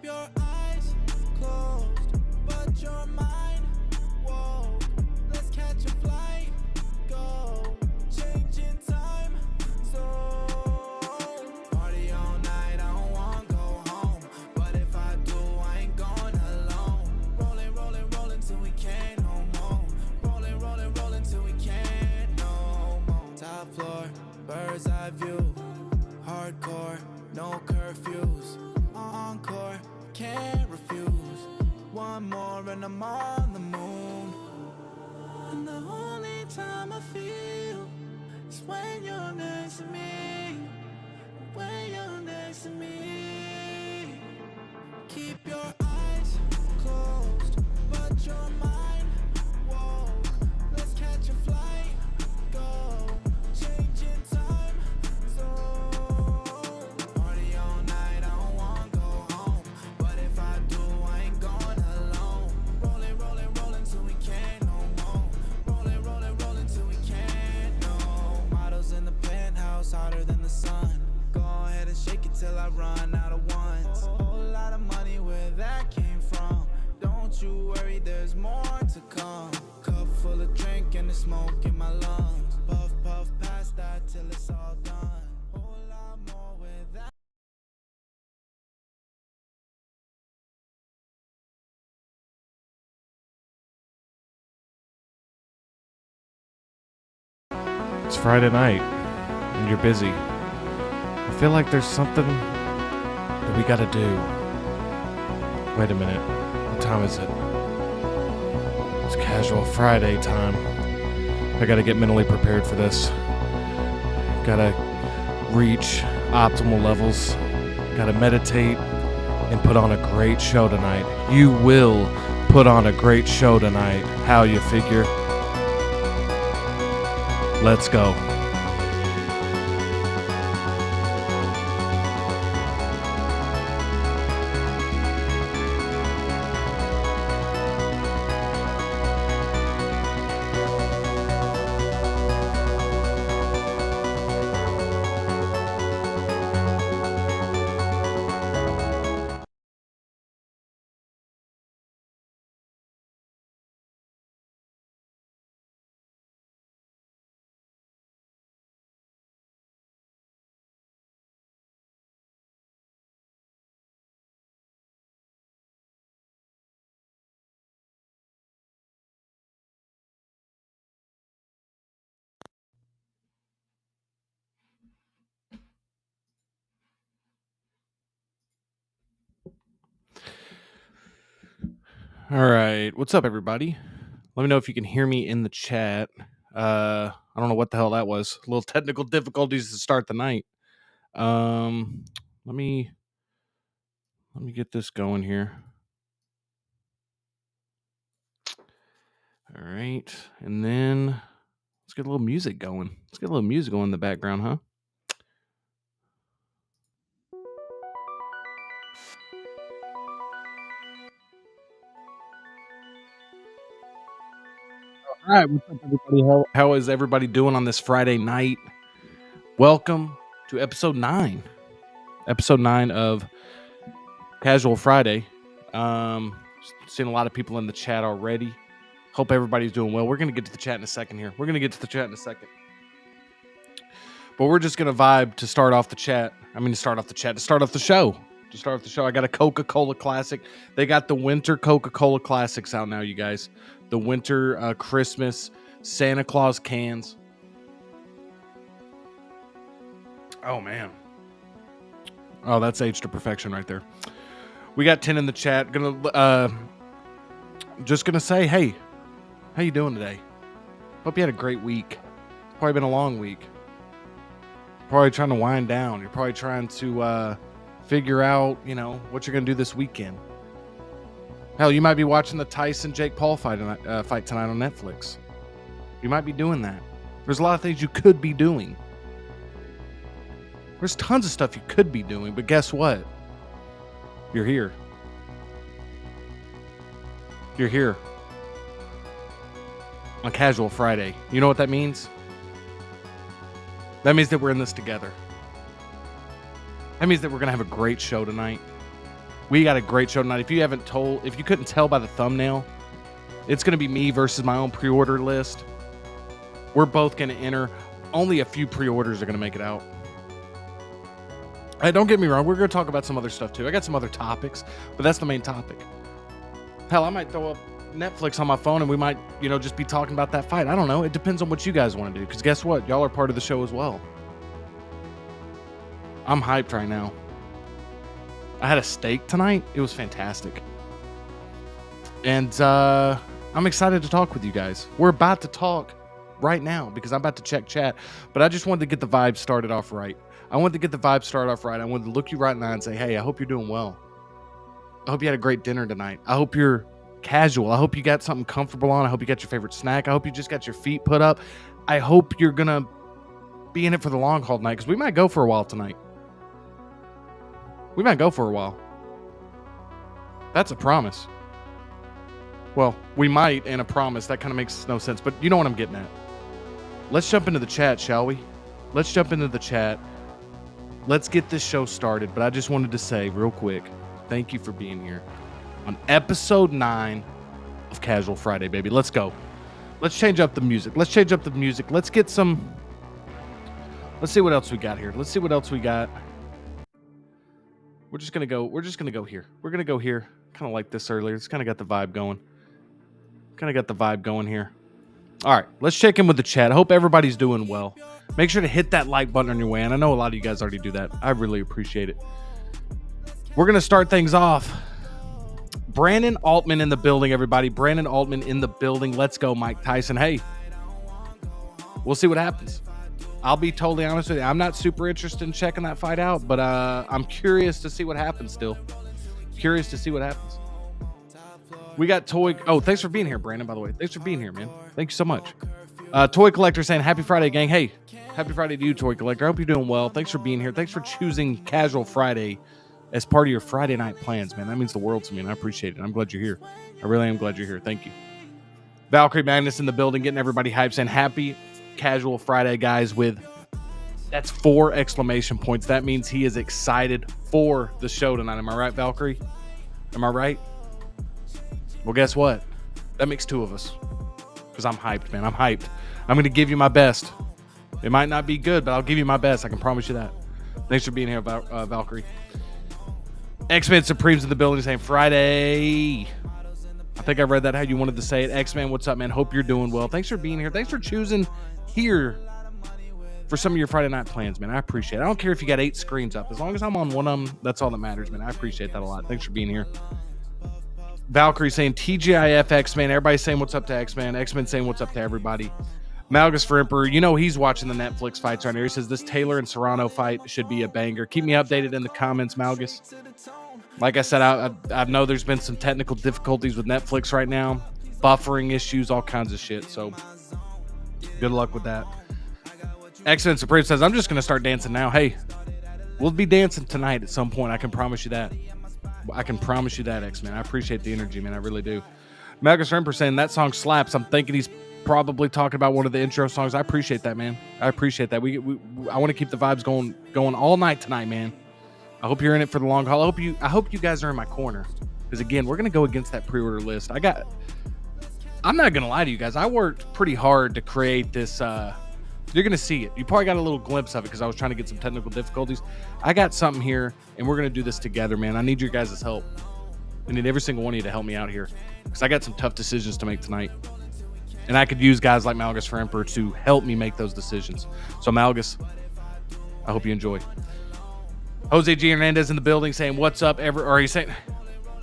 Keep your eyes closed, but your mind woke. Let's catch a flight, go, changing time zone. Party all night, I don't wanna go home, but if I do, I ain't going alone. Rolling, rolling, rolling till we can't no more. Rolling, rolling, rolling till we can't no more. Top floor, bird's eye view, hardcore, no curfews. Encore, can't refuse. One more and I'm on the moon. And the only time I feel is when you're next to me. When you're next to me. Keep your eyes closed, but your mind woke. Let's catch a flight, go, changing time zone. Party all night, I don't wanna go home, but if I do, I ain't going alone. Rolling, rolling, rolling till we can't no more. Rolling, rolling, rolling till we can't no. Models in the penthouse, hotter than the sun. Go ahead and shake it till I run out of ones. Whole lot of money where that came from. Don't you worry, there's more to come. Cup full of drink and the smoke in my lungs. Puff, puff, past that till it's all done. Whole lot more where that. It's Friday night, and you're busy. I feel like there's something that we gotta do. Wait a minute. What time is it? It's casual Friday time. I gotta get mentally prepared for this. Gotta reach optimal levels. Gotta meditate and put on a great show tonight. You will put on a great show tonight. How you figure? Let's go. All right. What's up, everybody? Let me know if you can hear me in the chat. I don't know what the hell that was. A little technical difficulties to start the night. Let me get this going here. All right. And then let's get a little music going. Let's get a little music going in the background, huh? All right, what's up, everybody? How is everybody doing on this Friday night? Welcome to episode 9. Episode 9 of Casual Friday. Seeing a lot of people in the chat already. Hope everybody's doing well. We're going to get to the chat in a second here. But we're just going to vibe to start off the chat. To start off the show. I got a Coca-Cola Classic. They got the winter Coca-Cola Classics out now, you guys. The winter Christmas Santa Claus cans. Oh, man. Oh, that's aged to perfection right there. We got 10 in the chat. Just gonna say, hey, how you doing today? Hope you had a great week. Probably been a long week. Probably trying to wind down. You're probably trying to figure out, what you're gonna do this weekend. Hell, you might be watching the Tyson Jake Paul fight tonight on Netflix. You might be doing that. There's a lot of things you could be doing. There's tons of stuff you could be doing, but guess what? You're here. You're here on Casual Friday. You know what that means? That means that we're in this together. That means that we're going to have a great show tonight. We got a great show tonight. If you couldn't tell by the thumbnail, it's going to be me versus my own pre-order list. We're both going to enter. Only a few pre-orders are going to make it out. Hey, don't get me wrong. We're going to talk about some other stuff too. I got some other topics, but that's the main topic. Hell, I might throw up Netflix on my phone and we might, just be talking about that fight. I don't know. It depends on what you guys want to do. Because guess what? Y'all are part of the show as well. I'm hyped right now. I had a steak tonight. It was fantastic. And I'm excited to talk with you guys. We're about to talk right now because I'm about to check chat. But I just wanted to get the vibe started off right. I wanted to look you right in the eye and say, hey, I hope you're doing well. I hope you had a great dinner tonight. I hope you're casual. I hope you got something comfortable on. I hope you got your favorite snack. I hope you just got your feet put up. I hope you're going to be in it for the long haul tonight because we might go for a while tonight. We might go for a while. That's a promise. Well, we might and a promise. That kind of makes no sense, but you know what I'm getting at. Let's jump into the chat, shall we? Let's jump into the chat. Let's get this show started, but I just wanted to say real quick, thank you for being here on episode 9 of Casual Friday, baby. Let's go. Let's change up the music. Let's get some... Let's see what else we got here. We're just going to go here. We're going to go here. Kind of like this earlier. It's kind of got the vibe going here. All right, let's check in with the chat. I hope everybody's doing well. Make sure to hit that like button on your way. And I know a lot of you guys already do that. I really appreciate it. We're going to start things off. Brandon Altman in the building, everybody. Brandon Altman in the building. Let's go, Mike Tyson. Hey, we'll see what happens. I'll be totally honest with you. I'm not super interested in checking that fight out, but I'm curious to see what happens still. Curious to see what happens. We got Toy... Oh, thanks for being here, Brandon, by the way. Thanks for being here, man. Thank you so much. Toy Collector saying, happy Friday, gang. Hey, happy Friday to you, Toy Collector. I hope you're doing well. Thanks for being here. Thanks for choosing Casual Friday as part of your Friday night plans, man. That means the world to me, and I appreciate it. I'm glad you're here. I really am glad you're here. Thank you. Valkyrie Magnus in the building, getting everybody hyped, saying happy Casual Friday, guys, with... That's 4 exclamation points. That means he is excited for the show tonight. Am I right, Valkyrie? Am I right? Well, guess what? That makes 2 of us. Because I'm hyped, man. I'm hyped. I'm going to give you my best. It might not be good, but I'll give you my best. I can promise you that. Thanks for being here, Valkyrie. X-Men Supreme's in the building saying Friday. I think I read that how you wanted to say it. X-Man, what's up, man? Hope you're doing well. Thanks for being here. Thanks for choosing here for some of your Friday night plans, man. I appreciate it. I don't care if you got 8 screens up. As long as I'm on one of them, that's all that matters, man. I appreciate that a lot. Thanks for being here. Valkyrie saying TGIF X-Man. Everybody's saying what's up to X-Man. X-Men saying what's up to everybody. Malgus for Emperor. You know he's watching the Netflix fights right now. He says this Taylor and Serrano fight should be a banger. Keep me updated in the comments, Malgus. Like I said, I know there's been some technical difficulties with Netflix right now. Buffering issues, all kinds of shit. So good luck with that. X-Men Supreme says, I'm just going to start dancing now. Hey, we'll be dancing tonight at some point. I can promise you that. X-Men. I appreciate the energy, man. I really do. Malgus Emperor saying that song slaps. I'm thinking he's probably talking about one of the intro songs. I appreciate that, man. I appreciate that. I want to keep the vibes going all night tonight, man. I hope you're in it for the long haul. I hope you guys are in my corner. Because again, we're gonna go against that pre-order list. I'm not gonna lie to you guys. I worked pretty hard to create this. You're gonna see it. You probably got a little glimpse of it because I was trying to get some technical difficulties. I got something here, and we're gonna do this together, man. I need your guys' help. I need every single one of you to help me out here because I got some tough decisions to make tonight. And I could use guys like Malgus for Emperor to help me make those decisions. So Malgus, I hope you enjoy. Jose G. Hernandez in the building saying, what's up, or he's saying,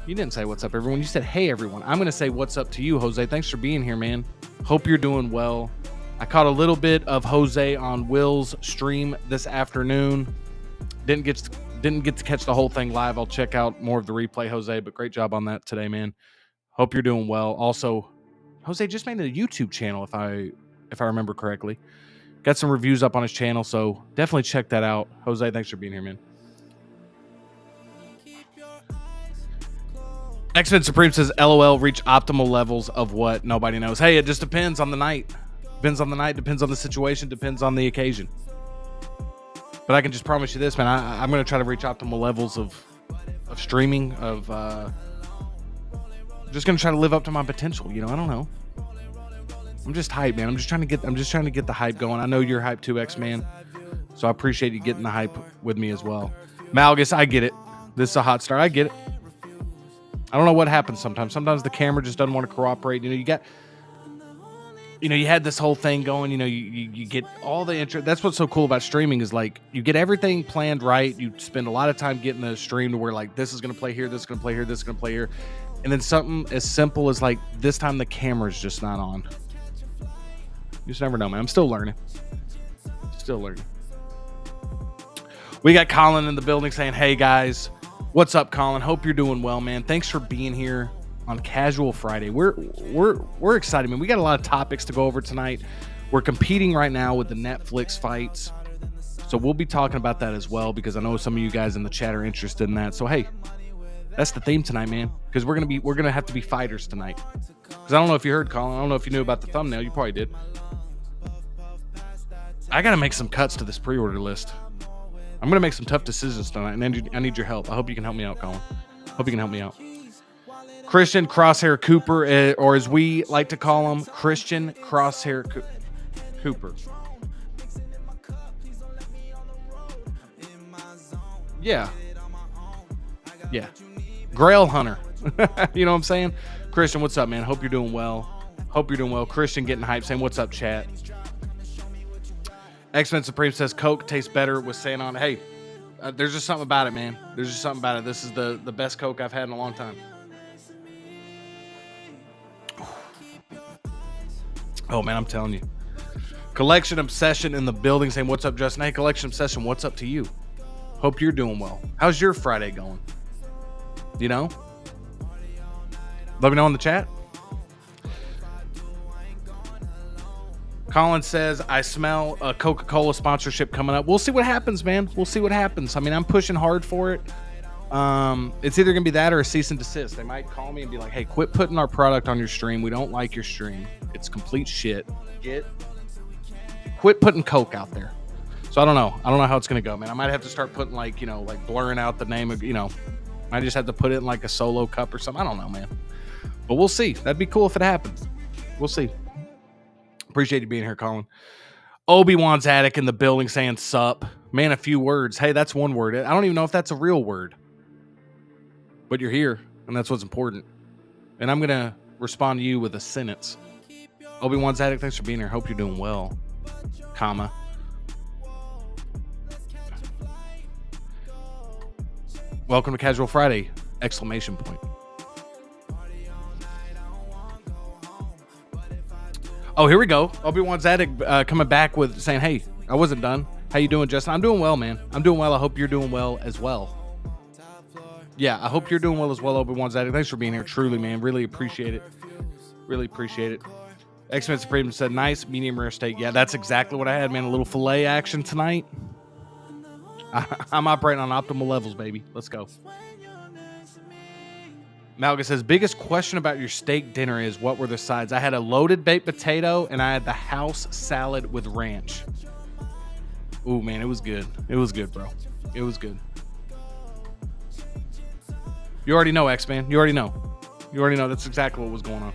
you didn't say what's up, everyone. You said, hey, everyone. I'm going to say what's up to you, Jose. Thanks for being here, man. Hope you're doing well. I caught a little bit of Jose on Will's stream this afternoon. Didn't get to catch the whole thing live. I'll check out more of the replay, Jose, but great job on that today, man. Hope you're doing well. Also, Jose just made a YouTube channel, if I remember correctly. Got some reviews up on his channel, so definitely check that out. Jose, thanks for being here, man. X-Men Supreme says, LOL, reach optimal levels of what? Nobody knows. Hey, it just depends on the night. Depends on the night, depends on the situation, depends on the occasion. But I can just promise you this, man. I'm going to try to reach optimal levels of streaming, of just gonna try to live up to my potential. You know, I don't know. I'm just hyped, man. I'm just trying to get the hype going. I know you're hyped too, X-Man. So I appreciate you getting the hype with me as well. Malgus, I get it. This is a hot start. I get it. I don't know what happens sometimes. Sometimes the camera just doesn't want to cooperate. You know, you had this whole thing going. You know, you get all the interest. That's what's so cool about streaming is like you get everything planned right. You spend a lot of time getting the stream to where like this is going to play here, this is going to play here, this is going to play here. And then something as simple as like this time the camera's just not on. You just never know, man. I'm still learning. Still learning. We got Colin in the building saying, hey, guys. What's up, Colin? Hope you're doing well, man. Thanks for being here on Casual Friday. We're excited, man. We got a lot of topics to go over tonight. We're competing right now with the Netflix fights. So we'll be talking about that as well because I know some of you guys in the chat are interested in that. So, hey, that's the theme tonight, man. Because we're gonna have to be fighters tonight. Because I don't know if you heard, Colin. I don't know if you knew about the thumbnail. You probably did. I got to make some cuts to this pre-order list. I'm going to make some tough decisions tonight, and I need your help. I hope you can help me out, Colin. Hope you can help me out. Christian Crosshair Cooper, or as we like to call him, Christian Crosshair Cooper. Yeah. Yeah. Grail Hunter. You know what I'm saying? Christian, what's up, man? Hope you're doing well. Hope you're doing well. Christian getting hyped, saying, what's up, chat? X-Men Supreme says Coke tastes better with sand on it. Hey, there's just something about it, man. There's just something about it. This is the best Coke I've had in a long time. Oh, man, I'm telling you. Collection Obsession in the building saying, what's up, Justin? Hey, Collection Obsession, what's up to you? Hope you're doing well. How's your Friday going? You know? Let me know in the chat. Colin says, I smell a Coca-Cola sponsorship coming up. We'll see what happens, man. We'll see what happens. I mean, I'm pushing hard for it. It's either going to be that or a cease and desist. They might call me and be like, hey, quit putting our product on your stream. We don't like your stream. It's complete shit. Quit putting Coke out there. So I don't know. I don't know how it's going to go, man. I might have to start putting like, you know, like blurring out the name of, you know, I just have to put it in like a solo cup or something. I don't know, man. But we'll see. That'd be cool if it happens. We'll see. Appreciate you being here, Colin. Obi-Wan's Attic in the building saying sup. Man, a few words. Hey, that's one word. I don't even know if that's a real word. But you're here, and that's what's important. And I'm going to respond to you with a sentence. Obi-Wan's Attic, thanks for being here. Hope you're doing well. Comma. Welcome to Casual Friday! Exclamation point. Oh, here we go. Obi-Wan's Attic coming back with saying, hey, I wasn't done. How you doing, Justin? I'm doing well, man. I'm doing well. I hope you're doing well as well. Yeah, I hope you're doing well as well, Obi-Wan's Attic. Thanks for being here. Truly, man. Really appreciate it. Really appreciate it. X-Men Supreme said, nice medium rare steak. Yeah, that's exactly what I had, man. A little filet action tonight. I'm operating on optimal levels, baby. Let's go. Malga says, biggest question about your steak dinner is what were the sides? I had a loaded baked potato and I had the house salad with ranch. Ooh, man, it was good. It was good, bro. It was good. You already know, X-Man. You already know. You already know. That's exactly what was going on.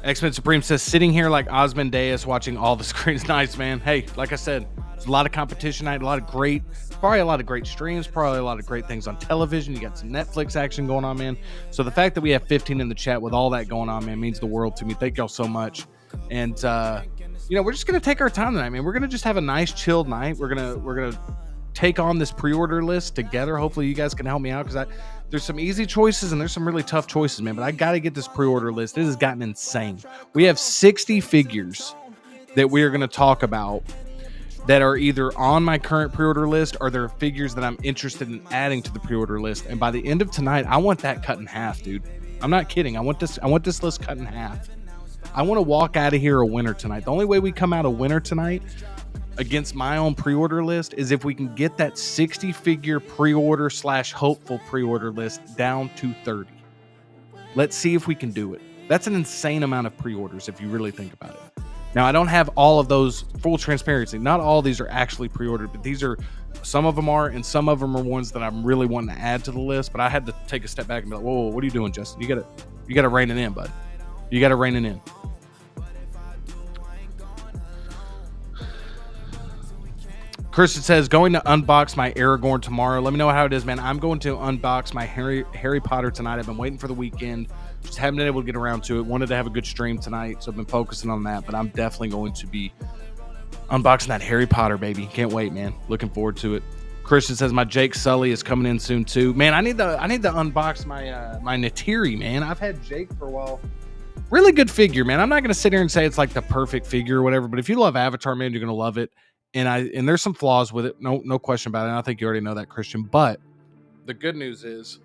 X-Men Supreme says, sitting here like Osmondeus watching all the screens. Nice, man. Hey, like I said, there's a lot of competition night, probably a lot of great streams, probably a lot of great things on television. You got some Netflix action going on, man. So the fact that we have 15 in the chat with all that going on, man, means the world to me. Thank y'all so much. And, you know, we're just going to take our time tonight, man. We're going to just have a nice chilled night. We're going to take on this pre-order list together. Hopefully you guys can help me out because there's some easy choices and there's some really tough choices, man. But I got to get this pre-order list. This has gotten insane. We have 60 figures that we are going to talk about that are either on my current pre-order list or they're figures that I'm interested in adding to the pre-order list. And by the end of tonight, I want that cut in half, dude. I'm not kidding. I want this list cut in half. I want to walk out of here a winner tonight. The only way we come out a winner tonight against my own pre-order list is if we can get that 60 figure pre-order / hopeful pre-order list down to 30. Let's see if we can do it. That's an insane amount of pre-orders if you really think about it. Now, I don't have all of those, full transparency. Not all of these are actually pre-ordered, but these are, some of them are, and some of them are ones that I'm really wanting to add to the list. But I had to take a step back and be like, whoa, what are you doing, Justin? You gotta rein it in, bud. You gotta rein it in. Christian says, going to unbox my Aragorn tomorrow. Let me know how it is, man. I'm going to unbox my Harry Potter tonight. I've been waiting for the weekend. Just haven't been able to get around to it. Wanted to have a good stream tonight, so I've been focusing on that. But I'm definitely going to be unboxing that Harry Potter, baby. Can't wait, man. Looking forward to it. Christian says, my Jake Sully is coming in soon, too. Man, I need to unbox my my Neytiri, man. I've had Jake for a while. Really good figure, man. I'm not going to sit here and say it's like the perfect figure or whatever, but if you love Avatar, man, you're going to love it. And there's some flaws with it, no question about it. And I think you already know that, Christian. But the good news is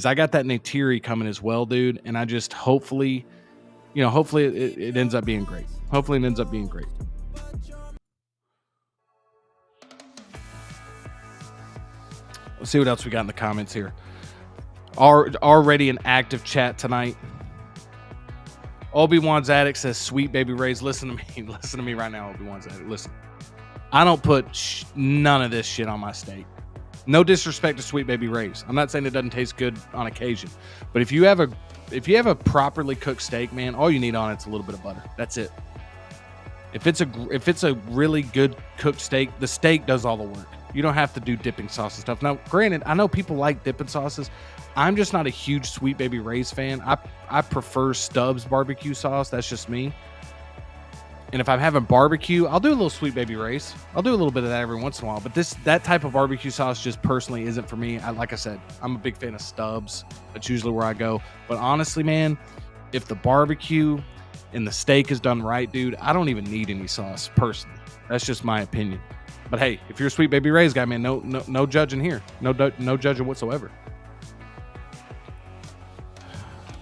I got that Neytiri coming as well, dude. And I just hopefully it ends up being great. Hopefully it ends up being great. Let's see what else we got in the comments here. Already an active chat tonight. Obi-Wan's Addict says, sweet baby Rays. Listen to me. Listen to me right now, Obi-Wan's Addict. Listen. I don't put none of this shit on my steak. No disrespect to sweet baby Rays. I'm not saying it doesn't taste good on occasion. But if you have a properly cooked steak, man, all you need on it's a little bit of butter. That's it. If it's a really good cooked steak, the steak does all the work. You don't have to do dipping sauce and stuff. Now, granted, I know people like dipping sauces. I'm just not a huge Sweet Baby Ray's fan. I prefer Stubbs barbecue sauce. That's just me. And if I'm having barbecue, I'll do a little Sweet Baby Ray's. I'll do a little bit of that every once in a while. But that type of barbecue sauce just personally isn't for me. Like I said, I'm a big fan of Stubbs. That's usually where I go. But honestly, man, if the barbecue and the steak is done right, dude, I don't even need any sauce personally. That's just my opinion. But hey, if you're a Sweet Baby Ray's guy, man, no judging here. No judging whatsoever.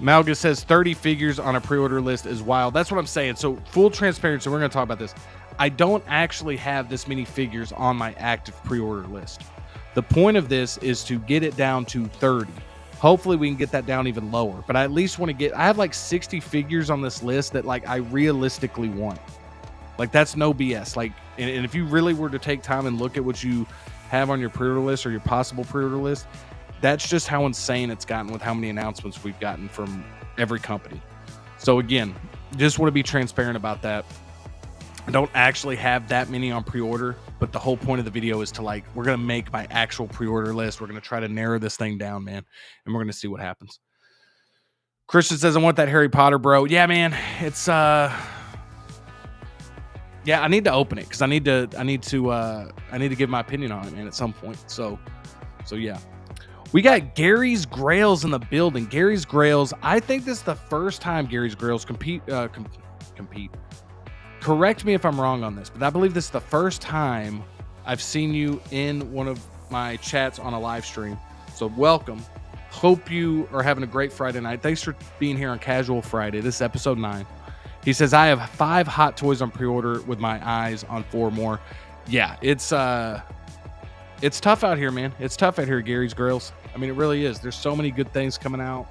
Malgus says 30 figures on a pre-order list is wild. That's what I'm saying. So full transparency, we're going to talk about this. I don't actually have this many figures on my active pre-order list. The point of this is to get it down to 30. Hopefully we can get that down even lower. But I at least want to I have like 60 figures on this list that like I realistically want. Like that's no BS. Like, and if you really were to take time and look at what you have on your pre-order list or your possible pre-order list, that's just how insane it's gotten with how many announcements we've gotten from every company. So again, just want to be transparent about that. I don't actually have that many on pre-order, but the whole point of the video is to like, we're going to make my actual pre-order list. We're going to try to narrow this thing down, man. And we're going to see what happens. Christian says, I want that Harry Potter, bro. Yeah, man. It's, yeah, I need to open it because I need to give my opinion on it, man, at some point. So yeah. We got Gary's Grails in the building. Gary's Grails. I think this is the first time Gary's Grails compete. Correct me if I'm wrong on this, but I believe this is the first time I've seen you in one of my chats on a live stream. So welcome. Hope you are having a great Friday night. Thanks for being here on Casual Friday. This is episode 9. He says, I have 5 hot toys on pre-order with my eyes on 4 more. Yeah, it's tough out here, man. It's tough out here, Gary's Grills. I mean, it really is. There's so many good things coming out.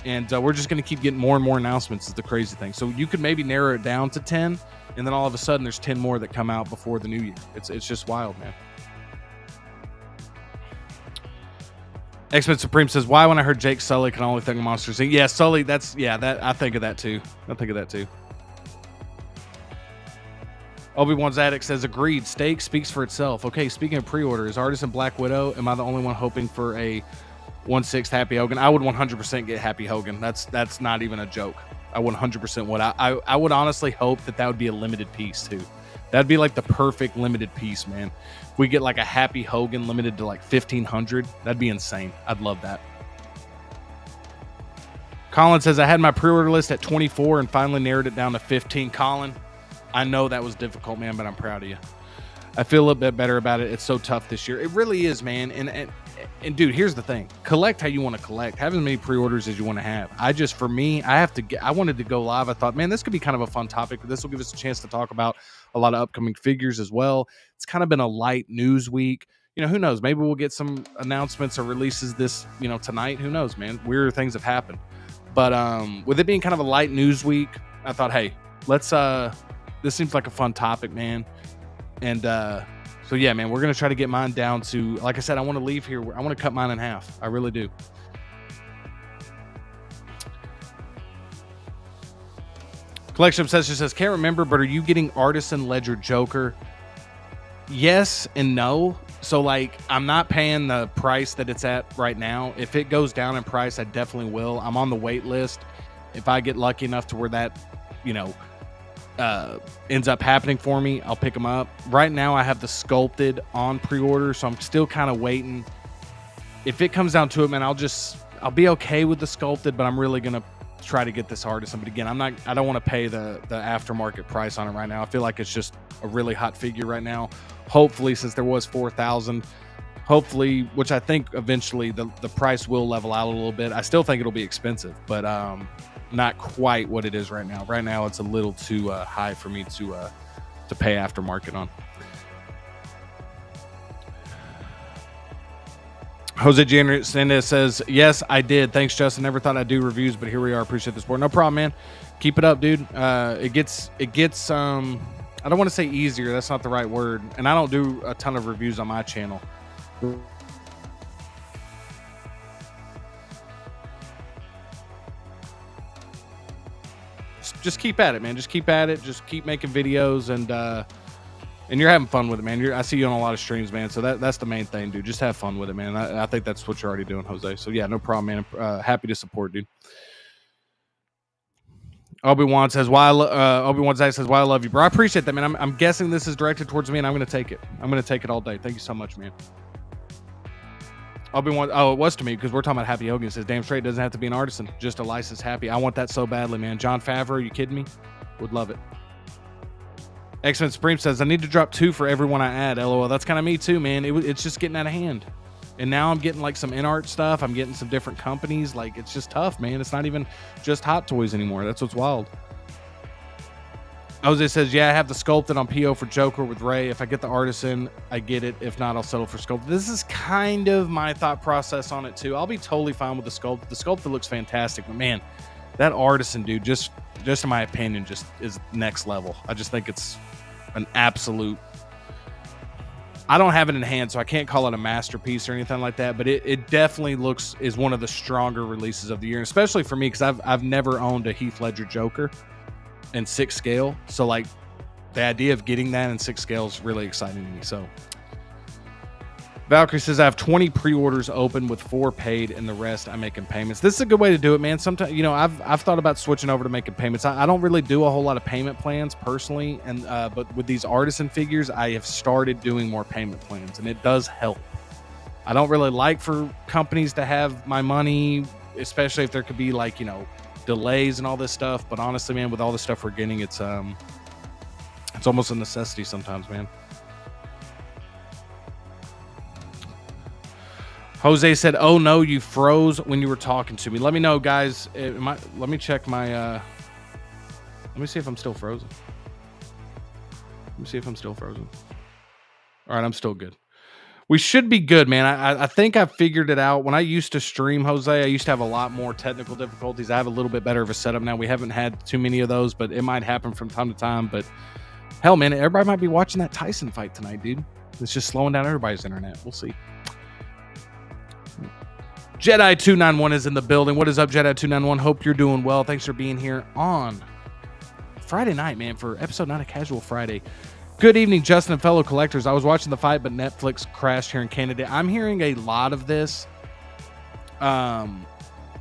And we're just going to keep getting more and more announcements is the crazy thing. So you could maybe narrow it down to 10. And then all of a sudden, there's 10 more that come out before the new year. It's just wild, man. X-Men Supreme says, why when I heard Jake Sully can only think of Monsters Inc? Yeah, Sully, I think of that too. Obi-Wan's Addict says, agreed. Steak speaks for itself. Okay, speaking of pre-orders, Artisan Black Widow, am I the only one hoping for a 1/6 Happy Hogan? I would 100% get Happy Hogan. That's not even a joke. I 100% would. I would honestly hope that would be a limited piece too. That'd be like the perfect limited piece, man. If we get like a Happy Hogan limited to like 1,500, that'd be insane. I'd love that. Colin says, I had my pre-order list at 24 and finally narrowed it down to 15. Colin, I know that was difficult, man, but I'm proud of you. I feel a little bit better about it. It's so tough this year. It really is, man. And dude, here's the thing. Collect how you want to collect. Have as many pre-orders as you want to have. For me, I wanted to go live. I thought, man, this could be kind of a fun topic. This will give us a chance to talk about a lot of upcoming figures as well. It's kind of been a light news week. You know, who knows? Maybe we'll get some announcements or releases this, tonight. Who knows, man? Weird things have happened. But with it being kind of a light news week, I thought, hey, Let's this seems like a fun topic, man. And so yeah, man, we're gonna try to get mine down to, like I said, I want to leave here. I want to cut mine in half. I really do. Collection Obsession says, can't remember, but are you getting Artisan Ledger Joker? Yes and no. So like, I'm not paying the price that it's at right now. If it goes down in price, I definitely will. I'm on the wait list. If I get lucky enough to where that, you know, ends up happening for me, I'll pick them up. Right now I have the sculpted on pre-order, so I'm still kind of waiting. If it comes down to it, man, I'll be okay with the sculpted, but I'm really gonna try to get this Artisan. But again, I don't want to pay the aftermarket price on it right now. I feel like it's just a really hot figure right now. Hopefully, since there was 4,000, hopefully, which I think eventually the price will level out a little bit. I still think it'll be expensive, but not quite what it is right now. Right now, it's a little too high for me to pay aftermarket on. Jose Giannis says, yes, I did. Thanks, Justin. Never thought I'd do reviews, but here we are. Appreciate the support. No problem, man. Keep it up, dude. It gets I don't want to say easier. That's not the right word. And I don't do a ton of reviews on my channel. Just keep at it, man. Just keep at it. Just keep making videos, and you're having fun with it, man. I see you on a lot of streams, man. So that's the main thing, dude. Just have fun with it, man. I think that's what you're already doing, Jose. So yeah, no problem, man. I'm happy to support, dude. Obi-Wan says, Obi-Wan Zach says, why I love you, bro. I appreciate that, man. I'm guessing this is directed towards me, and I'm going to take it. I'm going to take it all day. Thank you so much, man. Obi-Wan, it was to me, because we're talking about Happy Hogan. It says, damn straight, doesn't have to be an artisan, just a licensed Happy. I want that so badly, man. John Favreau, are you kidding me? Would love it. X-Men Supreme says, I need to drop 2 for everyone I add. LOL. That's kind of me too, man. It's just getting out of hand. And now I'm getting like some InArt stuff. I'm getting some different companies. Like, it's just tough, man. It's not even just Hot Toys anymore. That's what's wild. Jose says, yeah, I have the sculpted on PO for Joker with Ray. If I get the Artisan, I get it. If not, I'll settle for sculpted. This is kind of my thought process on it too. I'll be totally fine with the sculpted. The sculpted looks fantastic, but man, that Artisan, dude, just in my opinion, just is next level. I just think it's an absolute, I don't have it in hand, so I can't call it a masterpiece or anything like that, but it definitely is one of the stronger releases of the year, and especially for me, because I've never owned a Heath Ledger Joker in 6 scale. So like the idea of getting that in 6 scale is really exciting to me. So Valkyrie says, I have 20 pre-orders open with 4 paid and the rest I'm making payments. This is a good way to do it, man. Sometimes, you know, I've thought about switching over to making payments. I don't really do a whole lot of payment plans personally. And, but with these Artisan figures, I have started doing more payment plans, and it does help. I don't really like for companies to have my money, especially if there could be like, you know, delays and all this stuff. But honestly, man, with all the stuff we're getting, it's almost a necessity sometimes, man. Jose said, oh no, you froze when you were talking to me. Let me know, guys. Let me check my, let me see if I'm still frozen. Let me see if I'm still frozen. All right, I'm still good. We should be good, man. I think I figured it out. When I used to stream, Jose, I used to have a lot more technical difficulties. I have a little bit better of a setup now. We haven't had too many of those, but it might happen from time to time. But hell, man, everybody might be watching that Tyson fight tonight, dude. It's just slowing down everybody's internet. We'll see. Jedi291 is in the building. What is up, Jedi291? Hope you're doing well. Thanks for being here on Friday night, man, for episode 9 of Casual Friday. Good evening, Justin and fellow collectors. I was watching the fight, but Netflix crashed here in Canada. I'm hearing a lot of this. And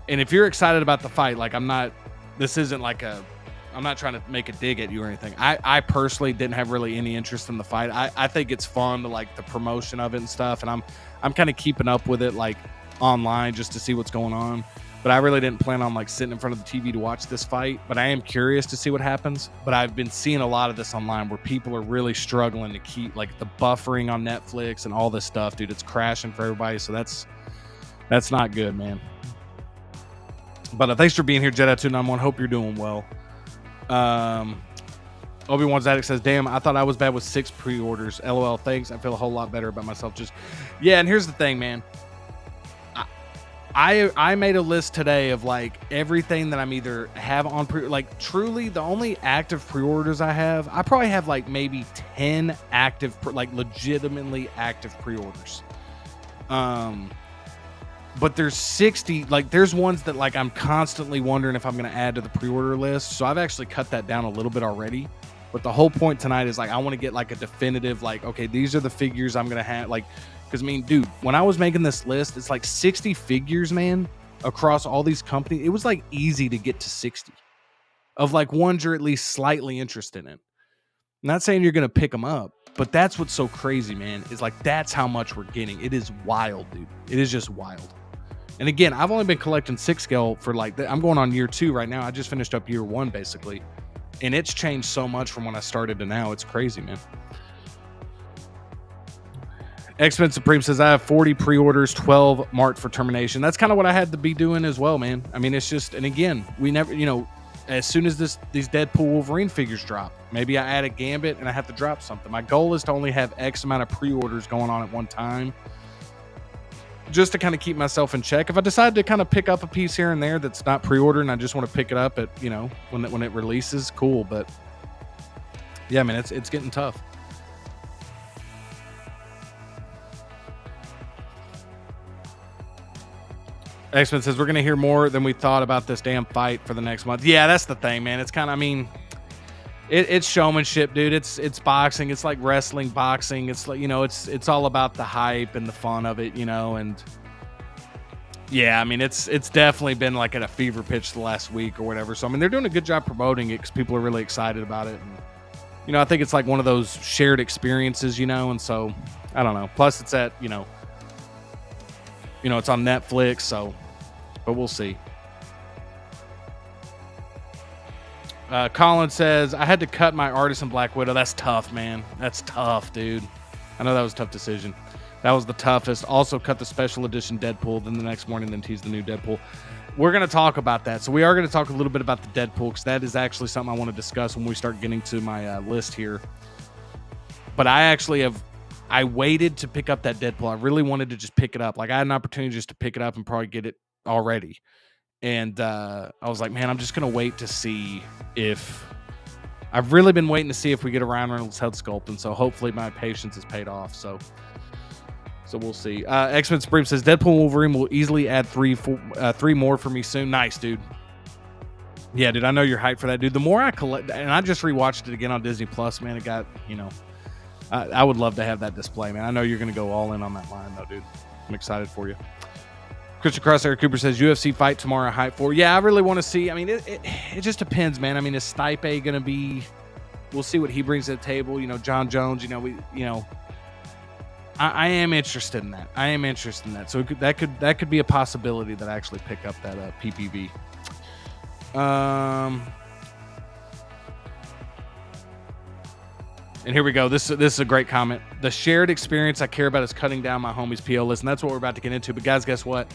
if you're excited about the fight, like I'm not trying to make a dig at you or anything. I personally didn't have really any interest in the fight. I think it's fun to like the promotion of it and stuff. And I'm kind of keeping up with it like online just to see what's going on. But I really didn't plan on like sitting in front of the TV to watch this fight. But I am curious to see what happens. But I've been seeing a lot of this online where people are really struggling to keep like the buffering on Netflix and all this stuff, dude. It's crashing for everybody. So that's not good, man. But thanks for being here, Jedi291. Hope you're doing well. Obi-Wan's Addict says, damn, I thought I was bad with 6 pre-orders. LOL, thanks. I feel a whole lot better about myself. Yeah, and here's the thing, man. I made a list today of like everything that I'm either have on like truly the only active pre-orders I have. I probably have like maybe 10 active, like legitimately active pre-orders. But there's 60, like there's ones that like I'm constantly wondering if I'm going to add to the pre-order list. So I've actually cut that down a little bit already. But the whole point tonight is like I want to get like a definitive, like, okay, these are the figures I'm going to have, like, because I mean, dude, when I was making this list, it's like 60 figures, man, across all these companies. It was like easy to get to 60 of like ones you're at least slightly interested in. I'm not saying you're going to pick them up, but that's what's so crazy, man, is like that's how much we're getting. It is wild, dude. It is just wild. And again, I've only been collecting 6 scale for like, I'm going on year 2 right now. I just finished up year 1 basically. And it's changed so much from when I started to now. It's crazy, man. X-Men Supreme says, I have 40 pre-orders, 12 marked for termination. That's kind of what I had to be doing as well, man. I mean, it's just, and again, we never, you know, as soon as these Deadpool Wolverine figures drop, maybe I add a Gambit and I have to drop something. My goal is to only have X amount of pre-orders going on at one time, just to kind of keep myself in check. If I decide to kind of pick up a piece here and there that's not pre-order and I just want to pick it up at, you know, when it releases, cool. But yeah, man, it's getting tough. X-Men says, we're going to hear more than we thought about this damn fight for the next month. Yeah, that's the thing, man. It's kind of, I mean, it's showmanship, dude. It's boxing. It's like wrestling, boxing. It's like, you know, it's all about the hype and the fun of it, you know. And yeah, I mean, it's definitely been like at a fever pitch the last week or whatever. So I mean, they're doing a good job promoting it because people are really excited about it. And you know, I think it's like one of those shared experiences, you know. And so I don't know. Plus, it's at you know, it's on Netflix. So, but we'll see. Colin says, I had to cut my Artisan Black Widow. That's tough, man. That's tough, dude. I know that was a tough decision. That was the toughest. Also cut the special edition Deadpool, then the next morning, then tease the new Deadpool. We're going to talk about that. So we are going to talk a little bit about the Deadpool because that is actually something I want to discuss when we start getting to my list here. But I waited to pick up that Deadpool. I really wanted to just pick it up. Like I had an opportunity just to pick it up and probably get it already. And I was like, man, I'm just going to wait to see if... I've really been waiting to see if we get a Ryan Reynolds head sculpt. And so hopefully my patience is paid off. So we'll see. X-Men Supreme says, Deadpool and Wolverine will easily add three more for me soon. Nice, dude. Yeah, dude, I know you're hyped for that, dude. The more I collect... And I just rewatched it again on Disney Plus, man. It got, I would love to have that display, man. I know you're going to go all in on that line, though, dude. I'm excited for you. Christian Crosshair Cooper says, UFC fight tomorrow, hype for. Yeah, I really want to see. I mean, it just depends, man. I mean, is Stipe going to be... We'll see what he brings to the table. John Jones, I am interested in that. So that could be a possibility that I actually pick up that PPV. And here we go. This is a great comment. The shared experience I care about is cutting down my homie's PO list. And that's what we're about to get into. But guys, guess what?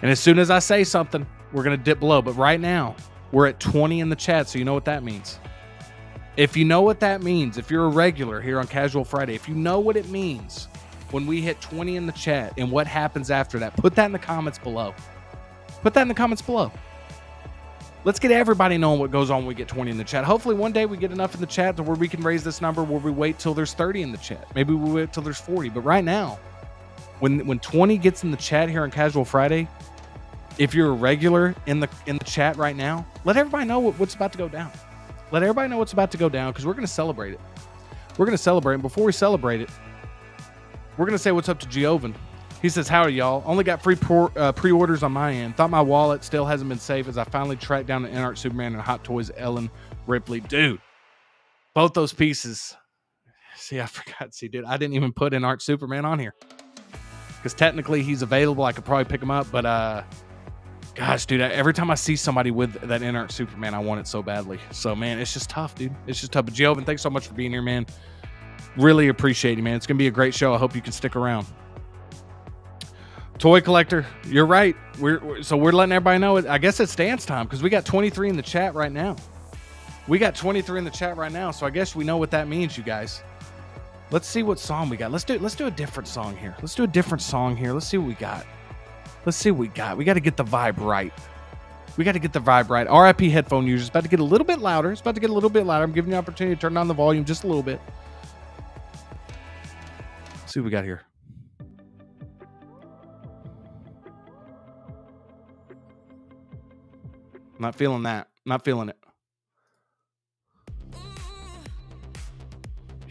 And as soon as I say something, we're going to dip below. But right now, we're at 20 in the chat. So you know what that means. If you know what that means, if you're a regular here on Casual Friday, if you know what it means when we hit 20 in the chat and what happens after that, put that in the comments below. Let's get everybody knowing what goes on when we get 20 in the chat. Hopefully one day we get enough in the chat to where we can raise this number where we wait till there's 30 in the chat. Maybe we wait till there's 40. But right now, when 20 gets in the chat here on Casual Friday, if you're a regular in the chat right now, let everybody know what's about to go down. Let everybody know what's about to go down because we're going to celebrate it. We're going to celebrate. And before we celebrate it, we're going to say what's up to Giovan. He says, howdy, y'all. Only got free pre-orders on my end. Thought my wallet still hasn't been safe as I finally tracked down the InArt Superman and Hot Toys Ellen Ripley. Dude, both those pieces. See, I forgot. See, dude, I didn't even put InArt Superman on here. Because technically he's available. I could probably pick him up. But, gosh, dude, every time I see somebody with that InArt Superman, I want it so badly. So, man, it's just tough, dude. It's just tough. But, Giovan, thanks so much for being here, man. Really appreciate you, man. It's going to be a great show. I hope you can stick around. Toy collector, you're right. We're letting everybody know. I guess it's dance time because we got 23 in the chat right now. So I guess we know what that means, you guys. Let's see what song we got. Let's do a different song here. Let's see what we got. Let's see what we got. We got to get the vibe right. RIP headphone users. About to get a little bit louder. It's about to get a little bit louder. I'm giving you an opportunity to turn down the volume just a little bit. Let's see what we got here. Not feeling that. Not feeling it.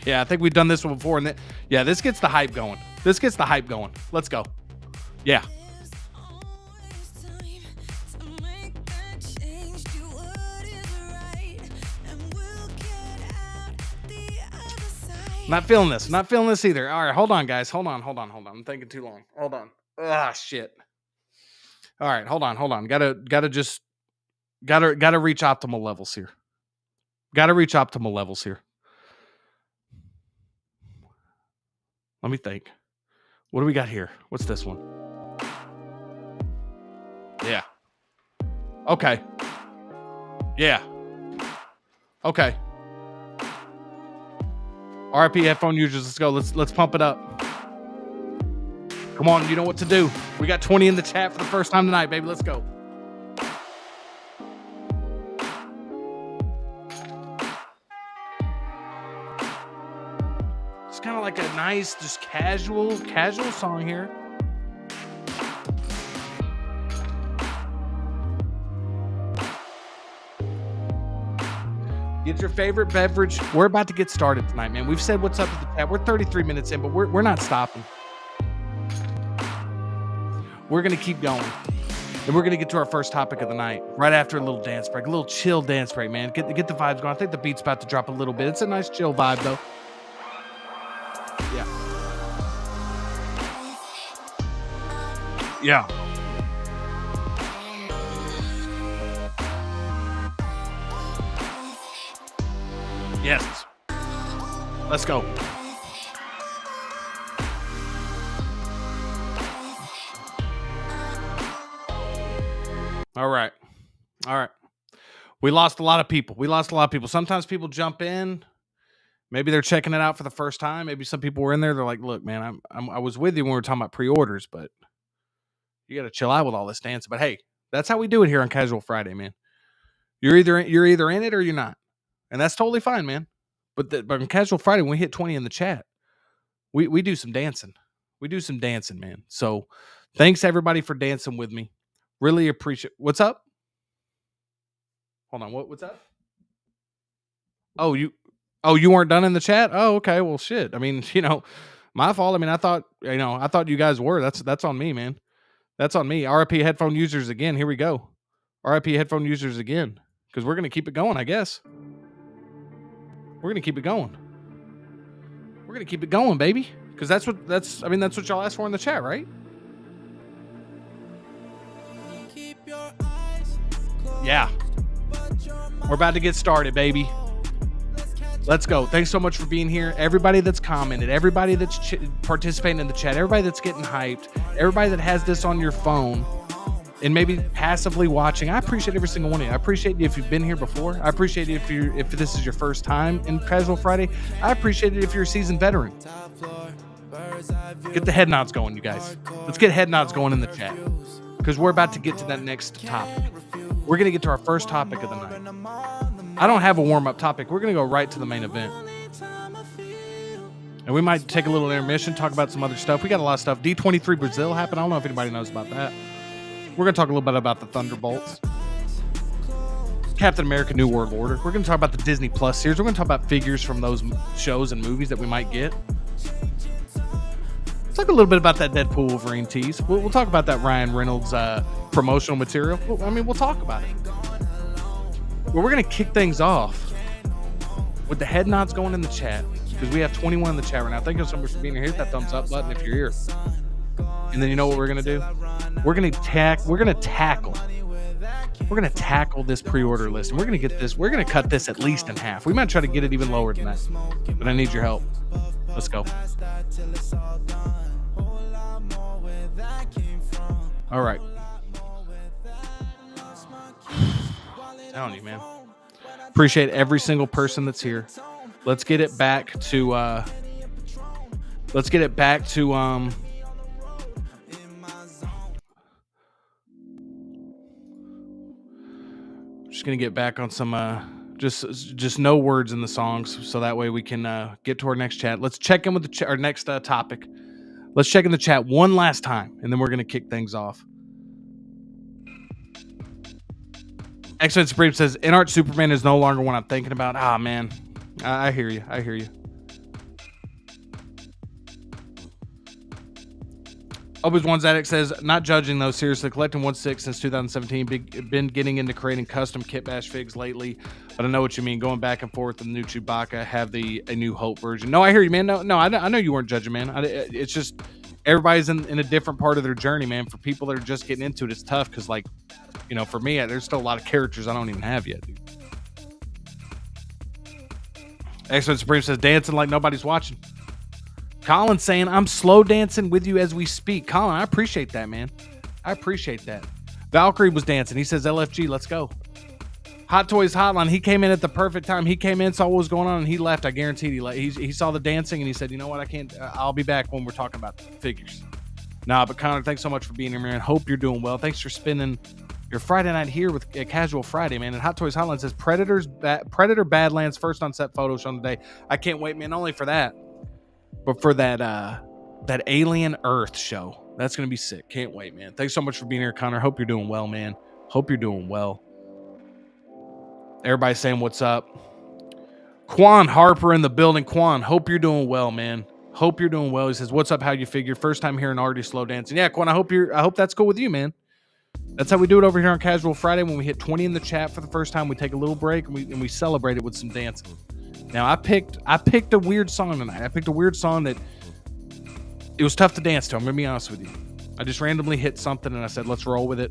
Yeah, I think we've done this one before. And this gets the hype going. Let's go. Yeah. Not feeling this either. All right, hold on, guys. Hold on. I'm thinking too long. Hold on. Ah, shit. All right, hold on. Gotta reach optimal levels here. Let me think. What do we got here? What's this one? Yeah. Okay. Yeah. Okay. RIP headphone users, let's go. Let's pump it up. Come on, you know what to do. We got 20 in the chat for the first time tonight, baby. Let's go. It's kind of like a nice, just casual song here. Get your favorite beverage. We're about to get started tonight, man. We've said what's up with the chat. We're 33 minutes in, but we're not stopping. We're going to keep going. And we're going to get to our first topic of the night right after a little dance break, a little chill dance break, man. Get the vibes going. I think the beat's about to drop a little bit. It's a nice chill vibe, though. Yeah. Yeah. Yes. Let's go. All right. We lost a lot of people. Sometimes people jump in. Maybe they're checking it out for the first time. Maybe some people were in there. They're like, look, man, I was with you when we were talking about pre-orders, but you got to chill out with all this dancing. But hey, that's how we do it here on Casual Friday, man. You're either in it or you're not. And that's totally fine, man. But on Casual Friday, when we hit 20 in the chat, we do some dancing. Man. So thanks everybody for dancing with me. Really appreciate. What's up? Hold on. What's up? Oh, you weren't done in the chat? Oh, okay. Well, shit. I mean, my fault. I mean, I thought you guys were. That's on me, man. That's on me. RIP headphone users again. Here we go. RIP headphone users again. Because we're going to keep it going, I guess. We're going to keep it going. Baby. Because that's what y'all asked for in the chat, right? Yeah. We're about to get started, baby. Let's go. Thanks so much for being here. Everybody that's commented, everybody that's participating in the chat, everybody that's getting hyped, everybody that has this on your phone and maybe passively watching. I appreciate every single one of you. I appreciate you if you've been here before. I appreciate you if this is your first time in Casual Friday. I appreciate it if you're a seasoned veteran. Get the head nods going, you guys. Let's get head nods going in the chat because we're about to get to that next topic. We're going to get to our first topic of the night. I don't have a warm-up topic. We're going to go right to the main event. And we might take a little intermission, talk about some other stuff. We got a lot of stuff. D23 Brazil happened. I don't know if anybody knows about that. We're going to talk a little bit about the Thunderbolts. Captain America New World Order. We're going to talk about the Disney Plus series. We're going to talk about figures from those shows and movies that we might get. Let's talk a little bit about that Deadpool Wolverine tease. We'll talk about that Ryan Reynolds promotional material. We'll talk about it. Well, we're going to kick things off with the head nods going in the chat because we have 21 in the chat right now. Thank you so much for being here. Hit that thumbs up button if you're here. And then you know what we're going to do? We're going to tackle this pre-order list. And we're going to cut this at least in half. We might try to get it even lower than that. But I need your help. Let's go. All right. I'm telling you, man. Appreciate every single person that's here. Let's get it back to Just gonna get back on some just no words in the songs, so that way we can get to our next chat. Let's check in with our next topic. Let's check in the chat one last time, and then we're gonna kick things off. X-Men Supreme says, InArt Superman is no longer one I'm thinking about. Ah, man. I hear you. I hear you. Always One's Addict says, not judging though, seriously, collecting 1/6 since 2017. Been getting into creating custom kit bash figs lately, but I know what you mean. Going back and forth with the new Chewbacca, have a New Hope version. No, I hear you, man. No, I know you weren't judging, man. It's just everybody's in a different part of their journey, man. For people that are just getting into it, it's tough because, like, you know, for me, there's still a lot of characters I don't even have yet, dude. X-Men Supreme says, dancing like nobody's watching. Colin saying, I'm slow dancing with you as we speak. Colin, I appreciate that, man. I appreciate that. Valkyrie was dancing. He says, LFG, let's go. Hot Toys Hotline, he came in at the perfect time. He came in, saw what was going on, and he left. I guaranteed he saw the dancing, and he said, you know what, I can't, I'll be back when we're talking about figures. Nah, but Connor, thanks so much for being here, man. Hope you're doing well. Thanks for spending your Friday night here with a Casual Friday, man. And Hot Toys Hotline says, Predator Badlands first on set photo shown today. I can't wait, man, only for that. But for that Alien Earth show, that's going to be sick. Can't wait, man. Thanks so much for being here, Connor. Hope you're doing well, man. Hope you're doing well. Everybody's saying what's up. Quan Harper in the building. Quan, hope you're doing well, man. Hope you're doing well. He says, what's up? How you figure? First time hearing already slow dancing. Yeah, Quan, I hope that's cool with you, man. That's how we do it over here on Casual Friday. When we hit 20 in the chat for the first time, we take a little break and we celebrate it with some dancing. Now, I picked a weird song tonight. I picked a weird song that it was tough to dance to. I'm going to be honest with you. I just randomly hit something and I said, let's roll with it.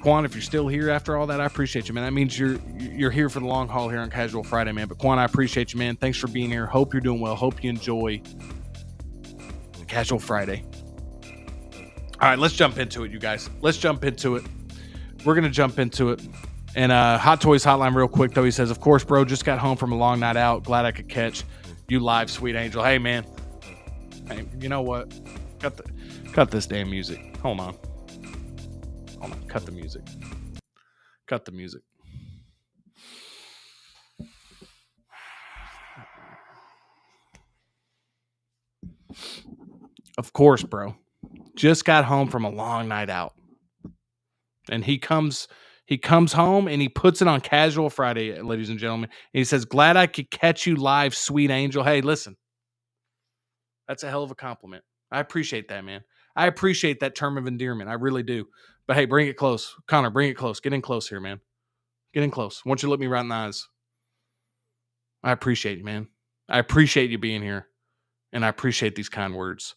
Quan, if you're still here after all that, I appreciate you, man. That means you're here for the long haul here on Casual Friday, man. But Quan, I appreciate you, man. Thanks for being here. Hope you're doing well. Hope you enjoy Casual Friday. All right, let's jump into it, you guys. Let's jump into it. We're going to jump into it. And Hot Toys Hotline real quick, though. He says, of course, bro, just got home from a long night out. Glad I could catch you live, sweet angel. Hey, man. Hey, you know what? Cut this damn music. Hold on. Cut the music. Cut the music. Of course, bro. Just got home from a long night out. And he comes home and he puts it on Casual Friday, ladies and gentlemen. And he says, glad I could catch you live, sweet angel. Hey, listen. That's a hell of a compliment. I appreciate that, man. I appreciate that term of endearment. I really do. But hey, bring it close. Connor, bring it close. Get in close here, man. Get in close. I want you to look me right in the eyes. I appreciate you, man. I appreciate you being here. And I appreciate these kind words.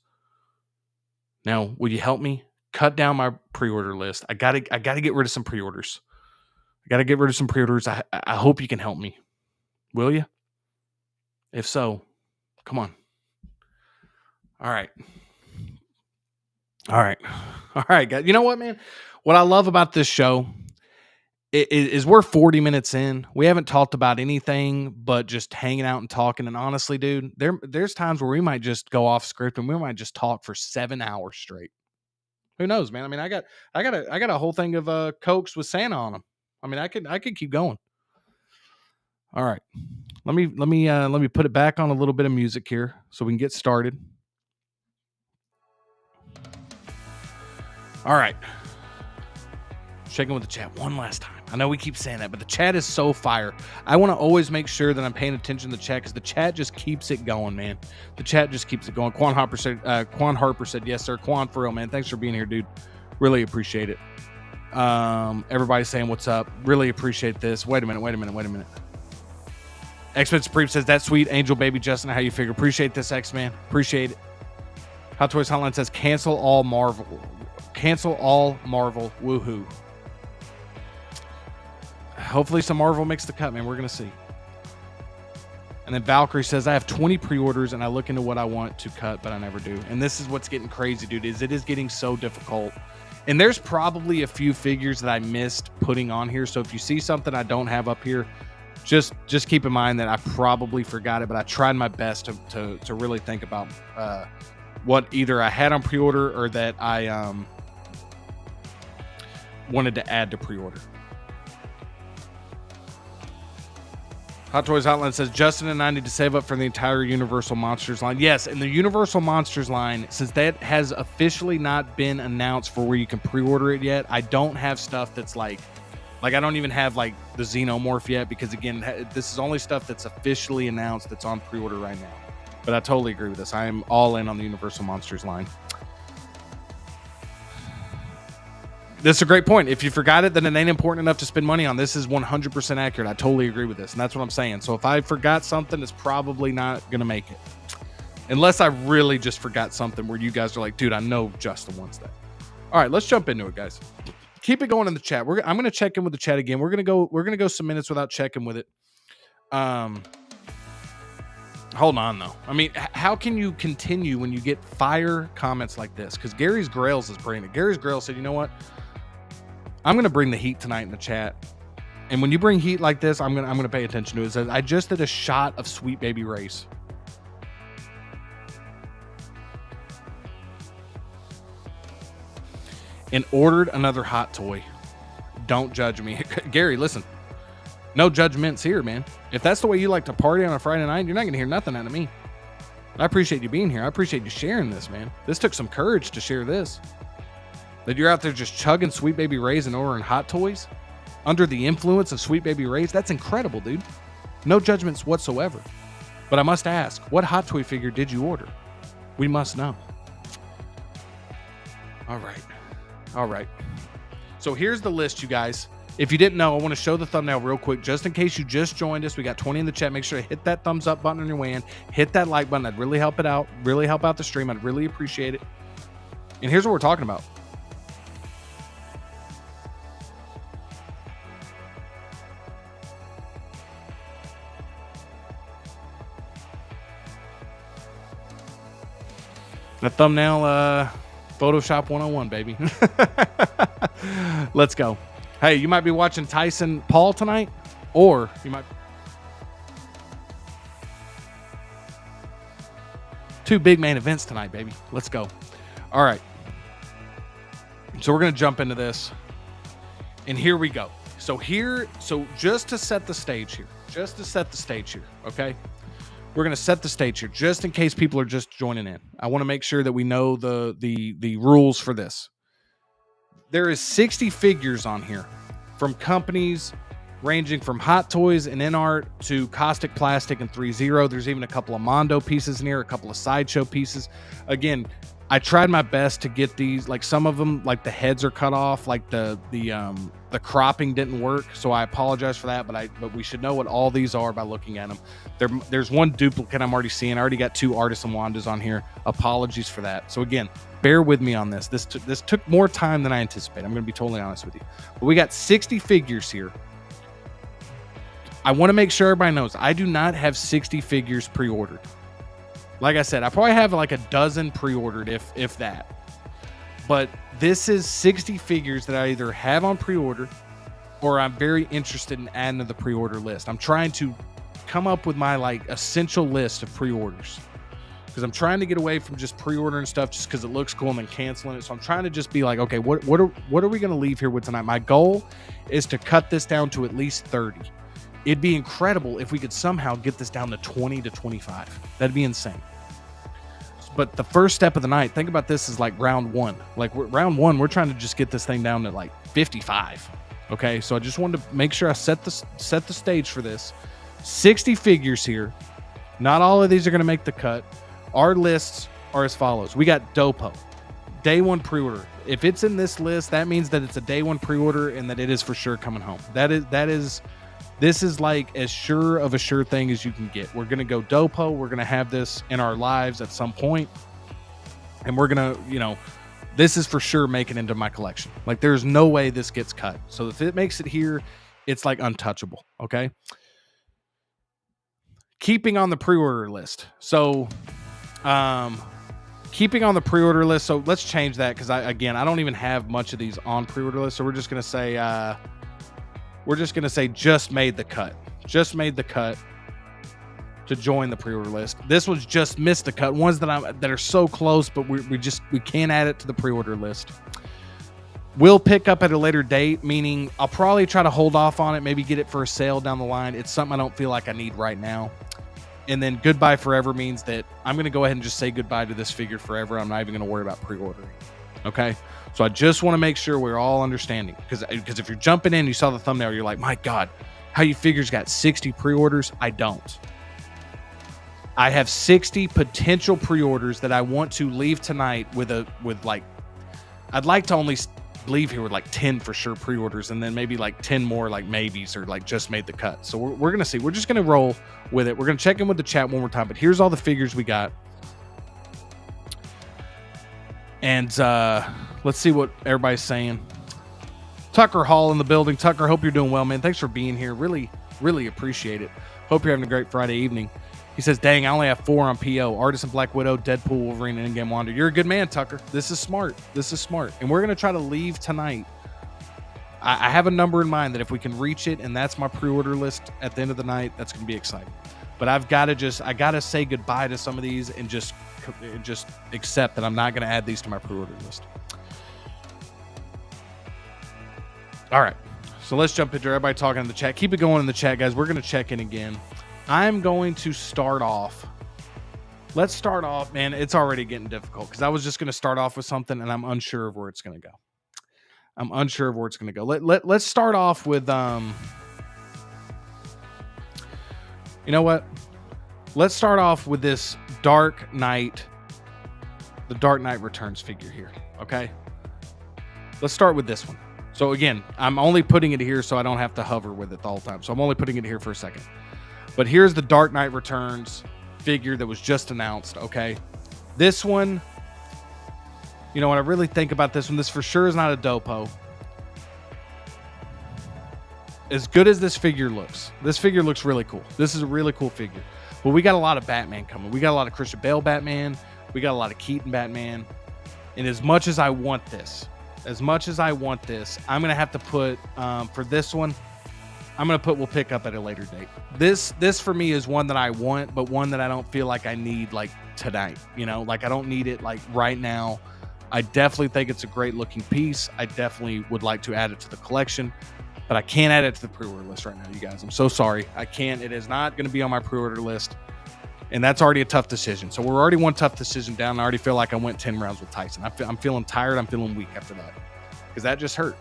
Now, will you help me cut down my pre-order list? I gotta get rid of some pre-orders. I hope you can help me. Will you? If so, come on. All right, guys. You know what, man? What I love about this show is we're 40 minutes in. We haven't talked about anything but just hanging out and talking. And honestly, dude, there's times where we might just go off script and we might just talk for 7 hours straight. Who knows, man? I mean, I got a whole thing of Cokes with Santa on them. I mean, I could keep going. All right, let me put it back on a little bit of music here so we can get started. All right. Checking with the chat one last time. I know we keep saying that, but the chat is so fire. I want to always make sure that I'm paying attention to the chat because the chat just keeps it going, man. The chat just keeps it going. Quan Harper said, yes, sir. Quan, for real, man. Thanks for being here, dude. Really appreciate it. Everybody's saying what's up. Really appreciate this. Wait a minute. X-Men Supreme says, that sweet angel baby Justin, how you figure? Appreciate this, X-Man. Appreciate it. Hot Toys Hotline says, cancel all Marvel. Woohoo. Hopefully some Marvel makes the cut, man. We're going to see. And then Valkyrie says, I have 20 pre-orders and I look into what I want to cut, but I never do. And this is what's getting crazy, dude, is it is getting so difficult. And there's probably a few figures that I missed putting on here. So if you see something I don't have up here, just keep in mind that I probably forgot it, but I tried my best to really think about what either I had on pre-order or that I wanted to add to pre-order. Hot Toys Hotline says, Justin and I need to save up for the entire Universal Monsters line. Yes, and the Universal Monsters line, since that has officially not been announced for where you can pre-order it yet, I don't have stuff that's like I don't even have like the Xenomorph yet, because again, this is only stuff that's officially announced that's on pre-order right now. But I totally agree with this. I am all in on the Universal Monsters line. This is a great point. If you forgot it, then it ain't important enough to spend money on. This is 100% accurate. I totally agree with this, and that's what I'm saying. So if I forgot something, it's probably not going to make it. Unless I really just forgot something where you guys are like, dude, I know Justin wants that. All right, let's jump into it, guys. Keep it going in the chat. I'm going to check in with the chat again. We're going to go some minutes without checking with it. Hold on, though. I mean, how can you continue when you get fire comments like this? Because Gary's Grails is bringing it. Gary's Grails said, you know what? I'm going to bring the heat tonight in the chat. And when you bring heat like this, I'm going to pay attention to it. It says, I just did a shot of Sweet Baby Race. And ordered another hot toy. Don't judge me. Gary, listen. No judgments here, man. If that's the way you like to party on a Friday night, you're not going to hear nothing out of me. I appreciate you being here. I appreciate you sharing this, man. This took some courage to share this. That you're out there just chugging Sweet Baby Rays and ordering hot toys under the influence of Sweet Baby Rays. That's incredible, dude. No judgments whatsoever. But I must ask, what hot toy figure did you order? We must know. All right. All right. So here's the list, you guys. If you didn't know, I want to show the thumbnail real quick, just in case you just joined us. We got 20 in the chat. Make sure to hit that thumbs up button on your way in. Hit that like button. That'd really help it out. Really help out the stream. I'd really appreciate it. And here's what we're talking about. The thumbnail, Photoshop 101, baby. Let's go. Hey, you might be watching Tyson Paul tonight, or you might. Two big main events tonight, baby. Let's go. All right. So we're going to jump into this. And here we go. So just to set the stage here, okay? We're going to set the stage here just in case people are just joining in. I want to make sure that we know the rules for this. There is 60 figures on here from companies ranging from Hot Toys and InArt to Kaustic Plastik and Threezero. There's even a couple of Mondo pieces in here, a couple of Sideshow pieces. Again, I tried my best to get these, like some of them, like the heads are cut off, like the cropping didn't work, so I apologize for that, but we should know what all these are by looking at them. There's one duplicate I'm already seeing. I already got two Artisan Wandas on here. Apologies for that. So again, bear with me on this. This took more time than I anticipated. I'm going to be totally honest with you. But we got 60 figures here. I want to make sure everybody knows I do not have 60 figures pre-ordered. Like I said, I probably have like a dozen pre-ordered, if that. But this is 60 figures that I either have on pre-order or I'm very interested in adding to the pre-order list. I'm trying to come up with my like essential list of pre-orders, because I'm trying to get away from just pre-ordering stuff just because it looks cool and then canceling it. So I'm trying to just be like, okay, what are we going to leave here with tonight? My goal is to cut this down to at least 30. It'd be incredible if we could somehow get this down to 20 to 25. That'd be insane. But the first step of the night, think about this as like round one. Like round one, we're trying to just get this thing down to like 55. Okay, so I just wanted to make sure I set the stage for this. 60 figures here. Not all of these are going to make the cut. Our lists are as follows. We got Dopo, day one pre-order. If it's in this list, that means that it's a day one pre-order and that it is for sure coming home. This is like as sure of a sure thing as you can get. We're going to go Dopo. We're going to have this in our lives at some point. And we're going to, this is for sure making into my collection. Like there's no way this gets cut. So if it makes it here, it's like untouchable. Okay. Keeping on the pre-order list. So, keeping on the pre-order list. So let's change that. Cause I don't even have much of these on pre-order list. So we're just going to say, just made the cut. Just made the cut to join the pre-order list. This one's just missed the cut. Ones that are so close, but we can't add it to the pre-order list. We'll pick up at a later date, meaning I'll probably try to hold off on it, maybe get it for a sale down the line. It's something I don't feel like I need right now. And then goodbye forever means that I'm going to go ahead and just say goodbye to this figure forever. I'm not even going to worry about pre-ordering. Okay? So I just want to make sure we're all understanding. Because if you're jumping in, you saw the thumbnail, you're like, my God, how you figures got 60 pre-orders? I don't. I have 60 potential pre-orders that I want to leave tonight with like, I'd like to only leave here with like 10 for sure pre-orders, and then maybe like 10 more like maybes or like just made the cut. So we're gonna see. We're just gonna roll with it. We're gonna check in with the chat one more time, but here's all the figures we got. And let's see what everybody's saying. Tucker Hall in the building. Tucker, hope you're doing well, man. Thanks for being here. Really appreciate it. Hope you're having a great Friday evening. He says, dang, I only have 4 on PO. Artisan Black Widow, Deadpool, Wolverine, and In-Game Wander. You're a good man, Tucker. This is smart. And we're going to try to leave tonight. I have a number in mind that if we can reach it, and that's my pre-order list at the end of the night, that's going to be exciting. But I got to say goodbye to some of these and just accept that I'm not going to add these to my pre-order list. All right. So let's jump into everybody talking in the chat. Keep it going in the chat, guys. We're going to check in again. I'm going to start off. Let's start off, man. It's already getting difficult because I was just going to start off with something and I'm unsure of where it's going to go. Let's start off with, you know what? Let's start off with this Dark Knight, the Dark Knight Returns figure here. Okay. Let's start with this one. So again, I'm only putting it here so I don't have to hover with it the whole time. So I'm only putting it here for a second. But here's the Dark Knight Returns figure that was just announced, okay? This one, you know, when I really think about this one, this for sure is not a dopo. As good as this figure looks really cool. This is a really cool figure. But we got a lot of Batman coming. We got a lot of Christian Bale Batman. We got a lot of Keaton Batman. And as much as I want this, I'm going to have to put, for this one, I'm going to put, we'll pick up at a later date. This for me is one that I want, but one that I don't feel like I need like tonight, you know, like I don't need it like right now. I definitely think it's a great looking piece. I definitely would like to add it to the collection, but I can't add it to the pre-order list right now, you guys. I'm so sorry. I can't. It is not going to be on my pre-order list, and that's already a tough decision. So we're already one tough decision down. I already feel like I went 10 rounds with Tyson. I'm feeling tired. I'm feeling weak after that because that just hurt.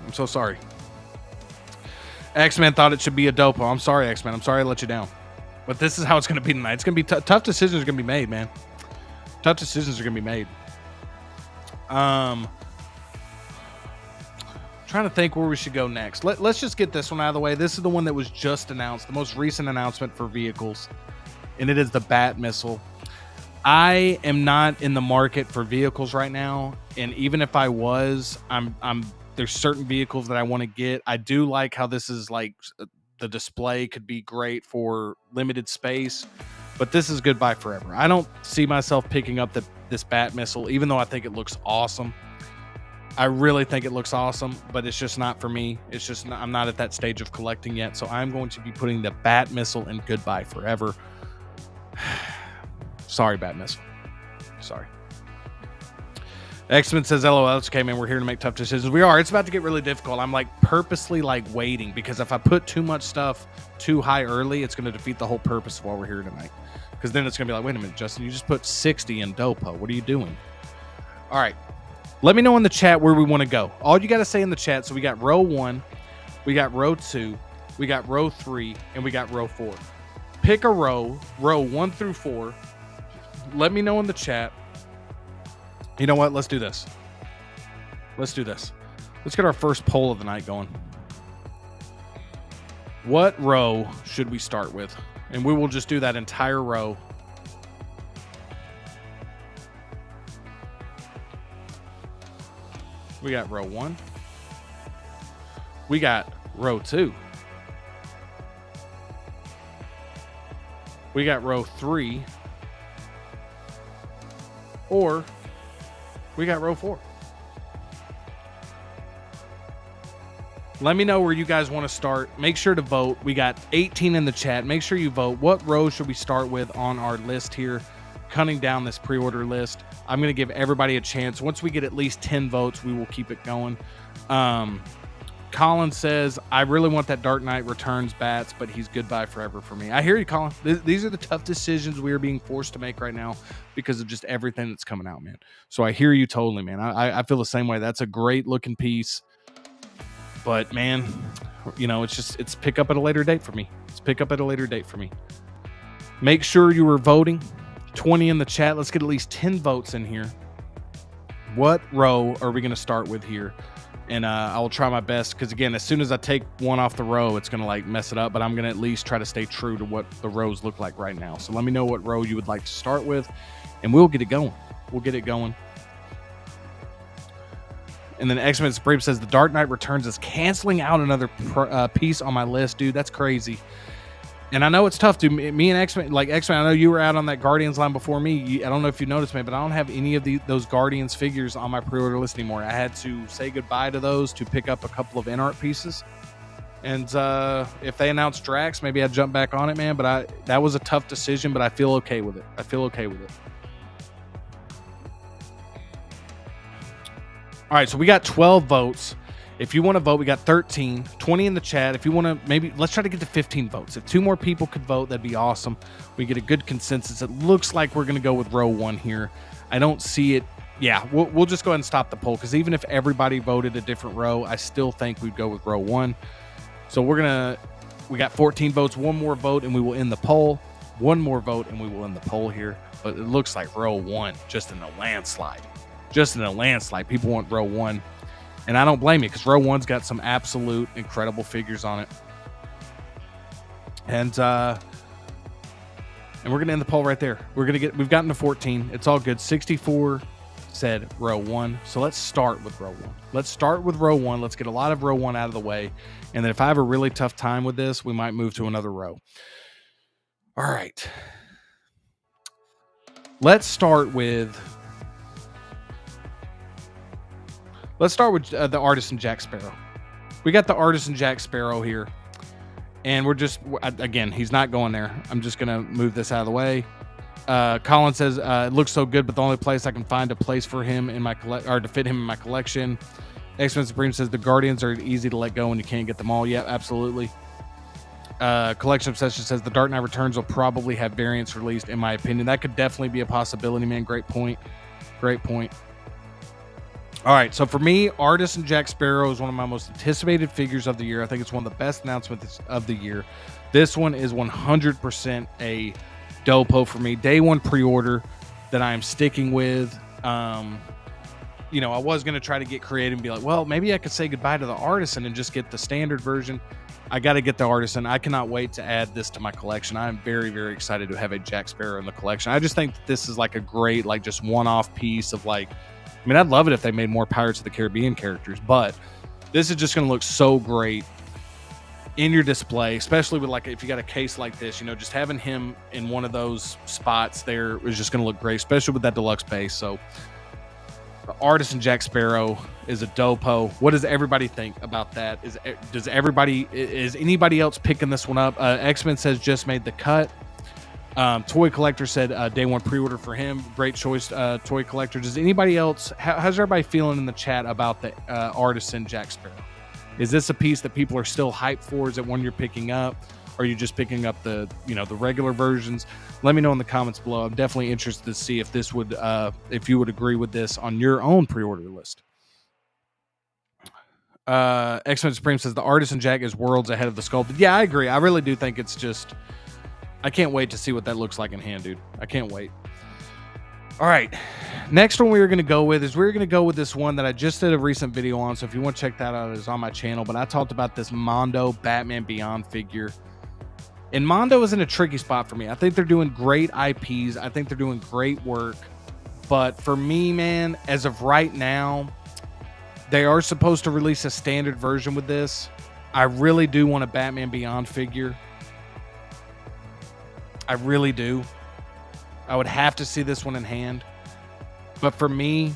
I'm so sorry. X-Men thought it should be a dopo. I'm sorry, X-Men. I'm sorry I let you down. But this is how it's going to be tonight. It's going to be tough decisions are going to be made, man. Tough decisions are going to be made. Trying to think where we should go next. Let's just get this one out of the way. This is the one that was just announced, the most recent announcement for vehicles, and it is the Bat Missile. I am not in the market for vehicles right now, and even if I was, there's certain vehicles that I want to get. I do like how this is like the display could be great for limited space, but this is goodbye forever. I don't see myself picking up this Bat Missile, even though I think it looks awesome. I really think it looks awesome, but it's just not for me. It's just not, I'm not at that stage of collecting yet. So I'm going to be putting the Bat Missile in goodbye forever. Sorry, Bat Missile. Sorry. X-Men says, LOL, it's okay, man. We're here to make tough decisions. We are. It's about to get really difficult. I'm like purposely like waiting because if I put too much stuff too high early, it's going to defeat the whole purpose of why we're here tonight. Because then it's going to be like, wait a minute, Justin, you just put 60 in Dopo. What are you doing? All right. Let me know in the chat where we want to go. All you got to say in the chat. So we got row 1, we got row 2, we got row 3, and we got row 4. Pick a row 1 through 4. Let me know in the chat. You know what? Let's do this. Let's get our first poll of the night going. What row should we start with? And we will just do that entire row. We got row 1. We got row 2. We got row 3. Or we got row 4. Let me know where you guys want to start. Make sure to vote. We got 18 in the chat. Make sure you vote. What row should we start with on our list here? cutting down this pre-order list. I'm going to give everybody a chance. Once we get at least 10 votes, we will keep it going. Colin says, I really want that Dark Knight Returns bats, but he's goodbye forever for me. I hear you, Colin. These are the tough decisions we are being forced to make right now because of just everything that's coming out, man. So I hear you totally, man. I feel the same way. That's a great looking piece. But, man, you know, it's pick up at a later date for me. It's pick up at a later date for me. Make sure you are voting. 20 in the chat. Let's get at least 10 votes in here. What row are we going to start with here? And I will try my best because, again, as soon as I take one off the row, it's going to like mess it up. But I'm going to at least try to stay true to what the rows look like right now. So let me know what row you would like to start with, and we'll get it going. We'll get it going. And then X-Men Supreme says the Dark Knight Returns is canceling out another piece on my list, dude. That's crazy. And I know it's tough, dude. Me and X-Men, like X-Men, I know you were out on that Guardians line before me. I don't know if you noticed, man, but I don't have any of those Guardians figures on my pre-order list anymore. I had to say goodbye to those to pick up a couple of InArt pieces. And if they announce Drax, maybe I'd jump back on it, man. But that was a tough decision, but I feel okay with it. I feel okay with it. All right, so we got 12 votes. If you want to vote, we got 13, 20 in the chat. If you want to, maybe let's try to get to 15 votes. If 2 more people could vote, that'd be awesome. We get a good consensus. It looks like we're going to go with row 1 here. I don't see it. Yeah, we'll just go ahead and stop the poll because even if everybody voted a different row, I still think we'd go with row 1. So we got 14 votes, 1 more vote, and we will end the poll. 1 more vote, and we will end the poll here. But it looks like row 1, just in a landslide. Just in a landslide. People want row 1. And I don't blame you because row 1's got some absolute incredible figures on it. And we're gonna end the poll right there. We've gotten to 14. It's all good. 64 said row 1. So let's start with row 1. Let's start with row 1. Let's get a lot of row 1 out of the way. And then if I have a really tough time with this, we might move to another row. All right. Let's start with the Artisan Jack Sparrow. We got the Artisan Jack Sparrow here. And again, he's not going there. I'm just going to move this out of the way. Colin says, it looks so good, but the only place I can find a place for him in my to fit him in my collection. X-Men Supreme says the Guardians are easy to let go and you can't get them all. Yeah, absolutely. Collection Obsession says the Dark Knight Returns will probably have variants released, in my opinion. That could definitely be a possibility, man. Great point. Great point. All right, so for me, Artisan Jack Sparrow is one of my most anticipated figures of the year. I think it's one of the best announcements of the year. This one is 100% a dopo for me. Day 1 pre-order that I am sticking with. You know, I was going to try to get creative and be like, well, maybe I could say goodbye to the Artisan and just get the standard version. I got to get the Artisan. I cannot wait to add this to my collection. I am very, very excited to have a Jack Sparrow in the collection. I just think that this is like a great, like just one-off piece of like, I mean, I'd love it if they made more Pirates of the Caribbean characters, but this is just going to look so great in your display, especially with like if you got a case like this, you know, just having him in one of those spots there is just going to look great, especially with that deluxe base. So the Artisan Jack Sparrow is a dopo. What does everybody think about that? Is anybody else picking this one up? X-Men says just made the cut. Toy Collector said day 1 pre-order for him. Great choice, Toy Collector. Does anybody else, how's everybody feeling in the chat about the Artisan Jack Sparrow? Is this a piece that people are still hyped for? Is it one you're picking up? Or are you just picking up the regular versions? Let me know in the comments below. I'm definitely interested to see if this would, if you would agree with this on your own pre-order list. X-Men Supreme says the Artisan Jack is worlds ahead of the sculpted. Yeah, I agree. I really do think it's just, I can't wait to see what that looks like in hand, dude. I can't wait. All right. Next one we're going to go with this one that I just did a recent video on. So if you want to check that out, it's on my channel. But I talked about this Mondo Batman Beyond figure. And Mondo is in a tricky spot for me. I think they're doing great IPs. I think they're doing great work. But for me, man, as of right now, they are supposed to release a standard version with this. I really do want a Batman Beyond figure. I really do. I would have to see this one in hand. But for me,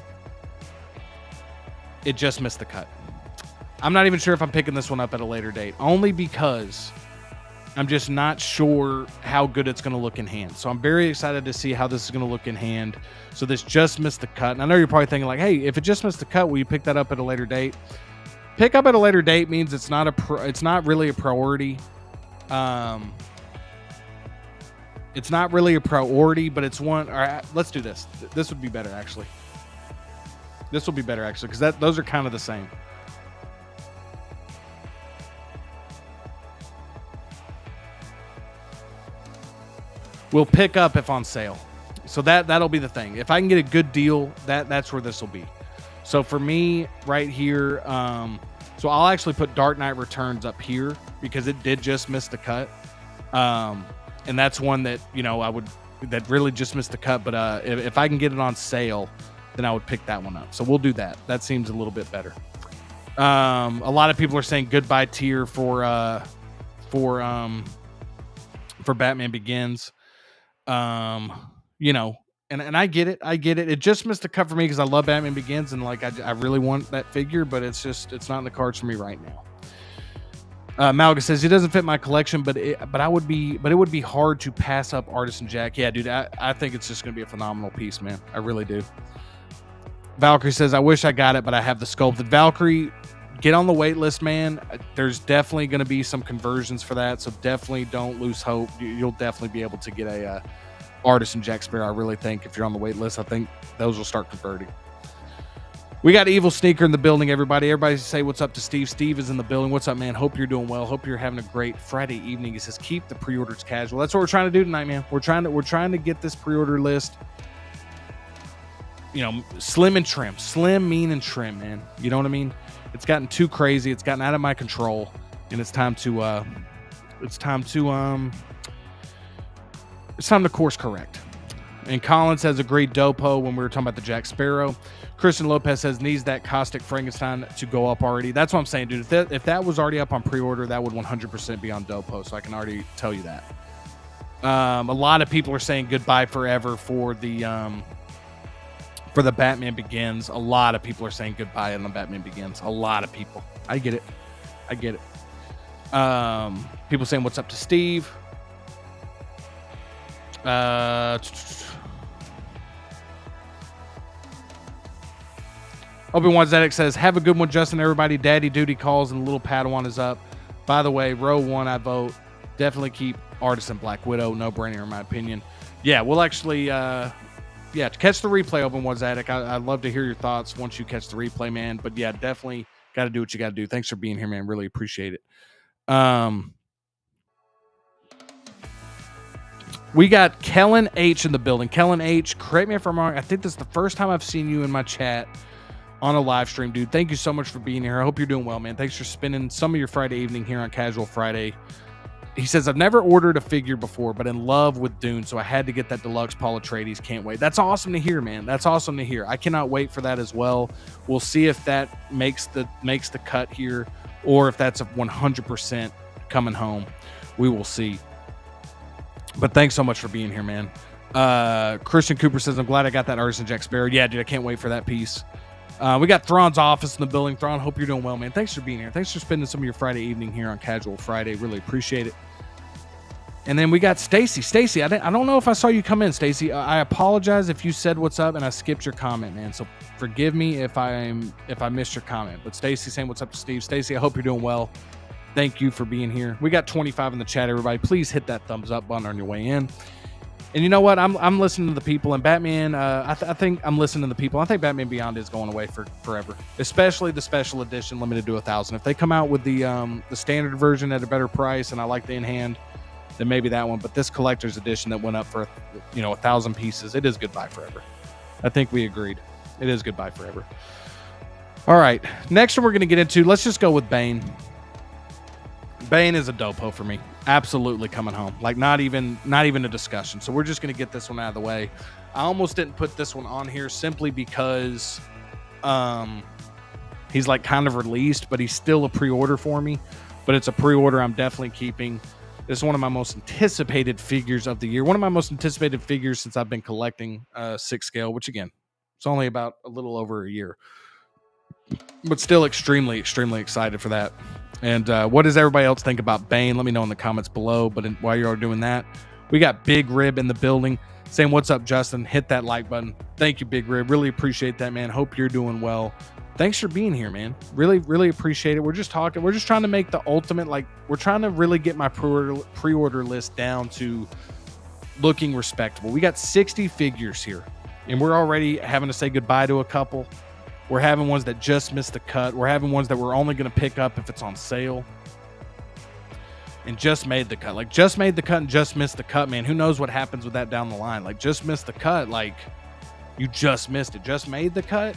it just missed the cut. I'm not even sure if I'm picking this one up at a later date. Only because I'm just not sure how good it's going to look in hand. So I'm very excited to see how this is going to look in hand. So this just missed the cut. And I know you're probably thinking like, hey, if it just missed the cut, will you pick that up at a later date? Pick up at a later date means it's not really a priority. It's not really a priority, but it's one. All right, let's do this. This would be better actually. This will be better actually because those are kind of the same. Will pick up if on sale. So that'll be the thing. If I can get a good deal, that's where this will be. So for me right here, so I'll actually put Dark Knight Returns up here because it did just miss the cut. And that's one that, you know, that really just missed the cut. But if I can get it on sale, then I would pick that one up. So we'll do that. That seems a little bit better. A lot of people are saying goodbye tier for Batman Begins. You know, and I get it. It just missed the cut for me because I love Batman Begins and like I really want that figure, but it's not in the cards for me right now. Malga says it doesn't fit my collection, but it would be hard to pass up Artisan Jack. Yeah, dude, I think it's just gonna be a phenomenal piece, man. I really do. Valkyrie says I wish I got it, but I have the sculpted. Valkyrie, get on the wait list, man. There's definitely going to be some conversions for that, so definitely don't lose hope. You'll definitely be able to get a Artisan Jack Sparrow. I really think if you're on the wait list, I think those will start converting. We got Evil Sneaker in the building, everybody. Everybody say what's up to Steve. Steve is in the building. What's up, man? Hope you're doing well. Hope you're having a great Friday evening. He says keep the pre-orders casual. That's what we're trying to do tonight, man. We're trying to get this pre-order list, you know, slim and trim. Slim, mean, and trim, man. You know what I mean? It's gotten too crazy. It's gotten out of my control, and it's time to course correct. And Collins has agreed Dopo when we were talking about the Jack Sparrow. Christian Lopez says needs that Kaustic Frankenstein to go up already. That's what I'm saying, dude. If that was already up on pre-order, that would 100% be on Dopo. So I can already tell you that. A lot of people are saying goodbye forever for the Batman Begins. A lot of people are saying goodbye on the Batman Begins. A lot of people. I get it. People saying what's up to Steve. Obi-Wan Zedek says, have a good one, Justin. Everybody, daddy duty calls and the little Padawan is up. By the way, row 1, I vote. Definitely keep Artisan Black Widow. No brainer, in my opinion. Yeah, we'll actually... to catch the replay, Obi-Wan Zedek. I'd love to hear your thoughts once you catch the replay, man. But yeah, definitely got to do what you got to do. Thanks for being here, man. Really appreciate it. We got Kellen H in the building. Kellen H, correct me if I'm wrong. I think this is the first time I've seen you in my chat on a live stream, dude. Thank you so much for being here. I hope you're doing well, man. Thanks for spending some of your Friday evening here on Casual Friday. He says, I've never ordered a figure before, but in love with Dune, so I had to get that deluxe Paul Atreides. Can't wait. That's awesome to hear, man. That's awesome to hear. I cannot wait for that as well. We'll see if that makes the cut here or if that's a 100% coming home. We will see. But thanks so much for being here, man. Christian Cooper says, I'm glad I got that Artisan Jack Sparrow. Yeah, dude, I can't wait for that piece. We got Thrawn's office in the building. Thrawn, hope you're doing well, man. Thanks for being here. Thanks for spending some of your Friday evening here on Casual Friday. Really appreciate it. And then we got Stacy. Stacy, I don't know if I saw you come in, Stacy. I apologize if you said what's up and I skipped your comment, man. So forgive me if I missed your comment. But Stacy saying what's up to Steve. Stacy, I hope you're doing well. Thank you for being here. We got 25 in the chat, everybody. Please hit that thumbs up button on your way in. And you know what? I'm listening to the people. And Batman, I think I'm listening to the people. I think Batman Beyond is going away forever. Especially the special edition limited to 1,000. If they come out with the standard version at a better price, and I like the in hand, then maybe that one. But this collector's edition that went up for 1,000 pieces, it is goodbye forever. I think we agreed. It is goodbye forever. All right. Next one we're going to get into. Let's just go with Bane. Bane is a dopo for me. Absolutely coming home. Like not even a discussion. So we're just going to get this one out of the way. I almost didn't put this one on here simply because he's like kind of released, but he's still a pre-order for me. But it's a pre-order I'm definitely keeping. This is one of my most anticipated figures of the year. One of my most anticipated figures since I've been collecting 6 scale, which again, it's only about a little over a year. But still extremely, extremely excited for that. And what does everybody else think about Bane? Let me know in the comments below. But while you're doing that, we got Big Rib in the building saying, "What's up, Justin?" Hit that like button. Thank you, Big Rib. Really appreciate that, man. Hope you're doing well. Thanks for being here, man. Really, really appreciate it. We're just talking. We're just trying to make the ultimate, like, we're trying to really get my pre-order list down to looking respectable. We got 60 figures here, and we're already having to say goodbye to a couple. We're having ones that just missed the cut. We're having ones that we're only going to pick up if it's on sale. And just made the cut. Like, just made the cut and just missed the cut, man. Who knows what happens with that down the line? Like, just missed the cut. Like, you just missed it. Just made the cut.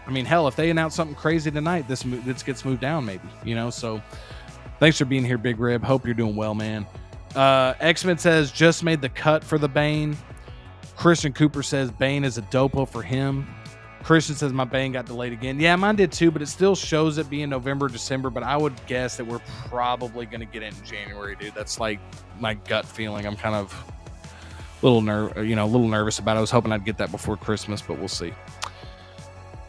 I mean, hell, if they announce something crazy tonight, this gets moved down maybe, you know? So thanks for being here, Big Rib. Hope you're doing well, man. X-Men says, just made the cut for the Bane. Christian Cooper says, Bane is a dopo for him. Christian says, my Bane got delayed again. Yeah, mine did too, but it still shows it being November, December, but I would guess that we're probably going to get it in January, dude. That's like my gut feeling. I'm kind of a little nervous about it. I was hoping I'd get that before Christmas, but we'll see.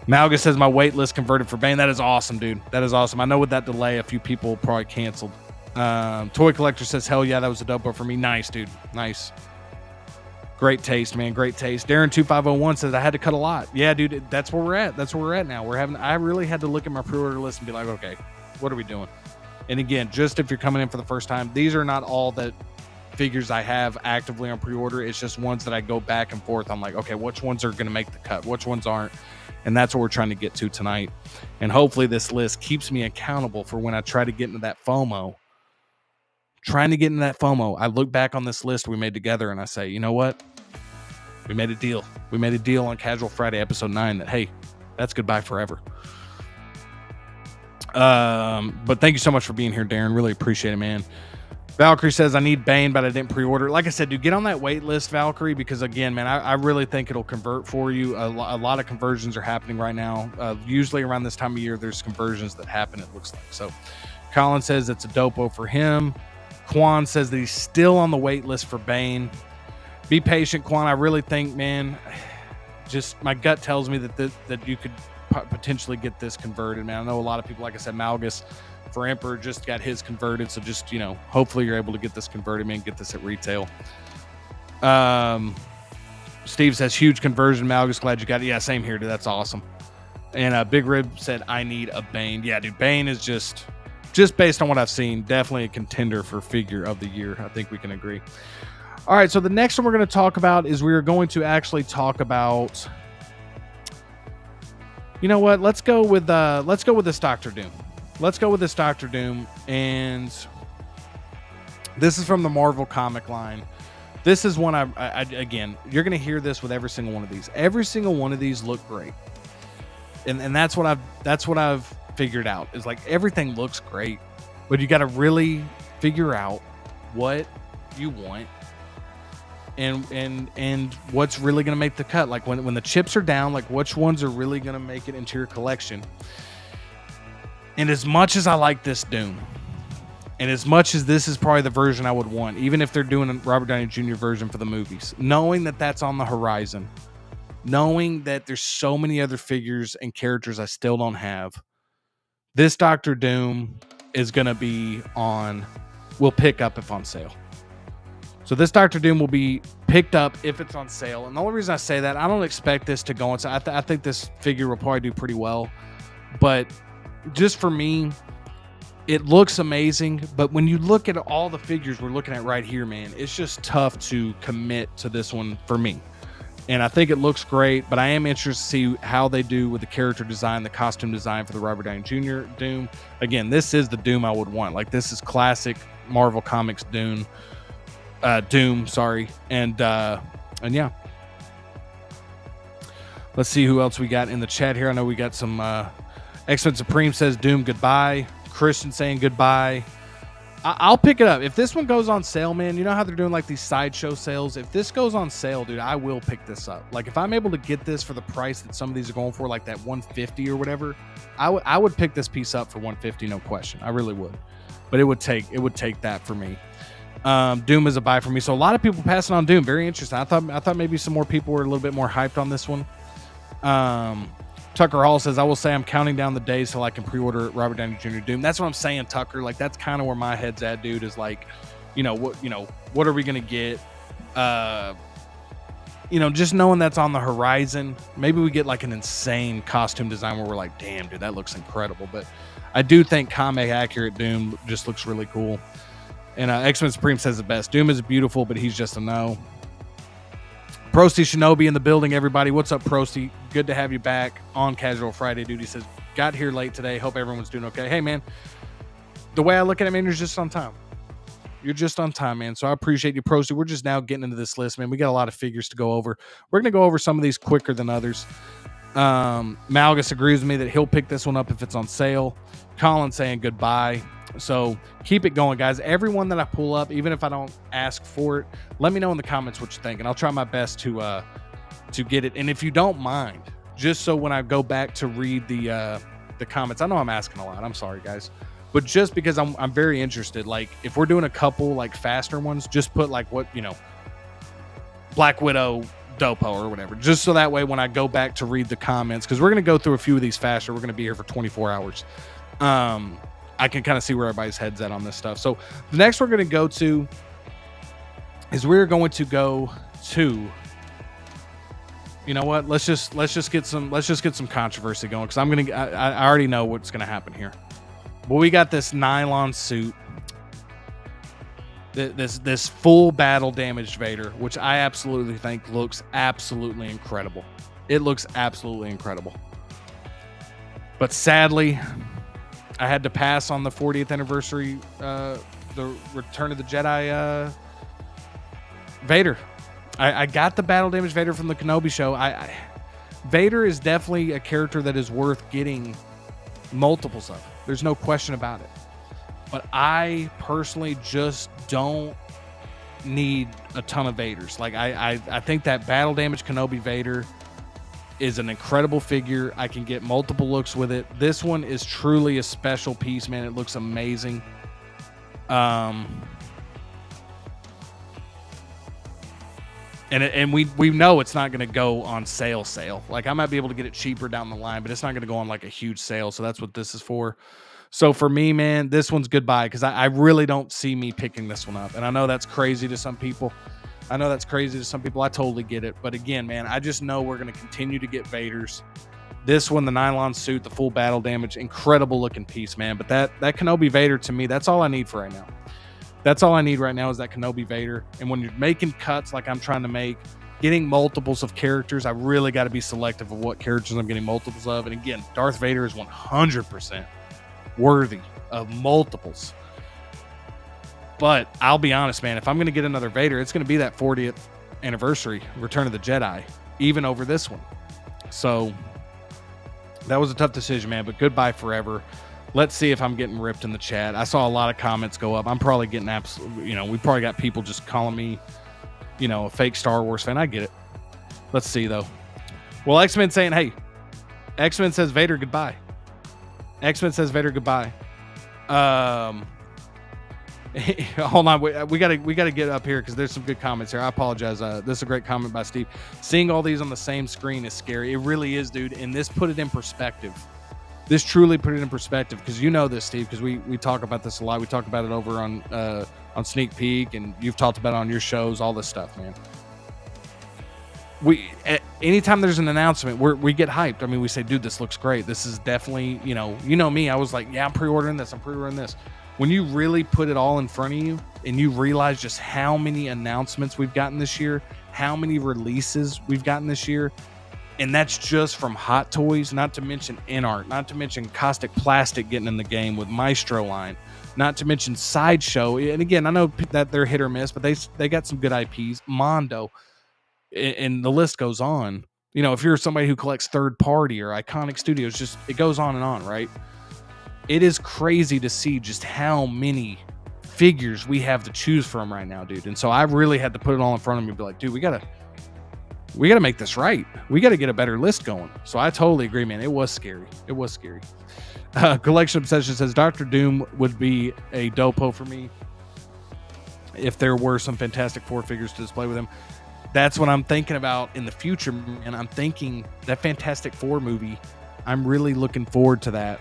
Malga says, my wait list converted for Bane. That is awesome, dude. That is awesome. I know with that delay, a few people probably canceled. Toy Collector says, hell yeah, that was a dopo for me. Nice, dude. Nice. Great taste, man. Great taste. Darren2501 says, I had to cut a lot. Yeah, dude, that's where we're at. That's where we're at now. I really had to look at my pre-order list and be like, okay, what are we doing? And again, just if you're coming in for the first time, these are not all the figures I have actively on pre-order. It's just ones that I go back and forth. I'm like, okay, which ones are going to make the cut? Which ones aren't? And that's what we're trying to get to tonight. And hopefully this list keeps me accountable for when I try to get into that FOMO. Trying to get into that FOMO. I look back on this list we made together and I say, you know what? We made a deal. We made a deal on Casual Friday episode 9 that, hey, that's goodbye forever. But thank you so much for being here, Darren. Really appreciate it, man. Valkyrie says, I need Bane, but I didn't pre-order. Like I said, dude, get on that wait list, Valkyrie, because again, man, I really think it'll convert for you. A lot of conversions are happening right now. Usually around this time of year, there's conversions that happen, it looks like. So Colin says it's a dopo for him. Quan says that he's still on the wait list for Bane. Be patient, Quan. I really think, man, just my gut tells me that you could potentially get this converted, man. I know a lot of people, like I said, Malgus for Emperor just got his converted. So just, hopefully you're able to get this converted, man, get this at retail. Steve says, huge conversion, Malgus. Glad you got it. Yeah, same here, dude. That's awesome. And Big Rib said, I need a Bane. Yeah, dude, Bane is just based on what I've seen, definitely a contender for figure of the year. I think we can agree. All right, so the next one we're going to talk about is we are going to actually talk about, you know what? Let's go with this Doctor Doom. Let's go with this Doctor Doom, and this is from the Marvel comic line. This is one I again, you're going to hear this with every single one of these. Every single one of these look great, and that's what I've figured out is like everything looks great, but you got to really figure out what you want and what's really going to make the cut. Like when the chips are down, like which ones are really going to make it into your collection. And as much as I like this Doom, and as much as this is probably the version I would want, even if they're doing a Robert Downey Jr. version for the movies, knowing that that's on the horizon, knowing that there's so many other figures and characters I still don't have, this Doctor Doom is going to be we'll pick up if on sale. So this Doctor Doom will be picked up if it's on sale. And the only reason I say that, I don't expect this to go on sale. I think this figure will probably do pretty well. But just for me, it looks amazing. But when you look at all the figures we're looking at right here, man, it's just tough to commit to this one for me. And I think it looks great, but I am interested to see how they do with the character design, the costume design for the Robert Downey Jr. Doom. Again, this is the Doom I would want. Like, this is classic Marvel Comics Doom. And yeah. Let's see who else we got in the chat here. I know we got some X-Men Supreme says Doom goodbye. Christian saying goodbye. I'll pick it up. If this one goes on sale, man, you know how they're doing like these sideshow sales? If this goes on sale, dude, I will pick this up. Like if I'm able to get this for the price that some of these are going for, like that $150 or whatever, I would pick this piece up for $150, no question. I really would. But it would take that for me. Doom is a buy for me. So a lot of people passing on Doom. Very interesting. I thought maybe some more people were a little bit more hyped on this one. Tucker Hall says, I will say I'm counting down the days till I can pre-order Robert Downey Jr. Doom. That's what I'm saying, Tucker. Like, that's kind of where my head's at, dude, is like, what are we going to get? Just knowing that's on the horizon. Maybe we get like an insane costume design where we're like, damn, dude, that looks incredible. But I do think comic accurate Doom just looks really cool. And X-Men Supreme says the best. Doom is beautiful, but he's just a no. Prosty Shinobi in the building, everybody. What's up, Prosty? Good to have you back on Casual Friday, dude. He says, got here late today. Hope everyone's doing okay. Hey, man, the way I look at it, man, you're just on time. You're just on time, man. So I appreciate you, Prosty. We're just now getting into this list, man. We got a lot of figures to go over. We're going to go over some of these quicker than others. Malgus agrees with me that he'll pick this one up if it's on sale. Colin saying goodbye. So keep it going, guys. Everyone that I pull up, even if I don't ask for it, let me know in the comments what you think, and I'll try my best to get it. And if you don't mind, just so when I go back to read the comments, I know I'm asking a lot. I'm sorry, guys. But just because I'm very interested, like if we're doing a couple like faster ones, just put like what, Black Widow Dopo or whatever, just so that way when I go back to read the comments, because we're going to go through a few of these faster. We're going to be here for 24 hours. I can kind of see where everybody's head's at on this stuff. So the next we're going to go to is we're going to go to, you know what? Let's just get some controversy going, because I already know what's going to happen here. But we got this nylon suit, this full battle damaged Vader, which I absolutely think looks absolutely incredible. It looks absolutely incredible. But sadly, I had to pass on the 40th anniversary, the Return of the Jedi Vader. I got the battle damage Vader from the Kenobi show. Vader is definitely a character that is worth getting multiples of. There's no question about it. But I personally just don't need a ton of Vaders. Like I think that battle damage Kenobi Vader is an incredible figure. I can get multiple looks with it. This one is truly a special piece, man. It looks amazing. And we know it's not going to go on sale. Like I might be able to get it cheaper down the line, but it's not going to go on like a huge sale. So that's what this is for. So for me, man, this one's goodbye, because I really don't see me picking this one up. And I know that's crazy to some people. I totally get it. But again, man, I just know we're going to continue to get Vaders. This one, the nylon suit, the full battle damage, incredible looking piece, man. But that Kenobi Vader, to me, that's all I need for right now. That's all I need right now is that Kenobi Vader. And when you're making cuts like I'm trying to make, getting multiples of characters, I really got to be selective of what characters I'm getting multiples of. And again, Darth Vader is 100% worthy of multiples. But I'll be honest, man, if I'm going to get another Vader, it's going to be that 40th anniversary Return of the Jedi, even over this one. So that was a tough decision, man, but goodbye forever. Let's see if I'm getting ripped in the chat. I saw a lot of comments go up. I'm probably getting we probably got people just calling me, a fake Star Wars fan. I get it. Let's see, though. Well, X-Men saying, hey, X-Men says Vader goodbye. X-Men says Vader goodbye. Hold on, we gotta get up here because there's some good comments here. I apologize. This is a great comment by Steve. Seeing all these on the same screen is scary. It really is, dude. And this put it in perspective. This truly put it in perspective, because you know this, Steve, because we talk about this a lot. We talk about it over on Sneak Peek, and you've talked about it on your shows, all this stuff, man. Anytime there's an announcement, we get hyped. I mean, we say, dude, this looks great. This is definitely, you know me. I was like, yeah, I'm pre-ordering this. When you really put it all in front of you and you realize just how many announcements we've gotten this year, how many releases we've gotten this year, and that's just from Hot Toys, not to mention InArt, not to mention Kaustic Plastik getting in the game with Maestro line, not to mention Sideshow. And again, I know that they're hit or miss, but they got some good IPs. Mondo, and the list goes on. If you're somebody who collects third party or Iconic Studios, just it goes on and on, right? It is crazy to see just how many figures we have to choose from right now, dude. And so I really had to put it all in front of me and be like, dude, we gotta make this right. We gotta get a better list going. So I totally agree, man. It was scary. Collection Obsession says Dr. Doom would be a dopo for me if there were some Fantastic Four figures to display with him. That's what I'm thinking about in the future, and I'm thinking that Fantastic Four movie I'm really looking forward to that.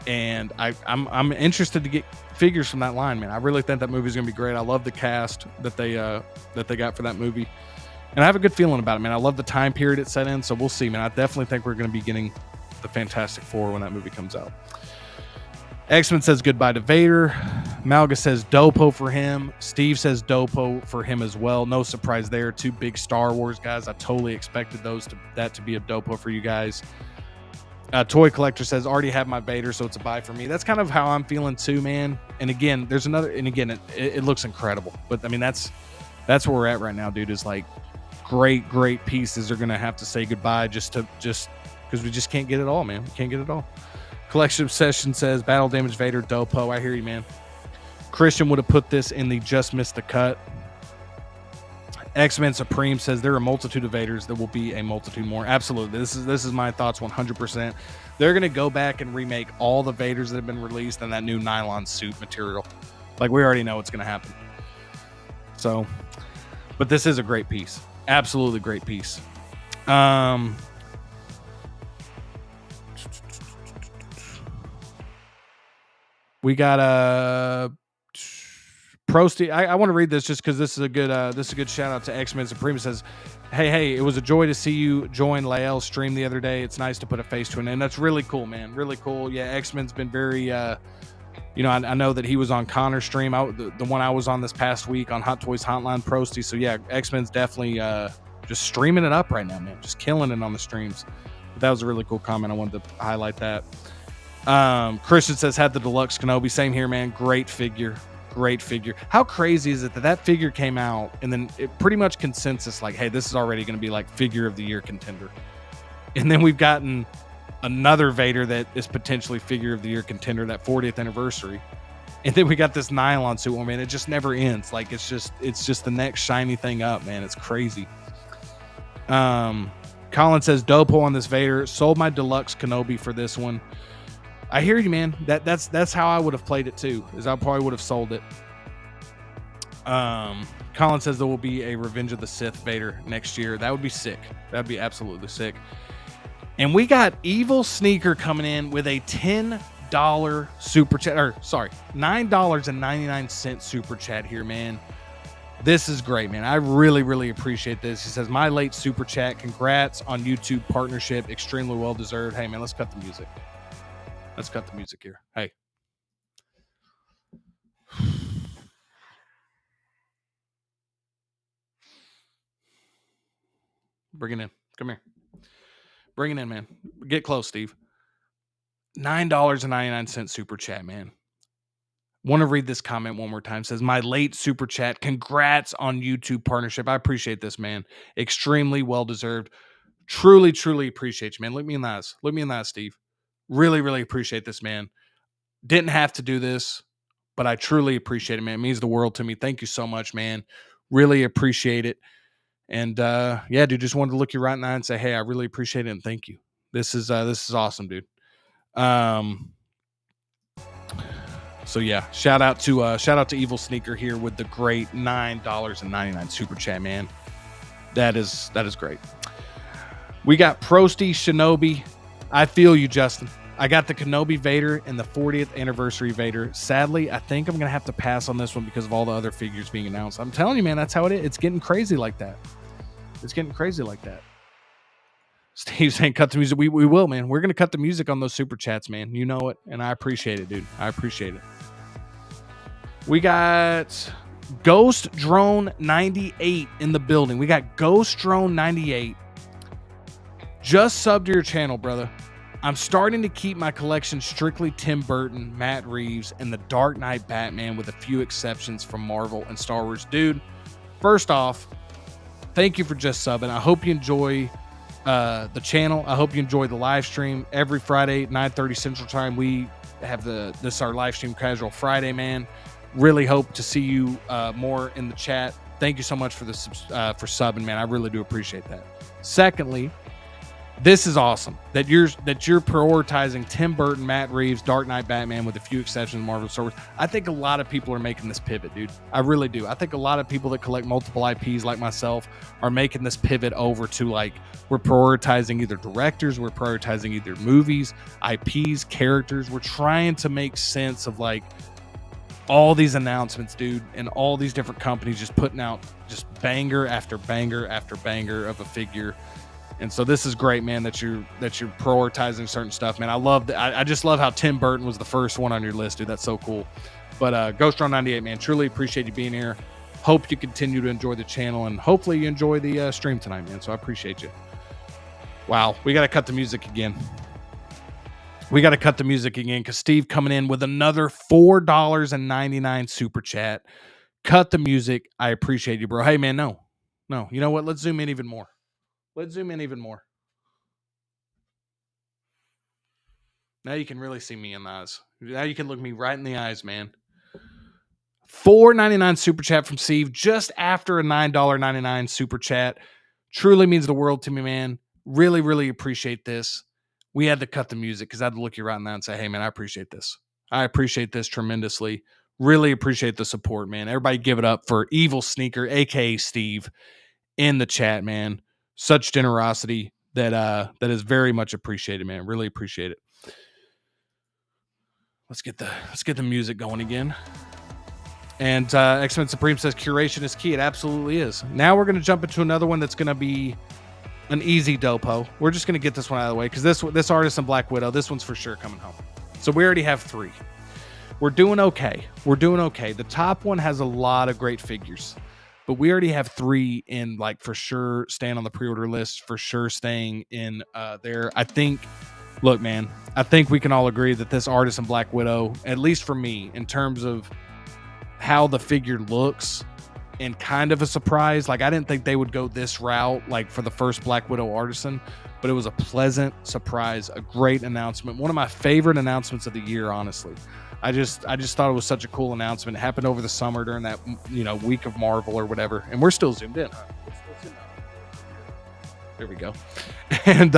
And I'm interested to get figures from that line, man. I really think that movie's gonna be great. I love the cast that they got for that movie, and I have a good feeling about it, man. I love the time period it's set in, so we'll see, man. I definitely think we're gonna be getting the Fantastic Four when that movie comes out. X-Men says goodbye to Vader. Malga says Dopo for him. Steve says Dopo for him as well. No surprise there. Two big Star Wars guys. I totally expected that to be a Dopo for you guys. Toy Collector says already have my Vader, so it's a buy for me. That's kind of how I'm feeling too, man. And again, there's another, and again, it looks incredible. But I mean, that's where we're at right now, dude. Is like great pieces are gonna have to say goodbye just because we just can't get it all, man. We can't get it all. Collection Obsession says Battle Damage Vader Dopo. I hear you, man. Christian would have put this in the just missed the cut. X-Men Supreme says there are a multitude of Vaders. There will be a multitude more. Absolutely. This is my thoughts 100%. They're going to go back and remake all the Vaders that have been released in that new nylon suit material. Like, we already know what's going to happen. So, but this is a great piece. Absolutely great piece. We got a Prosty. I want to read this just because this is a good shout out to X-Men Supreme. It says, hey, it was a joy to see you join Lael's stream the other day. It's nice to put a face to it, and that's really cool, man. Really cool. Yeah, X-Men's been very, I know that he was on Connor's stream, the one I was on this past week on Hot Toys Hotline Prosty. So yeah, X-Men's definitely just streaming it up right now, man. Just killing it on the streams. But that was a really cool comment. I wanted to highlight that. Christian says had the deluxe Kenobi. Same here, man. Great figure. How crazy is it that figure came out and then it pretty much consensus like, hey, this is already going to be like figure of the year contender. And then we've gotten another Vader that is potentially figure of the year contender, that 40th anniversary. And then we got this nylon suit one, man. It just never ends. Like it's just the next shiny thing up, man. It's crazy. Colin says Dopo on this Vader. Sold my deluxe Kenobi for this one. I hear you, man. That's how I would have played it too. Is I probably would have sold it. Colin says there will be a Revenge of the Sith Vader next year. That would be sick. That'd be absolutely sick. And we got Evil Sneaker coming in with a $10 super chat, or sorry, $9.99 super chat here, man. This is great, man. I really appreciate this. He says, my late super chat. Congrats on YouTube partnership. Extremely well deserved. Hey, man, let's cut the music. Let's cut the music here. Hey. Bring it in. Come here. Bring it in, man. Get close, Steve. $9.99 super chat, man. Want to read this comment one more time. It says, my late super chat. Congrats on YouTube partnership. I appreciate this, man. Extremely well deserved. Truly appreciate you, man. Look me in the eyes. Look me in the eyes, Steve. Really appreciate this, man. Didn't have to do this, but I truly appreciate it, man. It means the world to me. Thank you so much, man. Really appreciate it. And yeah, dude, just wanted to look you right in the eye and say, hey, I really appreciate it and thank you. This is awesome, dude. So yeah, shout out to Evil Sneaker here with the great $9.99 super chat, man. That is great. We got Prosty Shinobi. I feel you, Justin. I got the Kenobi Vader and the 40th anniversary Vader. Sadly, I think I'm going to have to pass on this one because of all the other figures being announced. I'm telling you, man, that's how it is. It's getting crazy like that. Steve saying cut the music. We will, man. We're going to cut the music on those super chats, man. You know it. And I appreciate it, dude. I appreciate it. We got Ghost Drone 98 in the building. We got Ghost Drone 98. Just subbed to your channel, brother. I'm starting to keep my collection strictly Tim Burton, Matt Reeves, and the Dark Knight Batman with a few exceptions from Marvel and Star Wars. Dude, first off, thank you for just subbing. I hope you enjoy the channel. I hope you enjoy the live stream. Every Friday, 9:30 Central Time, we have this our live stream Casual Friday, man. Really hope to see you more in the chat. Thank you so much for subbing, man. I really do appreciate that. Secondly, This is awesome that you're prioritizing Tim Burton, Matt Reeves, Dark Knight Batman, with a few exceptions, Marvel Star Wars. I think a lot of people are making this pivot, dude. I really do. I think a lot of people that collect multiple IPs like myself are making this pivot over to, like, we're prioritizing either directors, we're prioritizing either movies, IPs, characters. We're trying to make sense of, like, all these announcements, dude, and all these different companies just putting out just banger after banger after banger of a figure. And so this is great, man, that you're prioritizing certain stuff, man. I just love how Tim Burton was the first one on your list, dude. That's so cool. But Ghost Run 98, man, truly appreciate you being here. Hope you continue to enjoy the channel, and hopefully you enjoy the stream tonight, man. So I appreciate you. Wow, we got to cut the music again. Because Steve coming in with another $4.99 super chat. Cut the music. I appreciate you, bro. Hey, man, no. You know what? Let's zoom in even more. Now you can really see me in the eyes. Now you can look me right in the eyes, man. $4.99 super chat from Steve just after a $9.99 super chat. Truly means the world to me, man. Really, really appreciate this. We had to cut the music because I had to look you right in the eye and say, hey, man, I appreciate this. I appreciate this tremendously. Really appreciate the support, man. Everybody give it up for Evil Sneaker, a.k.a. Steve, in the chat, man. Such generosity that is very much appreciated, man. Really appreciate it. Let's get the music going again. And X-Men Supreme says curation is key. It absolutely is. Now we're going to jump into another one that's going to be an easy dopo. We're just going to get this one out of the way because this artist in Black Widow, this one's for sure coming home. So we already have 3. We're doing okay. The top one has a lot of great figures, but we already have 3 in, like, for sure staying on the pre-order list, for sure staying in there. I think, look, man, I think we can all agree that this artist in Black Widow, at least for me, in terms of how the figure looks, and kind of a surprise. Like, I didn't think they would go this route, like, for the first Black Widow artisan, but it was a pleasant surprise, a great announcement. One of my favorite announcements of the year, honestly. I just thought it was such a cool announcement. It happened over the summer during that, week of Marvel or whatever. And we're still zoomed in. Huh? There we go. And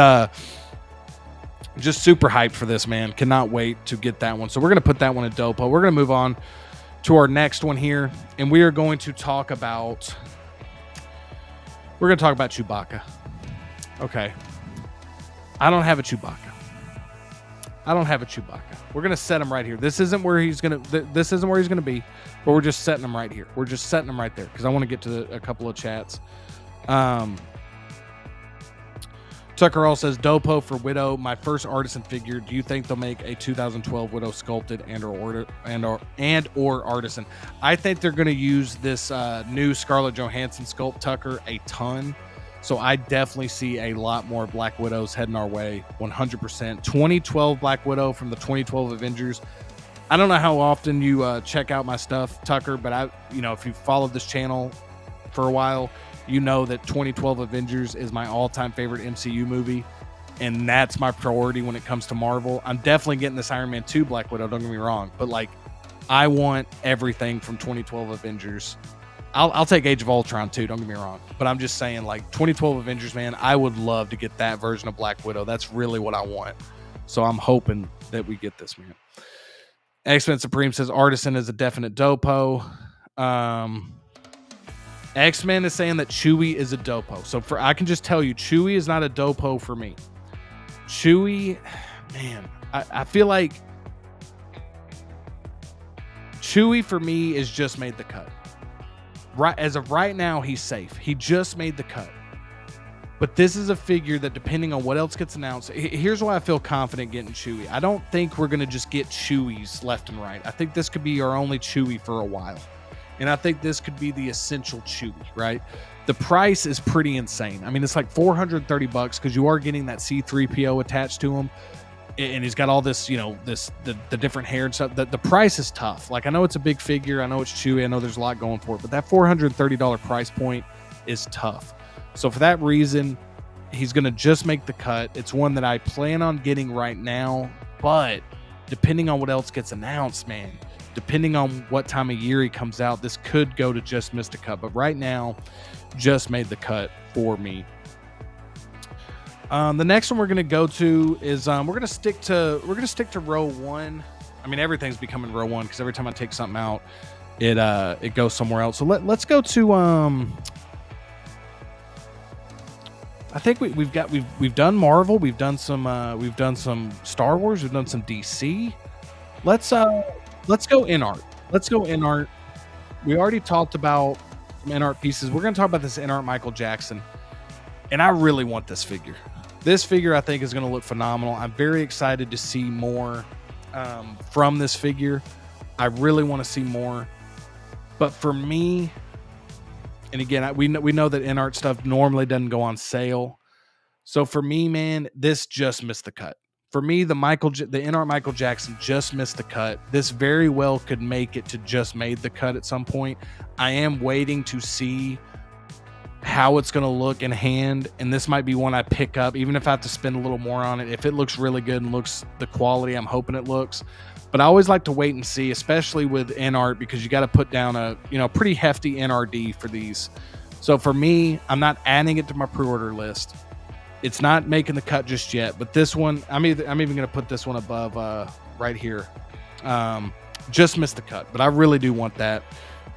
just super hyped for this, man. Cannot wait to get that one. So we're going to put that one in Dopo. We're going to move on to our next one here, and we are going to talk about Chewbacca. Okay. I don't have a Chewbacca. We're going to set him right here. This isn't where he's going to be, but we're just setting him right here. We're just setting him right there because I want to get to a couple of chats. Tucker All says, Dopo for Widow, my first artisan figure. Do you think they'll make a 2012 Widow sculpted and or artisan? I think they're going to use this new Scarlett Johansson sculpt, Tucker, a ton. So I definitely see a lot more Black Widows heading our way, 100%. 2012 Black Widow from the 2012 Avengers. I don't know how often you check out my stuff, Tucker, but if you followed this channel for a while, you know that 2012 Avengers is my all-time favorite MCU movie, and that's my priority when it comes to Marvel. I'm definitely getting this Iron Man 2 Black Widow, don't get me wrong, but, like, I want everything from 2012 Avengers. I'll take Age of Ultron too, don't get me wrong, but I'm just saying, like, 2012 Avengers, man, I would love to get that version of Black Widow. That's really what I want. So I'm hoping that we get this, man. X-Men Supreme says Artisan is a definite Dopo. X-Men is saying that Chewie is a Dopo. So I can just tell you, Chewie is not a Dopo for me. Chewie, man, I feel like Chewie for me is just made the cut. Right, as of right now, he's safe. He just made the cut. But this is a figure that, depending on what else gets announced, here's why I feel confident getting Chewie. I don't think we're going to just get Chewies left and right. I think this could be our only Chewie for a while. And I think this could be the essential Chewie, right? The price is pretty insane. I mean, it's like $430 because you are getting that C-3PO attached to him. And he's got all this, the different hair and stuff. The price is tough. Like, I know it's a big figure. I know it's Chewie. I know there's a lot going for it. But that $430 price point is tough. So for that reason, he's going to just make the cut. It's one that I plan on getting right now. But depending on what else gets announced, man, depending on what time of year he comes out, this could go to just missed a cut. But right now, just made the cut for me. The next one we're gonna go to is we're gonna stick to row one. I mean, everything's becoming row one because every time I take something out, it goes somewhere else. So let's go to I think we've done Marvel, we've done some Star Wars, we've done some DC. Let's go InArt. Let's go InArt. We already talked about some InArt pieces. We're gonna talk about this InArt Michael Jackson, and I really want this figure. This figure I think is gonna look phenomenal. I'm very excited to see more from this figure. I really want to see more, but for me, and again, we know that InArt stuff normally doesn't go on sale. So for me, man, this just missed the cut. For me, the InArt Michael Jackson just missed the cut. This very well could make it to just made the cut at some point. I am waiting to see how it's going to look in hand, and this might be one I pick up, even if I have to spend a little more on it. If it looks really good and looks the quality I'm hoping it looks. But I always like to wait and see, especially with InArt, because you got to put down a pretty hefty NRD for these. So for me, I'm not adding it to my pre-order list. It's not making the cut just yet. But this one, I'm even going to put this one above right here. Just missed the cut, but I really do want that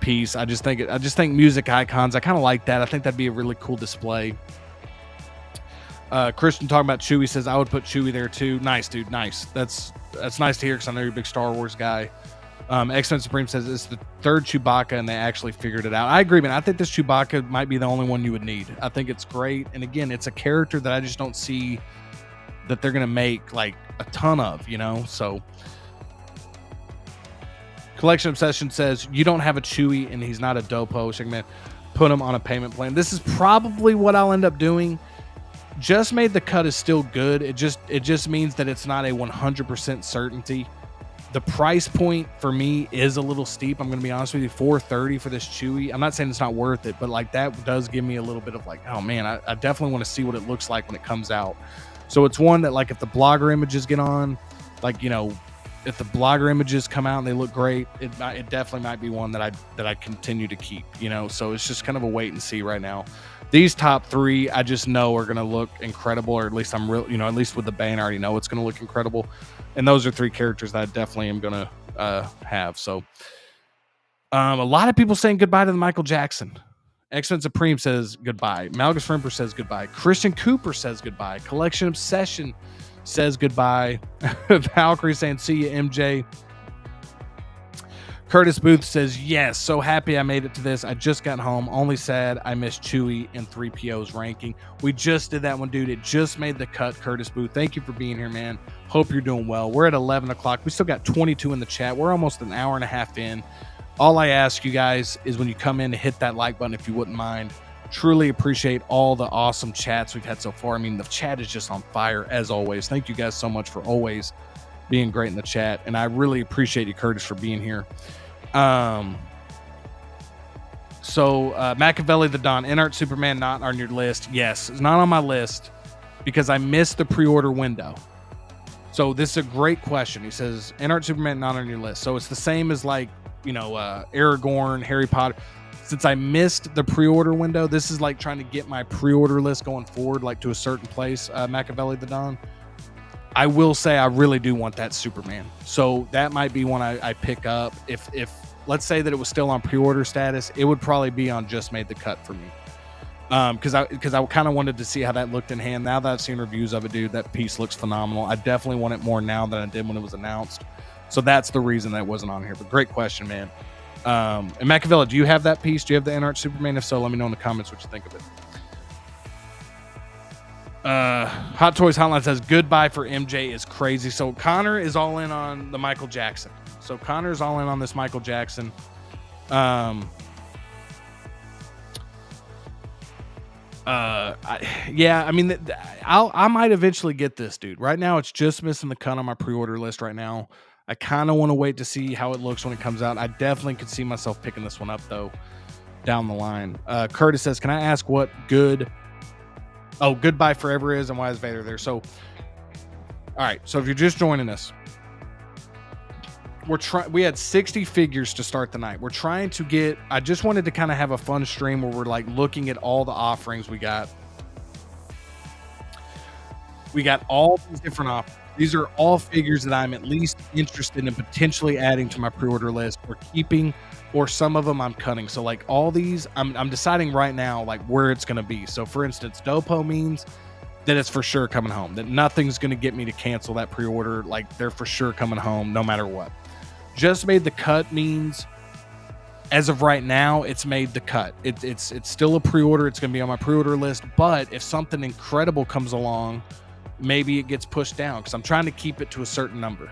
piece. I just think music icons. I kind of like that. I think that'd be a really cool display. Christian talking about Chewie says I would put Chewie there too. Nice, dude. Nice. That's nice to hear because I know you're a big Star Wars guy. X-Men Supreme says it's the third Chewbacca and they actually figured it out. I agree, man. I think this Chewbacca might be the only one you would need. I think it's great. And again, it's a character that I just don't see that they're going to make like a ton of, so. Collection Obsession says you don't have a Chewie and he's not a dopo. Shigman, put him on a payment plan. This is probably what I'll end up doing. Just made the cut is still good. It just means that it's not a 100% certainty. The price point for me is a little steep. I'm going to be honest with you, $430 for this Chewie. I'm not saying it's not worth it, but like that does give me a little bit of like, oh man, I definitely want to see what it looks like when it comes out. So it's one that like if the blogger images get on, like if the blogger images come out and they look great, it definitely might be one that I continue to keep. So it's just kind of a wait and see right now. These top three, I just know are going to look incredible, or at least I'm real, at least with the band, I already know it's going to look incredible. And those are three characters that I definitely am going to have. So a lot of people saying goodbye to the Michael Jackson. X-Men Supreme says goodbye. Malgus Rimper says goodbye. Christian Cooper says goodbye. Collection Obsession says goodbye. Valkyrie saying see you, MJ. Curtis Booth says, yes, so happy I made it to this. I just got home. Only sad I missed Chewie and 3PO's ranking. We just did that one, dude. It just made the cut, Curtis Booth. Thank you for being here, man. Hope you're doing well. We're at 11 o'clock. We still got 22 in the chat. We're almost an hour and a half in. All I ask you guys is when you come in to hit that like button if you wouldn't mind. Truly appreciate all the awesome chats we've had so far. I mean, the chat is just on fire as always. Thank you guys so much for always being great in the chat. And I really appreciate you, Curtis, for being here. Machiavelli the Don, InArt Superman not on your list. Yes, it's not on my list because I missed the pre-order window. So this is a great question. He says InArt Superman not on your list. So it's the same as like, Aragorn, Harry Potter. Since I missed the pre-order window, this is like trying to get my pre-order list going forward, like to a certain place. Machiavelli the Don. I will say I really do want that Superman. So that might be one I pick up. If let's say that it was still on pre-order status, it would probably be on just made the cut for me. Because I kind of wanted to see how that looked in hand. Now that I've seen reviews of it, dude, that piece looks phenomenal. I definitely want it more now than I did when it was announced. So that's the reason that it wasn't on here. But great question, man. And Machiavelli, do you have that piece? Do you have the InArt Superman? If so, let me know in the comments what you think of it. Hot Toys Hotline says goodbye for MJ is crazy. So Connor is all in on the Michael Jackson. So Connor's all in on this Michael Jackson. I might eventually get this, dude. Right now, it's just missing the cut on my pre-order list right now. I kind of want to wait to see how it looks when it comes out. I definitely could see myself picking this one up, though, down the line. Curtis says, can I ask what Goodbye Forever is and why is Vader there? So, all right. So if you're just joining us, we had 60 figures to start the night. We're trying to get, I just wanted to kind of have a fun stream where we're like looking at all the offerings we got. We got all these different options. These are all figures that I'm at least interested in potentially adding to my pre-order list or keeping, or some of them I'm cutting. So like all these, I'm deciding right now like where it's going to be. So for instance, Dopo means that it's for sure coming home, that nothing's going to get me to cancel that pre-order. Like they're for sure coming home no matter what. Just made the cut means as of right now, it's made the cut. It's still a pre-order. It's going to be on my pre-order list. But if something incredible comes along, maybe it gets pushed down because I'm trying to keep it to a certain number.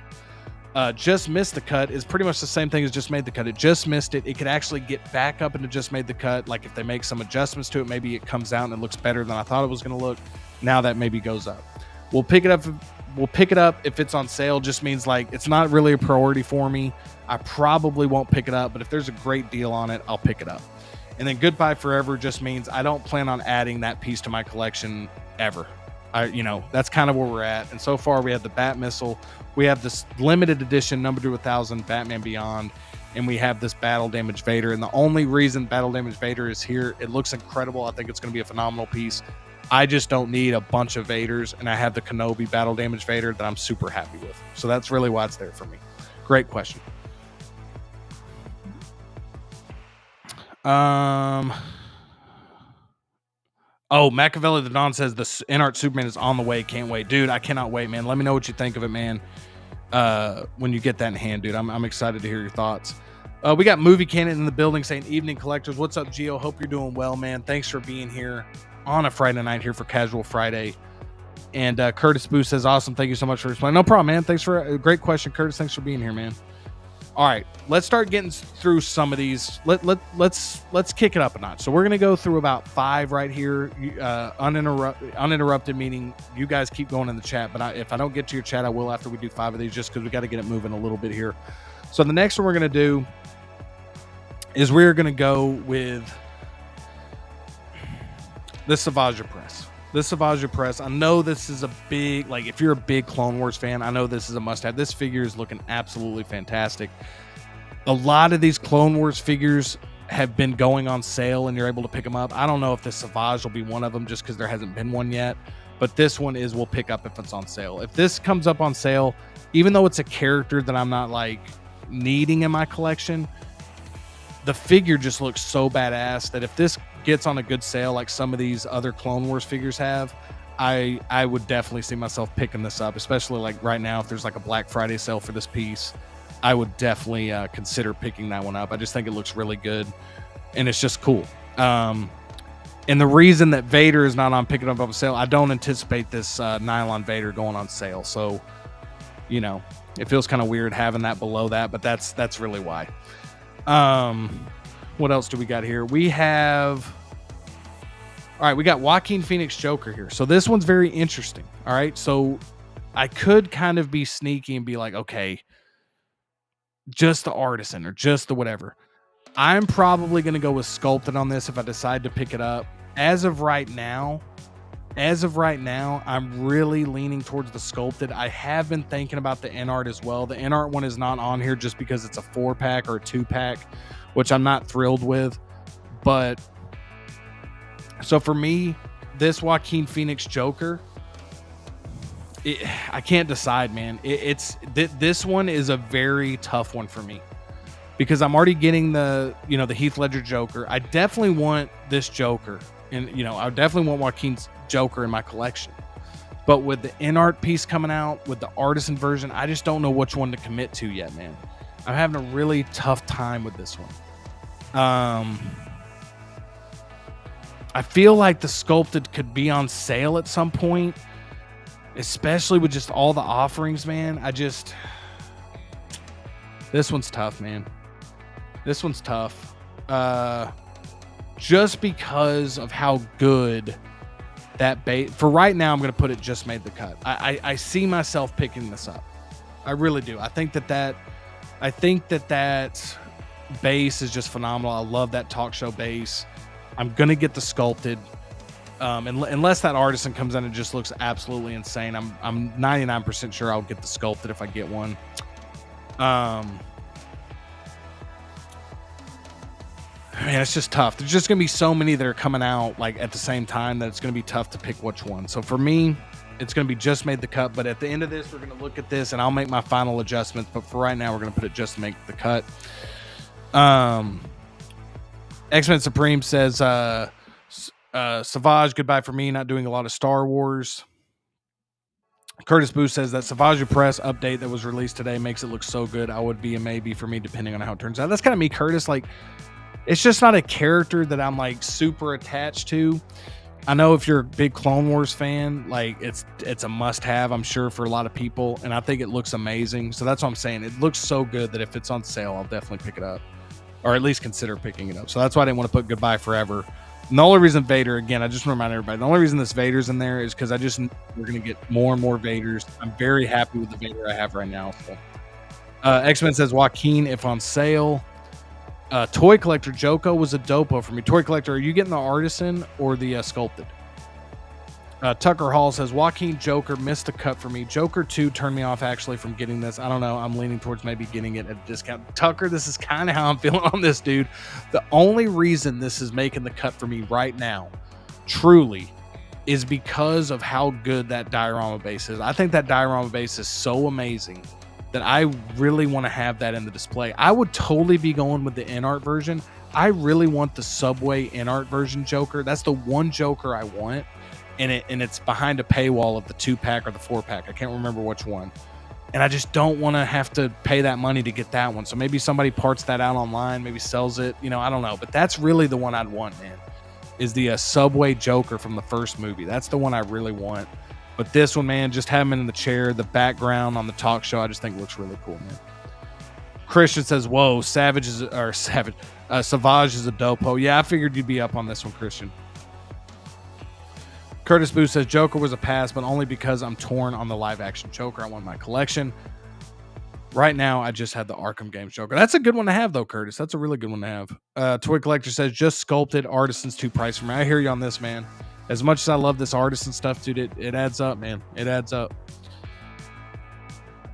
Just missed the cut is pretty much the same thing as just made the cut. It just missed it. It could actually get back up into just made the cut. Like if they make some adjustments to it, maybe it comes out and it looks better than I thought it was going to look. Now that maybe goes up. We'll pick it up. We'll pick it up if it's on sale. Just means like it's not really a priority for me. I probably won't pick it up, but if there's a great deal on it, I'll pick it up. And then Goodbye Forever just means I don't plan on adding that piece to my collection ever. That's kind of where we're at. And so far we have the Bat Missile, we have this limited edition number to 1,000 Batman Beyond, and we have this Battle Damage Vader. And the only reason Battle Damage Vader is here, it looks incredible. I think it's going to be a phenomenal piece. I just don't need a bunch of Vaders, and I have the Kenobi Battle Damage Vader that I'm super happy with. So that's really why it's there for me. Great question. Machiavelli the Don says the InArt Superman is on the way. Can't wait. Dude, I cannot wait, man. Let me know what you think of it, man. When you get that in hand, dude. I'm excited to hear your thoughts. We got Movie Cannon in the building saying, evening collectors. What's up, Gio? Hope you're doing well, man. Thanks for being here on a Friday night here for Casual Friday. And Curtis Boo says, awesome. Thank you so much for explaining. No problem, man. Thanks for a great question, Curtis. Thanks for being here, man. All right, let's start getting through some of these. Let's kick it up a notch. So we're gonna go through about 5 right here, uninterrupted, meaning you guys keep going in the chat. But if I don't get to your chat, I will after we do 5 of these, just because we got to get it moving a little bit here. So the next one we're gonna do is we're gonna go with the Savage Press. The Savage Press. I know this is a big, like, if you're a big Clone Wars fan, I know this is a must-have. This figure is looking absolutely fantastic. A lot of these Clone Wars figures have been going on sale, and you're able to pick them up. I don't know if the Savage will be one of them, just because there hasn't been one yet. But this one we'll pick up if it's on sale. If this comes up on sale, even though it's a character that I'm not, like, needing in my collection, the figure just looks so badass that if this gets on a good sale like some of these other Clone Wars figures have, I would definitely see myself picking this up, especially like right now if there's like a Black Friday sale for this piece. I would definitely consider picking that one up. I just think it looks really good and it's just cool. And the reason that Vader is not on picking up on sale, I don't anticipate this nylon Vader going on sale. So, it feels kind of weird having that below that, but that's really why. What else do we got here? We got Joaquin Phoenix Joker here. So this one's very interesting. All right. So I could kind of be sneaky and be like, okay, just the artisan or just the whatever. I'm probably going to go with sculpted on this if I decide to pick it up. As of right now, I'm really leaning towards the sculpted. I have been thinking about the InArt as well. The InArt one is not on here just because it's a 4-pack or a 2-pack, which I'm not thrilled with. But so for me, this Joaquin Phoenix Joker, I can't decide, man. This one is a very tough one for me because I'm already getting the Heath Ledger Joker. I definitely want this Joker, and I definitely want Joaquin's Joker in my collection. But with the InArt piece coming out, with the artisan version, I just don't know which one to commit to yet, man. I'm having a really tough time with this one. I feel like the sculpted could be on sale at some point, especially with just all the offerings, man. This one's tough, man. This one's tough. Just because of how good that bait. For right now, I'm going to put it just made the cut. I see myself picking this up. I really do. I think that base is just phenomenal. I love that talk show base. I'm going to get the sculpted. Unless that artisan comes in and just looks absolutely insane, I'm 99% sure I'll get the sculpted if I get one. Man, it's just tough. There's just going to be so many that are coming out like at the same time that it's going to be tough to pick which one. So for me, It's going to be just made the cut, but at the end of this, we're going to look at this and I'll make my final adjustments. But for right now, we're going to put it just to make the cut. X-Men Supreme says, Savage, goodbye for me, not doing a lot of Star Wars. Curtis Booth says that Savage Press update that was released today makes it look so good. I would be a maybe for me, depending on how it turns out. That's kind of me, Curtis. Like, it's just not a character that I'm like super attached to. I know if you're a big Clone Wars fan, like it's a must have, I'm sure, for a lot of people. And I think it looks amazing. So that's what I'm saying. It looks so good that if it's on sale, I'll definitely pick it up, or at least consider picking it up. So that's why I didn't want to put goodbye forever. And the only reason Vader, again, I just want to remind everybody, the only reason this Vader's in there is because we're going to get more and more Vaders. I'm very happy with the Vader I have right now. So, X-Men says Joaquin, if on sale. Toy Collector Joko was a dopo for me. Toy Collector, are you getting the artisan or the sculpted? Tucker Hall says Joaquin Joker missed a cut for me. Joker 2 turned me off actually from getting this. I don't know. I'm leaning towards maybe getting it at a discount. Tucker, this is kind of how I'm feeling on this, dude. The only reason this is making the cut for me right now, truly, is because of how good that diorama base is. I think that diorama base is so amazing that I really want to have that in the display. I would totally be going with the InArt version. I really want the Subway InArt version Joker. That's the one Joker I want. And it's behind a paywall of the 2-pack or the 4-pack. I can't remember which one. And I just don't want to have to pay that money to get that one. So maybe somebody parts that out online, maybe sells it. You know, I don't know. But that's really the one I'd want, man, is the Subway Joker from the first movie. That's the one I really want. But this one, man, just having him in the chair, the background on the talk show, I just think looks really cool, man. Christian says, whoa, Savage is a dopo. Yeah, I figured you'd be up on this one, Christian. Curtis Booth says Joker was a pass, but only because I'm torn on the live action Joker. I want my collection. Right now, I just had the Arkham Games Joker. That's a good one to have, though, Curtis. That's a really good one to have. Toy Collector says just sculpted artisans too pricey for me. I hear you on this, man. As much as I love this artisan stuff, dude, it adds up, man. It adds up.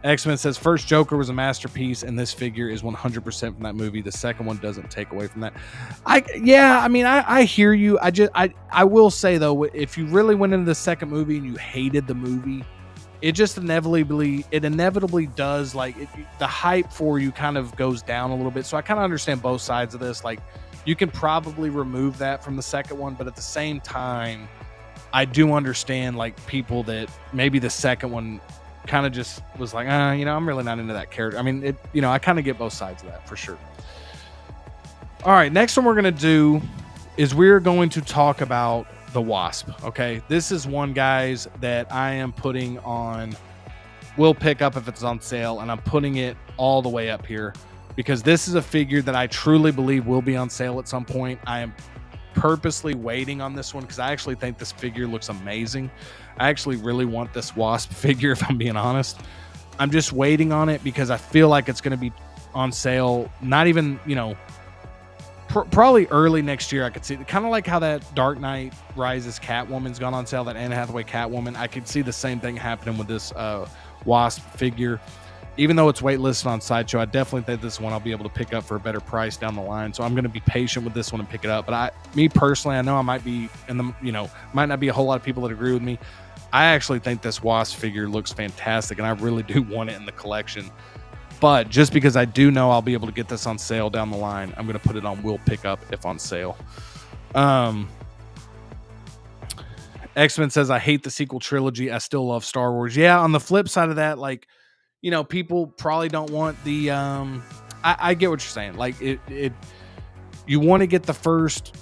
X-Men says first Joker was a masterpiece, and this figure is 100% from that movie. The second one doesn't take away from that. I hear you. I will say though, if you really went into the second movie and you hated the movie, it just inevitably does, like, the hype for you kind of goes down a little bit. So I kind of understand both sides of this. Like, you can probably remove that from the second one, but at the same time, I do understand like people that maybe the second one kind of just was like, I'm really not into that character. I mean, I kind of get both sides of that for sure. All right, next one we're going to do is we're going to talk about the Wasp. Okay, this is one, guys, that I am putting on, will pick up if it's on sale, and I'm putting it all the way up here because this is a figure that I truly believe will be on sale at some point. I am purposely waiting on this one because I actually think this figure looks amazing. I actually really want this Wasp figure, if I'm being honest. I'm just waiting on it because I feel like it's going to be on sale, not even, probably early next year. I could see, kind of like how that Dark Knight Rises Catwoman's gone on sale, that Anne Hathaway Catwoman. I could see the same thing happening with this Wasp figure. Even though it's waitlisted on Sideshow, I definitely think this one I'll be able to pick up for a better price down the line. So I'm going to be patient with this one and pick it up. But me personally, I know I might be might not be a whole lot of people that agree with me. I actually think this Wasp figure looks fantastic, and I really do want it in the collection. But just because I do know I'll be able to get this on sale down the line, I'm going to put it on will pick up if on sale. X-Men says, I hate the sequel trilogy. I still love Star Wars. Yeah, on the flip side of that, like, people probably don't want the I get what you're saying. Like, you want to get the first,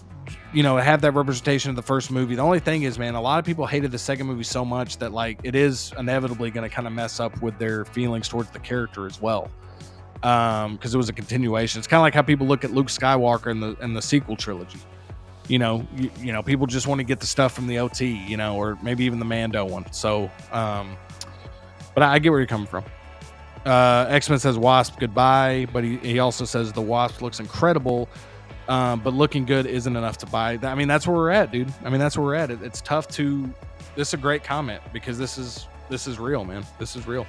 have that representation of the first movie. The only thing is, man, a lot of people hated the second movie so much that, like, it is inevitably going to kind of mess up with their feelings towards the character as well. Because it was a continuation. It's kind of like how people look at Luke Skywalker in the sequel trilogy. People just want to get the stuff from the OT, or maybe even the Mando one. So, but I get where you're coming from. X-Men says Wasp goodbye, but he also says the Wasp looks incredible, but looking good isn't enough to buy. I mean, that's where we're at, dude. I mean, that's where we're at. It's tough to. This is a great comment because this is real, man. This is real.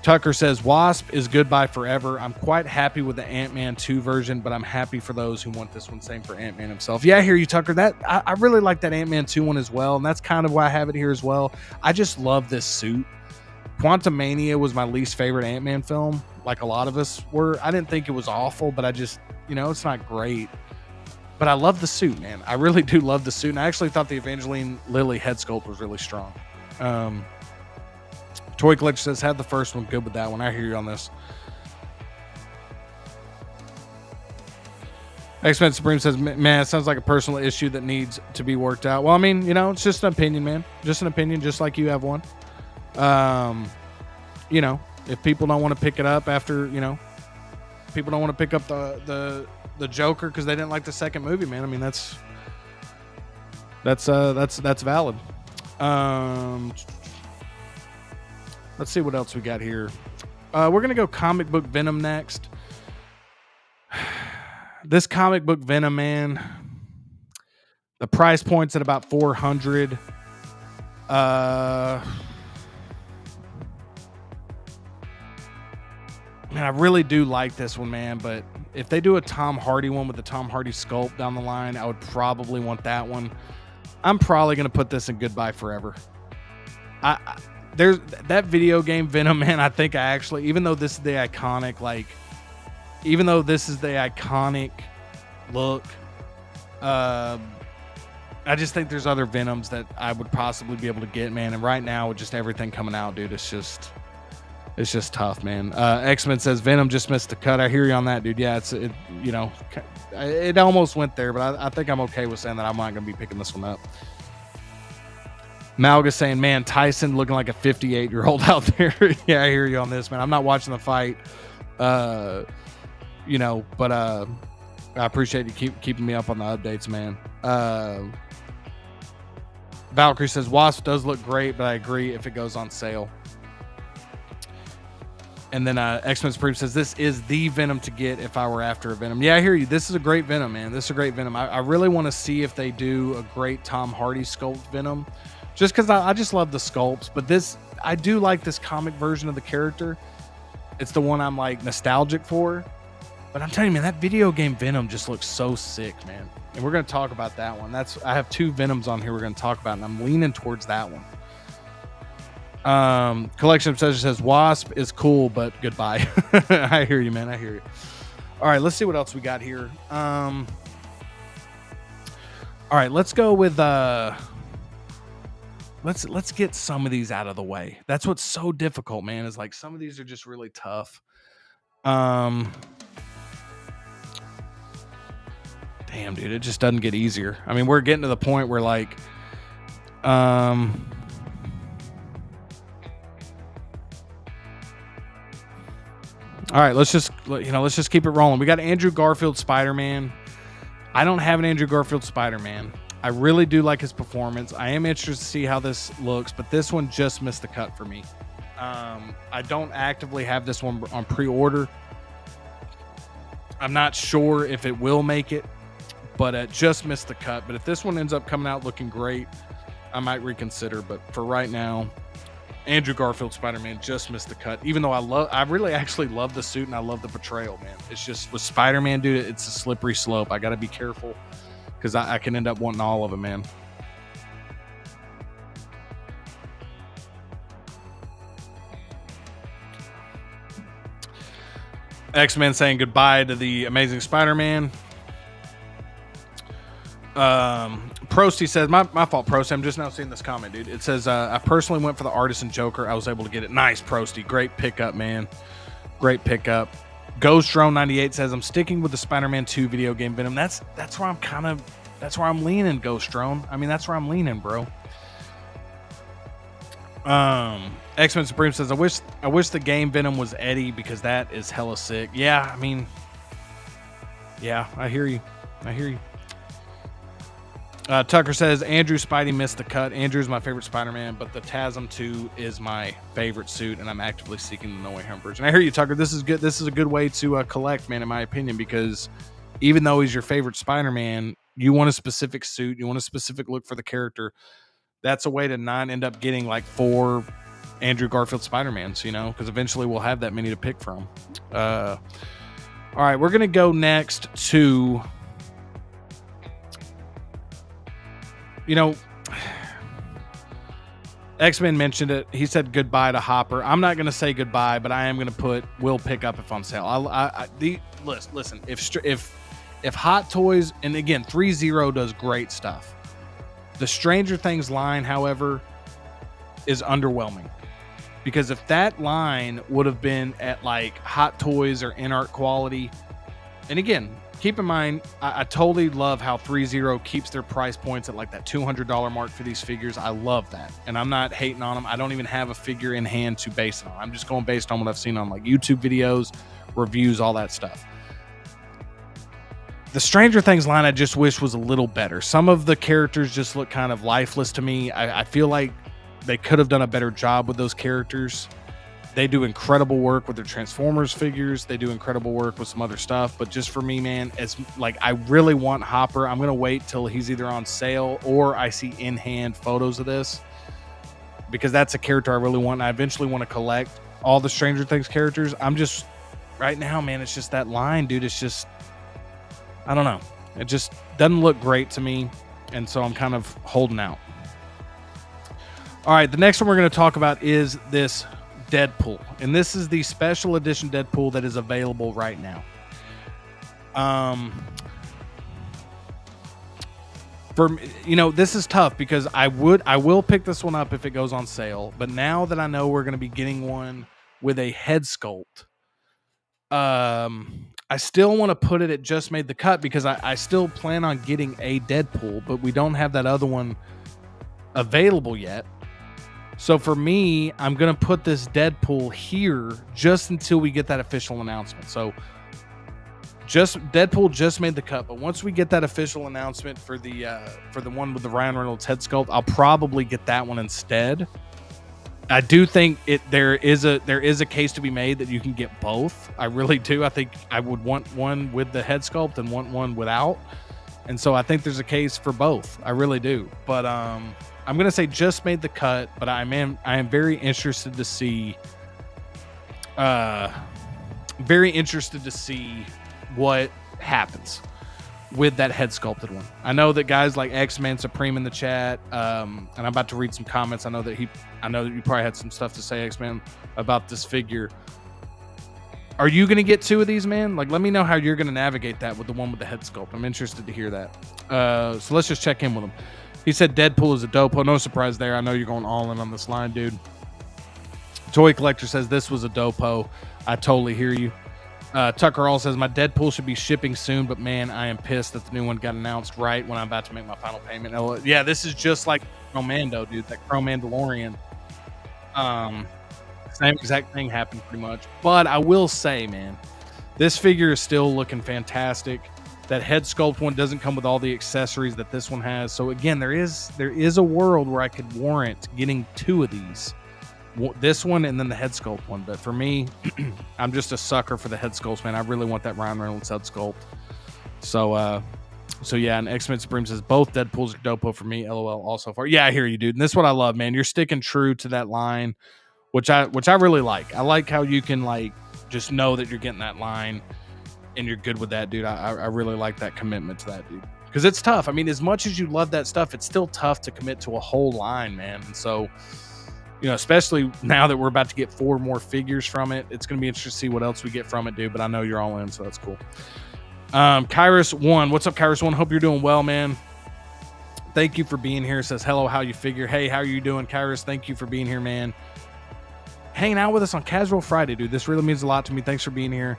Tucker says, Wasp is goodbye forever. I'm quite happy with the Ant-Man 2 version, but I'm happy for those who want this one. Same for Ant-Man himself. Yeah, I hear you, Tucker. That I really like that Ant-Man 2 one as well, and that's kind of why I have it here as well. I just love this suit. Quantumania was my least favorite Ant-Man film, like a lot of us were. I didn't think it was awful, but I just, it's not great. But I love the suit, man. I really do love the suit, and I actually thought the Evangeline Lilly head sculpt was really strong. Toy Collector says, have the first one. Good with that one. I hear you on this. X-Men Supreme says, man, it sounds like a personal issue that needs to be worked out. Well, I mean, it's just an opinion, man. Just an opinion, just like you have one. If people don't want to pick it up after, people don't want to pick up the Joker because they didn't like the second movie, man. I mean, that's valid. Let's see what else we got here. We're going to go comic book Venom next. This comic book Venom, man, the price point's at about $400. Man, I really do like this one, man, but if they do a Tom Hardy one with the Tom Hardy sculpt down the line, I would probably want that one. I'm probably going to put this in Goodbye Forever. There's that video game Venom, man. I think I actually, even though this is the iconic look, I just think there's other Venoms that I would possibly be able to get, man. And right now, with just everything coming out, dude, it's just tough, man. X-Men says Venom just missed the cut. I hear you on that, dude. Yeah, it almost went there, but I think I'm okay with saying that I'm not going to be picking this one up. Malga saying, man, Tyson looking like a 58-year-old out there. Yeah, I hear you on this, man. I'm not watching the fight, but I appreciate you keeping me up on the updates, man. Valkyrie says, Wasp does look great, but I agree if it goes on sale. And then X-Men Supreme says, this is the Venom to get if I were after a Venom. Yeah, I hear you. This is a great Venom, man. This is a great Venom. I really want to see if they do a great Tom Hardy sculpt Venom. Just because I just love the sculpts. But I do like this comic version of the character. It's the one I'm like nostalgic for. But I'm telling you, man, that video game Venom just looks so sick, man. And we're going to talk about that one. I have two Venoms on here we're going to talk about, and I'm leaning towards that one. Collection of Treasure says Wasp is cool, but goodbye. I hear you, man. I hear you. All right, let's see what else we got here. All right, let's go with let's get some of these out of the way. That's what's so difficult, man, is like some of these are just really tough. Damn, dude, it just doesn't get easier. I mean, we're getting to the point where like all right, let's just keep it rolling. We got Andrew Garfield Spider-Man. I don't have an Andrew Garfield Spider-Man. I really do like his performance. I am interested to see how this looks, but this one just missed the cut for me. I don't actively have this one on pre-order. I'm not sure if it will make it, but it just missed the cut. But if this one ends up coming out looking great, I might reconsider. But for right now, Andrew Garfield Spider-Man just missed the cut. Even though I really actually love the suit and I love the portrayal, man. It's just with Spider-Man, dude, it's a slippery slope. I got to be careful because I can end up wanting all of it, man. X-Men saying goodbye to the Amazing Spider-Man. Prosty says, my fault, Prosty. I'm just now seeing this comment, dude. It says, I personally went for the Artisan Joker. I was able to get it. Nice, Prosty. Great pickup, man. Great pickup. Ghost Drone 98 says, I'm sticking with the Spider-Man 2 video game Venom. That's where I'm leaning, Ghost Drone. I mean, that's where I'm leaning, bro. X-Men Supreme says, I wish the game Venom was Eddie because that is hella sick. Yeah, I mean, yeah, I hear you. Tucker says, Andrew Spidey missed the cut. Andrew's my favorite Spider-Man, but the TASM 2 is my favorite suit, and I'm actively seeking the No Way Home version. I hear you, Tucker. This is good. This is a good way to collect, man, in my opinion, because even though he's your favorite Spider-Man, you want a specific suit. You want a specific look for the character. That's a way to not end up getting like 4 Andrew Garfield Spider-Mans, you know, because eventually we'll have that many to pick from. All right, we're gonna go next to, you know, X-Men mentioned it. He said goodbye to Hopper. I'm not gonna say goodbye, but I am gonna put will pick up if on sale. Listen, if Hot Toys, and again, Threezero does great stuff. The Stranger Things line, however, is underwhelming. Because if that line would have been at like Hot Toys or InArt quality, and again, keep in mind, I totally love how Threezero keeps their price points at like that $200 mark for these figures. I love that. And I'm not hating on them. I don't even have a figure in hand to base it on. I'm just going based on what I've seen on like YouTube videos, reviews, all that stuff. The Stranger Things line I just wish was a little better. Some of the characters just look kind of lifeless to me. I feel like they could have done a better job with those characters. They do incredible work with their Transformers figures. They do incredible work with some other stuff. But just for me, man, as like I really want Hopper. I'm going to wait till he's either on sale or I see in-hand photos of this. Because that's a character I really want. And I eventually want to collect all the Stranger Things characters. I'm just, right now, man, it's just that line, dude. It's just, I don't know. It just doesn't look great to me. And so I'm kind of holding out. All right, the next one we're going to talk about is this Deadpool. And this is the special edition Deadpool that is available right now. This is tough because I will pick this one up if it goes on sale. But now that I know we're going to be getting one with a head sculpt, I still want to put it at just made the cut because I still plan on getting a Deadpool, but we don't have that other one available yet. So for me, I'm going to put this Deadpool here just until we get that official announcement. So Deadpool just made the cut, but once we get that official announcement for the one with the Ryan Reynolds head sculpt, I'll probably get that one instead. I do think there is a case to be made that you can get both. I really do. I think I would want one with the head sculpt and want one without. And so I think there's a case for both. I really do. But I'm going to say just made the cut, but I am very interested to see what happens with that head sculpted one. I know that guys like X-Men Supreme in the chat, and I'm about to read some comments. I know that you probably had some stuff to say, X-Men, about this figure. Are you going to get two of these, man? Like, let me know how you're going to navigate that with the one with the head sculpt. I'm interested to hear that. So let's just check in with him. He said Deadpool is a dopo. No surprise there. I know you're going all in on this line, dude. Toy Collector says this was a dopo. I totally hear you. Tucker All says my Deadpool should be shipping soon, but man, I am pissed that the new one got announced right when I'm about to make my final payment. Oh, yeah, this is just like Mando, dude. That Chrome Mandalorian. Same exact thing happened pretty much. But I will say, man, this figure is still looking fantastic. That head sculpt one doesn't come with all the accessories that this one has. So again, there is a world where I could warrant getting two of these. This one and then the head sculpt one. But for me, I'm just a sucker for the head sculpts, man. I really want that Ryan Reynolds head sculpt. So yeah, and X-Men Supreme says both Deadpools are dopo for me. LOL also far. Yeah, I hear you, dude. And this is what I love, man. You're sticking true to that line, which I really like. I like how you can like just know that you're getting that line and you're good with that, dude. I really like that commitment to that, dude. Because it's tough. I mean, as much as you love that stuff, it's still tough to commit to a whole line, man. And so, you know, especially now that we're about to get 4 more figures from it, it's going to be interesting to see what else we get from it, dude. But I know you're all in, so that's cool. Kyrus1, what's up, Kyrus1? Hope you're doing well, man. Thank you for being here. Says hello, how you figure? Hey, how are you doing, Kyrus? Thank you for being here, man. Hanging out with us on Casual Friday, dude. This really means a lot to me. Thanks for being here,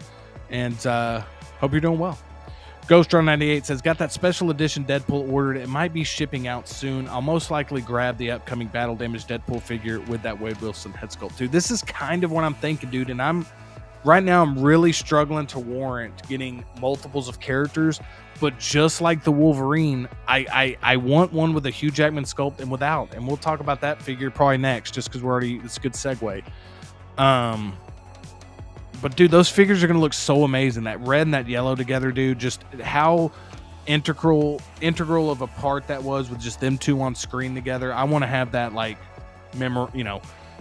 and hope you're doing well. Ghostrun98 says, got that special edition Deadpool ordered. It might be shipping out soon. I'll most likely grab the upcoming Battle Damage Deadpool figure with that Wade Wilson head sculpt, dude. This is kind of what I'm thinking, dude. And right now I'm really struggling to warrant getting multiples of characters. But just like the Wolverine, I want one with a Hugh Jackman sculpt and without. And we'll talk about that figure probably next, just because it's a good segue. But dude, those figures are going to look so amazing. That red and that yellow together, dude, just how integral of a part that was with just them two on screen together. I want to have that like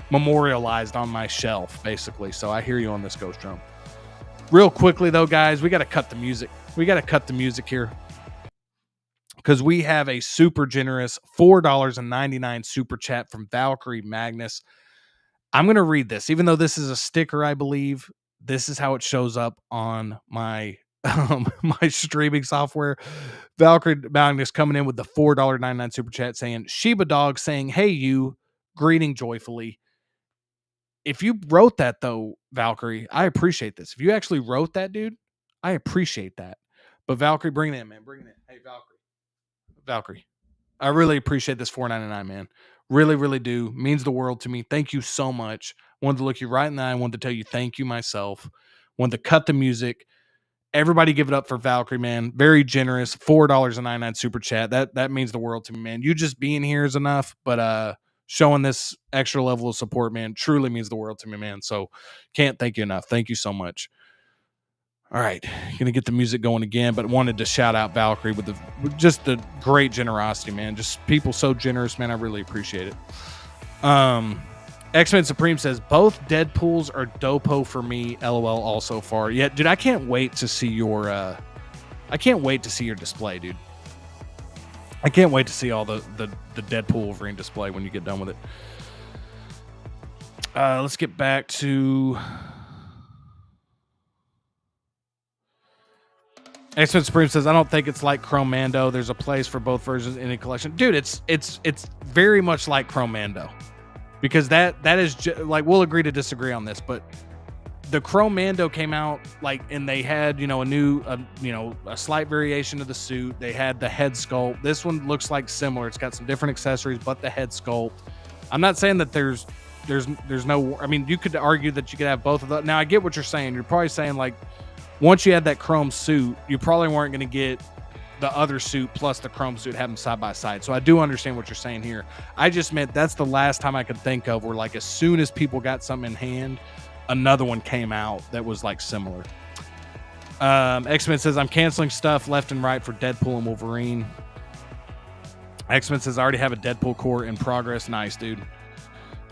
memorialized on my shelf, basically. So I hear you on this, Ghost Drum. Real quickly, though, guys, we got to cut the music. We got to cut the music here because we have a super generous $4.99 super chat from Valkyrie Magnus. I'm going to read this. Even though this is a sticker, I believe, this is how it shows up on my my streaming software. Valkyrie Magnus coming in with the $4.99 super chat saying, Sheba Dog saying, hey, you, greeting joyfully. If you wrote that, though, Valkyrie, I appreciate this. If you actually wrote that, dude, I appreciate that. But Valkyrie, bring it in, man. Bring it in. Hey, Valkyrie, I really appreciate this $4.99, man. Really, really do. Means the world to me. Thank you so much. Wanted to look you right in the eye. Wanted to tell you thank you myself. Wanted to cut the music. Everybody give it up for Valkyrie, man. Very generous. $4.99 super chat. That means the world to me, man. You just being here is enough, but showing this extra level of support, man, truly means the world to me, man. So can't thank you enough. Thank you so much. All right, gonna get the music going again, but wanted to shout out Valkyrie with just the great generosity, man. Just people so generous, man. I really appreciate it. X-Men Supreme says both Deadpools are dopo for me. LOL. All so far. Yeah, dude, I can't wait to see your. I can't wait to see your display, dude. I can't wait to see all the Deadpool Wolverine display when you get done with it. Let's get back to. X-Men Supreme says, I don't think it's like Chrome Mando. There's a place for both versions in a collection. Dude, it's very much like Chrome Mando. Because that is like, we'll agree to disagree on this, but the Chrome Mando came out like, and they had, a slight variation of the suit. They had the head sculpt. This one looks like similar. It's got some different accessories, but the head sculpt. I'm not saying that there's no, I mean, you could argue that you could have both of those. Now I get what you're saying. You're probably saying like, once you had that chrome suit, you probably weren't going to get the other suit plus the chrome suit, have them side by side. So I do understand what you're saying here. I just meant that's the last time I could think of where like as soon as people got something in hand, another one came out that was like similar. X-Men says, I'm canceling stuff left and right for Deadpool and Wolverine. X-Men says, I already have a Deadpool core in progress. Nice, dude.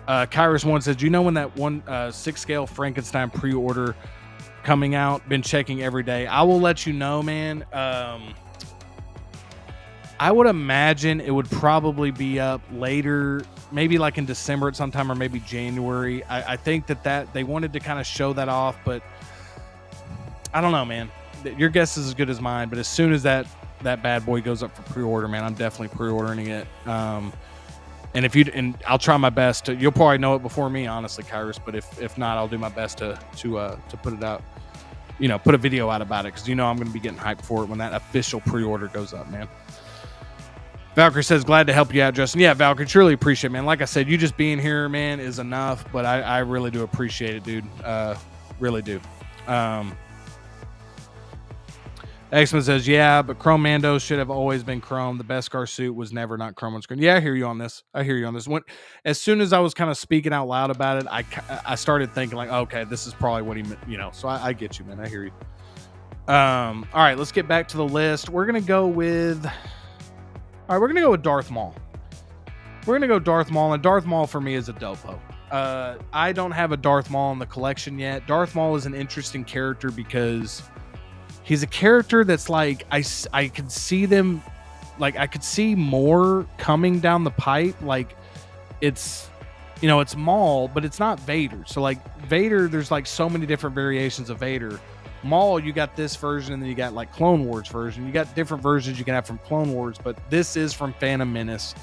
Kyrus1 says, do you know when that 6 scale Frankenstein pre-order coming out? Been checking every day. I will let you know, man. I would imagine it would probably be up later, maybe like in December at some time, or maybe January. I think that they wanted to kind of show that off, but I don't know, man. Your guess is as good as mine, but as soon as that bad boy goes up for pre-order, man, I'm definitely pre-ordering it. And I'll try my best to, you'll probably know it before me, honestly, Kyrus, but if not, I'll do my best to put it out, put a video out about it. Cause I'm going to be getting hyped for it when that official pre-order goes up, man. Valkyrie says, glad to help you out, Justin. Yeah, Valkyrie, truly appreciate it, man. Like I said, you just being here, man, is enough, but I really do appreciate it, dude. Really do. X-Men says, yeah, but Chrome Mando should have always been Chrome. The Beskar suit was never not Chrome on screen. Yeah, I hear you on this. As soon as I was kind of speaking out loud about it, I started thinking like, okay, this is probably what he meant, so I get you, man. I hear you. All right, let's get back to the list. We're going to go with Darth Maul. And Darth Maul for me is a dopo. I don't have a Darth Maul in the collection yet. Darth Maul is an interesting character because he's a character that's like, I could see them, like I could see more coming down the pipe. Like it's Maul, but it's not Vader. So like Vader, there's like so many different variations of Vader. Maul, you got this version, and then you got like Clone Wars version. You got different versions you can have from Clone Wars, but this is from Phantom Menace.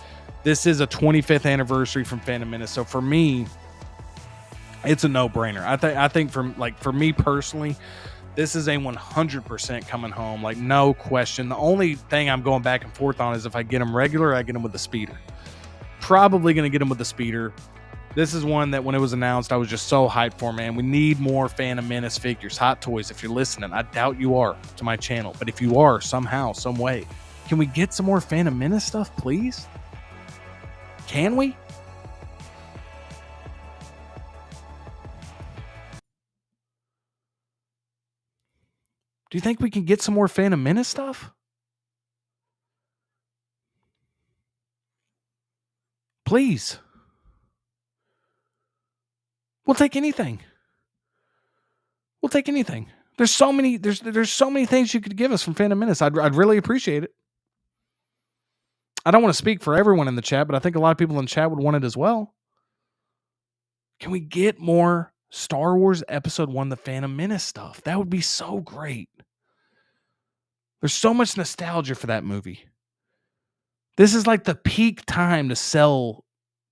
This is a 25th anniversary from Phantom Menace. So for me, it's a no-brainer. I think for me personally, this is a 100% coming home, like no question. The only thing I'm going back and forth on is if I get them regular or I get them with the speeder. Probably going to get them with the speeder. This is one that when it was announced, I was just so hyped for, man. We need more Phantom Menace figures, Hot Toys. If you're listening, I doubt you are to my channel, but if you are somehow, some way, can we get some more Phantom Menace stuff, please? Can we? Do you think we can get some more Phantom Menace stuff? Please. We'll take anything. We'll take anything. There's so many things you could give us from Phantom Menace. I'd really appreciate it. I don't want to speak for everyone in the chat, but I think a lot of people in the chat would want it as well. Can we get more Star Wars Episode 1 The Phantom Menace stuff? That would be so great. There's so much nostalgia for that movie. This is like the peak time to sell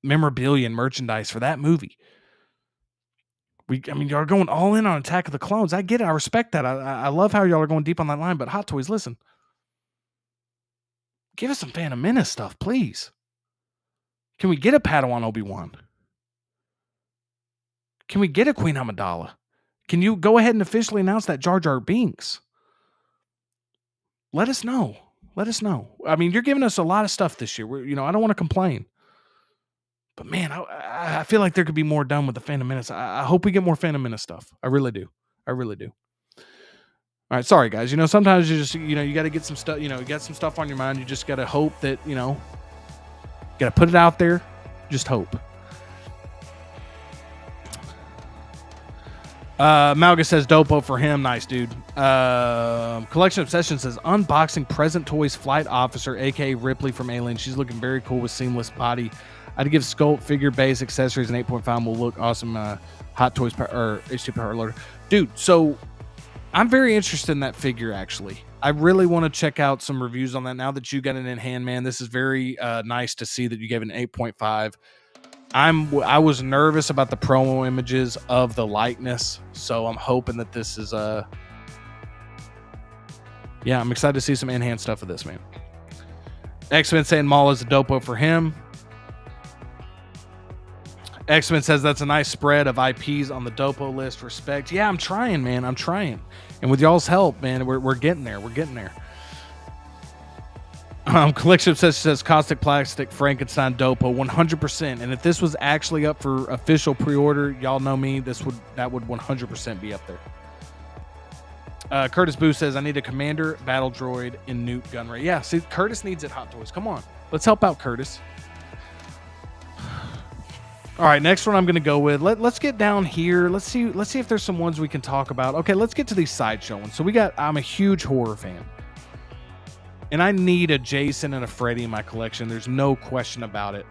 memorabilia and merchandise for that movie. Y'all are going all in on Attack of the Clones. I get it. I respect that. I love how y'all are going deep on that line, but Hot Toys, listen. Give us some Phantom Menace stuff, please. Can we get a Padawan Obi-Wan? Can we get a Queen Amidala? Can you go ahead and officially announce that Jar Jar Binks? Let us know. Let us know. I mean, you're giving us a lot of stuff this year. I don't want to complain. But man, I feel like there could be more done with the Phantom Menace. I hope we get more Phantom Menace stuff. I really do. I really do. All right, sorry guys. Sometimes you just, you got to get some stuff, you got some stuff on your mind. You just got to hope that, got to put it out there. Just hope. Malga says Dopo for him. Nice, dude. Collection Obsession says unboxing present toys flight officer, aka Ripley from Alien. She's looking very cool with seamless body. I'd give sculpt, figure base, accessories, and 8.5 will look awesome. Hot Toys or HT Power Loader. Dude, so I'm very interested in that figure, actually. I really want to check out some reviews on that now that you got it in hand, man. This is very nice to see that you gave it an 8.5. I was nervous about the promo images of the likeness, so I'm hoping that this is I'm excited to see some in-hand stuff of this, man. X-Men saying Maul is a dopo for him. X-Men says that's a nice spread of IPs on the dopo list. Respect. Yeah, I'm trying, man. I'm trying. And with y'all's help, man, we're getting there. We're getting there. Collection says Kaustic Plastik Frankenstein Dopo 100%. And if this was actually up for official pre-order, y'all know me, that would 100% be up there. Curtis Boo says I need a commander battle droid in Newt Gunray. Yeah, see, Curtis needs it. Hot Toys. Come on, let's help out Curtis. All right, next one I'm going to go with. Let's get down here. Let's see if there's some ones we can talk about. Okay, let's get to these Sideshow ones. So I'm a huge horror fan. And I need a Jason and a Freddy in my collection. There's no question about it.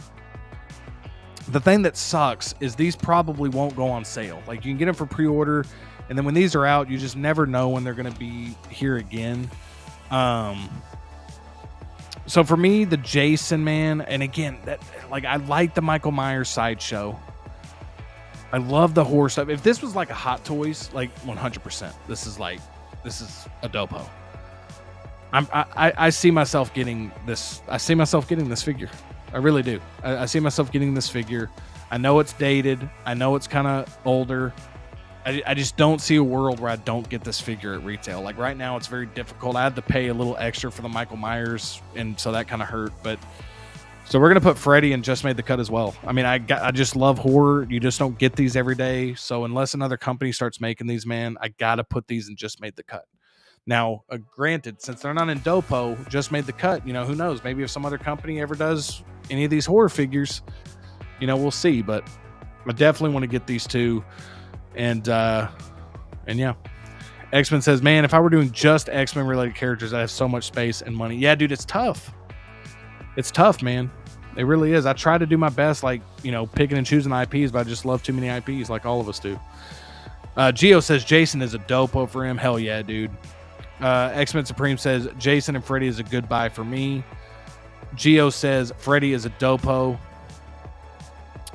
The thing that sucks is these probably won't go on sale. Like, you can get them for pre-order, and then when these are out, you just never know when they're going to be here again. So for me, the Jason, man, and again, I like the Michael Myers Sideshow. I love the horror stuff. If this was like a Hot Toys, like 100%, this is a dopo. I see myself getting this. I see myself getting this figure. I really do. I see myself getting this figure. I know it's dated. I know it's kind of older. I just don't see a world where I don't get this figure at retail. Like right now, it's very difficult. I had to pay a little extra for the Michael Myers, and so that kind of hurt. But so we're gonna put Freddy and Just Made the Cut as well. I mean, I just love horror. You just don't get these every day. So unless another company starts making these, man, I gotta put these in Just Made the Cut. Now, granted, since they're not in Dopo, Just Made the Cut, who knows? Maybe if some other company ever does any of these horror figures, we'll see. But I definitely want to get these two. And yeah. X-Men says, man, if I were doing just X-Men related characters, I have so much space and money. Yeah, dude, it's tough. It's tough, man. It really is. I try to do my best, picking and choosing IPs, but I just love too many IPs like all of us do. Geo says Jason is a dopo for him. Hell yeah, dude. X-Men Supreme says Jason and Freddy is a good buy for me. Geo says Freddy is a dopo.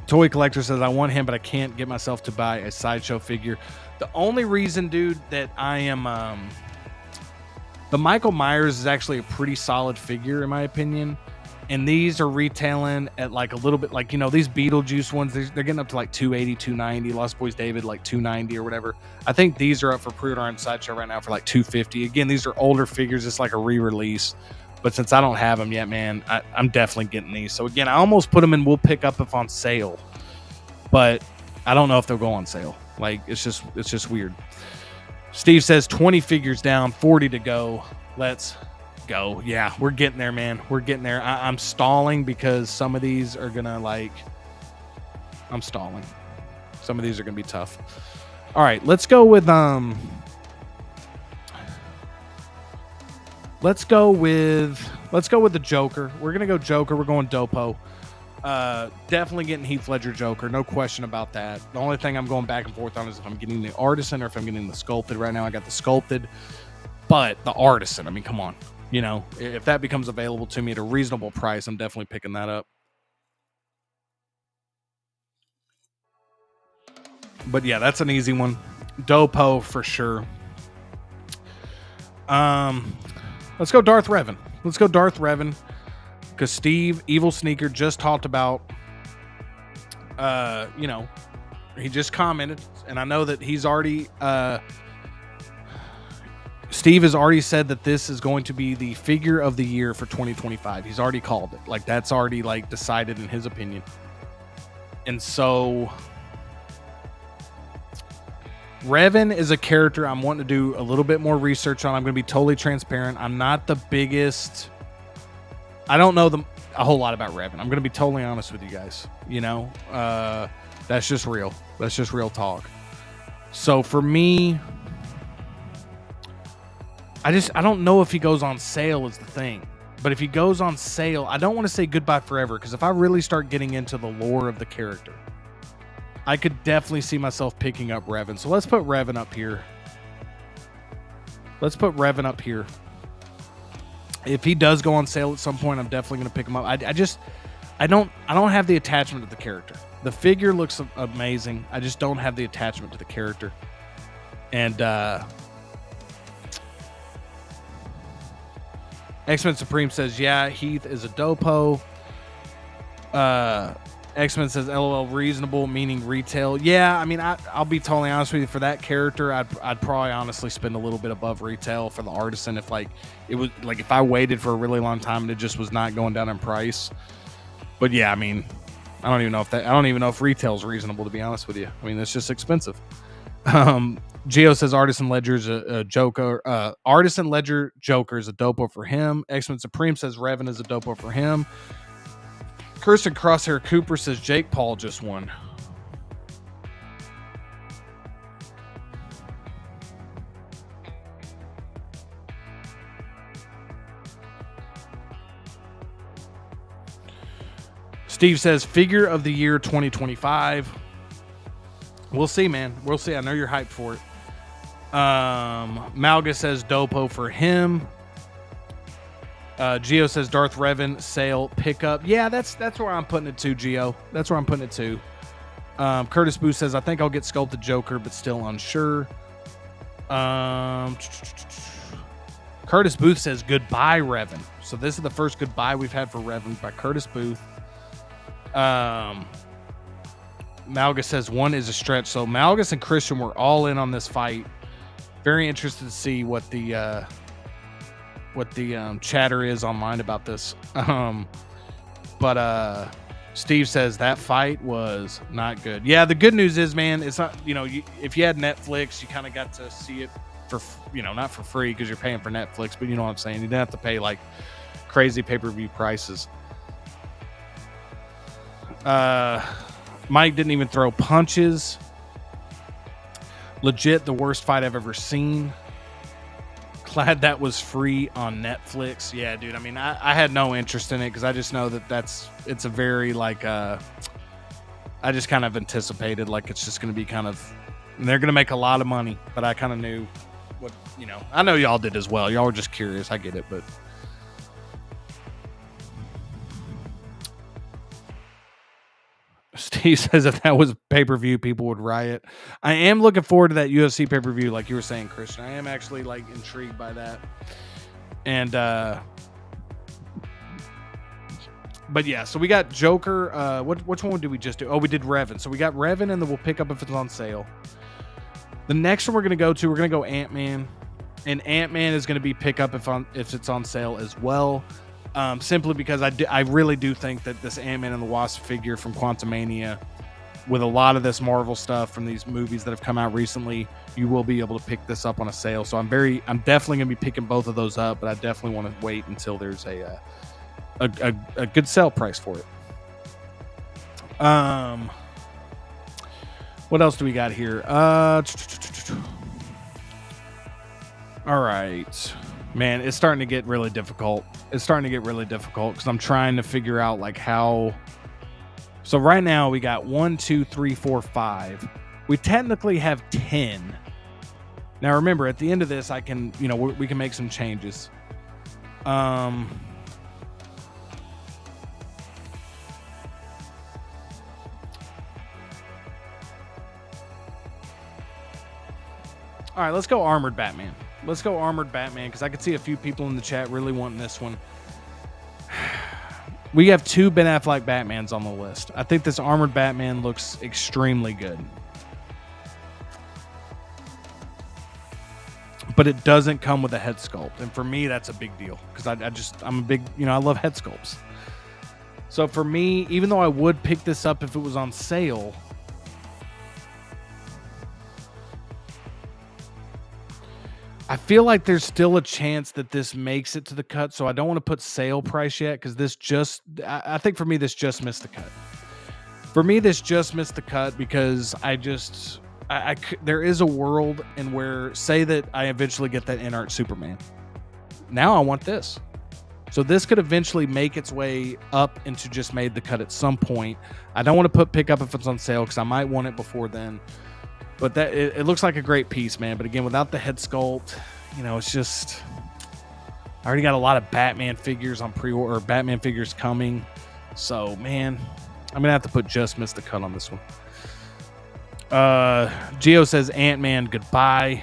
Toy Collector says I want him, but I can't get myself to buy a Sideshow figure. The only reason, dude, that I am the Michael Myers is actually a pretty solid figure in my opinion, and these are retailing at like a little bit, like these Beetlejuice ones, they're getting up to like 280, 290. Lost Boys David like 290 or whatever. I think these are up for pre-order on Sideshow right now for like 250. Again, these are older figures. It's like a re-release. But since I don't have them yet, man, I'm definitely getting these. So again, I almost put them in we'll pick up if on sale, but I don't know if they'll go on sale. Like it's just weird. Steve says 20 figures down, 40 to go. Let's go. Yeah, we're getting there, man. We're getting there. I'm stalling because some of these are gonna I'm stalling. Some of these are going to be tough. All right, let's go with the Joker. We're gonna go Joker. We're going Dopo. Definitely getting Heath Ledger Joker, no question about that. The only thing I'm going back and forth on is if I'm getting the Artisan or if I'm getting the Sculpted. Right now I got the Sculpted, but the Artisan, I mean, come on. You know, if that becomes available to me at a reasonable price, I'm definitely picking that up. But yeah, that's an easy one. Dopo for sure. Let's go Darth Revan. Because Steve, Evil Sneaker, just talked about, you know, he just commented, and I know that he's already, Steve has already said that this is going to be the figure of the year for 2025. He's already called it. Like, that's already, like, decided in his opinion. And so Revan is a character I'm wanting to do a little bit more research on. I'm going to be totally transparent. I'm not the biggest... I don't know a whole lot about Revan. I'm going to be totally honest with you guys. You know, that's just real. That's just real talk. So for me, I don't know if he goes on sale is the thing. But if he goes on sale, I don't want to say goodbye forever, because if I really start getting into the lore of the character, I could definitely see myself picking up Revan. So let's put Revan up here. If he does go on sale at some point, I'm definitely going to pick him up. I don't have the attachment to the character. The figure looks amazing. I just don't have the attachment to the character. And X-Men Supreme says, yeah, Heath is a Dopo. X-Men says, LOL, reasonable, meaning retail. Yeah, I mean, I'll be totally honest with you. For that character, I'd probably honestly spend a little bit above retail for the Artisan if, like, it was, like, if I waited for a really long time and it just was not going down in price. But, yeah, I mean, I don't even know if retail's reasonable, to be honest with you. I mean, it's just expensive. Geo says Artisan Ledger's a Joker. Artisan Ledger Joker is a Dopo for him. X-Men Supreme says Revan is a Dopo for him. Kirsten Crosshair Cooper says Jake Paul just won. Steve says figure of the year 2025. We'll see, man. We'll see. I know you're hyped for it. Malga says Dopo for him. Geo says Darth Revan sale pickup. Yeah, that's where I'm putting it to, Geo. That's where I'm putting it to. Curtis Booth says I think I'll get Sculpted Joker, but still unsure. Curtis Booth says goodbye Revan. So this is the first goodbye we've had for Revan by Curtis Booth. Malgus says one is a stretch. So Malgus and Christian were all in on this fight. Very interested to see what the chatter is online about this. But Steve says that fight was not good. Yeah, the good news is, man, it's not, if you had Netflix, you kind of got to see it for, not for free because you're paying for Netflix, but you know what I'm saying? You didn't have to pay like crazy pay-per-view prices. Mike didn't even throw punches. Legit the worst fight I've ever seen. Glad that was free on Netflix. Yeah, dude. I mean, I had no interest in it because I just know that it's a very like I just kind of anticipated like it's just going to be kind of, and they're going to make a lot of money, but I kind of knew what, I know y'all did as well. Y'all were just curious. I get it, but Steve says if that was pay-per-view, people would riot. I am looking forward to that UFC pay-per-view, like you were saying, Christian. I am actually like intrigued by that. And but yeah, so we got Joker. Which one did we just do? Oh, we did Revan. So we got Revan, and then we'll pick up if it's on sale. The next one we're gonna go Ant-Man, and Ant-Man is gonna be pick up if it's on sale as well. Simply because I really do think that this Ant-Man and the Wasp figure from Quantumania, with a lot of this Marvel stuff from these movies that have come out recently, you will be able to pick this up on a sale. So I'm definitely going to be picking both of those up, but I definitely want to wait until there's a good sale price for it. What What else do we got here? All right, man, it's starting to get really difficult. Because I'm trying to figure out like how. So right now we got 1, 2, 3, 4, 5. We technically have 10. Now remember, at the end of this, I can, we can make some changes. All right, let's go Armored Batman. Because I could see a few people in the chat really wanting this one. We have 2 Ben Affleck Batmans on the list. I think this Armored Batman looks extremely good. But it doesn't come with a head sculpt. And for me, that's a big deal. Because I'm a big, I love head sculpts. So for me, even though I would pick this up if it was on sale, I feel like there's still a chance that this makes it to the cut, so I don't want to put sale price yet because I think for me, this just missed the cut. Because there is a world in where, say that I eventually get that InArt Superman. Now I want this. So this could eventually make its way up into just made the cut at some point. I don't want to pick up if it's on sale because I might want it before then. But it looks like a great piece, man. But again, without the head sculpt, it's just... I already got a lot of Batman figures on pre-order, or Batman figures coming. So, man, I'm going to have to put just missed the cut on this one. Geo says Ant-Man, goodbye.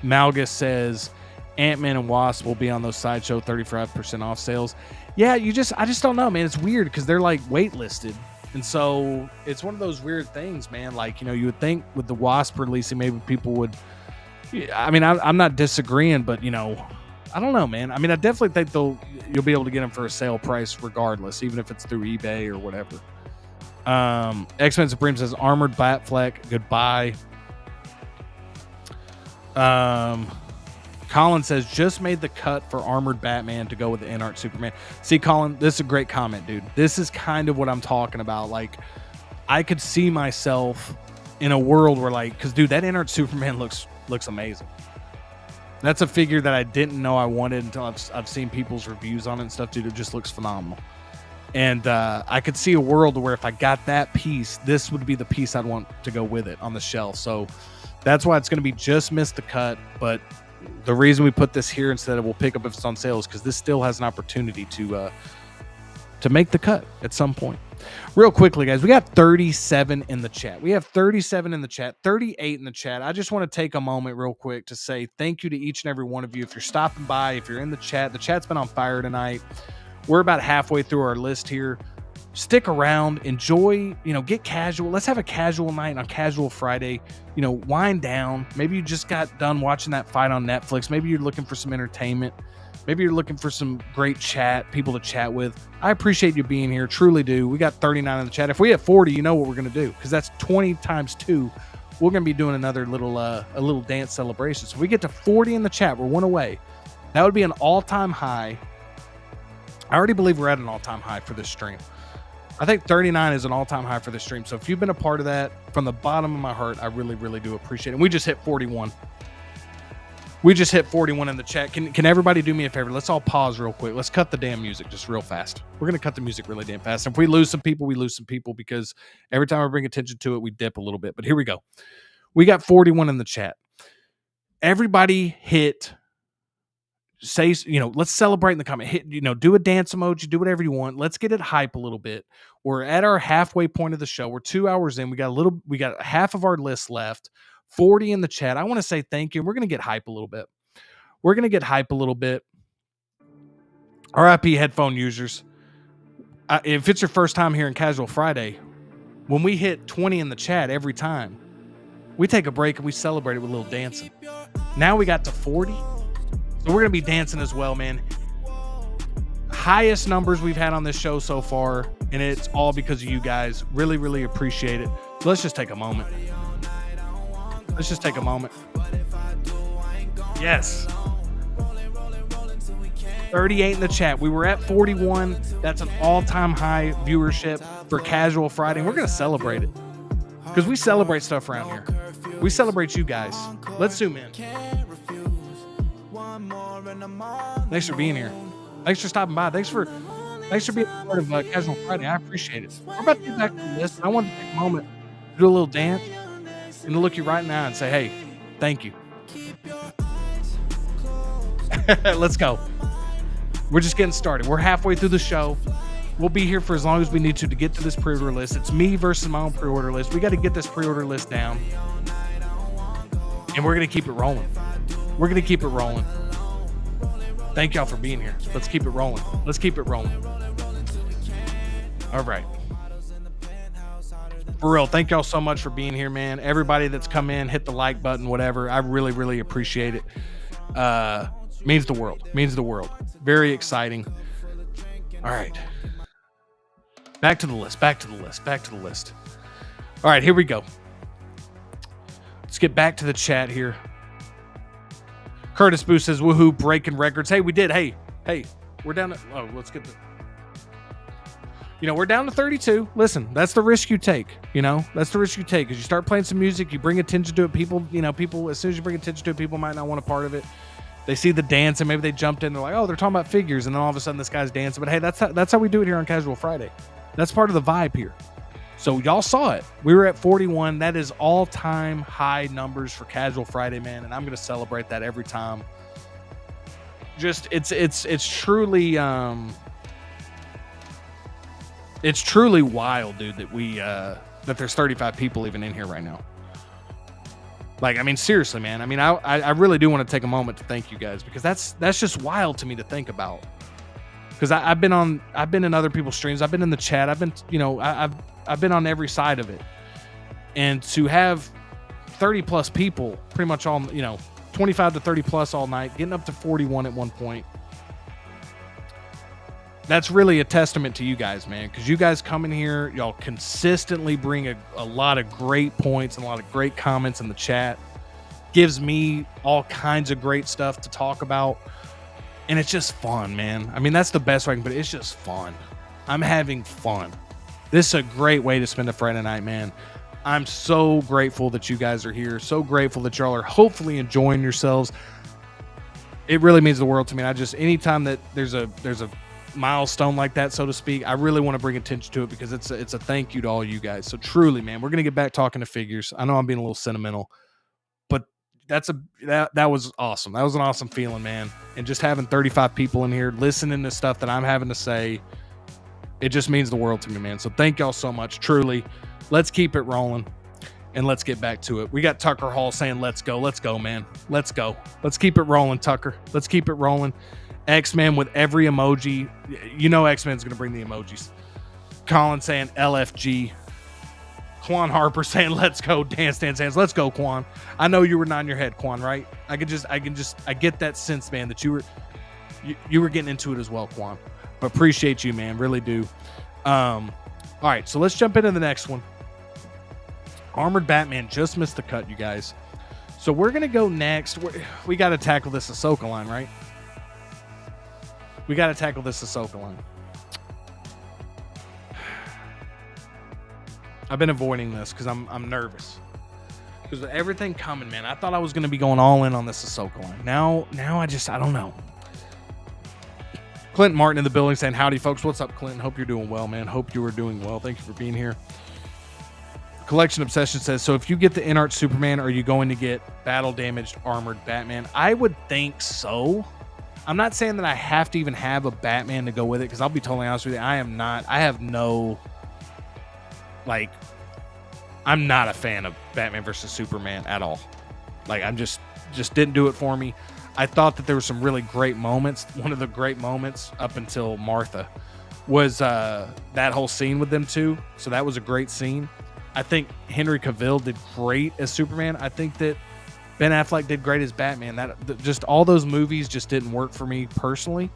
Malgus says Ant-Man and Wasp will be on those Sideshow 35% off sales. Yeah, I just don't know, man. It's weird because they're like waitlisted. And so it's one of those weird things, man. Like, you would think with the Wasp releasing, maybe people would, I'm not disagreeing, but I don't know, man. I definitely think you'll be able to get them for a sale price regardless, even if it's through eBay or whatever. X-Men Supreme says Armored Batfleck, goodbye. Colin says just made the cut for Armored Batman to go with the InArt Superman. See, Colin, this is a great comment, dude. This is kind of what I'm talking about. Like, I could see myself in a world where, like, because, dude, that InArt Superman looks amazing. That's a figure that I didn't know I wanted until I've seen people's reviews on it and stuff, dude. It just looks phenomenal. And I could see a world where if I got that piece, this would be the piece I'd want to go with it on the shelf. So that's why it's going to be just missed the cut. But the reason we put this here instead of we'll pick up if it's on sale is because this still has an opportunity to make the cut at some point. Real quickly, guys, we got 37 in the chat. 38 in the chat. I just want to take a moment real quick to say thank you to each and every one of you. If you're stopping by, if you're in the chat's been on fire tonight. We're about halfway through our list here. Stick around, enjoy, get casual. Let's have a casual night on Casual Friday. Wind down. Maybe you just got done watching that fight on Netflix. Maybe you're looking for some entertainment. Maybe you're looking for some great people to chat with. I appreciate you being here. Truly do. We got 39 in the chat. If we have 40, you know what we're going to do, because that's 20 times 2. We're going to be doing another little dance celebration. So if we get to 40 in the chat, we're one away. That would be an all-time high. I already believe we're at an all-time high for this stream. I think 39 is an all-time high for this stream. So if you've been a part of that, from the bottom of my heart, I really, really do appreciate it. And we just hit 41. We just hit 41 in the chat. Can everybody do me a favor? Let's all pause real quick. Let's cut the damn music just real fast. We're going to cut the music really damn fast. And if we lose some people, we lose some people, because every time I bring attention to it, we dip a little bit. But here we go. We got 41 in the chat. Everybody hit... Say, let's celebrate in the comment. Hit, do a dance emoji, do whatever you want. Let's get it hype a little bit. We're at our halfway point of the show. We're 2 hours in. We got half of our list left. 40 in the chat. I want to say thank you. We're going to get hype a little bit. RIP headphone users. If it's your first time here in Casual Friday, when we hit 20 in the chat every time, we take a break and we celebrate it with a little dancing. Now we got to 40. So we're going to be dancing as well, man. Highest numbers we've had on this show so far, and it's all because of you guys. Really, really appreciate it. So let's just take a moment. Yes. 38 in the chat. We were at 41. That's an all-time high viewership for Casual Friday. We're going to celebrate it. because we celebrate stuff around here. We celebrate you guys. Let's zoom in. Thanks for being here. Thanks for stopping by. Thanks for being part of Casual Friday. I appreciate it. We're about to get back to the list. I wanted to take a moment to do a little dance and to look you right in the eye and say, hey, thank you. Let's go. We're just getting started. We're halfway through the show. We'll be here for as long as we need to get to this pre-order list. It's me versus my own pre-order list. We got to get this pre-order list down. And we're going to keep it rolling. We're going to keep it rolling. Thank y'all for being here. Let's keep it rolling. Let's keep it rolling. All right. For real, thank y'all so much for being here, man. Everybody that's come in, hit the like button, whatever. I really, really appreciate it. Means the world. Means the world. Very exciting. All right. Back to the list. Back to the list. Back to the list. All right, here we go. Let's get back to the chat here. Curtis Boo says, woohoo, breaking records. Hey, we did. Hey, we're down to, let's get the, we're down to 32. Listen, that's the risk you take. That's the risk you take. As you start playing some music, you bring attention to it. People, as soon as you bring attention to it, people might not want a part of it. They see the dance and maybe they jumped in. They're like, oh, they're talking about figures. And then all of a sudden this guy's dancing. But hey, that's how we do it here on Casual Friday. That's part of the vibe here. So y'all saw it. We were at 41. That is all-time high numbers for Casual Friday, man. And I'm going to celebrate that every time. Just it's truly wild, dude, that that there's 35 people even in here right now. Like, I mean, seriously, man. I mean, I really do want to take a moment to thank you guys, because that's just wild to me to think about. Because I've been in other people's streams. I've been in the chat. I've been, I've been on every side of it. And to have 30 plus people pretty much all, 25 to 30 plus all night, getting up to 41 at one point. That's really a testament to you guys, man. Because you guys come in here, y'all consistently bring a lot of great points and a lot of great comments in the chat. Gives me all kinds of great stuff to talk about. And it's just fun, man. I mean, that's the best way I can put it. It's just fun. I'm having fun. This is a great way to spend a Friday night, man. I'm so grateful that you guys are here. So grateful that y'all are hopefully enjoying yourselves. It really means the world to me. Anytime that there's a milestone like that, so to speak, I really want to bring attention to it, because it's a thank you to all you guys. So truly, man, we're going to get back talking to figures. I know I'm being a little sentimental, but that was awesome. That was an awesome feeling, man. And just having 35 people in here listening to stuff that I'm having to say, it just means the world to me, man. So thank y'all so much. Truly, let's keep it rolling and let's get back to it. We got Tucker Hall saying, let's go, man. Let's go. Let's keep it rolling, Tucker. Let's keep it rolling. X-Men with every emoji. X-Men's going to bring the emojis. Colin saying LFG. Quan Harper saying, let's go, dance. Let's go, Quan. I know you were nodding your head, Quan, right? I get that sense, man, that you were getting into it as well, Quan. But appreciate you, man. Really do. All right, so let's jump into the next one. Armored Batman just missed the cut, you guys. So we're going to go next. We got to tackle this Ahsoka line, right? We got to tackle this Ahsoka line. I've been avoiding this because I'm nervous. Because with everything coming, man, I thought I was going to be going all in on this Ahsoka line. Now I don't know. Clinton Martin in the building saying, howdy, folks. What's up, Clinton? Hope you're doing well, man. Hope you are doing well. Thank you for being here. Collection Obsession says, so if you get the InArt Superman, are you going to get battle-damaged armored Batman? I would think so. I'm not saying that I have to even have a Batman to go with it, because I'll be totally honest with you, I'm not a fan of Batman versus Superman at all. Like, I'm just didn't do it for me. I thought that there were some really great moments. One of the great moments up until Martha was that whole scene with them two. So that was a great scene. I think Henry Cavill did great as Superman. I think that Ben Affleck did great as Batman. Just all those movies just didn't work for me personally.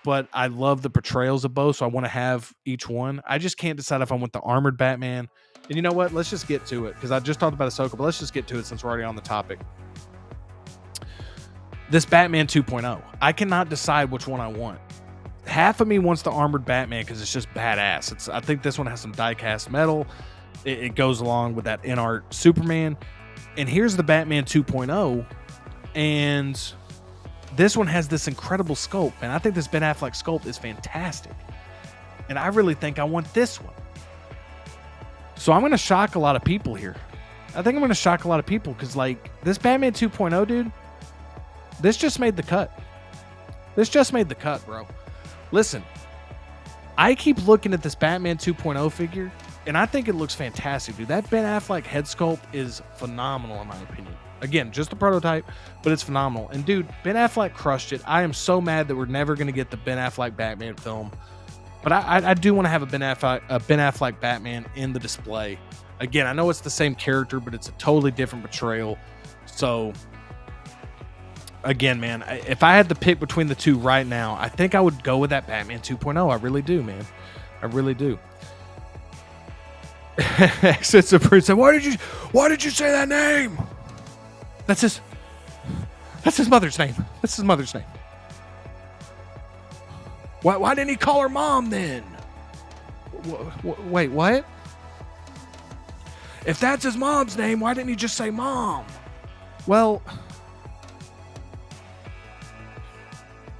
But I love the portrayals of both, so I want to have each one. I just can't decide if I want the armored Batman. And you know what? Let's just get to it, because I just talked about Ahsoka, but let's just get to it since we're already on the topic. This Batman 2.0. I cannot decide which one I want. Half of me wants the armored Batman because it's just badass. I think this one has some die-cast metal. It goes along with that InArt Superman. And here's the Batman 2.0. And this one has this incredible sculpt. And I think this Ben Affleck sculpt is fantastic. And I really think I want this one. So I'm going to shock a lot of people here. I think I'm going to shock a lot of people because, like, this Batman 2.0, dude, this just made the cut. This just made the cut, bro. Listen, I keep looking at this Batman 2.0 figure, and I think it looks fantastic, dude. That Ben Affleck head sculpt is phenomenal, in my opinion. Again, just a prototype, but it's phenomenal. And, dude, Ben Affleck crushed it. I am so mad that we're never going to get the Ben Affleck Batman film. But I do want to have a Ben Affleck Batman in the display. Again, I know it's the same character, but it's a totally different portrayal. So, again, man, if I had to pick between the two right now, I think I would go with that Batman 2.0. I really do, man. I really do. Exit Supreme said, why did you say that name? That's his mother's name. That's his mother's name. Why didn't he call her mom then? Wait, what? If that's his mom's name, why didn't he just say mom? Well,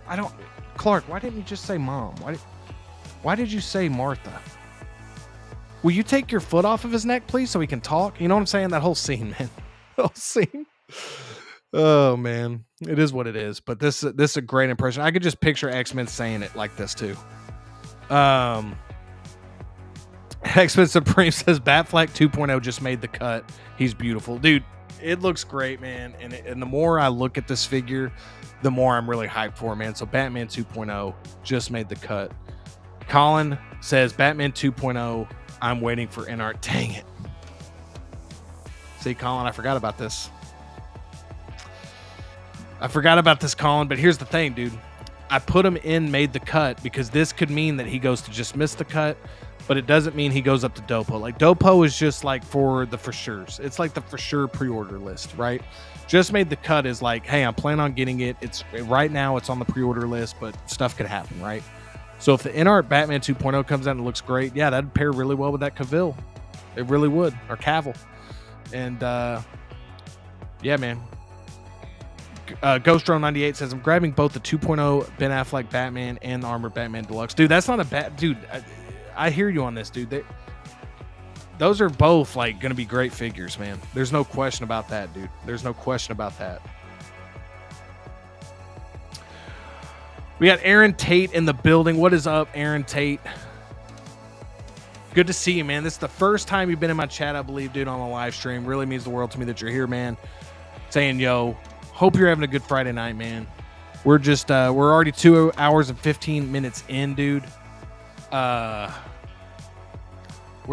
I don't... Clark, why didn't you just say mom? Why did you say Martha? Will you take your foot off of his neck, please, so he can talk? You know what I'm saying? That whole scene, man. The whole scene. Oh, man. It is what it is. But this is a great impression. I could just picture X-Men saying it like this, too. X-Men Supreme says Batfleck 2.0 just made the cut. He's beautiful. Dude, it looks great, man. And the more I look at this figure, the more I'm really hyped for, man. So Batman 2.0 just made the cut. Colin says Batman 2.0, I'm waiting for InArt. Dang it. See, Colin, I forgot about this. Colin, but here's the thing, dude. I put him in made the cut because this could mean that he goes to just miss the cut, but it doesn't mean he goes up to Dopo. Like, Dopo is just like for the for sure's. It's like the for sure pre-order list, right? Just made the cut is like, hey, I'm planning on getting it. It's right now it's on the pre-order list, but stuff could happen, right? So if the InArt Batman 2.0 comes out and it looks great, yeah, that'd pair really well with that Cavill. It really would, or Cavill. And yeah, man. Ghost Drone 98 says I'm grabbing both the 2.0 Ben Affleck Batman and the Armored Batman Deluxe. Dude, that's not a bad dude. I hear you on this, dude. Those are both like going to be great figures, man. There's no question about that, dude. There's no question about that. We got Aaron Tate in the building. What is up, Aaron Tate? Good to see you, man. This is the first time you've been in my chat, I believe, dude, on the live stream. Really means the world to me that you're here, man. Saying, yo, hope you're having a good Friday night, man. We're just, we're already 2 hours and 15 minutes in, dude. We're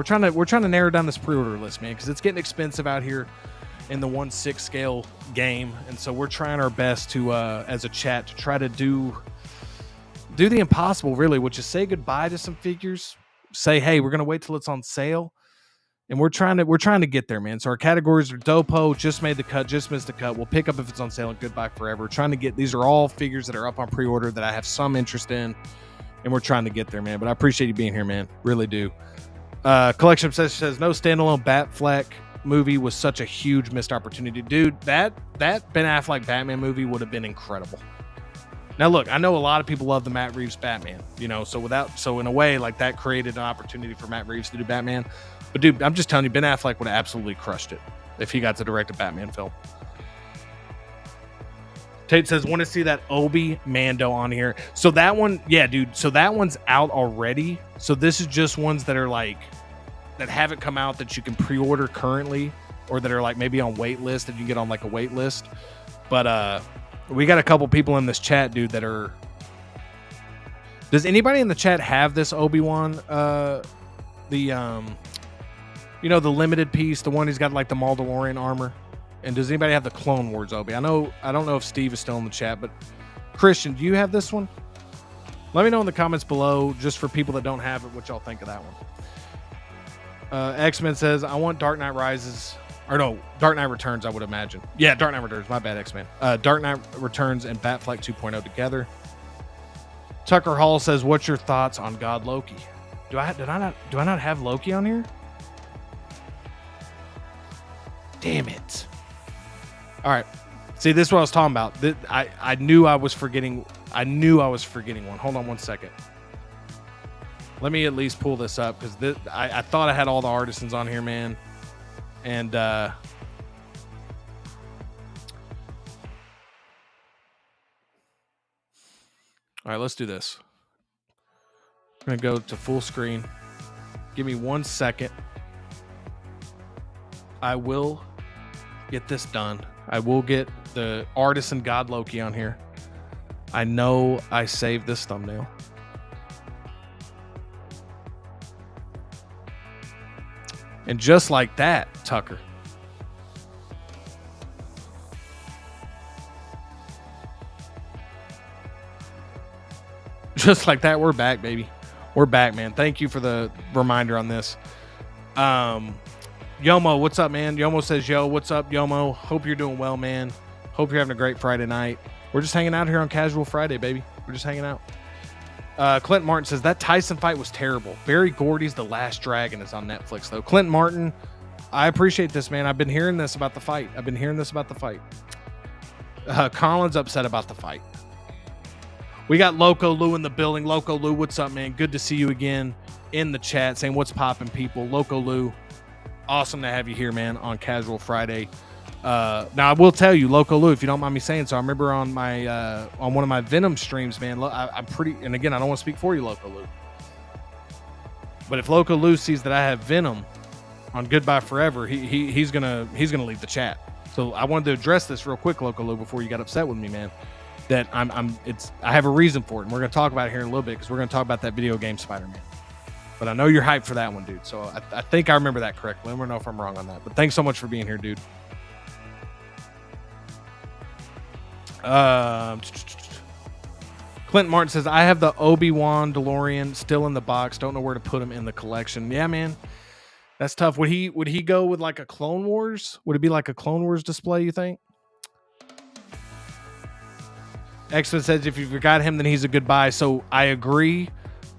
trying to narrow down this pre-order list, man, because it's getting expensive out here in the 1/6 scale game, and so we're trying our best to, as a chat, to try to do the impossible, really, which is say goodbye to some figures. Say, hey, we're gonna wait till it's on sale, and we're trying to get there, man. So our categories are Dopo, just made the cut, just missed the cut. We'll pick up if it's on sale, and goodbye forever. Trying to get these are all figures that are up on pre-order that I have some interest in, and we're trying to get there, man. But I appreciate you being here, man. Really do. Collection says no standalone Batfleck movie was such a huge missed opportunity, dude. That Ben Affleck Batman movie would have been incredible. Now, look, I know a lot of people love the Matt Reeves Batman, you know, so in a way, like, that created an opportunity for Matt Reeves to do Batman. But, dude, I'm just telling you, Ben Affleck would have absolutely crushed it if he got to direct a Batman film. Tate says, want to see that Obi Mando on here. So that one, yeah, dude. So that one's out already. So this is just ones that are like, that haven't come out that you can pre-order currently, or that are like maybe on wait list that you get on like a wait list. But, we got a couple people in this chat, dude, that are... Does anybody in the chat have this Obi-Wan? You know, the limited piece, the one he's got like the Mandalorian armor. And does anybody have the Clone Wars Obi? I don't know if Steve is still in the chat, but Christian, do you have this one? Let me know in the comments below, just for people that don't have it, what y'all think of that one. X-Men says, I want Dark Knight Rises... Or no, Dark Knight Returns, I would imagine. Yeah, Dark Knight Returns. My bad, X-Men. Dark Knight Returns and Batfleck 2.0 together. Tucker Hall says, "What's your thoughts on God Loki?" Do I not have Loki on here? Damn it. All right. See, this is what I was talking about. I knew I was forgetting. I knew I was forgetting one. Hold on one second. Let me at least pull this up because I thought I had all the artisans on here, man. And all right, let's do this. I'm gonna go to full screen. Give me 1 second. I will get this done. I will get the artisan God Loki on here. I know I saved this thumbnail. And just like that, Tucker. Just like that, we're back, baby. We're back, man. Thank you for the reminder on this. Yomo, what's up, man? Yomo says, yo, what's up, Yomo? Hope you're doing well, man. Hope you're having a great Friday night. We're just hanging out here on Casual Friday, baby. We're just hanging out. Clint Martin says, that Tyson fight was terrible. Barry Gordy's The Last Dragon is on Netflix, though. Clint Martin, I appreciate this, man. I've been hearing this about the fight. Colin's upset about the fight. We got Loco Lou in the building. Loco Lou, what's up, man? Good to see you again in the chat saying what's popping, people. Loco Lou, awesome to have you here, man, on Casual Friday. Now, I will tell you, Loco Lou, if you don't mind me saying so, I remember on my on one of my Venom streams, man, I'm pretty, and again, I don't want to speak for you, Loco Lou, but if Loco Lou sees that I have Venom on Goodbye Forever, he's gonna leave the chat. So I wanted to address this real quick, Loco Lou, before you got upset with me, man. That I have a reason for it, and we're gonna talk about it here in a little bit because we're gonna talk about that video game Spider-Man. But I know you're hyped for that one, dude. So I think I remember that correctly. Let me know if I'm wrong on that. But thanks so much for being here, dude. Clint Martin says, I have the Obi-Wan DeLorean still in the box. Don't know where to put him in the collection. Yeah, man. That's tough. Would he go with like a Clone Wars? Would it be like a Clone Wars display, you think? X-Men says, if you forgot him, then he's a good buy. So I agree.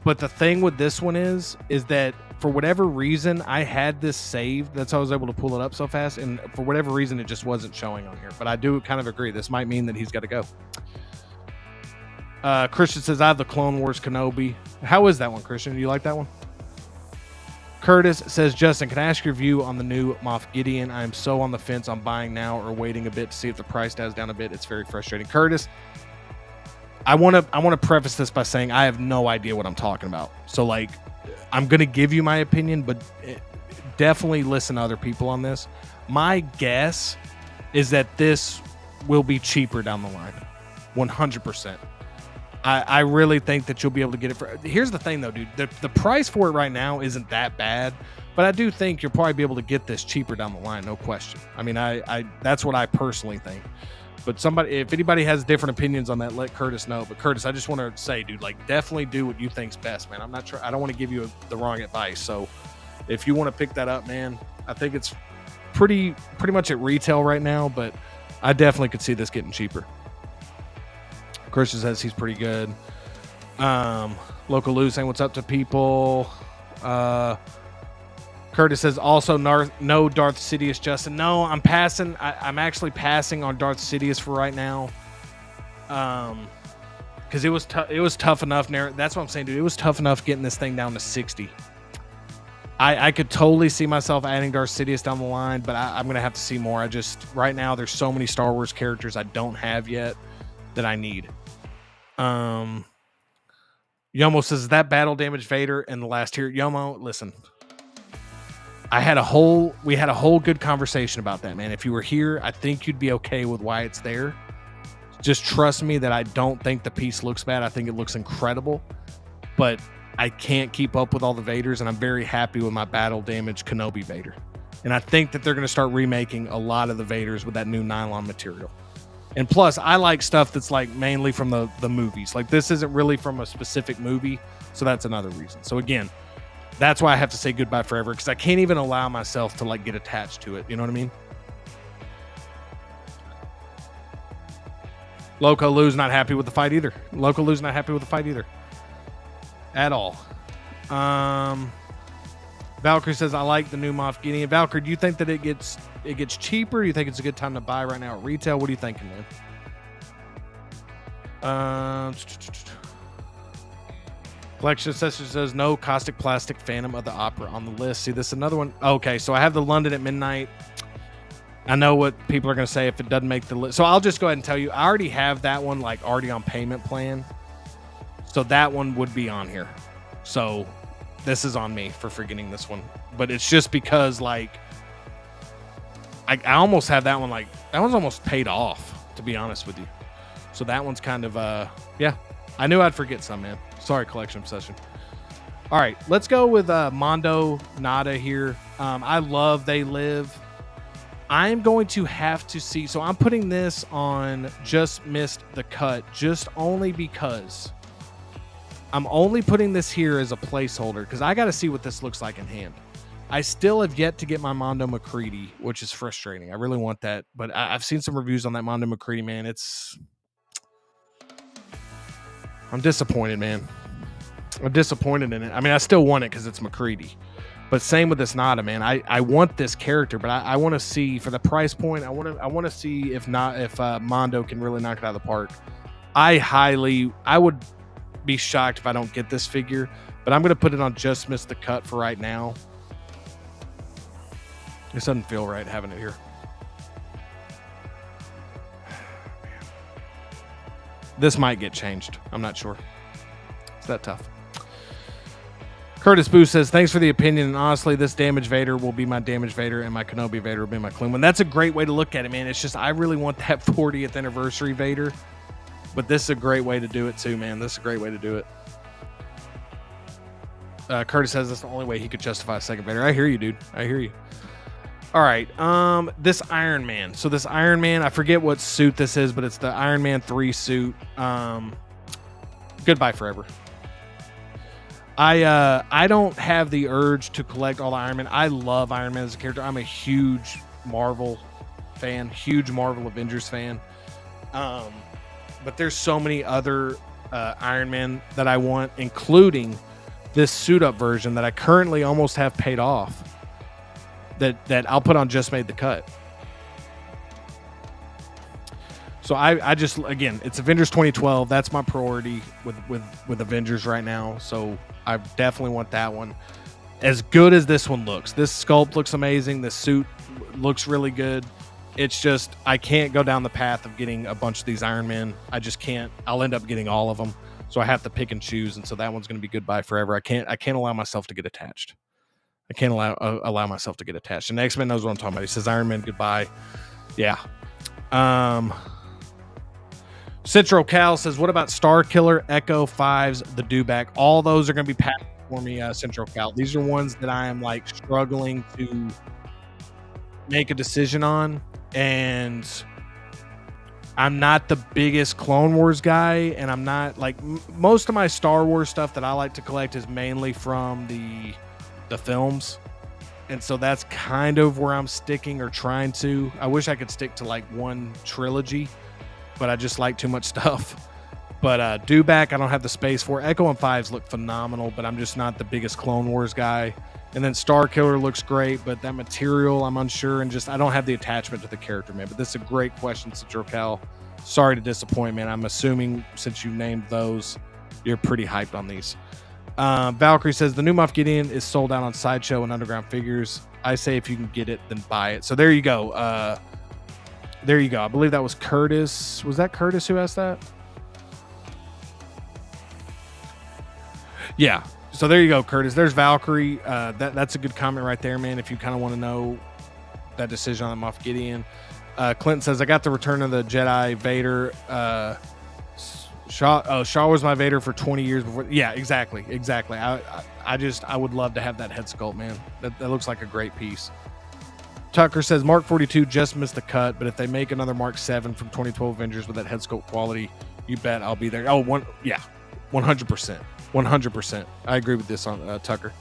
But the thing with this one is that for whatever reason, I had this saved. That's how I was able to pull it up so fast. And for whatever reason, it just wasn't showing on here. But I do kind of agree. This might mean that he's got to go. Christian says, I have the Clone Wars Kenobi. How is that one, Christian? Do you like that one? Curtis says, Justin, can I ask your view on the new Moff Gideon? I am so on the fence on buying now or waiting a bit to see if the price dies down a bit. It's very frustrating. Curtis, I want to preface this by saying I have no idea what I'm talking about. So, like, I'm going to give you my opinion, but definitely listen to other people on this. My guess is that this will be cheaper down the line. 100%. I really think that you'll be able to get it for... Here's the thing, though, dude. The price for it right now isn't that bad, but I do think you'll probably be able to get this cheaper down the line, no question. I mean, I that's what I personally think. But if anybody has different opinions on that, let Curtis know. But Curtis, I just want to say, dude, like, definitely do what you think's best, man. I don't want to give you the wrong advice. So if you want to pick that up, man, I think it's pretty much at retail right now, but I definitely could see this getting cheaper. Christian says he's pretty good. Local Lou saying what's up to people. Curtis says also no Darth Sidious, Justin. No, I'm passing. I'm actually passing on Darth Sidious for right now. Because it was tough enough. That's what I'm saying, dude. It was tough enough getting this thing down to 60. I could totally see myself adding Darth Sidious down the line, but I'm gonna have to see more. Right now there's so many Star Wars characters I don't have yet that I need. Yomo says that battle damage Vader in the last tier. Yomo, listen. We had a whole good conversation about that, man. If you were here, I think you'd be okay with why it's there. Just trust me that I don't think the piece looks bad. I think it looks incredible, but I can't keep up with all the Vaders, and I'm very happy with my battle damage Kenobi Vader. And I think that they're going to start remaking a lot of the Vaders with that new nylon material. And plus, I like stuff that's like mainly from the movies. Like, this isn't really from a specific movie, so that's another reason. So again, that's why I have to say goodbye forever, because I can't even allow myself to like get attached to it. You know what I mean? Loco Lou's not happy with the fight either. At all. Valkyrie says, I like the new Moff Gideon. Valkyrie, do you think that it gets cheaper? Do you think it's a good time to buy right now at retail? What are you thinking, man? Collection Session says, no Caustic Plastik Phantom of the Opera on the list. See, this is another one. Okay, so I have the London at Midnight. I know what people are going to say if it doesn't make the list. So I'll just go ahead and tell you, I already have that one like already on payment plan. So that one would be on here. So this is on me for forgetting this one. But it's just because like I almost have that one, like that one's almost paid off, to be honest with you. So that one's kind of yeah. I knew I'd forget some, man. Sorry, Collection Obsession. All right, let's go with Mondo Nada here. I love They Live. I'm going to have to see. So I'm putting this on Just Missed the Cut, just only because I'm only putting this here as a placeholder because I got to see what this looks like in hand. I still have yet to get my Mondo McCready, which is frustrating. I really want that, but I've seen some reviews on that Mondo McCready, man. I'm disappointed, man. I'm disappointed in it. I mean, I still want it because it's McCready. But same with this Nada, man. I want this character, but I want to see for the price point. I want to see if Mondo can really knock it out of the park. I would be shocked if I don't get this figure, but I'm gonna put it on Just Missed the Cut for right now. This doesn't feel right having it here. This might get changed. I'm not sure. It's that tough. Curtis Boo says, thanks for the opinion. And honestly, this Damage Vader will be my Damage Vader and my Kenobi Vader will be my clean one. That's a great way to look at it, man. It's just, I really want that 40th anniversary Vader, but this is a great way to do it too, man. This is a great way to do it. Curtis says that's the only way he could justify a second Vader. I hear you, dude. I hear you. All right. This Iron Man. So this Iron Man, I forget what suit this is, but it's the Iron Man 3 suit. Goodbye forever. I don't have the urge to collect all the Iron Man. I love Iron Man as a character. I'm a huge Marvel fan, huge Marvel Avengers fan. But there's so many other Iron Man that I want, including this suit up version that I currently almost have paid off. That I'll put on Just Made the Cut. So I just, again, it's Avengers 2012. That's my priority with Avengers right now. So I definitely want that one. As good as this one looks, this sculpt looks amazing. This suit looks really good. It's just, I can't go down the path of getting a bunch of these Iron Men. I just can't. I'll end up getting all of them. So I have to pick and choose. And so that one's going to be goodbye forever. I can't allow myself to get attached. I can't allow myself to get attached. And X-Men knows what I'm talking about. He says Iron Man goodbye. Yeah. Citro Cal says, what about Star Killer, Echo, Fives, the Dewback? All those are going to be passed for me, Citro Cal. These are ones that I am like struggling to make a decision on. And I'm not the biggest Clone Wars guy. And I'm not like most of my Star Wars stuff that I like to collect is mainly from the films. And so that's kind of where I'm sticking or trying to. I wish I could stick to like one trilogy, but I just like too much stuff. But Dewback, I don't have the space for. Echo and Fives look phenomenal, but I'm just not the biggest Clone Wars guy. And then Star Killer looks great, but that material, I'm unsure, and just I don't have the attachment to the character, man. But this is a great question, Citro Cal. Sorry to disappoint, man. I'm assuming since you named those, you're pretty hyped on these. Valkyrie says, the new Moff Gideon is sold out on Sideshow and Underground Figures. I say if you can get it, then buy it. So there you go. There you go. I believe that was Curtis. Was that Curtis who asked that? Yeah. So there you go, Curtis. There's Valkyrie. That's a good comment right there, man. If you kind of want to know that decision on the Moff Gideon. Clinton says, I got the Return of the Jedi Vader. Shaw was my Vader for 20 years before. Yeah, exactly. I would love to have that head sculpt, man. That looks like a great piece. Tucker says Mark 42 just missed the cut, but if they make another Mark 7 from 2012 Avengers with that head sculpt quality, you bet I'll be there. 100%. I agree with this on Tucker.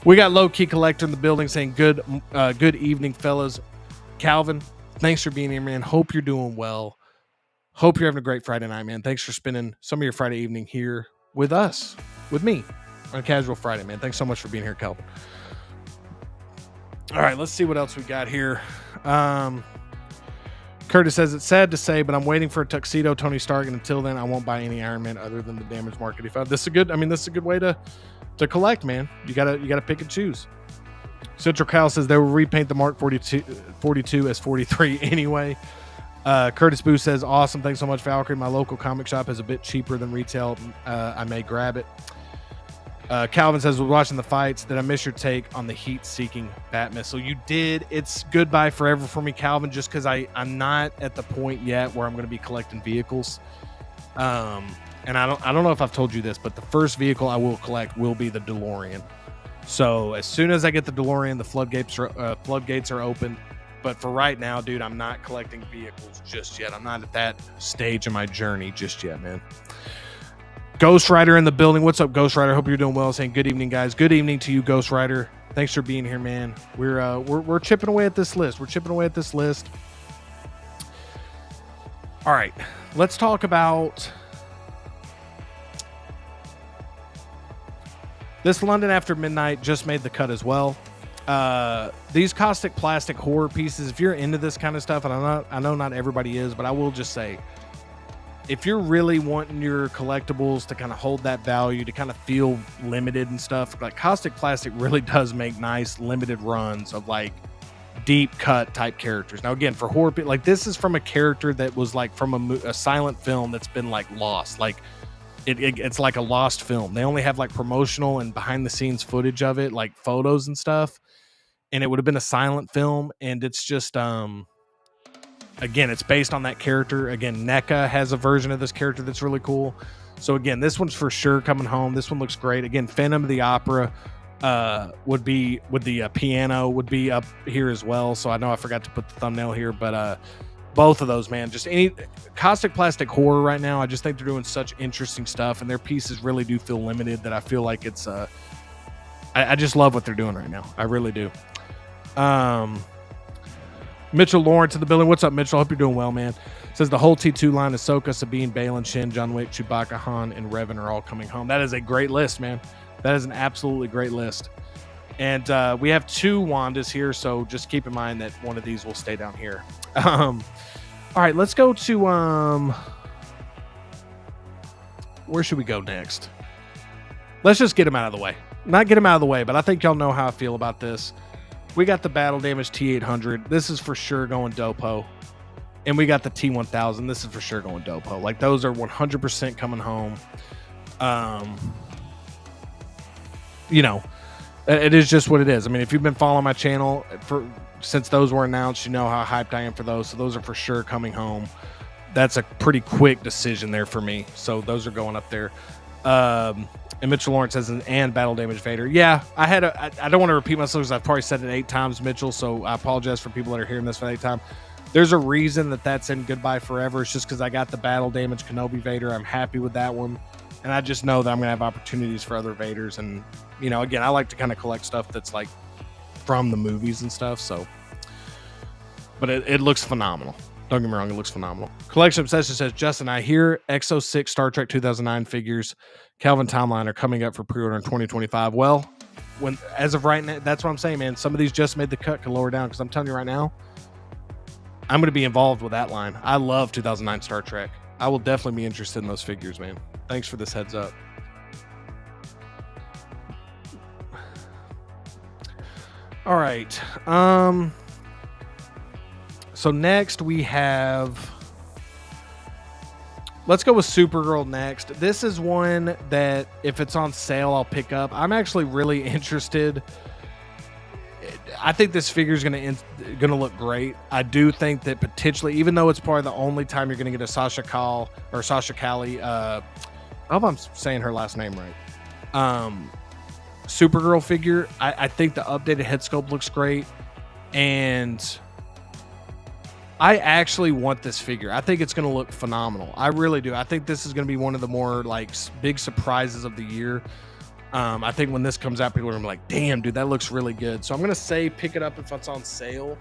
We got Low Key Collector in the building saying good evening, fellas. Calvin, thanks for being here, man. Hope you're doing well. Hope you're having a great Friday night, man. Thanks for spending some of your Friday evening here with us, with me, on Casual Friday, man. Thanks so much for being here, Calvin. All right, let's see what else we got here. Curtis says, it's sad to say, but I'm waiting for a tuxedo Tony Stark, and until then, I won't buy any Iron Man other than the Damage Mark 85. This is a good. I mean, this is a good way to collect, man. You gotta pick and choose. Central Cal says they will repaint the Mark 42 as 43 anyway. Curtis Boo says, awesome. Thanks so much, Valkyrie. My local comic shop is a bit cheaper than retail. I may grab it. Calvin says, we're watching the fights. Did I miss your take on the heat-seeking bat missile? You did. It's goodbye forever for me, Calvin, just because I'm not at the point yet where I'm going to be collecting vehicles. And I don't know if I've told you this, but the first vehicle I will collect will be the DeLorean. So as soon as I get the DeLorean, the floodgates are open. But for right now, dude, I'm not collecting vehicles just yet. I'm not at that stage of my journey just yet, man. Ghost Rider in the building. What's up, Ghost Rider? Hope you're doing well. Saying good evening, guys. Good evening to you, Ghost Rider. Thanks for being here, man. We're chipping away at this list. All right, let's talk about this. London After Midnight just made the cut as well. These Kaustic Plastik horror pieces, if you're into this kind of stuff, and I know not everybody is, but I will just say, if you're really wanting your collectibles to kind of hold that value, to kind of feel limited and stuff, like Kaustic Plastik really does make nice limited runs of like deep cut type characters. Now, again, for horror, like this is from a character that was like from a silent film that's been like lost. Like it's like a lost film. They only have like promotional and behind the scenes footage of it, like photos and stuff. And it would have been a silent film. And it's just, again, it's based on that character. Again, NECA has a version of this character that's really cool. So again, this one's for sure coming home. This one looks great. Again, Phantom of the Opera would be with the piano would be up here as well. So I know I forgot to put the thumbnail here, but both of those, man, just any Kaustic Plastik horror right now. I just think they're doing such interesting stuff, and their pieces really do feel limited. That I feel like it's I just love what they're doing right now. I really do. Mitchell Lawrence in the building. What's up, Mitchell? Hope you're doing well, man. Says the whole T2 line, Ahsoka, Sabine, Balin, Shin, John Wick, Chewbacca, Han, and Revan are all coming home. That is a great list, man. That is an absolutely great list. And we have 2 Wandas here, so just keep in mind that one of these will stay down here. All right, let's go to where should we go next? Let's just get them out of the way. Not get them out of the way, but I think y'all know how I feel about this. We got the Battle Damage T800. This is for sure going Dopo. And we got the T1000. This is for sure going Dopo. Like, those are 100% coming home. You know, it is just what it is. I mean, if you've been following my channel since those were announced, you know how hyped I am for those. So those are for sure coming home. That's a pretty quick decision there for me. So those are going up there. And Mitchell Lawrence says, and Battle Damage Vader. Yeah, I don't want to repeat myself because I've probably said it 8 times, Mitchell. So I apologize for people that are hearing this for the 8th time. There's a reason that's in Goodbye Forever. It's just because I got the Battle Damage Kenobi Vader. I'm happy with that one. And I just know that I'm going to have opportunities for other Vaders. And, you know, again, I like to kind of collect stuff that's like from the movies and stuff. So, but it looks phenomenal. Don't get me wrong, it looks phenomenal. Collection Obsession says, Justin, I hear Exo-6 Star Trek 2009 figures, Calvin Timeline, are coming up for pre-order in 2025. Well, as of right now, that's what I'm saying, man. Some of these just made the cut, can lower down, because I'm telling you right now, I'm going to be involved with that line. I love 2009 Star Trek. I will definitely be interested in those figures, man. Thanks for this heads up. All right. So next we have, let's go with Supergirl next. This is one that if it's on sale, I'll pick up. I'm actually really interested. I think this figure is going to look great. I do think that potentially, even though it's probably the only time you're going to get a Sasha Cali, I hope I'm saying her last name right. Supergirl figure. I think the updated head sculpt looks great, and I actually want this figure. I think it's going to look phenomenal. I really do. I think this is going to be one of the more like big surprises of the year. I think when this comes out, people are going to be like, damn, dude, that looks really good. So I'm going to say pick it up if it's on sale.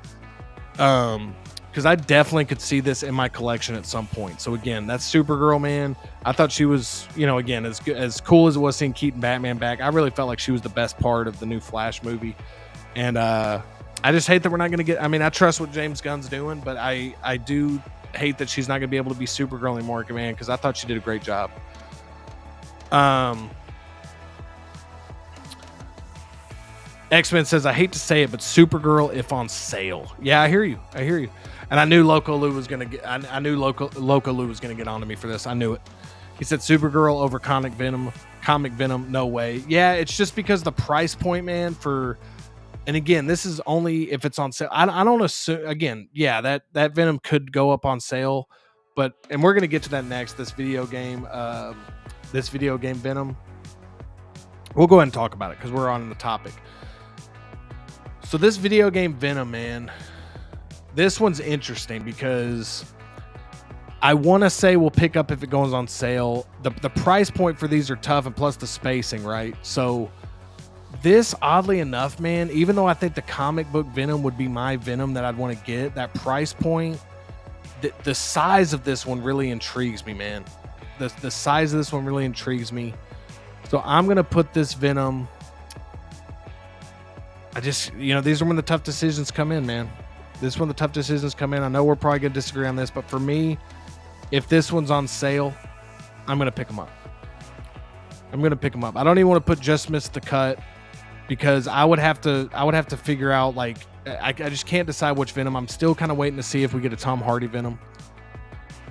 Because I definitely could see this in my collection at some point. So again, that's Supergirl, man. I thought she was, you know, again, as cool as it was seeing Keaton Batman back, I really felt like she was the best part of the new Flash movie. And I I just hate that we're not going to get, I mean, I trust what James Gunn's doing, but I do hate that she's not going to be able to be Supergirl anymore, man, because I thought she did a great job. X-Men says, I hate to say it, but Supergirl if on sale. Yeah, I hear you. And I knew Loco Lou was gonna get. I knew Loco Lou was gonna get onto me for this. I knew it. He said Supergirl over Comic Venom. No way. Yeah, it's just because the price point, man. And again, this is only if it's on sale. I don't assume. Again, yeah, that Venom could go up on sale, and we're gonna get to that next. This video game Venom. We'll go ahead and talk about it because we're on the topic. So this video game Venom, man. This one's interesting because I want to say we'll pick up if it goes on sale. The price point for these are tough, and plus the spacing, right? So this, oddly enough, man, even though I think the comic book Venom would be my Venom that I'd want to get, that price point, the size of this one really intrigues me, man. The size of this one really intrigues me. So I'm going to put this Venom. These are when the tough decisions come in, man. This is when the tough decisions come in. I know we're probably going to disagree on this, but for me, if this one's on sale, I'm going to pick them up. I don't even want to put Just Missed the Cut because I would have to figure out, like, I just can't decide which Venom. I'm still kind of waiting to see if we get a Tom Hardy Venom.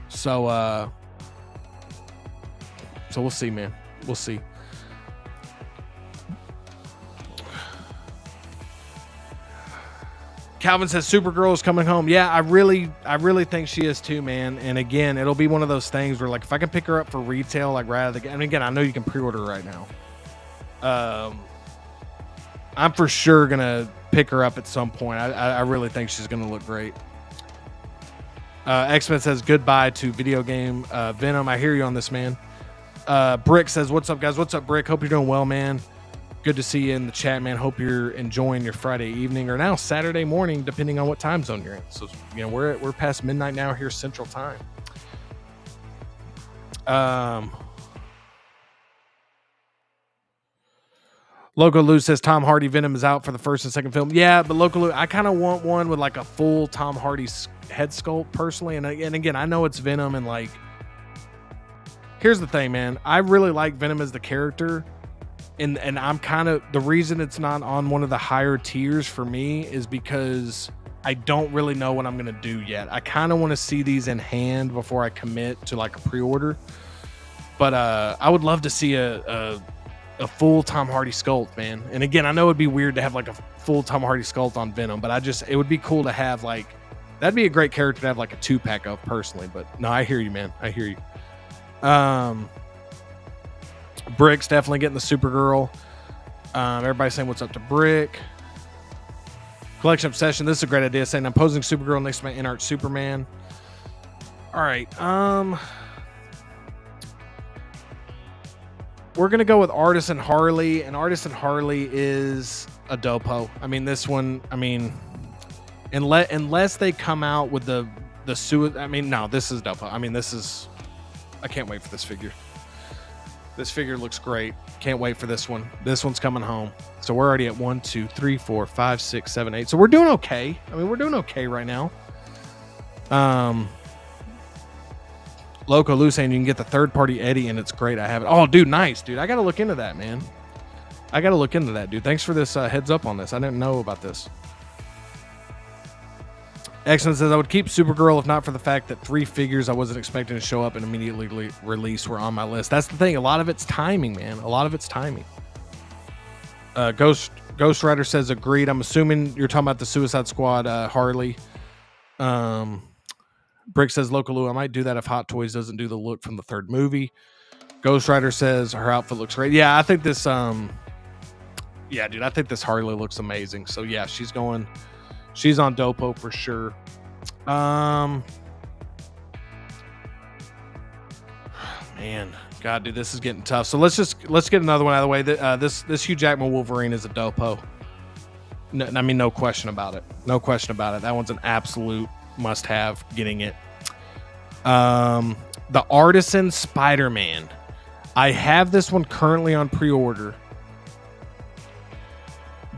So we'll see, man. We'll see. Calvin says Supergirl is coming home. Yeah, I really think she is too, man. And again, it'll be one of those things where, like, if I can pick her up for retail, like right out of the, and again, I know you can pre-order right now. I'm for sure gonna pick her up at some point. I really think she's gonna look great. X-Men says goodbye to video game Venom. I hear you on this, man. Brick says, what's up, guys? What's up, Brick? Hope you're doing well, man. Good to see you in the chat, man. Hope you're enjoying your Friday evening or now Saturday morning, depending on what time zone you're in. So, we're past midnight now here Central Time. Loco Lou says Tom Hardy Venom is out for the first and second film. Yeah, but Loco Lou, I kind of want one with like a full Tom Hardy head sculpt personally. And again, I know it's Venom, and like, here's the thing, man. I really like Venom as the character. And I'm kind of, the reason it's not on one of the higher tiers for me is because I don't really know what I'm going to do yet. I kind of want to see these in hand before I commit to like a pre-order. But I would love to see a full Tom Hardy sculpt, man. And again, I know it'd be weird to have like a full Tom Hardy sculpt on Venom, but it would be cool to have, like, that'd be a great character to have like a 2-pack of personally. But no, I hear you, man. I hear you. Brick's definitely getting the Supergirl. Everybody's saying what's up to Brick. Collection Obsession. This is a great idea. Saying I'm posing Supergirl next to my InArt Superman. All right. We're going to go with Artisan Harley. And Artisan Harley is a dopo. I mean, this one, unless they come out with the suit. I mean, no, this is dopo. I mean, I can't wait for this figure. This figure looks great. Can't wait for this one. This one's coming home. So we're already at 1, 2, 3, 4, 5, 6, 7, 8. So we're doing okay. I mean, we're doing okay right now. Loco Lou saying you can get the third-party Eddie, and it's great. I have it. Oh, dude, nice, dude. I got to look into that, man. I got to look into that, dude. Thanks for this heads up on this. I didn't know about this. Excellent says, I would keep Supergirl if not for the fact that 3 figures I wasn't expecting to show up and immediately release were on my list. That's the thing. A lot of it's timing, man. A lot of it's timing. Ghost Rider says, agreed. I'm assuming you're talking about the Suicide Squad Harley. Brick says, Local Lou, I might do that if Hot Toys doesn't do the look from the 3rd movie. Ghost Rider says, her outfit looks great. Yeah, I think this... yeah, dude, I think this Harley looks amazing. So, yeah, she's on Dopo for sure. Man, God, dude, this is getting tough. So let's get another one out of the way. This Hugh Jackman Wolverine is a Dopo. No, I mean, no question about it. No question about it. That one's an absolute must-have. Getting it. The Artisan Spider-Man. I have this one currently on pre-order.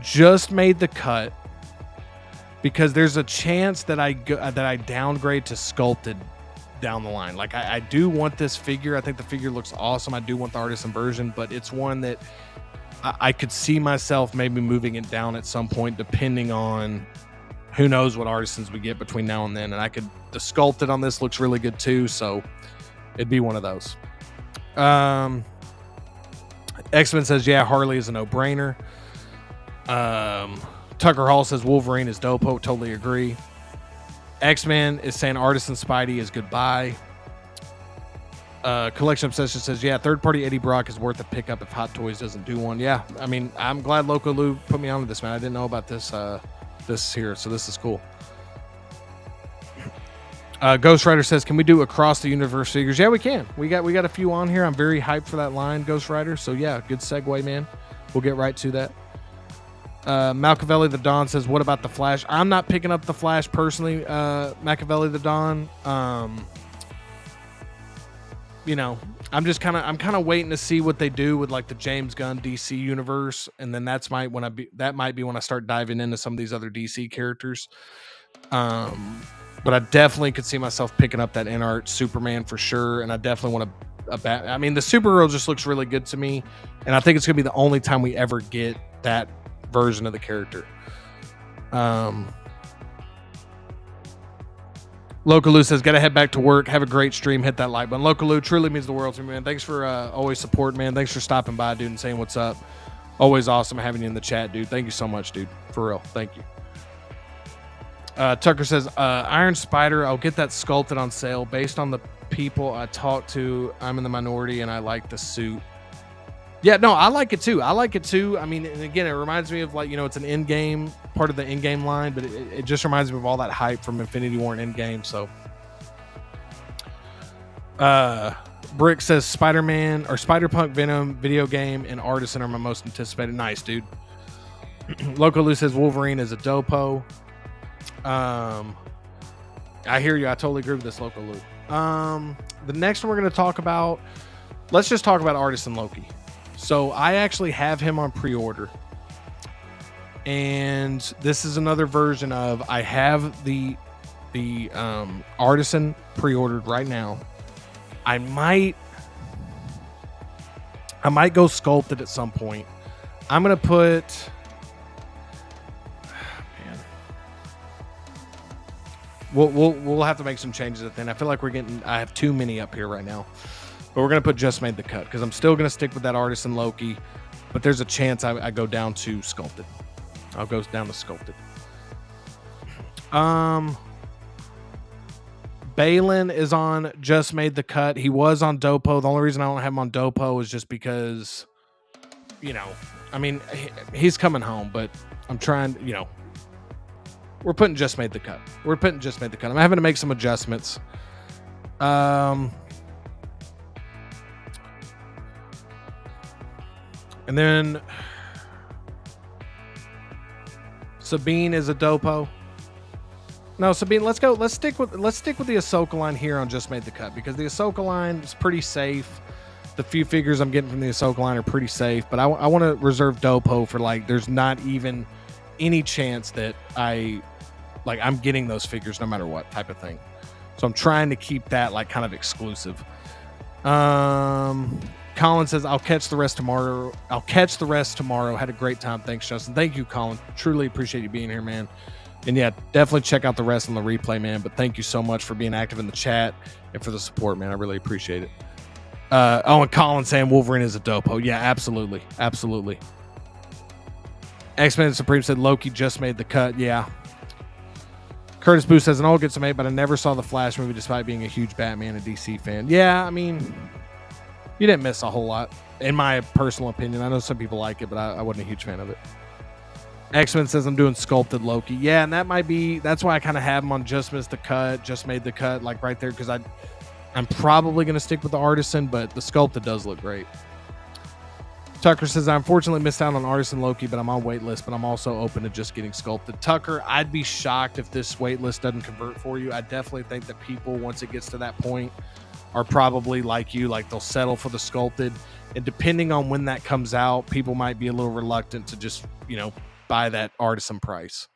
Just made the cut. because there's a chance that I downgrade to sculpted down the line. Like I do want this figure. I think the figure looks awesome. I do want the artisan version, but it's one that I could see myself maybe moving it down at some point, depending on who knows what artisans we get between now and then. And the sculpted on this looks really good too, so it'd be one of those. X-Men says, yeah, Harley is a no-brainer. Tucker Hall says Wolverine is dopo. Totally agree. X-Men is saying Artisan Spidey is goodbye. Collection Obsession says, yeah, third-party Eddie Brock is worth a pickup if Hot Toys doesn't do one. Yeah, I mean, I'm glad Loco Lou put me onto this, man. I didn't know about this here, so this is cool. Ghost Rider says, can we do across the universe figures? Yeah, we can. We got a few on here. I'm very hyped for that line, Ghost Rider. So yeah, good segue, man. We'll get right to that. Machiavelli the Dawn says, what about the Flash? I'm not picking up the Flash personally, Machiavelli the Dawn. You know, I'm kind of waiting to see what they do with like the James Gunn DC universe, and then that might be when I start diving into some of these other DC characters. But I definitely could see myself picking up that InArt Superman for sure, and I definitely want I mean, the Supergirl just looks really good to me, and I think it's gonna be the only time we ever get that version of the character. Lokaloo says, gotta head back to work. Have a great stream. Hit that like button. Lokaloo truly means the world to me, man. Thanks for always supporting, man. Thanks for stopping by, dude, and saying what's up. Always awesome having you in the chat, dude. Thank you so much, dude. For real. Thank you. Tucker says, Iron Spider, I'll get that sculpted on sale. Based on the people I talked to, I'm in the minority and I like the suit. Yeah, no, I like it too. I mean, and again, it reminds me of like, you know, it's an in-game part of the in-game line, but it just reminds me of all that hype from Infinity War and in-game. So, Brick says Spider-Man or Spider-Punk Venom video game and Artisan are my most anticipated. Nice, dude. Loco Lou says Wolverine is a dopo. I hear you. I totally agree with this, Loco Lou. The next one we're going to talk about, let's just talk about Artisan Loki. So I actually have him on pre-order, and this is another version of, I have the Artisan pre-ordered right now. I might go sculpted at some point. I'm gonna put, man, we'll have to make some changes at the end. I feel like I have too many up here right now. But we're going to put just made the cut because I'm still going to stick with that Artisan Loki, but there's a chance I go down to sculpted. I'll go down to sculpted. Balin is on just made the cut. He was on Dopo. The only reason I don't have him on Dopo is just because, you know, I mean, he's coming home, but I'm trying, you know, we're putting just made the cut. I'm having to make some adjustments. And then Sabine is a dopo. No, Sabine, let's stick with the Ahsoka line here on Just Made the Cut, because the Ahsoka line is pretty safe. The few figures I'm getting from the Ahsoka line are pretty safe, but I want to reserve dopo for, like, there's not even any chance that I'm getting those figures no matter what type of thing. So I'm trying to keep that like kind of exclusive. Colin says, I'll catch the rest tomorrow. Had a great time. Thanks, Justin. Thank you, Colin. Truly appreciate you being here, man. And yeah, definitely check out the rest on the replay, man. But thank you so much for being active in the chat and for the support, man. I really appreciate it. And Colin saying Wolverine is a dopo. Yeah, absolutely. Absolutely. X-Men Supreme said Loki just made the cut. Yeah. Curtis Booth says, an all gets made, but I never saw the Flash movie despite being a huge Batman and DC fan. Yeah, I mean, you didn't miss a whole lot, in my personal opinion. I know some people like it, but I wasn't a huge fan of it. X-Men says I'm doing sculpted Loki. Yeah, and that's why I kind of have him on just made the cut, like right there, because I'm probably going to stick with the Artisan, but the sculpted does look great. Tucker says, I unfortunately missed out on Artisan Loki, but I'm on waitlist, but I'm also open to just getting sculpted. Tucker, I'd be shocked if this waitlist doesn't convert for you. I definitely think that people, once it gets to that point, are probably like you, like they'll settle for the sculpted. And depending on when that comes out, people might be a little reluctant to just, you know, buy that Artisan price.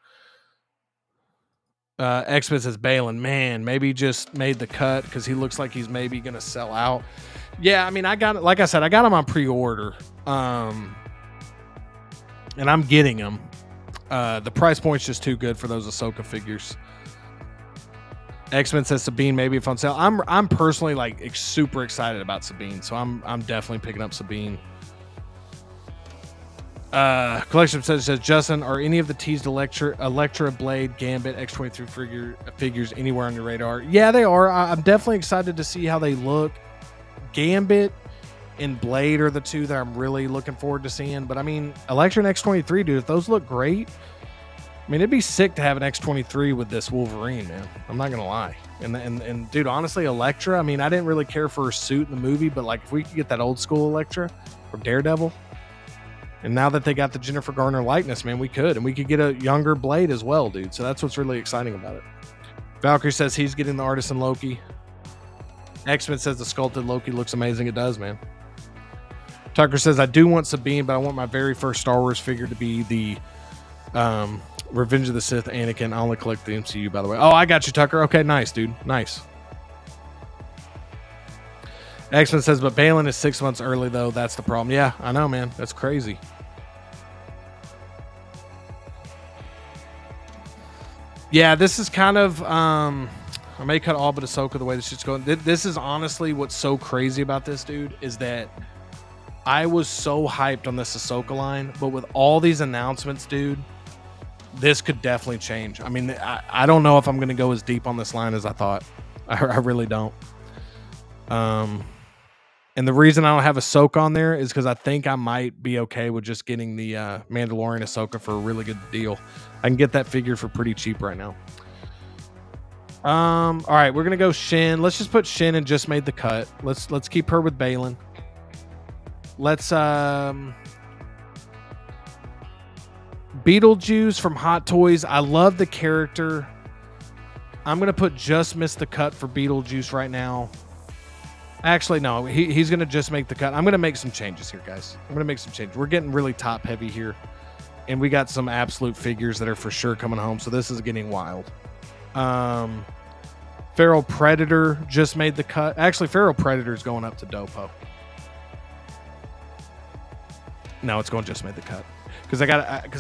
X-Men says Balin, man, maybe he just made the cut because he looks like he's maybe gonna sell out. Yeah, I mean, I got, like I said, I got him on pre-order, and I'm getting him. The price point's just too good for those Ahsoka figures. X-Men says Sabine maybe if on sale. I'm personally like super excited about Sabine, so I'm definitely picking up Sabine. Collection says Justin, are any of the teased Electra Blade, Gambit, X-23 figures anywhere on your radar? Yeah, they are. I'm definitely excited to see how they look. Gambit and Blade are the two that I'm really looking forward to seeing. But I mean, Electra and X-23, dude, if those look great, I mean, it'd be sick to have an X-23 with this Wolverine, man. I'm not gonna lie. And dude, honestly, Electra, I mean, I didn't really care for her suit in the movie, but like if we could get that old school Electra or Daredevil, and now that they got the Jennifer Garner likeness, man, we could. And we could get a younger Blade as well, dude. So that's what's really exciting about it. Valkyrie says he's getting the Artisan Loki. X-Men says the sculpted Loki looks amazing. It does, man. Tucker says, I do want Sabine, but I want my very first Star Wars figure to be the Revenge of the Sith Anakin. I only collect the MCU, by the way. Oh, I got you, Tucker. Okay, nice, dude. Nice. X-Men says, but Balin is 6 months early, though. That's the problem. Yeah, I know, man. That's crazy. Yeah, this is kind of... I may cut all but Ahsoka the way this shit's going. This is honestly what's so crazy about this, dude, is that I was so hyped on this Ahsoka line, but with all these announcements, dude, this could definitely change. I mean, I don't know if I'm going to go as deep on this line as I thought. I really don't. And the reason I don't have Ahsoka on there is because I think I might be okay with just getting the Mandalorian Ahsoka for a really good deal. I can get that figure for pretty cheap right now. All right, we're gonna go Shin. Let's just put Shin and just made the cut. Let's keep her with Balin. Let's Beetlejuice from Hot Toys. I love the character. I'm gonna put just missed the cut for Beetlejuice right now. Actually, no, he's going to just make the cut. I'm going to make some changes here, guys. I'm going to make some changes. We're getting really top heavy here. And we got some absolute figures that are for sure coming home. So this is getting wild. Feral Predator just made the cut. Actually, Feral Predator is going up to Dopo. No, it's going just made the cut. Because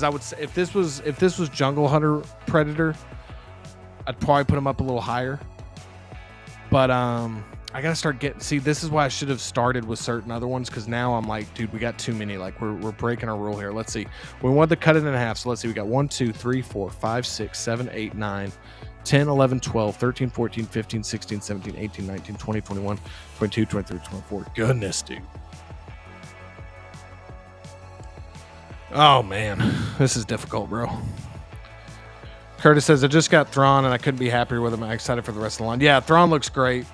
I would say if this was Jungle Hunter Predator, I'd probably put him up a little higher. But I gotta start getting. See, this is why I should have started with certain other ones, because now I'm like, dude, we got too many. Like we're breaking our rule here. Let's see. We want to cut it in half. So let's see. We got 1, 2, 3, 4, 5, 6, 7, 8, 9, 10, 11, 12, 13, 14, 15, 16, 17, 18, 19, 20, 21, 22, 23, 24. Goodness, dude. Oh man, this is difficult, bro. Curtis says, I just got Thrawn and I couldn't be happier with him. I'm excited for the rest of the line. Yeah, Thrawn looks great.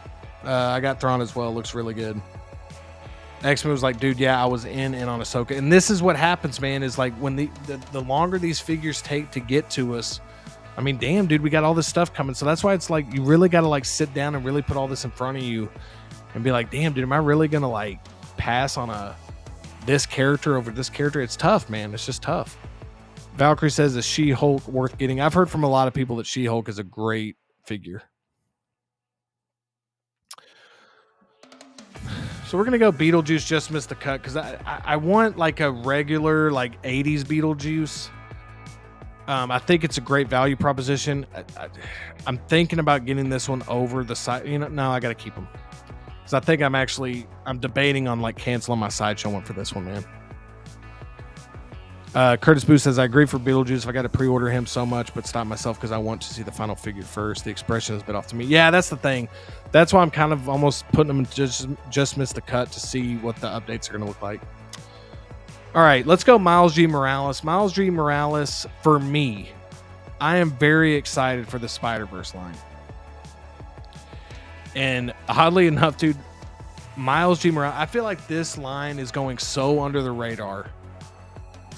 I got Thrawn as well. Looks really good. X-Men was like, dude, yeah, I was in on Ahsoka. And this is what happens, man, is like when the longer these figures take to get to us, I mean, damn, dude, we got all this stuff coming. So that's why it's like you really got to like sit down and really put all this in front of you and be like, damn, dude, am I really going to like pass on this character over this character? It's tough, man. It's just tough. Valkyrie says, is She-Hulk worth getting? I've heard from a lot of people that She-Hulk is a great figure. So we're going to go Beetlejuice, just missed the cut, because I want like a regular like 80s Beetlejuice. I think it's a great value proposition. I'm thinking about getting this one over the side. You know, no, I got to keep them. Because I think I'm debating on like canceling my Sideshow one for this one, man. Curtis Booth says, I agree for Beetlejuice. I got to pre-order him so much, but stop myself because I want to see the final figure first. The expression is a bit off to me. Yeah, that's the thing. That's why I'm kind of almost putting them in just missed the cut to see what the updates are going to look like. All right, let's go Miles G. Morales. Miles G. Morales, for me, I am very excited for the Spider-Verse line. And oddly enough, dude, Miles G. Morales, I feel like this line is going so under the radar.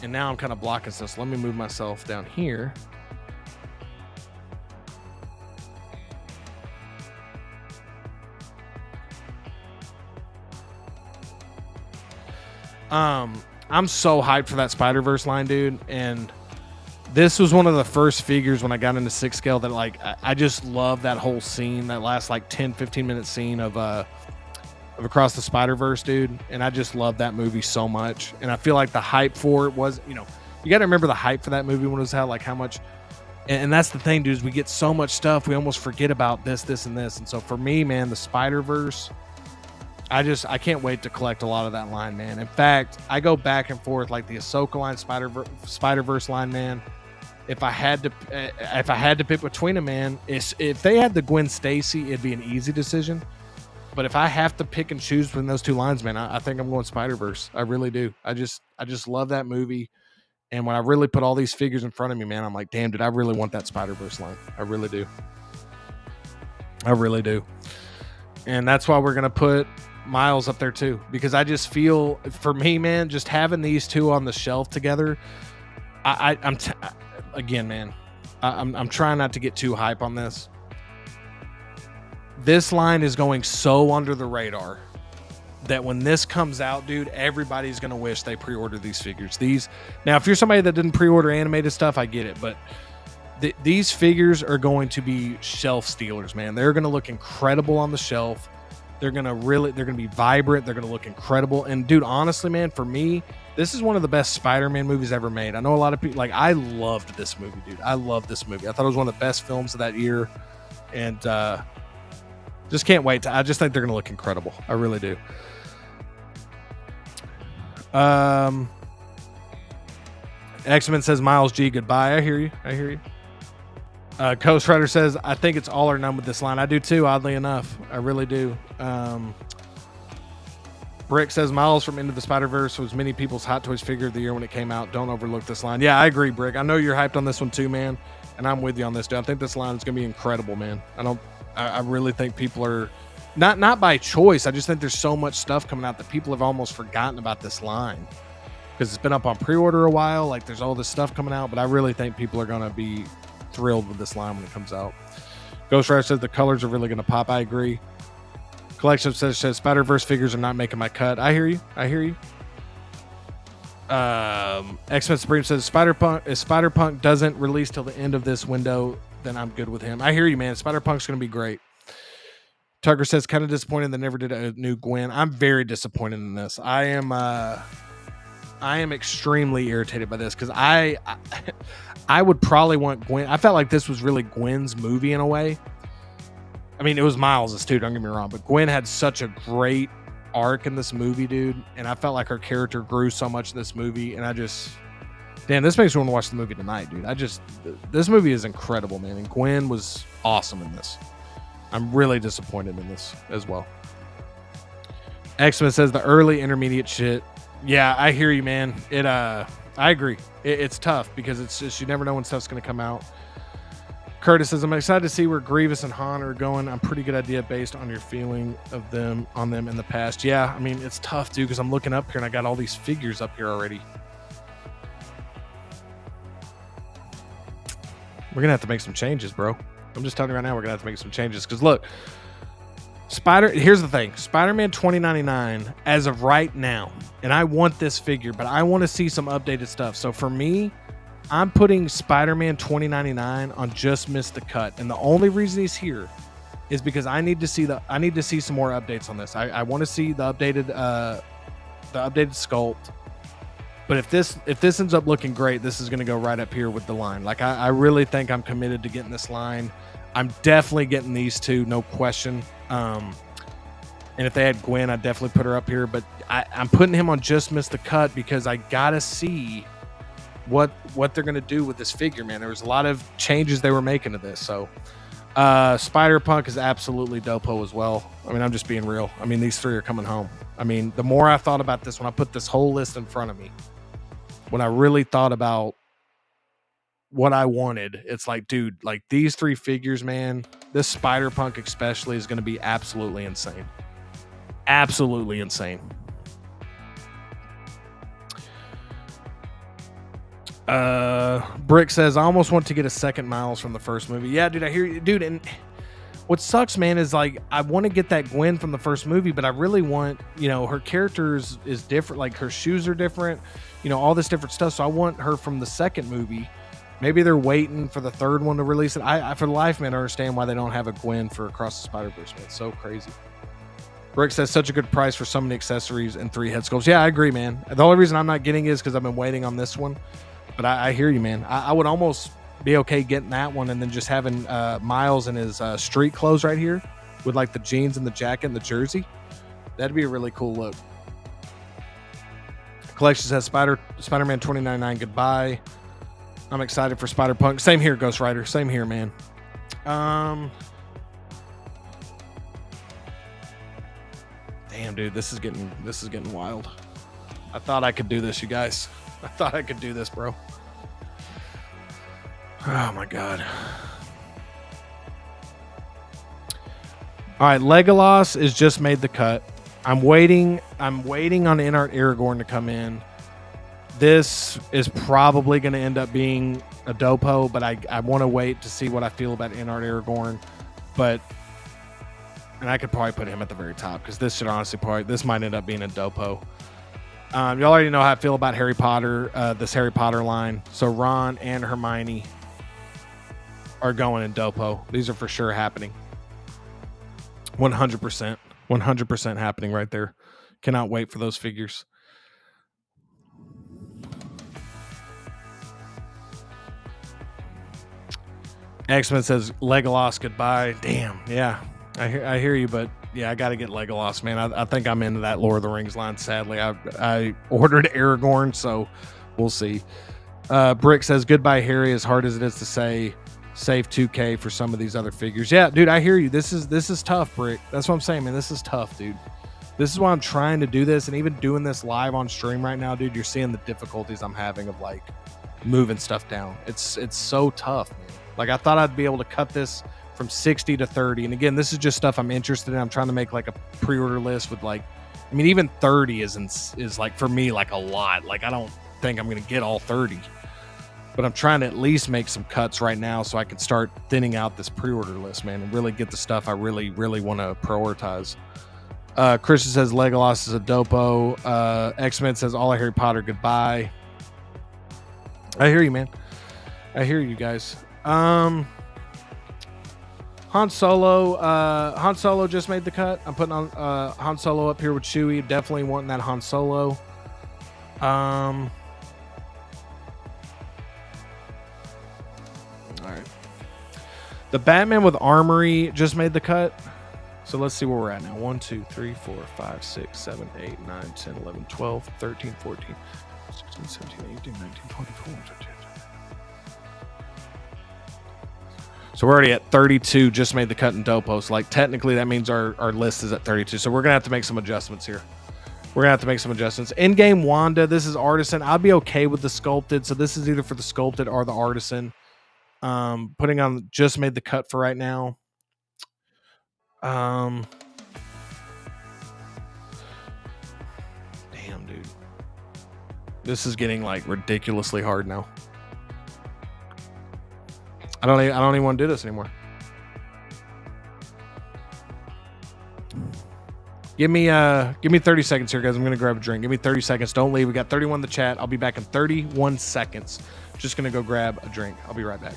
And now I'm kind of blocking this. Let me move myself down here. I'm so hyped for that Spider-Verse line, dude. And This was one of the first figures when I got into 6 scale that like I just love that whole scene, that last like 10-15 minute scene of Across the Spider-Verse, dude. And I just love that movie so much. And I feel like the hype for it was, you know, you got to remember the hype for that movie when it was out, like how much. And that's the thing, dude, is we get so much stuff, we almost forget about this, and this. And so for me, man, the Spider-Verse, I can't wait to collect a lot of that line, man. In fact, I go back and forth like the Ahsoka line, Spider-Verse line, man. If I had to pick between them, man, if they had the Gwen Stacy, it'd be an easy decision. But if I have to pick and choose between those two lines, man, I think I'm going Spider-Verse. I really do. I just love that movie. And when I really put all these figures in front of me, man, I'm like, damn, dude, I really want that Spider-Verse line. I really do. I really do. And that's why we're going to put Miles up there too, because I just feel, for me, man, just having these two on the shelf together, again, man, I'm trying not to get too hype on this. This line is going so under the radar that when this comes out, dude, everybody's going to wish they pre-ordered these figures. Now, if you're somebody that didn't pre-order animated stuff, I get it, but these figures are going to be shelf stealers, man. They're going to look incredible on the shelf. They're going to be vibrant. They're going to look incredible. And dude, honestly, man, for me, this is one of the best Spider-Man movies ever made. I know a lot of people, like, I loved this movie, dude. I loved this movie. I thought it was one of the best films of that year. And just can't wait. I just think they're going to look incredible. I really do. X-Men says Miles G, goodbye. I hear you. Coast Rider says, I think it's all or none with this line. I do too, oddly enough. I really do. Brick says Miles from Into the Spider-Verse was many people's Hot Toys figure of the year when it came out. Don't overlook this line. Yeah, I agree, Brick. I know you're hyped on this one too, man. And I'm with you on this, dude. I think this line is going to be incredible, man. I really think people are not by choice. I just think there's so much stuff coming out that people have almost forgotten about this line because it's been up on pre-order a while. Like there's all this stuff coming out, but I really think people are going to be thrilled with this line when it comes out. Ghost Rider says the colors are really going to pop. I agree. Collection says Spider-Verse figures are not making my cut. I hear you. X-Men Supreme says if Spider-Punk doesn't release till the end of this window, then I'm good with him. I hear you, man. Spider-Punk's going to be great. Tucker says kind of disappointed they never did a new Gwen. I'm very disappointed in this. I am extremely irritated by this because I would probably want Gwen. I felt like this was really Gwen's movie in a way. I mean, it was Miles's too, don't get me wrong, but Gwen had such a great arc in this movie, dude. And I felt like her character grew so much in this movie. And damn, this makes me want to watch the movie tonight, dude. This movie is incredible, man. And Gwen was awesome in this. I'm really disappointed in this as well. X-Men says the early intermediate shit. Yeah, I hear you, man. I agree. It's tough because it's just, you never know when stuff's going to come out. Curtis says, I'm excited to see where Grievous and Han are going. I'm pretty good idea based on your feeling of them in the past. Yeah, I mean, it's tough, dude, because I'm looking up here and I got all these figures up here already. We're going to have to make some changes, bro. I'm just telling you right now, we're going to have to make some changes. Because look, here's the thing. Spider-Man 2099, as of right now, and I want this figure, but I want to see some updated stuff. So for me, I'm putting Spider-Man 2099 on Just Missed the Cut. And the only reason he's here is because I need to see some more updates on this. I want to see the updated sculpt. But if this ends up looking great, this is going to go right up here with the line. Like I really think I'm committed to getting this line. I'm definitely getting these two, no question. And if they had Gwen, I'd definitely put her up here. But I'm putting him on Just Missed the Cut because I gotta see what they're gonna do with this figure, man. There was a lot of changes they were making to this. So Spider-Punk is absolutely dopo as well. I mean, I'm just being real. I mean, these three are coming home. I mean, the more I thought about this, when I put this whole list in front of me, when I really thought about what I wanted, it's like, dude, like these three figures, man, this Spider-Punk especially is going to be absolutely insane. Absolutely insane. Brick says, I almost want to get a second Miles from the first movie. Yeah, dude, I hear you, dude. And what sucks, man, is like, I want to get that Gwen from the first movie, but I really want, her character is different. Like her shoes are different, all this different stuff. So I want her from the second movie. Maybe they're waiting for the third one to release it. I for the life, man, I understand why they don't have a Gwen for Across the Spider-Verse, man. It's so crazy. Brick says such a good price for so many accessories and 3 head sculpts. Yeah, I agree, man. The only reason I'm not getting it is because I've been waiting on this one. But I hear you, man. I would almost be okay getting that one and then just having Miles in his street clothes right here with like the jeans and the jacket and the jersey. That'd be a really cool look. Collection says Spider-Man 2099 goodbye. I'm excited for Spider-Punk. Same here, Ghost Rider. Same here, man. Damn, dude, this is getting wild. I thought I could do this, you guys. I thought I could do this, bro. Oh my god. All right, Legolas is just made the cut. I'm waiting on InArt Aragorn to come in. This is probably going to end up being a dopo, but I want to wait to see what I feel about InArt Aragorn. And I could probably put him at the very top because this should honestly this might end up being a dopo. You already know how I feel about Harry Potter, this Harry Potter line. So Ron and Hermione are going in dopo. These are for sure happening. 100%. 100% happening right there. Cannot wait for those figures. X-Men says Legolas goodbye. Damn, yeah. I hear you, but yeah, I got to get Legolas, man. I think I'm into that Lord of the Rings line, sadly. I ordered Aragorn, so we'll see. Brick says goodbye, Harry, as hard as it is to say, save 2K for some of these other figures. Yeah, dude, I hear you. This is tough, Brick. That's what I'm saying, man. This is tough, dude. This is why I'm trying to do this, and even doing this live on stream right now, dude, you're seeing the difficulties I'm having of like moving stuff down. It's so tough, man. Like I thought I'd be able to cut this from 60 to 30. And again, this is just stuff I'm interested in. I'm trying to make like a pre-order list with like, I mean, even 30 is like for me, like a lot. Like I don't think I'm going to get all 30, but I'm trying to at least make some cuts right now so I can start thinning out this pre-order list, man, and really get the stuff I really, really want to prioritize. Christian says Legolas is a dopo. X-Men says all of Harry Potter goodbye. I hear you, man. I hear you guys. Han Solo just made the cut. I'm putting on Han Solo up here with Chewie. Definitely wanting that Han Solo. All right. The Batman with Armory just made the cut. So let's see where we're at now. 1, 2, 3, 4, 5, 6, 7, 8, 9, 10, 11, 12, 13, 14, 16, 17, 18, 19, 20, 21, 22. So we're already at 32, just made the cut in Dopo. So like technically that means our list is at 32. So we're going to have to make some adjustments here. In-game Wanda, this is Artisan. I'll be okay with the sculpted. So this is either for the sculpted or the Artisan. Putting on just made the cut for right now. Damn, dude. This is getting like ridiculously hard now. I don't even want to do this anymore. Give me 30 seconds here, guys. I'm gonna grab a drink. Give me 30 seconds. Don't leave. We got 31 in the chat. I'll be back in 31 seconds. Just gonna go grab a drink. I'll be right back.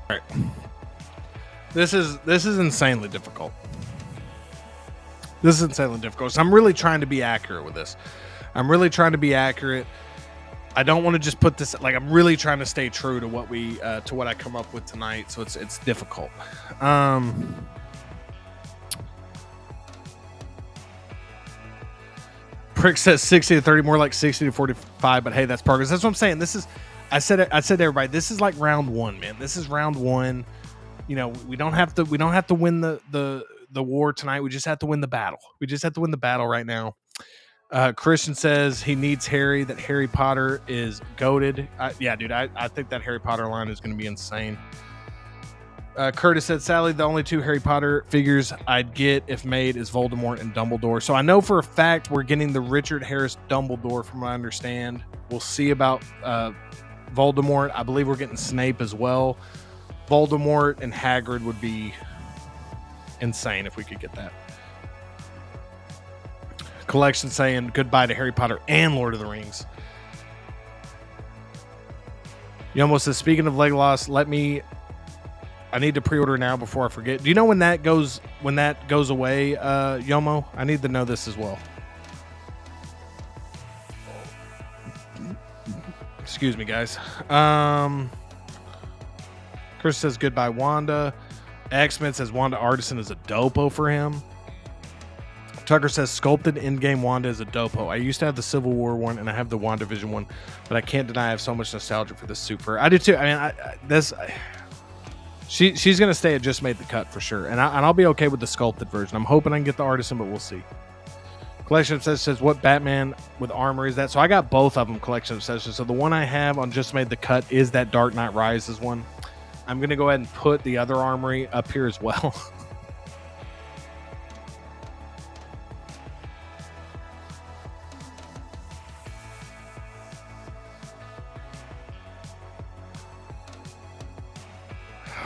All right. This is insanely difficult. So I'm really trying to be accurate with this. I don't want to just put this, like, I'm really trying to stay true to what I come up with tonight. So it's difficult. Prick says 60 to 30, more like 60 to 45, but hey, that's progress. That's what I'm saying. This is, I said to everybody, this is like round one, man. This is round one. You know, we don't have to win the war tonight. We just have to win the battle. We just have to win the battle right now. Christian says he needs Harry, that Harry Potter is goated. Yeah, dude, I think that Harry Potter line is going to be insane. Curtis said, Sally, the only 2 Harry Potter figures I'd get if made is Voldemort and Dumbledore. So I know for a fact we're getting the Richard Harris Dumbledore from what I understand. We'll see about Voldemort. I believe we're getting Snape as well. Voldemort and Hagrid would be insane if we could get that. Collection saying goodbye to Harry Potter and Lord of the Rings. Yomo says, speaking of Legolas, I need to pre-order now before I forget. Do you know when that goes away, Yomo? I need to know this as well. Excuse me, guys. Chris says goodbye, Wanda. X-Men says Wanda Artisan is a dopo for him. Tucker says sculpted in-game Wanda is a dopo. I used to have the Civil War one and I have the WandaVision one, but I can't deny I have so much nostalgia for this suit for her. I do too. I mean, she's gonna stay at just made the cut for sure, and I'll be okay with the sculpted version. I'm hoping I can get the Artisan, but we'll see. Collection says what Batman with armor is that? So I got both of them. Collection Obsession. So the one I have on just made the cut is that Dark Knight Rises one. I'm gonna go ahead and put the other armory up here as well.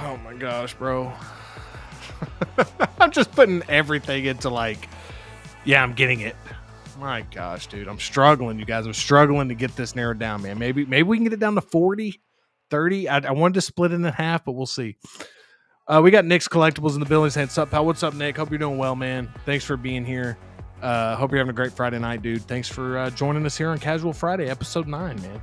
Oh my gosh, bro. I'm just putting everything into like, yeah, I'm getting it. My gosh, dude. I'm struggling, you guys. I'm struggling to get this narrowed down, man. Maybe we can get it down to 40, 30. I wanted to split it in half, but we'll see. We got Nick's Collectibles in the building saying, sup, pal? What's up, Nick? Hope you're doing well, man. Thanks for being here. Hope you're having a great Friday night, dude. Thanks for joining us here on Casual Friday, episode 9, man.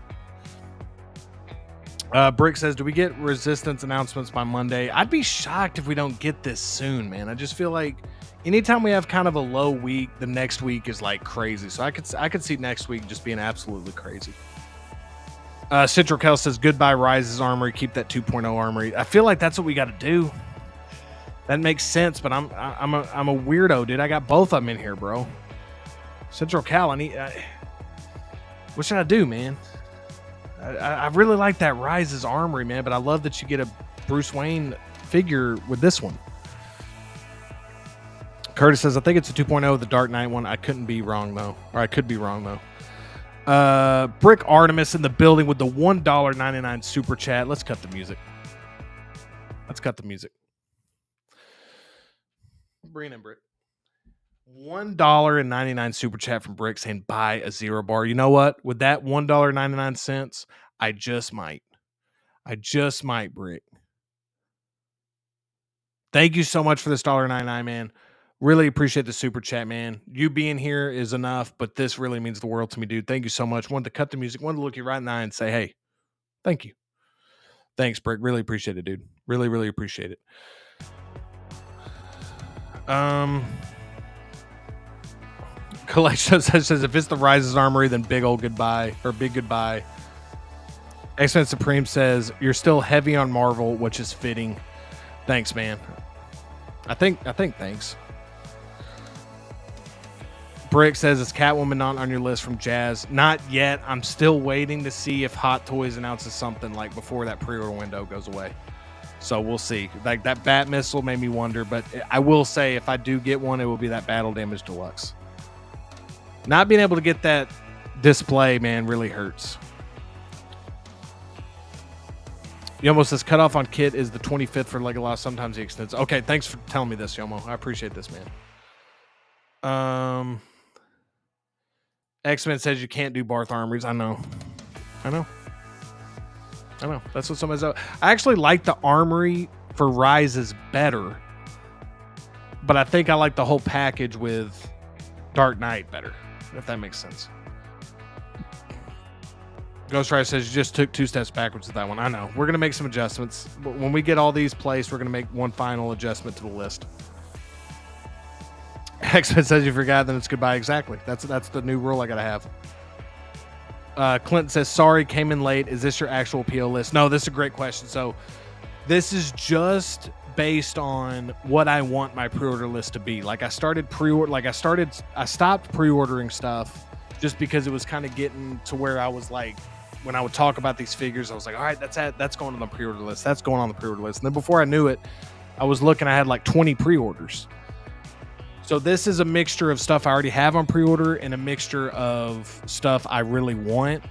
Brick says, do we get Resistance announcements by Monday? I'd be shocked if we don't get this soon, man. I just feel like anytime we have kind of a low week, the next week is like crazy. So I could see next week just being absolutely crazy. Citro Kel says, goodbye Rise's Armory. Keep that 2.0 Armory. I feel like that's what we got to do. That makes sense, but I'm a weirdo, dude. I got both of them in here, bro. Citro Cal, what should I do, man? I really like that Rise's Armory, man, but I love that you get a Bruce Wayne figure with this one. Curtis says, I think it's a 2.0, the Dark Knight one. I couldn't be wrong, though. Or I could be wrong, though. Brick Artemis in the building with the $1.99 super chat. Let's cut the music. Bring it in, Brick. $1.99 super chat from Brick saying buy a Zero bar. You know what? With that $1.99, I just might, Brick. Thank you so much for this $1.99, man. Really appreciate the super chat, man. You being here is enough, but this really means the world to me, dude. Thank you so much. Wanted to cut the music, wanted to look you right in the eye and say, hey, thank you. Thanks, Brick. Really appreciate it, dude. Really, really appreciate it. Collection says if it's the Rise's Armory, then big old goodbye or big goodbye. X-Men Supreme says you're still heavy on Marvel, which is fitting. Thanks, man. I think thanks. Brick says it's Catwoman not on your list from Jazz. Not yet. I'm still waiting to see if Hot Toys announces something like before that pre-order window goes away. So we'll see. Like that Bat Missile made me wonder, but I will say if I do get one, it will be that Battle Damage Deluxe. Not being able to get that display, man, really hurts. Yomo says cutoff on kit is the 25th for Legolas. Sometimes he extends. Okay, thanks for telling me this, Yomo. I appreciate this, man. X-Men says you can't do Barth Armories. I know. That's what somebody's. I actually like the Armory for Rises better, but I think I like the whole package with Dark Knight better, if that makes sense. Ghost Rider says you just took 2 steps backwards with that one. I know. We're going to make some adjustments. When we get all these placed, we're going to make one final adjustment to the list. X-Men says you forgot, then it's goodbye. Exactly. That's the new rule I gotta have. Clinton says, sorry, came in late. Is this your actual PO list? No, this is a great question. So this is just based on what I want my pre-order list to be. Like I stopped pre-ordering stuff just because it was kind of getting to where I was like, when I would talk about these figures, I was like, all right, that's going on the pre-order list. That's going on the pre-order list. And then before I knew it, I was looking, I had like 20 pre-orders. So this is a mixture of stuff I already have on pre-order and a mixture of stuff I really want.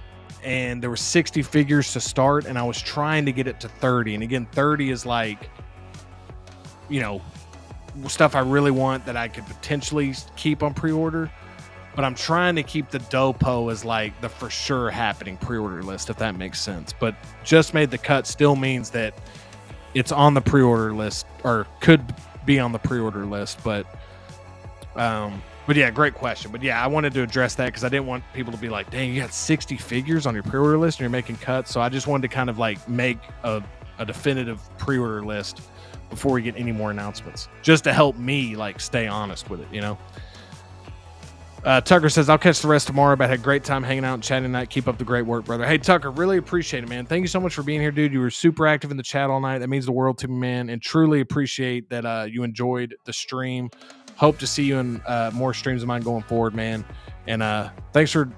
And there were 60 figures to start, and I was trying to get it to 30. And again, 30 is like, you know, stuff I really want that I could potentially keep on pre-order. But I'm trying to keep the Dopo as like the for sure happening pre-order list, if that makes sense. But just made the cut still means that it's on the pre-order list, or could be on the pre-order list. But yeah, great question. But yeah, I wanted to address that because I didn't want people to be like, dang, you got 60 figures on your pre-order list and you're making cuts. So I just wanted to kind of like make a definitive pre-order list before we get any more announcements, just to help me like stay honest with it, you know? Tucker says, I'll catch the rest tomorrow, but had a great time hanging out and chatting tonight. Keep up the great work, brother. Hey, Tucker, really appreciate it, man. Thank you so much for being here, dude. You were super active in the chat all night. That means the world to me, man, and truly appreciate that you enjoyed the stream. Hope to see you in more streams of mine going forward, man. And thanks for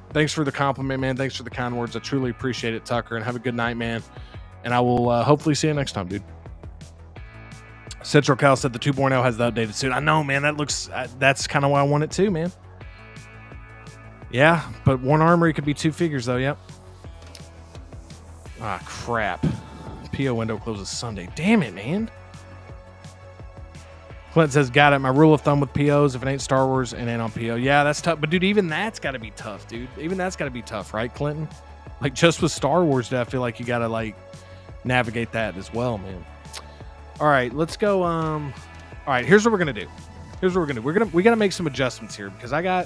the compliment, man. Thanks for the kind words. I truly appreciate it, Tucker, and have a good night, man. And I will hopefully see you next time, dude. Central Cal said the 2.0 has the updated suit. I know, man. That looks, that's kind of why I want it too, man. Yeah, but one armory could be 2 figures, though. Yep. Ah, crap. PO window closes Sunday. Damn it, man. Clint says, got it. My rule of thumb with POs, if it ain't Star Wars, it ain't on PO. Yeah, that's tough. But, dude, even that's got to be tough, dude. Even that's got to be tough, right, Clinton? Like, just with Star Wars, I feel like you got to, like, navigate that as well, man. All right, let's go. All right, here's what we're going to do. We got to make some adjustments here because I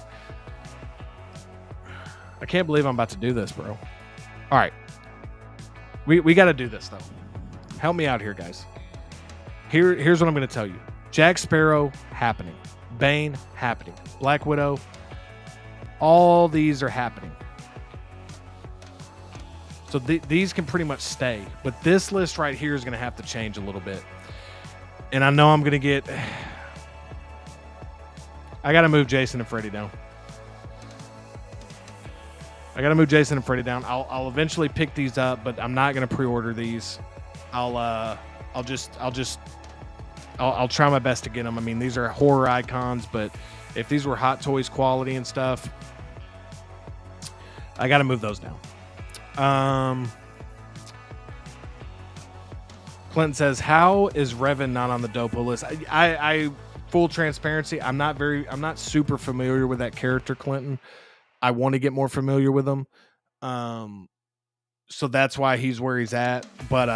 can't believe I'm about to do this, bro. All right. We got to do this, though. Help me out here, guys. Here's what I'm going to tell you. Jack Sparrow, happening. Bane, happening. Black Widow, all these are happening. So these can pretty much stay. But this list right here is going to have to change a little bit. And I know I'm going to get... I got to move Jason and Freddy down. I'll eventually pick these up, but I'm not going to pre-order these. I'll try my best to get them. I mean, these are horror icons, but if these were Hot Toys quality and stuff, I got to move those down. Clinton says, how is Revan not on the Dopo list? I full transparency, I'm not super familiar with that character, Clinton. I want to get more familiar with him. So that's why he's where he's at. But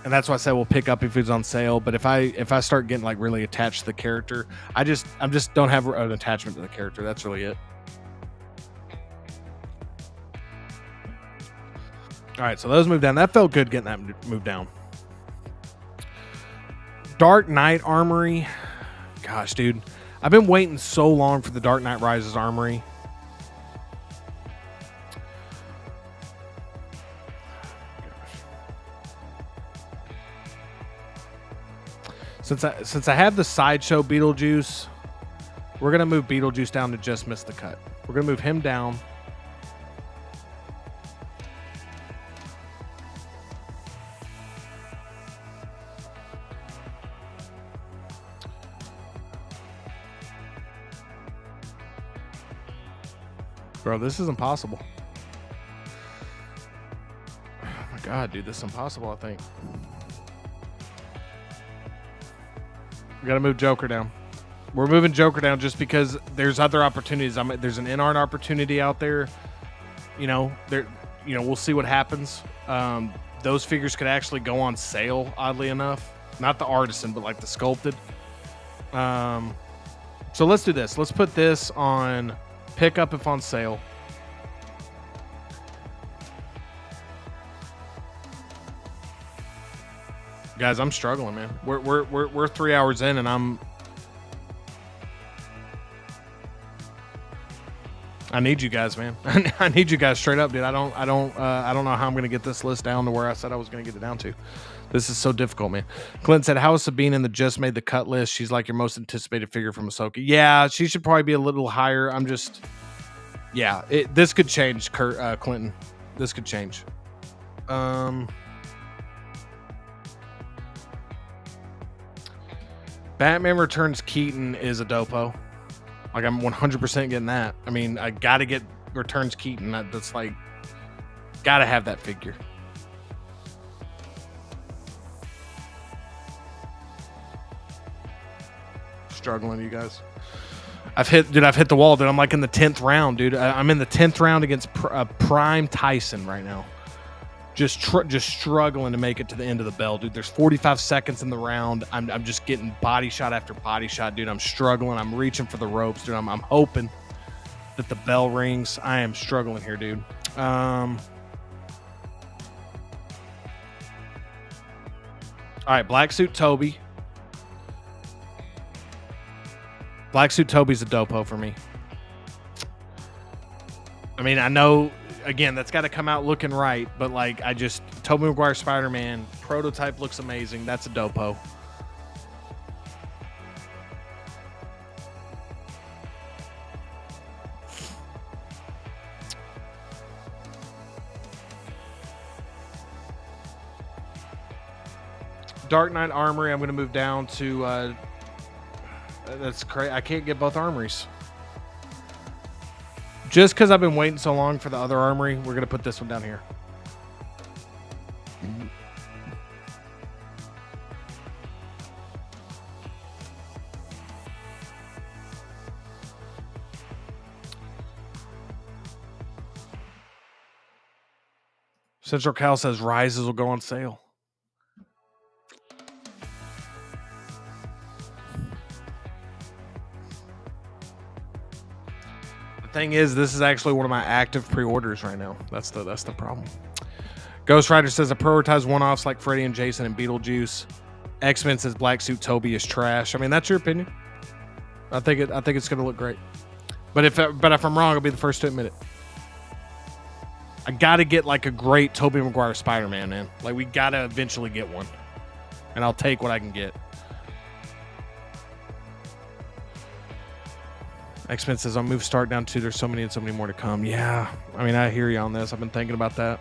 and that's why I said we'll pick up if he's on sale. But if I start getting like really attached to the character, I just don't have an attachment to the character. That's really it. All right, so those moved down. That felt good getting that moved down. Dark Knight Armory. Gosh, dude. I've been waiting so long for the Dark Knight Rises Armory. Since I have the Sideshow Beetlejuice, we're going to move Beetlejuice down to just miss the cut. We're going to move him down. Bro, this is impossible. Oh my God, dude, this is impossible, I think. We got to move Joker down. We're moving Joker down just because there's other opportunities. There's an InArt opportunity out there. We'll see what happens. Those figures could actually go on sale, oddly enough. Not the artisan, but like the sculpted. So let's do this. Let's put this on pick up if on sale. Guys, I'm struggling, man. We're 3 hours in, and I need you guys, man. I need you guys straight up, dude. I don't know how I'm gonna get this list down to where I said I was gonna get it down to. This is so difficult, man. Clint said, "How is Sabine in the just made the cut list? She's like your most anticipated figure from Ahsoka." Yeah, she should probably be a little higher. I'm just, yeah. This could change, Clinton. This could change. Batman Returns Keaton is a dopo. Like, I'm 100% getting that. I mean, I gotta get Returns Keaton. That's like, gotta have that figure. Struggling, you guys. I've hit the wall, dude. I'm like in the 10th round, dude. I'm in the 10th round against Prime Tyson right now. Just struggling to make it to the end of the bell, dude. There's 45 seconds in the round. I'm just getting body shot after body shot, dude. I'm struggling. I'm reaching for the ropes, dude. I'm hoping that the bell rings. I am struggling here, dude. All right, Black Suit Toby. Black Suit Toby's a dopo for me. I mean, I know, again, that's got to come out looking right, but like, Tobey Maguire Spider-Man prototype looks amazing. That's a dopo. Dark Knight Armory, I'm going to move down to, that's crazy. I can't get both armories. Just because I've been waiting so long for the other armory, we're going to put this one down here. Central Cal says Rises will go on sale. Thing is, this is actually one of my active pre-orders right now. That's the problem. Ghost Rider says I prioritize one-offs like Freddy and Jason and Beetlejuice. X-Men says Black Suit Toby is trash. I mean, that's your opinion. I think it's gonna look great. But if I'm wrong, I'll be the first to admit it. I gotta get like a great Tobey Maguire Spider-Man, man. Like, we gotta eventually get one, and I'll take what I can get. X-Men says, I'll move start down 2. There's so many and so many more to come. Yeah. I mean, I hear you on this. I've been thinking about that.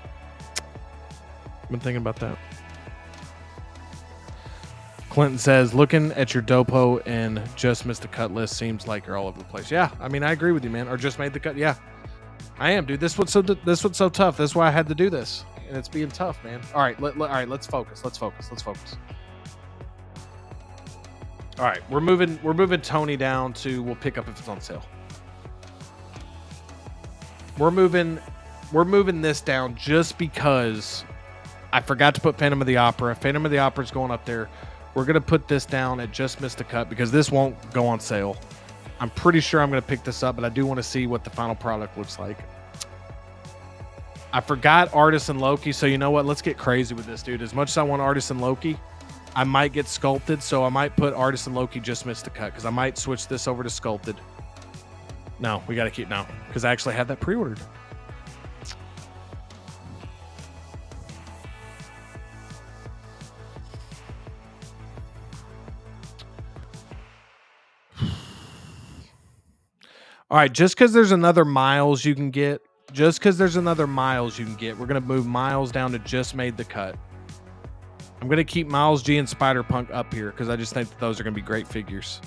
Clinton says, looking at your dopo and just missed the cut list seems like you're all over the place. Yeah. I mean, I agree with you, man. Or just made the cut. Yeah. I am, dude. This one's so tough. That's why I had to do this. And it's being tough, man. All right. All right. Let's focus. All right, we're moving Tony down to we'll pick up if it's on sale. We're moving this down just because I forgot to put Phantom of the Opera. Phantom of the Opera is going up there. We're gonna put this down at just missed a cut because this won't go on sale. I'm pretty sure I'm gonna pick this up, but I do want to see what the final product looks like. I forgot Artisan Loki, so you know what? Let's get crazy with this, dude. As much as I want Artisan Loki, I might get sculpted, so I might put Artisan Loki just missed the cut because I might switch this over to sculpted. No, we got to keep now because I actually had that pre-ordered. All right, just because there's another Miles you can get, we're going to move Miles down to just made the cut. I'm going to keep Miles G and Spider-Punk up here because I just think that those are going to be great figures.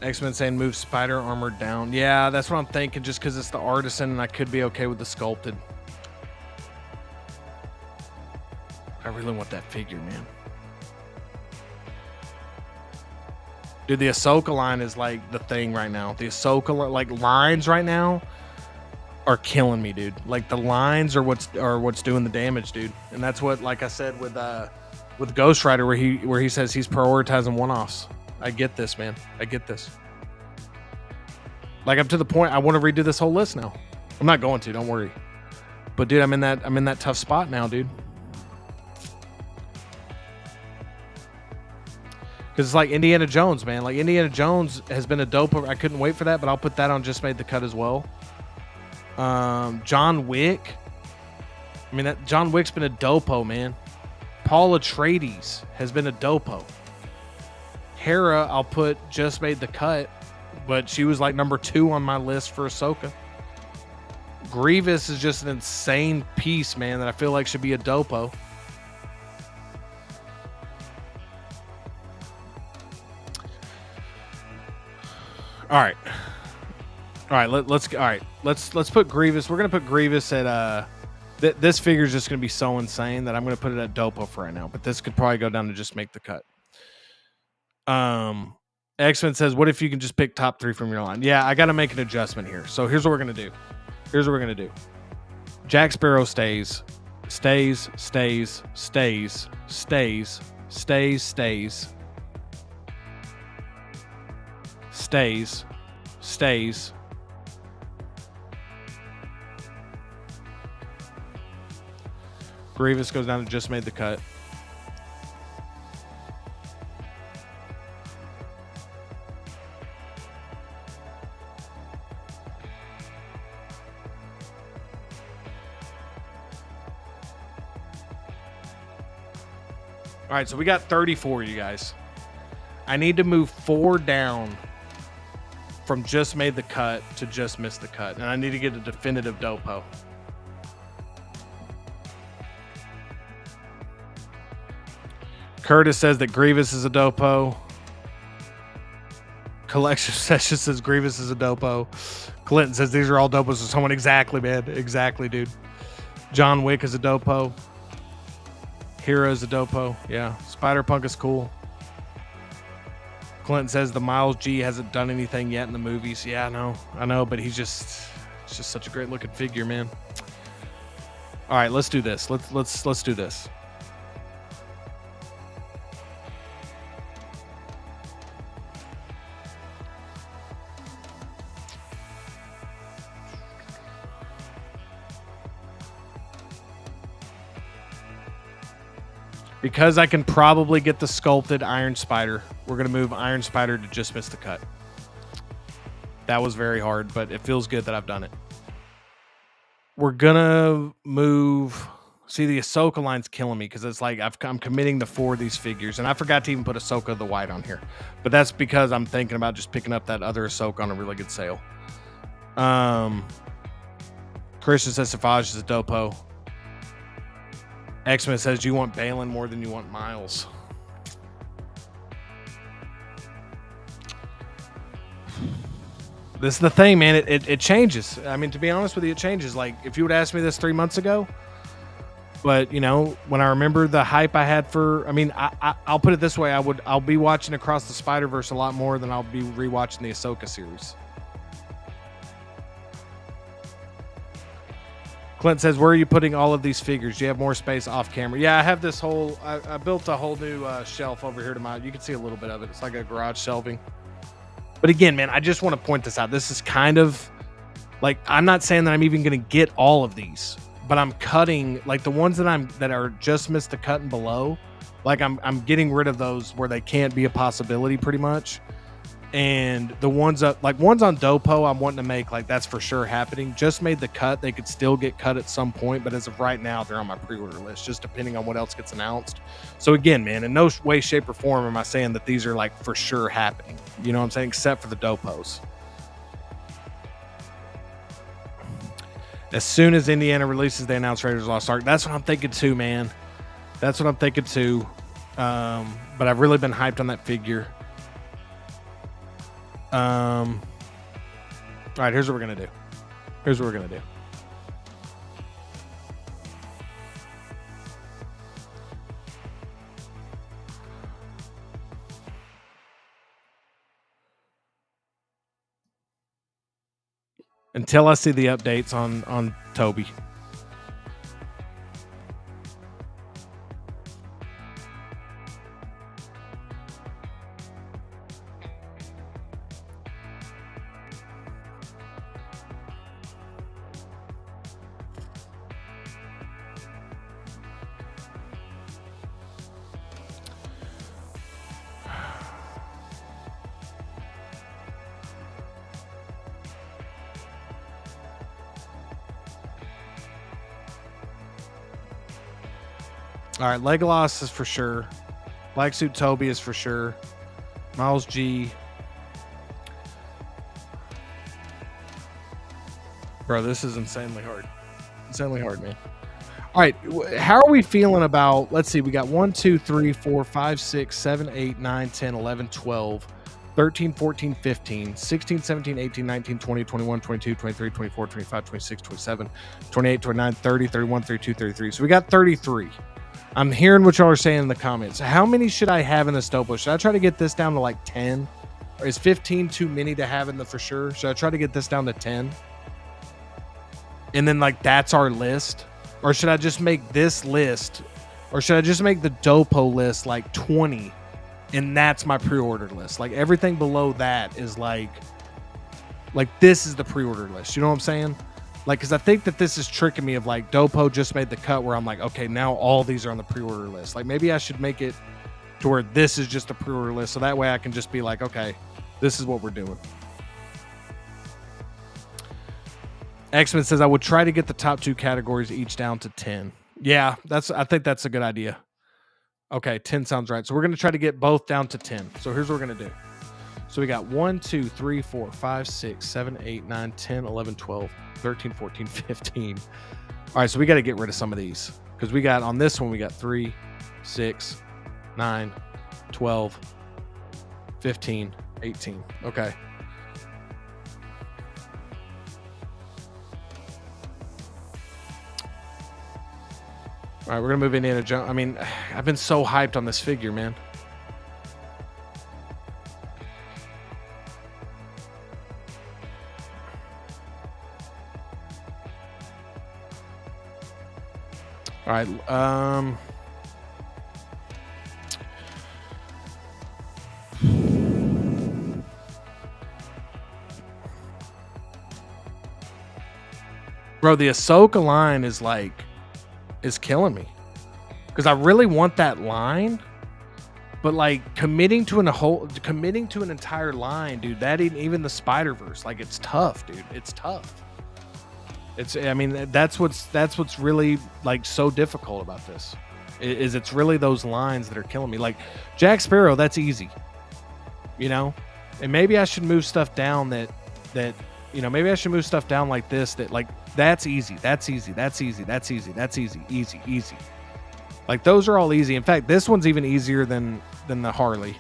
X-Men saying move Spider Armor down. Yeah, that's what I'm thinking just because it's the Artisan and I could be okay with the sculpted. I really want that figure, man. Dude, the Ahsoka line is like the thing right now. The Ahsoka like lines right now are killing me, dude. Like the lines are what's doing the damage, dude. And that's what, like I said with Ghost Rider, where he says he's prioritizing one-offs. I get this, man. I get this. Like, I'm to the point I want to redo this whole list now. I'm not going to, don't worry. But dude, I'm in that tough spot now, dude. Because it's like Indiana Jones, man. Like Indiana Jones has been a dope. I couldn't wait for that, but I'll put that on Just Made the Cut as well. John Wick. I mean, that John Wick's been a dopo, man. Paul Atreides has been a dopo. Hera, I'll put Just Made the Cut, but she was like number 2 on my list for Ahsoka. Grievous is just an insane piece, man, that I feel like should be a dopo. All right. Let's put Grievous. We're gonna put Grievous at this figure is just gonna be so insane that I'm gonna put it at dopo for right now. But this could probably go down to Just Make the Cut. X-Men says, "What if you can just pick top 3 from your line?" Yeah, I got to make an adjustment here. So here's what we're gonna do. Jack Sparrow stays. Grievous goes down to Just Made the Cut. All right, so we got 34, you guys. I need to move 4 down from Just Made the Cut to Just Missed the Cut. And I need to get a definitive dopo. Curtis says that Grievous is a dopo. Collection Session says Grievous is a dopo. Clinton says these are all dopos for someone. Exactly, man. Exactly, dude. John Wick is a dopo. Hero is a dopo. Yeah. Spider-Punk is cool. Clinton says the Miles G hasn't done anything yet in the movies. Yeah, I know, but it's just such a great looking figure, man. All right, let's do this. Let's do this. Because I can probably get the sculpted Iron Spider, we're going to move Iron Spider to Just Miss the Cut. That was very hard, but it feels good that I've done it. We're going to move... See, the Ahsoka line's killing me because it's like I'm committing to 4 of these figures, and I forgot to even put Ahsoka the White on here. But that's because I'm thinking about just picking up that other Ahsoka on a really good sale. Christian says Savage is a dopo. X-Men says, do you want Balin more than you want Miles? This is the thing, man. It changes. I mean, to be honest with you, it changes. Like, if you would ask me this 3 months ago, but, you know, when I remember the hype I had for... I mean, I'll put it this way. I'll be watching Across the Spider-Verse a lot more than I'll be rewatching the Ahsoka series. Clint says, where are you putting all of these figures? Do you have more space off camera? Yeah, I have this whole... I built a whole new shelf over here to my... You can see a little bit of it. It's like a garage shelving. But again, man, I just want to point this out. This is kind of... Like, I'm not saying that I'm even going to get all of these. But I'm cutting... Like, the ones that are just missed the cut and below. Like, I'm getting rid of those where they can't be a possibility, pretty much. And the ones up, like ones on Dopo, I'm wanting to make, like, that's for sure happening. Just made the cut. They could still get cut at some point, but as of right now, they're on my pre-order list, just depending on what else gets announced. So again, man, in no way, shape, or form am I saying that these are like for sure happening. You know what I'm saying? Except for the Dopos. As soon as Indiana releases, they announce Raiders of the Lost Ark. That's what I'm thinking too, man. That's what I'm thinking too. But I've really been hyped on that figure. All right, here's what we're gonna do. Until I see the updates on Toby. All right, Legolas is for sure. Black Suit Toby is for sure. Miles G. Bro, this is insanely hard. Insanely hard, man. All right, how are we feeling about, let's see, we got 1, 2, 3, 4, 5, 6, 7, 8, 9, 10, 11, 12, 13, 14, 15, 16, 17, 18, 19, 20, 21, 22, 23, 24, 25, 26, 27, 28, 29, 30, 31, 32, 33. So we got 33. I'm hearing what y'all are saying in the comments. How many should I have in the Stopo? Should I try to get this down to like 10? Or is 15 too many to have in the for sure? Should I try to get this down to 10? And then like that's our list? Or should I just make this list? Or should I just make the Dopo list like 20? And that's my pre-order list. Like everything below that is like this is the pre-order list. You know what I'm saying? Like, because I think that this is tricking me of like Dopo just made the cut where I'm like, okay, now all these are on the pre-order list. Like maybe I should make it to where this is just a pre-order list. So that way I can just be like, okay, this is what we're doing. X-Men says I would try to get the top 2 categories each down to 10. Yeah, I think that's a good idea. Okay, 10 sounds right. So we're going to try to get both down to 10. So here's what we're going to do. So we got 1, 2, 3, 4, 5, 6, 7, 8, 9, 10, 11, 12, 13, 14, 15. All right, so we got to get rid of some of these because we got on this one, we got 3, 6, 9, 12, 15, 18. Okay. All right, we're going to move Indiana Jones. I mean, I've been so hyped on this figure, man. All right, bro, the Ahsoka line is killing me because I really want that line, but like committing to an entire line, dude, that even the Spider-Verse, like it's tough, dude. It's tough. I mean, that's what's really like so difficult about this is it's really those lines that are killing me. Like Jack Sparrow, that's easy, you know, and maybe I should move stuff down that maybe I should move stuff down like this, that like that's easy, that's easy, that's easy, that's easy, that's easy, easy. Like those are all easy. In fact, this one's even easier than the Harley.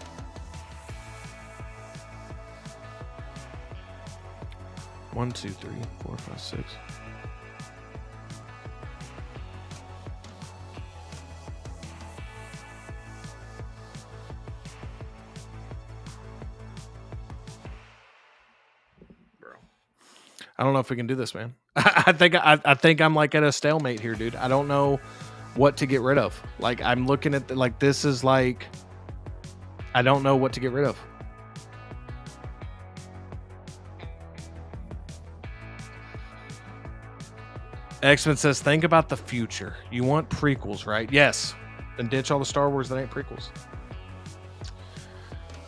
One, two, 3, 4, 5, 6. I don't know if we can do this, man. I think I'm like at a stalemate here, dude. I don't know what to get rid of. Like I'm looking at this is like I don't know what to get rid of. X-Men says think about the future. You want prequels, right? Yes. Then ditch all the Star Wars that ain't prequels.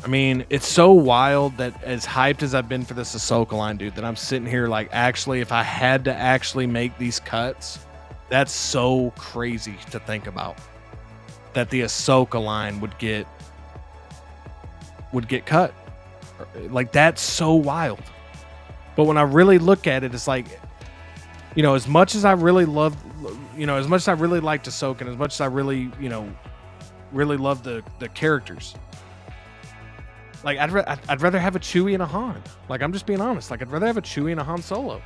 I mean, it's so wild that as hyped as I've been for this Ahsoka line, dude, that I'm sitting here like actually if I had to actually make these cuts, that's so crazy to think about. That the Ahsoka line would get cut. Like that's so wild. But when I really look at it, it's like, you know, as much as I really love, you know, as much as I really liked Ahsoka and as much as I really, you know, really love the characters. Like I'd rather have a Chewie and a Han. Like I'm just being honest. Like I'd rather have a Chewie and a Han Solo.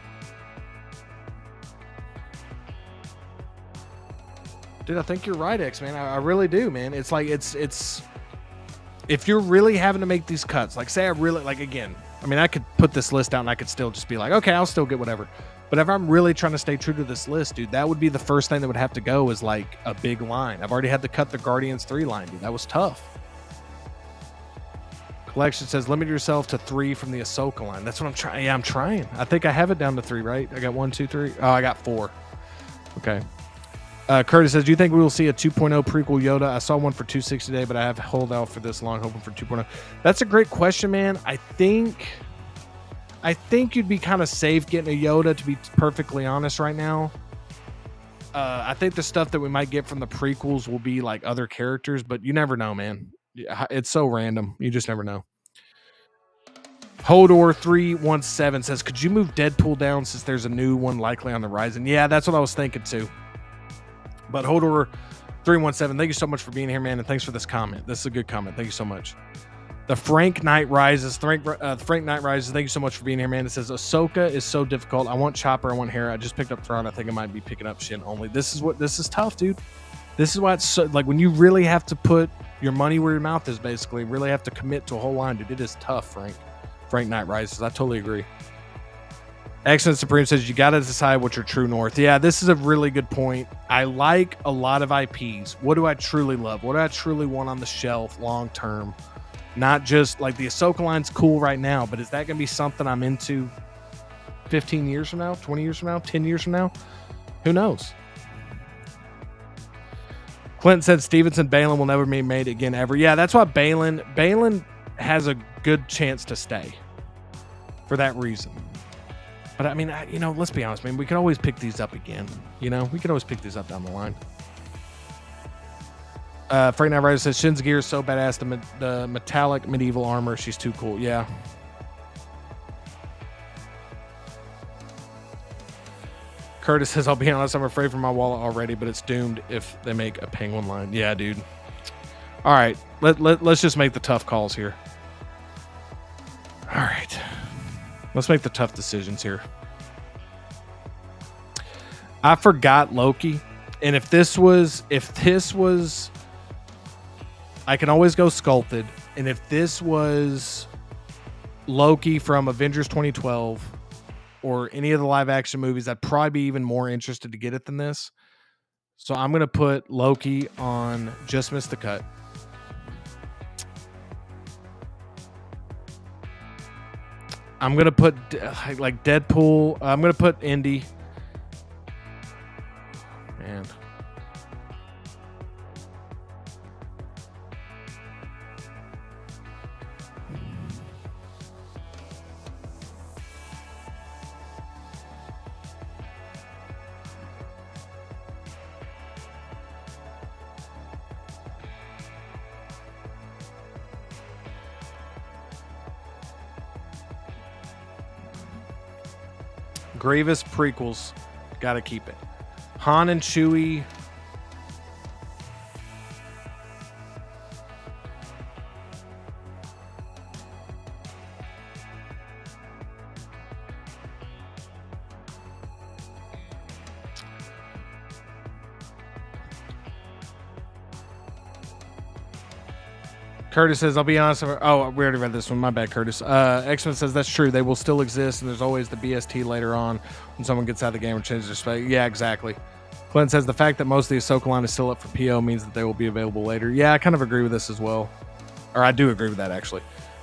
Dude, I think you're right, X, man. I really do, man. It's like it's if you're really having to make these cuts, like say I really like again. I mean, I could put this list out and I could still just be like, okay, I'll still get whatever. But if I'm really trying to stay true to this list, dude, that would be the first thing that would have to go is like a big line. I've already had to cut the Guardians 3 line, dude. That was tough. Collection says limit yourself to 3 from the Ahsoka line. That's what I'm trying. Yeah, I'm trying. I think I have it down to 3, right? I got 1, 2, 3. Oh, I got 4. Okay. Curtis says, do you think we will see a 2.0 prequel Yoda? I saw one for 260 today, but I have held out for this long, hoping for 2.0. That's a great question, man. I think you'd be kind of safe getting a Yoda, to be perfectly honest right now. I think the stuff that we might get from the prequels will be like other characters, but you never know, man. It's so random. You just never know. Hodor 317 says, could you move Deadpool down since there's a new one likely on the horizon? Yeah, that's what I was thinking too. But Hodor 317, thank you so much for being here, man, and thanks for this comment. This is a good comment. Thank you so much. The Frank Knight Rises. Frank Knight Rises, thank you so much for being here, man. It says, Ahsoka is so difficult. I want Chopper, I want Hera. I just picked up Thrawn. I think I might be picking up Shin only. This is tough, dude. This is why it's so, like, when you really have to put your money where your mouth is, basically, really have to commit to a whole line, dude. It is tough, Frank Knight Rises. I totally agree. Excellent Supreme says, you got to decide what's your true north. Yeah, this is a really good point. I like a lot of IPs. What do I truly love? What do I truly want on the shelf long term? Not just like the Ahsoka line's cool right now, but is that going to be something I'm into 15 years from now, 20 years from now, 10 years from now? Who knows? Clinton said Stevenson Balin will never be made again ever. Yeah, that's why Balin has a good chance to stay for that reason. But I mean, let's be honest, man. We can always pick these up again. We can always pick these up down the line. Frank Knight Rider says Shin's gear is so badass. The metallic medieval armor, she's too cool. Yeah. Curtis says, I'll be honest, I'm afraid for my wallet already, but it's doomed if they make a penguin line. Yeah, dude. All right, let's just make the tough calls here. All right. Let's make the tough decisions here. I forgot Loki. And if this was, I can always go sculpted. And if this was Loki from Avengers 2012 or any of the live action movies, I'd probably be even more interested to get it than this. So I'm going to put Loki on Just Missed the Cut. I'm going to put like Deadpool. I'm going to put Indy. Man. Grievous prequels, gotta keep it. Han and Chewie. Curtis says, I'll be honest. Oh, we already read this one. My bad, Curtis. X-Men says, that's true. They will still exist, and there's always the BST later on when someone gets out of the game or changes their spec. Yeah, exactly. Clinton says, the fact that most of the Ahsoka line is still up for PO means that they will be available later. Yeah, I kind of agree with this as well. Or I do agree with that, actually.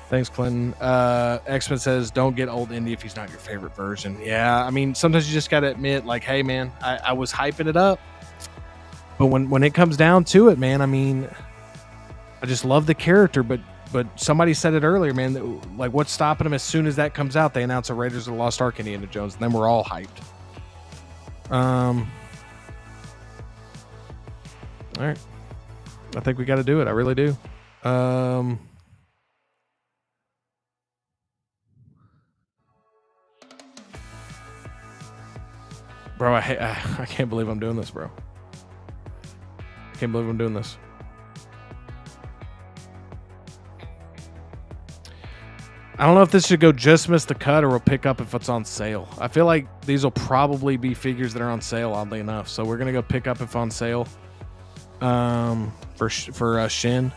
Thanks, Clinton. X-Men says, don't get old Indy if he's not your favorite version. Yeah, I mean, sometimes you just got to admit, like, hey, man, I was hyping it up. But when it comes down to it, man, I mean, I just love the character, but somebody said it earlier, man, that, like, what's stopping them? As soon as that comes out, they announce a Raiders of the Lost Ark Indiana Jones, and then we're all hyped. All right. I think we got to do it. I really do. Bro, I can't believe I'm doing this, bro. I can't believe I'm doing this. I don't know if this should go just miss the cut or we'll pick up if it's on sale. I feel like these will probably be figures that are on sale, oddly enough. So we're going to go pick up if on sale for Shin.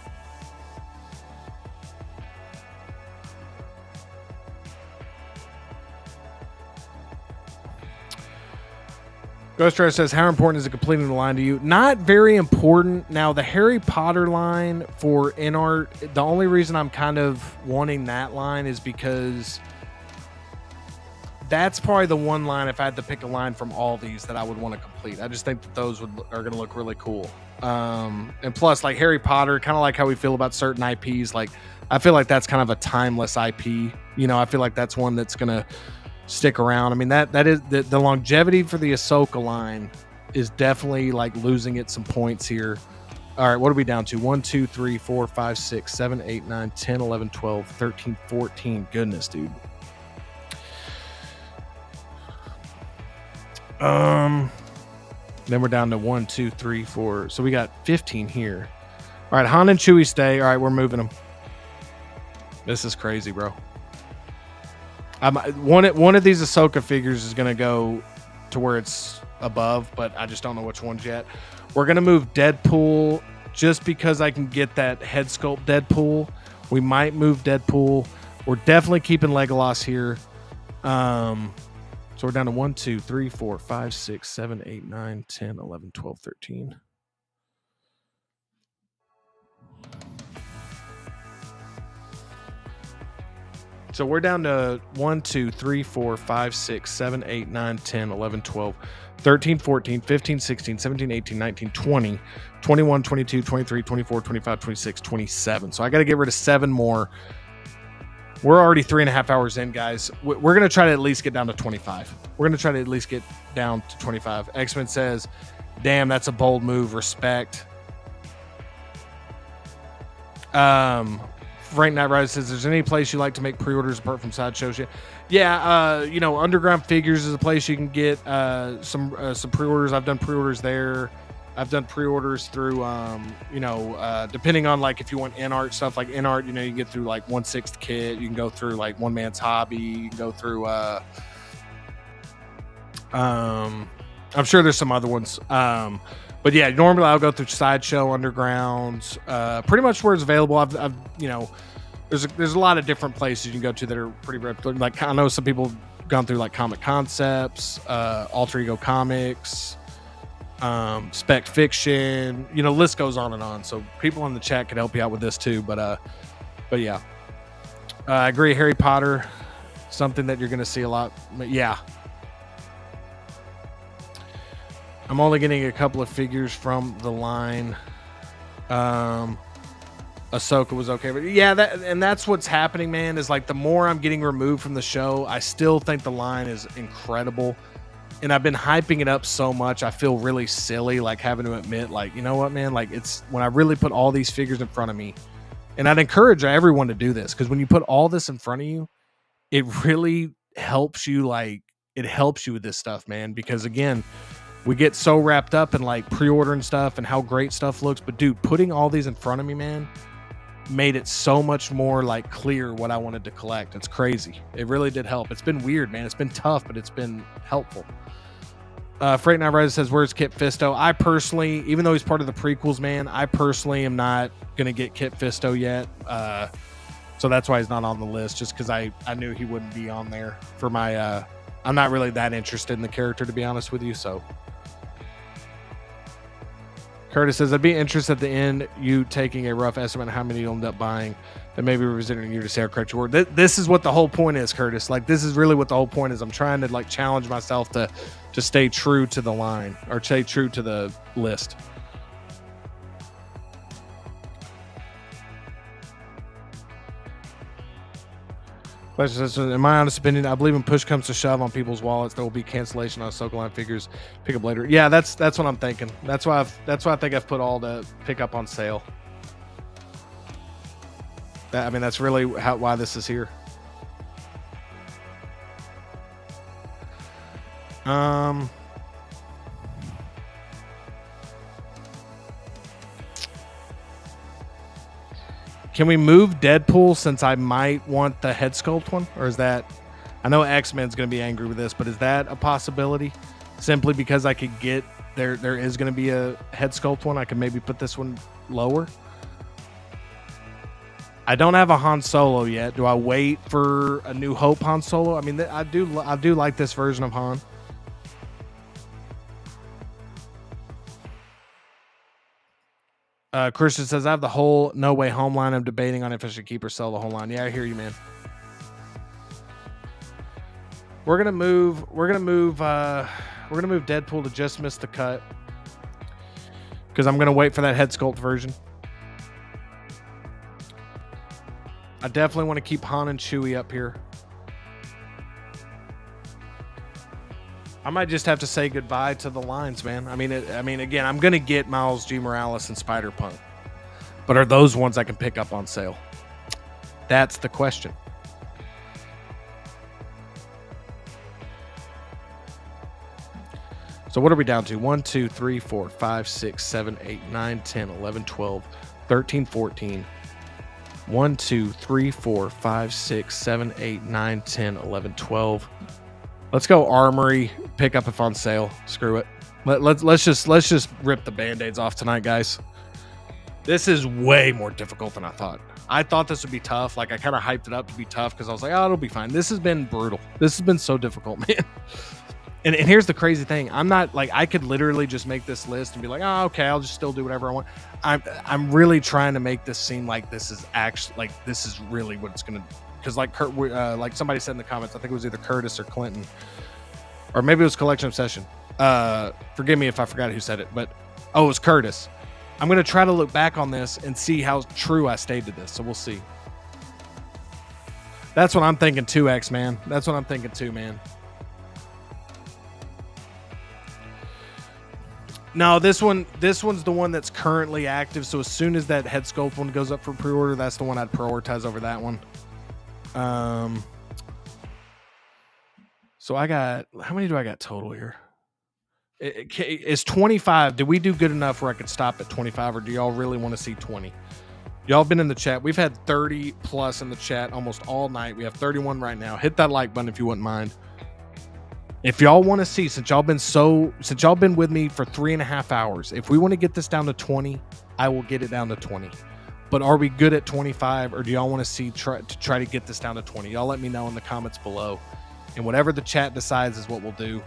Ghost Rider says, how important is it completing the line to you? Not very important. Now, the Harry Potter line for InArt, the only reason I'm kind of wanting that line is because that's probably the one line, if I had to pick a line from all these, that I would want to complete. I just think that those are going to look really cool. And plus, like Harry Potter, kind of like how we feel about certain IPs, like I feel like that's kind of a timeless IP. You know, I feel like that's one that's going to stick around. I mean, that is the longevity for the Ahsoka line is definitely like losing it some points here. All right, what are we down to? 1, 2, 3, 4, 5, 6, 7, 8, 9, 10, 11, 12, 13, 14. Goodness, dude. Then we're down to 1, 2, 3, 4. So we got 15 here. All right, Han and Chewie stay. All right, we're moving them. This is crazy, bro. One of these Ahsoka figures is going to go to where it's above, but I just don't know which ones yet. We're going to move Deadpool just because I can get that head sculpt Deadpool. We might move Deadpool. We're definitely keeping Legolas here. So we're down to 1, 2, 3, 4, 5, 6, 7, 8, 9, 10, 11, 12, 13. So we're down to 1, 2, 3, 4, 5, 6, 7, 8, 9, 10, 11, 12, 13, 14, 15, 16, 17, 18, 19, 20, 21, 22, 23, 24, 25, 26, 27. So I got to get rid of 7 more. We're already 3.5 hours in, guys. We're going to try to at least get down to 25. We're going to try to at least get down to 25. X-Men says, damn, that's a bold move. Respect. Frank Knight Rise says, "There's any place you like to make pre-orders apart from Sideshow?" Yeah, Underground Figures is a place you can get some pre-orders. I've done pre-orders there. I've done pre-orders through, depending on like if you want InArt stuff, like InArt, you can get through like 1/6 kit. You can go through like One Man's Hobby. You can go through. I'm sure there's some other ones. But yeah, normally I'll go through Sideshow, Underground, pretty much where it's available. I've there's a lot of different places you can go to that are pretty reputable. Like I know some people have gone through like Comic Concepts, Alter Ego Comics, Spec Fiction. List goes on and on. So people in the chat can help you out with this too. But yeah, I agree. Harry Potter, something that you're going to see a lot. But yeah. I'm only getting a couple of figures from the line. Ahsoka was okay, but yeah, that's what's happening, man. Is like the more I'm getting removed from the show, I still think the line is incredible, and I've been hyping it up so much. I feel really silly, like having to admit, like, you know what, man? Like it's when I really put all these figures in front of me, and I'd encourage everyone to do this because when you put all this in front of you, it really helps you. Like it helps you with this stuff, man. Because again, we get so wrapped up in like pre-ordering stuff and how great stuff looks. But dude, putting all these in front of me, man, made it so much more like clear what I wanted to collect. It's crazy. It really did help. It's been weird, man. It's been tough, but it's been helpful. Freight Night Rider says, where's Kit Fisto? I personally, even though he's part of the prequels, man, I personally am not going to get Kit Fisto yet. So that's why he's not on the list, just because I knew he wouldn't be on there for my... I'm not really that interested in the character, to be honest with you, so... Curtis says, I'd be interested at the end, you taking a rough estimate of how many you'll end up buying and maybe revisiting you to say how correct you were. This is what the whole point is, Curtis. Like, this is really what the whole point is. I'm trying to, like, challenge myself to stay true to the line or stay true to the list. Question says, in my honest opinion, I believe when push comes to shove on people's wallets, there will be cancellation on Ahsoka line figures. Pick up later. Yeah, that's what I'm thinking. That's why I think I've put all the pick up on sale. That's really why this is here. Can we move Deadpool since I might want the head sculpt one? Or is that... I know X-Men's going to be angry with this, but is that a possibility? Simply because I could get... There is going to be a head sculpt one. I could maybe put this one lower. I don't have a Han Solo yet. Do I wait for a New Hope Han Solo? I mean, I do like this version of Han. Christian says, I have the whole No Way Home line. I'm debating on if I should keep or sell the whole line. Yeah, I hear you, man. We're gonna move Deadpool to just miss the cut because I'm gonna wait for that head sculpt version. I definitely want to keep Han and Chewie up here. I might just have to say goodbye to the lines, man. I mean, again, I'm gonna get Miles G. Morales and Spider-Punk, but are those ones I can pick up on sale? That's the question. So what are we down to? 1, 2, 3, 4, 5, 6, 7, 8, 9, 10, 11, 12, 13, 14. 1, 2, 3, 4, 5, 6, 7, 8, 9, 10, 11, 12. Let's go Armory. Pick up if on sale. Screw it. Let's just rip the band-aids off tonight, guys. This is way more difficult than I thought. I thought this would be tough. Like, I kind of hyped it up to be tough because I was like, oh, it'll be fine. This has been brutal. This has been so difficult, man. And here's the crazy thing. I'm not like, I could literally just make this list and be like, oh, okay, I'll just still do whatever I want. I'm really trying to make this seem like this is actually, like, this is really what it's going to, because like like somebody said in the comments, I think it was either Curtis or Clinton, or maybe it was Collection Obsession. Forgive me if I forgot who said it, but it was Curtis. I'm going to try to look back on this and see how true I stayed to this. So we'll see. That's what I'm thinking too, X, man. That's what I'm thinking too, man. No, this one's the one that's currently active. So as soon as that head sculpt one goes up for pre-order, that's the one I'd prioritize over that one. So I got, how many do I got total here? It's 25. Did we do good enough where I could stop at 25, or do y'all really want to see 20? Y'all been in the chat. We've had 30 plus in the chat almost all night. We have 31 right now. Hit that like button if you wouldn't mind. If y'all want to see, since y'all been with me for 3.5 hours, if we want to get this down to 20, I will get it down to 20. But are we good at 25, or do y'all want to see try to get this down to 20? Y'all let me know in the comments below, and whatever the chat decides is what we'll do.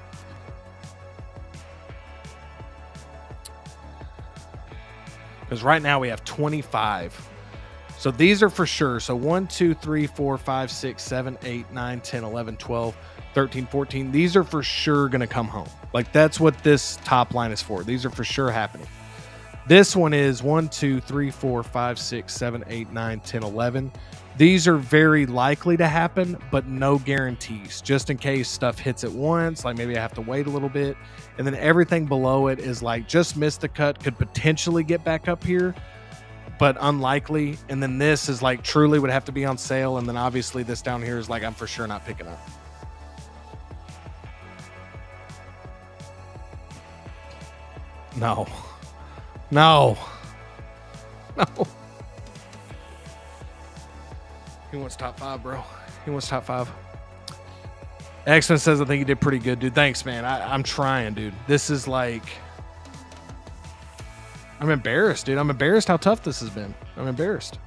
Because right now we have 25. So these are for sure. So 1, 2, 3, 4, 5, 6, 7, 8, 9, 10, 11, 12, 13, 14. These are for sure going to come home. Like, that's what this top line is for. These are for sure happening. This one is 1, 2, 3, 4, 5, 6, 7, 8, 9, 10, 11. These are very likely to happen, but no guarantees. Just in case stuff hits at once, like maybe I have to wait a little bit. And then everything below it is like just missed the cut, could potentially get back up here, but unlikely. And then this is like truly would have to be on sale. And then obviously this down here is like I'm for sure not picking up. No. No. No. He wants top 5, bro. He wants top 5. X-Men says, I think he did pretty good, dude. Thanks, man. I'm trying, dude. This is like... I'm embarrassed, dude. I'm embarrassed how tough this has been. I'm embarrassed.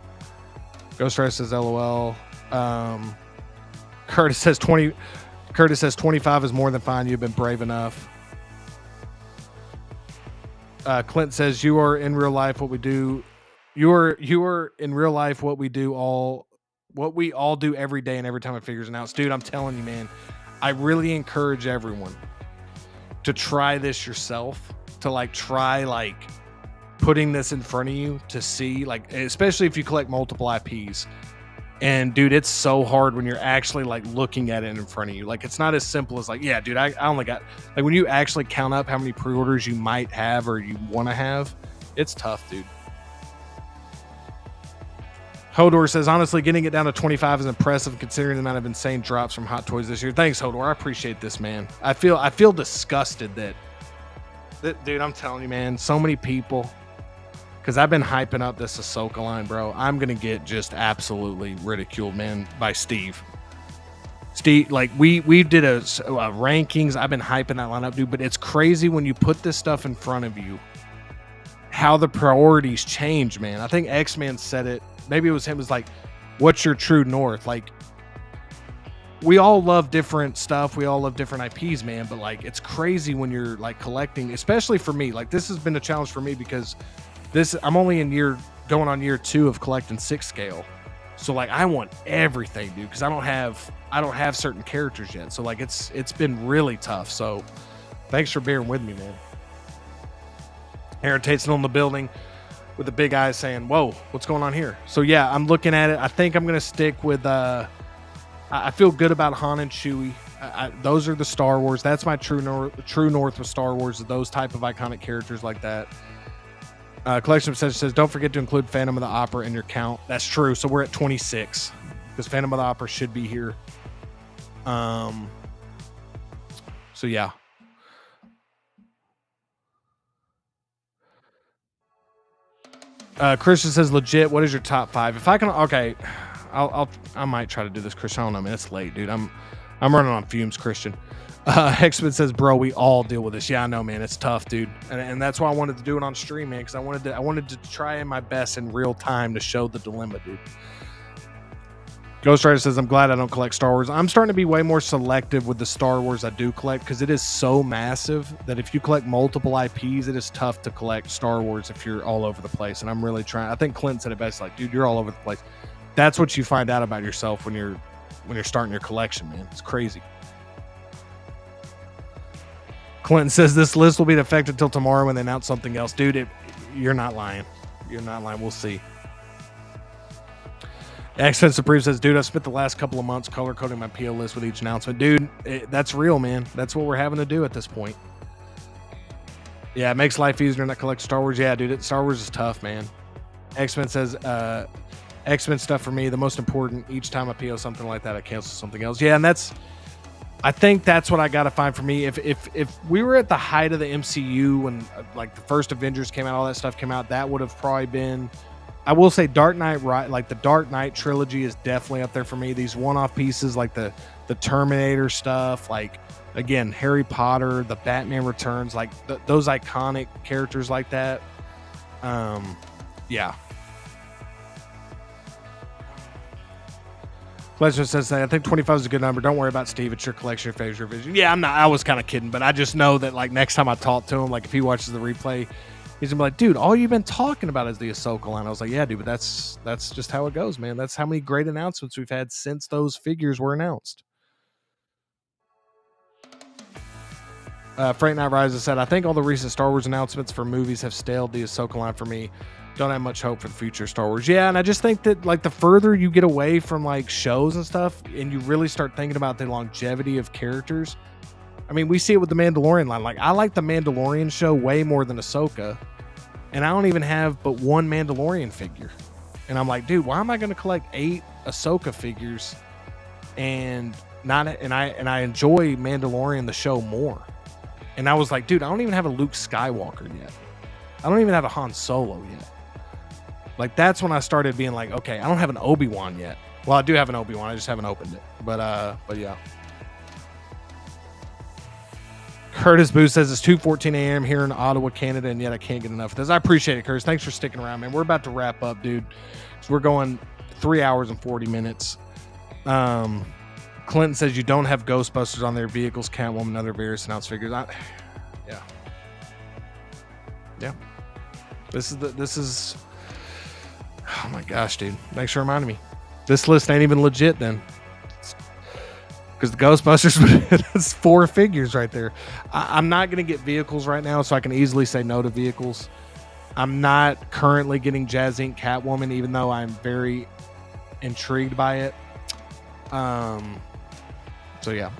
Ghost Rider says, LOL. Curtis says 20. Curtis says 25 is more than fine. You've been brave enough. Clint says, you are in real life what we do. You are in real life what we all do every day and every time it figures it out. Dude, I'm telling you, man, I really encourage everyone to try this yourself, to like try like putting this in front of you to see, like, especially if you collect multiple IPs. And dude, it's so hard when you're actually like looking at it in front of you. Like, it's not as simple as like, yeah, dude, I only got, like, when you actually count up how many pre-orders you might have or you want to have, it's tough, dude. Hodor says, honestly, getting it down to 25 is impressive considering the amount of insane drops from Hot Toys this year. Thanks, Hodor. I appreciate this, man. I feel disgusted that dude, I'm telling you, man, so many people, because I've been hyping up this Ahsoka line, bro. I'm going to get just absolutely ridiculed, man, by Steve. Steve, like, we did a rankings. I've been hyping that line up, dude, but it's crazy when you put this stuff in front of you, how the priorities change, man. I think X-Man said it. Maybe it was him. It was like, what's your true north? Like, we all love different stuff. We all love different IPs, man. But like, it's crazy when you're like collecting, especially for me. Like, this has been a challenge for me because I'm only going on year 2 of collecting 6 scale. So like, I want everything, dude, because I don't have certain characters yet. So like, it's been really tough. So thanks for bearing with me, man. Aaron Tate's in the building with the big eyes saying, whoa, what's going on here? So yeah, I'm looking at it. I think I'm going to stick with, I feel good about Han and Chewie. Those are the Star Wars. That's my true north with Star Wars. Those type of iconic characters like that. Collection of says, don't forget to include Phantom of the Opera in your count. That's true. So we're at 26 because Phantom of the Opera should be here. So yeah. Christian says, legit, what is your top 5? If I can, okay, I might try to do this, Christian. I don't know, man. It's late, dude. I'm running on fumes, Christian. Hexman says, bro, we all deal with this. Yeah, I know, man. It's tough, dude. And that's why I wanted to do it on stream, man, because I wanted to try my best in real time to show the dilemma, dude. Ghost Rider says, I'm glad I don't collect Star Wars. I'm starting to be way more selective with the Star Wars I do collect because it is so massive that if you collect multiple IPs, it is tough to collect Star Wars if you're all over the place. And I'm really trying. I think Clinton said it best, like, dude, you're all over the place. That's what you find out about yourself when you're starting your collection, man. It's crazy. Clinton says this list will be in effect until tomorrow when they announce something else. Dude, you're not lying. You're not lying. We'll see. Accent Supreme says, dude, I spent the last couple of months color coding my PO list with each announcement. Dude, that's real, man. That's what we're having to do at this point. Yeah, it makes life easier to not collect Star Wars. Yeah, dude, Star Wars is tough, man. X-Men says, X-Men stuff for me, the most important. Each time I PO something like that, I cancel something else. Yeah, and I think that's what I got to find for me. If we were at the height of the MCU when like the first Avengers came out, all that stuff came out, that would have probably been, I will say Dark Knight, right? Like the Dark Knight trilogy is definitely up there for me. These one-off pieces like the Terminator stuff, like again, Harry Potter, the Batman Returns, like those iconic characters like that. Yeah. Pleasure says, I think 25 is a good number. Don't worry about Steve. It's your collection, your favorite revision. Yeah, I was kind of kidding, but I just know that like next time I talk to him, like if he watches the replay, he's gonna be like, dude, all you've been talking about is the Ahsoka line. I was like, yeah, dude, but that's just how it goes, man. That's how many great announcements we've had since those figures were announced. Frank Knight Rises said, I think all the recent Star Wars announcements for movies have staled the Ahsoka line for me. Don't have much hope for the future Star Wars. Yeah, and I just think that like the further you get away from like shows and stuff and you really start thinking about the longevity of characters, I mean, we see it with the Mandalorian line. Like, I like the Mandalorian show way more than Ahsoka, and I don't even have but one Mandalorian figure. And I'm like, dude, why am I going to collect 8 Ahsoka figures and I enjoy Mandalorian the show more? And I was like, dude, I don't even have a Luke Skywalker yet. I don't even have a Han Solo yet. Like, that's when I started being like, okay, I don't have an Obi-Wan yet. Well, I do have an Obi-Wan. I just haven't opened it. But yeah. Curtis Boo says it's 2:14 a.m. here in Ottawa, Canada, and yet I can't get enough of this. I appreciate it, Curtis. Thanks for sticking around, man. We're about to wrap up, dude. So we're going 3 hours and 40 minutes. Clinton says you don't have Ghostbusters on their vehicles, Catwoman, and other various announced figures. Yeah. This is. Oh my gosh, dude. Thanks for reminding me. This list ain't even legit then. Because the Ghostbusters, that's 4 figures right there. I'm not going to get vehicles right now, so I can easily say no to vehicles. I'm not currently getting Jazz Inc. Catwoman, even though I'm very intrigued by it. So yeah.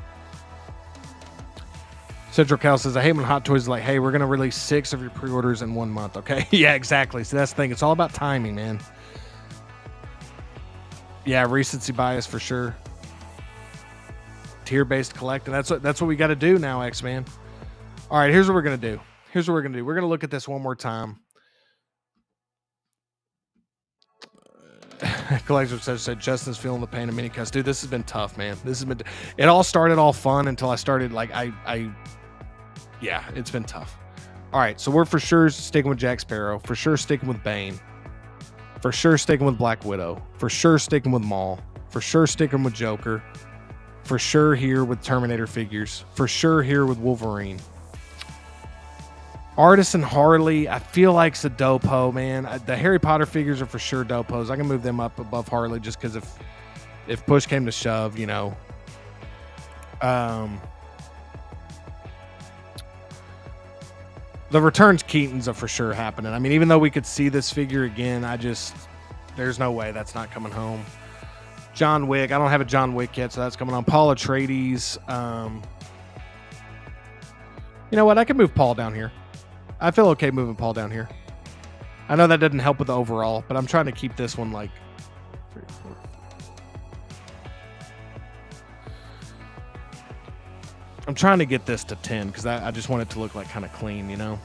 Central Cal says, I hate when Hot Toys is like, hey, we're going to release 6 of your pre-orders in 1 month. Okay. Yeah, exactly. So that's the thing. It's all about timing, man. Yeah, recency bias for sure. Tier-based collecting. That's what we got to do now, X-Man. All right, here's what we're going to do. We're going to look at this one more time. Collector said Justin's feeling the pain of mini cuts. Dude, this has been tough, man. It all started all fun until I started like yeah, it's been tough. All right, so we're for sure sticking with Jack Sparrow, for sure sticking with Bane, for sure sticking with Black Widow, for sure sticking with Maul, for sure sticking with Joker, for sure here with Terminator figures, for sure here with Wolverine. Artisan Harley, I feel like it's a dopo, man. The Harry Potter figures are for sure dopos. I can move them up above Harley just because if push came to shove, you know. The Returns Keaton's are for sure happening. I mean, even though we could see this figure again, there's no way that's not coming home. John Wick. I don't have a John Wick yet, so that's coming on. Paul Atreides. You know what? I can move Paul down here. I feel okay moving Paul down here. I know that doesn't help with the overall, but I'm trying to keep this one like 3, 4. I'm trying to get this to 10 because I just want it to look like kind of clean, you know?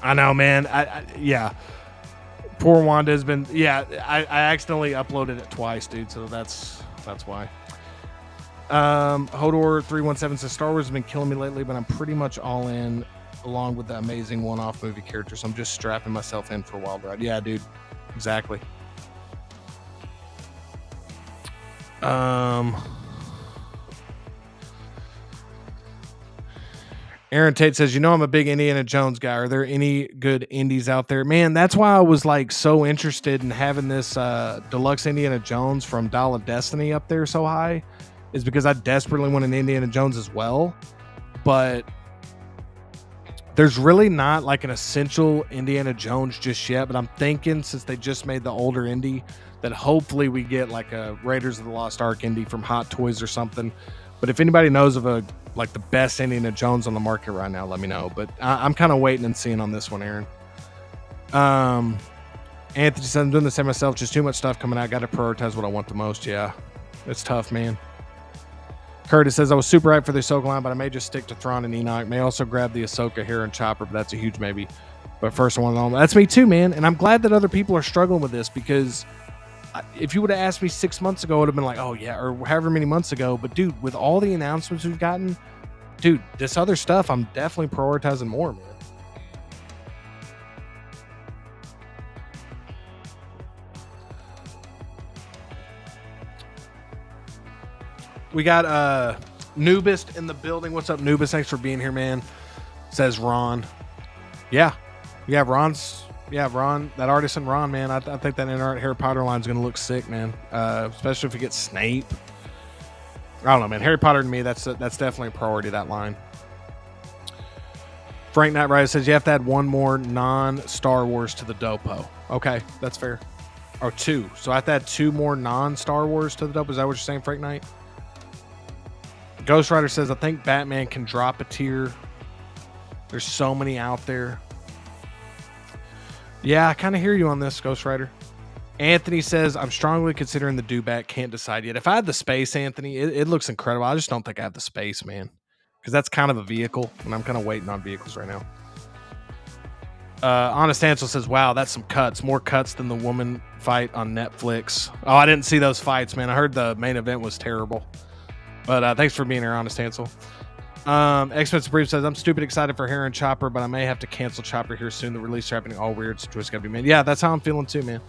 I know, man. Yeah. Poor Wanda has been. Yeah, I accidentally uploaded it twice, dude. So that's why. Hodor 317 says Star Wars has been killing me lately, but I'm pretty much all in, along with the amazing one-off movie characters. I'm just strapping myself in for a wild ride. Yeah, dude. Exactly. Aaron Tate says, I'm a big Indiana Jones guy. Are there any good indies out there? Man, that's why I was like so interested in having this deluxe Indiana Jones from Dial of Destiny up there so high, is because I desperately want an Indiana Jones as well. But there's really not like an essential Indiana Jones just yet. But I'm thinking, since they just made the older indie, that hopefully we get like a Raiders of the Lost Ark indie from Hot Toys or something. But if anybody knows of the best Indiana Jones on the market right now, let me know. But I'm kind of waiting and seeing on this one, Aaron. Anthony says, I'm doing the same myself. Just too much stuff coming out. Got to prioritize what I want the most. Yeah, it's tough, man. Curtis says, I was super hyped for the Ahsoka line, but I may just stick to Thrawn and Enoch. May also grab the Ahsoka here and Chopper, but that's a huge maybe. But first, I want to know. That's me too, man. And I'm glad that other people are struggling with this, because if you would have asked me 6 months ago, I would have been like, oh yeah, or however many months ago. But dude, with all the announcements we've gotten, dude, this other stuff, I'm definitely prioritizing more, man. We got Nubist in the building. What's up, Nubist? Thanks for being here, man. Says Ron. Yeah, Ron. That artisan Ron, man. I think that InArt Harry Potter line is going to look sick, man. Especially if we get Snape. I don't know, man. Harry Potter to me, that's definitely a priority, that line. Frank Knight Rider says you have to add one more non-Star Wars to the Dopo. Okay, that's fair. Or 2. So I have to add 2 more non-Star Wars to the Dopo. Is that what you're saying, Frank Knight? Ghost Rider says, I think Batman can drop a tier. There's so many out there. Yeah, I kind of hear you on this, Ghost Rider. Anthony says, I'm strongly considering the Dewback. Can't decide yet. If I had the space, Anthony, it looks incredible. I just don't think I have the space, man. Because that's kind of a vehicle, and I'm kind of waiting on vehicles right now. Honest Ansel says, wow, that's some cuts. More cuts than the woman fight on Netflix. Oh, I didn't see those fights, man. I heard the main event was terrible. But thanks for being here, Honest Ansel. X-Men Supreme says, I'm stupid excited for Heron Chopper, but I may have to cancel Chopper here soon. The release is happening all weird, so it's got to be made. Yeah, that's how I'm feeling too, man.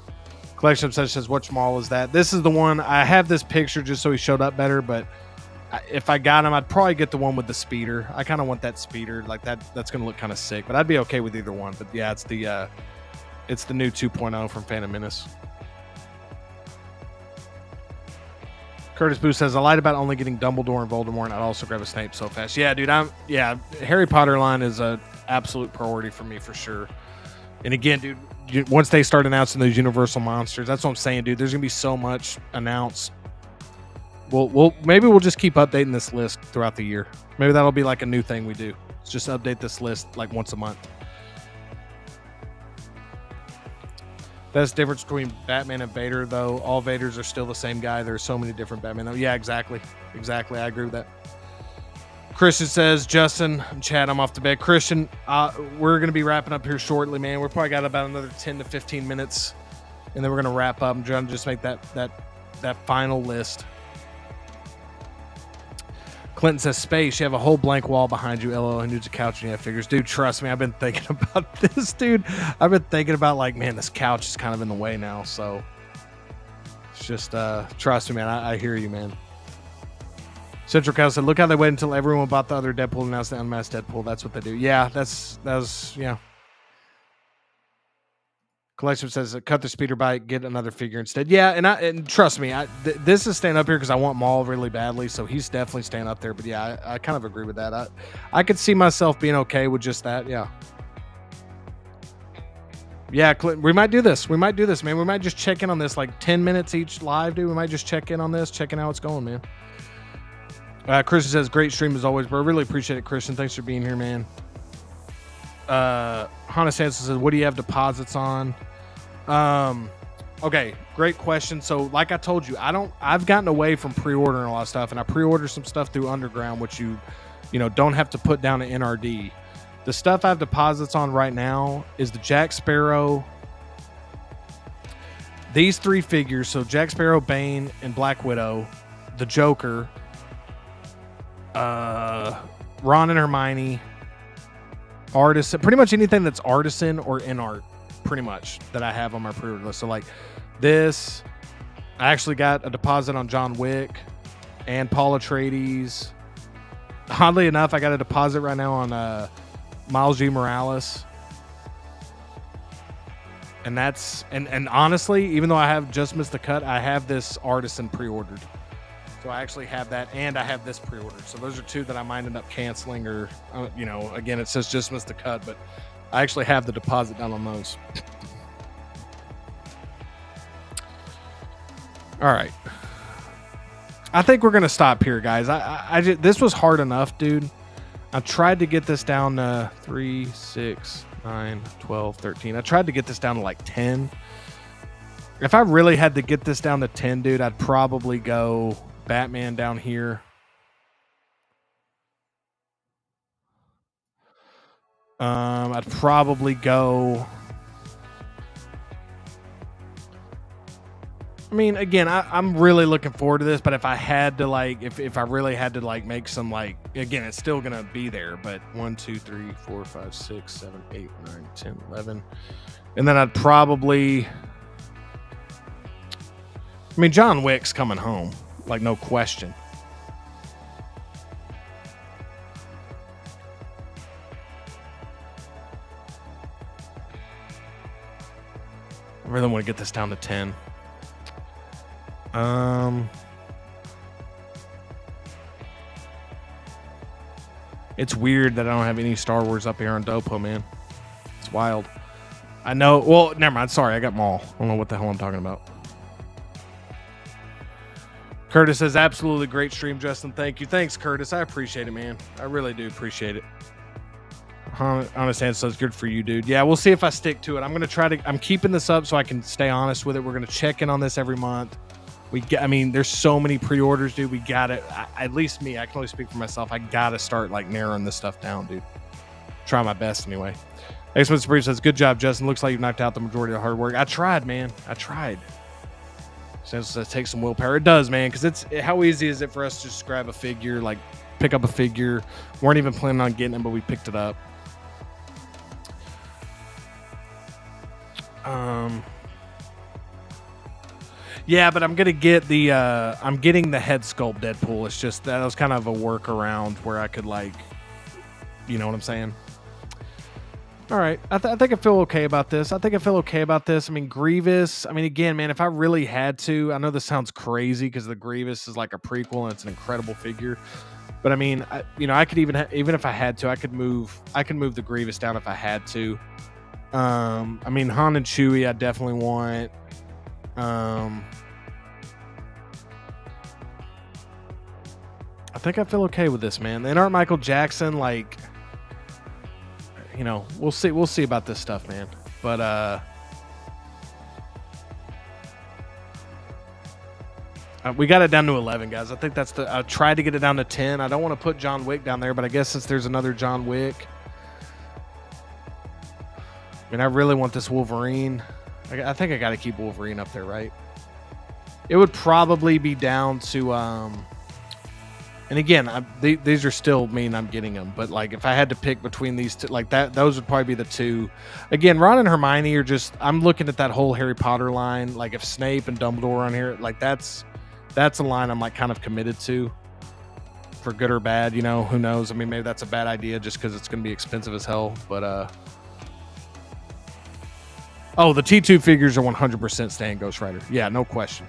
Collection Obsession says, which mall is that? This is the one. I have this picture just so he showed up better, but if I got him, I'd probably get the one with the speeder. I kind of want that speeder. Like that's going to look kind of sick, but I'd be okay with either one. But yeah, it's the new 2.0 from Phantom Menace. Curtis Booth says, I lied about only getting Dumbledore and Voldemort, and I'd also grab a Snape so fast. Yeah, dude, Harry Potter line is a absolute priority for me for sure. And again, dude, once they start announcing those Universal monsters, that's what I'm saying, dude. There's gonna be so much announced. Maybe we'll just keep updating this list throughout the year. Maybe that'll be like a new thing we do. Let's just update this list like once a month. That's the difference between Batman and Vader, though. All Vaders are still the same guy. There's so many different Batman. Though. Yeah, exactly. I agree with that. Christian says, Justin, Chad, I'm off to bed. Christian, we're going to be wrapping up here shortly, man. We're probably got about another 10 to 15 minutes, and then we're going to wrap up. I'm trying to just make that final list. Clinton says, Space, you have a whole blank wall behind you. LOL, who needs a couch and you have figures? Dude, trust me, I've been thinking about this, dude. I've been thinking about, like, man, this couch is kind of in the way now. So it's just, trust me, man. I hear you, man. Central Cal said, look how they waited until everyone bought the other Deadpool and announced the unmasked Deadpool. That's what they do. Yeah, that was, yeah. Collection says cut the speeder bike, get another figure instead. Yeah, and trust me, this is staying up here because I want Maul really badly, so he's definitely staying up there. But yeah, I kind of agree with that. I could see myself being okay with just that. Yeah. Yeah, we might do this. We might do this, man. We might just check in on this like 10 minutes each live, dude. We might just check in on this, checking how it's going, man. Christian says, great stream as always, bro. Really appreciate it, Christian. Thanks for being here, man. Hannah Sanson says, what do you have deposits on? Okay, great question. So like I told you, I've gotten away from pre-ordering a lot of stuff, and I pre-order some stuff through Underground, which you don't have to put down an NRD. The stuff I have deposits on right now is the Jack Sparrow, these 3 figures. So Jack Sparrow, Bane, and Black Widow, the Joker, Ron and Hermione, Artisan, pretty much anything that's Artisan or InArt, pretty much, that I have on my pre-order list. So like this, I actually got a deposit on John Wick and Paul Atreides. Oddly enough, I got a deposit right now on Miles G. Morales. And that's and honestly, even though I have just missed the cut, I have this Artisan pre-ordered. So I actually have that, and I have this pre-ordered. So those are 2 that I might end up canceling, or again, it says just missed the cut, but I actually have the deposit down on those. All right. I think we're gonna stop here, guys. I just, this was hard enough, dude. I tried to get this down to 3, 6, 9, 12, 13. I tried to get this down to like 10. If I really had to get this down to 10, dude, I'd probably go Batman down here. I'd probably go. I mean, again, I'm really looking forward to this, but if I had to like, if I really had to like make some like, again, it's still gonna be there, but 1, 2, 3, 4, 5, 6, 7, 8, 9, 10, 11, and then I'd probably. I mean, John Wick's coming home, like no question. I really want to get this down to 10. It's weird that I don't have any Star Wars up here on Dopo, man. It's wild. I know. Well, never mind. Sorry, I got Maul. I don't know what the hell I'm talking about. Curtis says, absolutely great stream, Justin. Thank you. Thanks, Curtis. I appreciate it, man. I really do appreciate it. Honest answer says, good for you, dude. Yeah, we'll see if I stick to it. I'm going to try to, I'm keeping this up so I can stay honest with it. We're going to check in on this every month. I mean, there's so many pre-orders, dude. We got it. At least me, I can only speak for myself. I got to start like narrowing this stuff down, dude. Try my best anyway. X-Men Supreme says, good job, Justin. Looks like you've knocked out the majority of the hard work. I tried, man. I tried. Since it takes some willpower. It does, man, because it's how easy is it for us to just grab a figure, like pick up a figure. Weren't even planning on getting it, but we picked it up. Yeah, but I'm gonna get the I'm getting the head sculpt Deadpool. It's just that was kind of a workaround where I could like, you know what I'm saying? All right, I think I feel okay about this. I mean, Grievous. I mean, again, man, if I really had to, I know this sounds crazy because the Grievous is like a prequel and it's an incredible figure. But I mean, I could even if I had to, I could move the Grievous down if I had to. I mean, Han and Chewie, I definitely want. I think I feel okay with this, man. The InArt Michael Jackson, like, you know, we'll see about this stuff, man. But we got it down to 11, guys. I think that's I tried to get it down to 10. I don't want to put John Wick down there, but I guess since there's another John Wick, I mean, I really want this Wolverine. I think I got to keep Wolverine up there, right? It would probably be down to, and again, these are still mean I'm getting them, but like if I had to pick between these two, like that, those would probably be the two. Again, Ron and Hermione are just, I'm looking at that whole Harry Potter line. Like if Snape and Dumbledore are on here, like that's a line I'm like kind of committed to, for good or bad, you know, who knows? I mean, maybe that's a bad idea just because it's going to be expensive as hell, but Oh, the T2 figures are 100% staying Ghost Rider. Yeah, no question.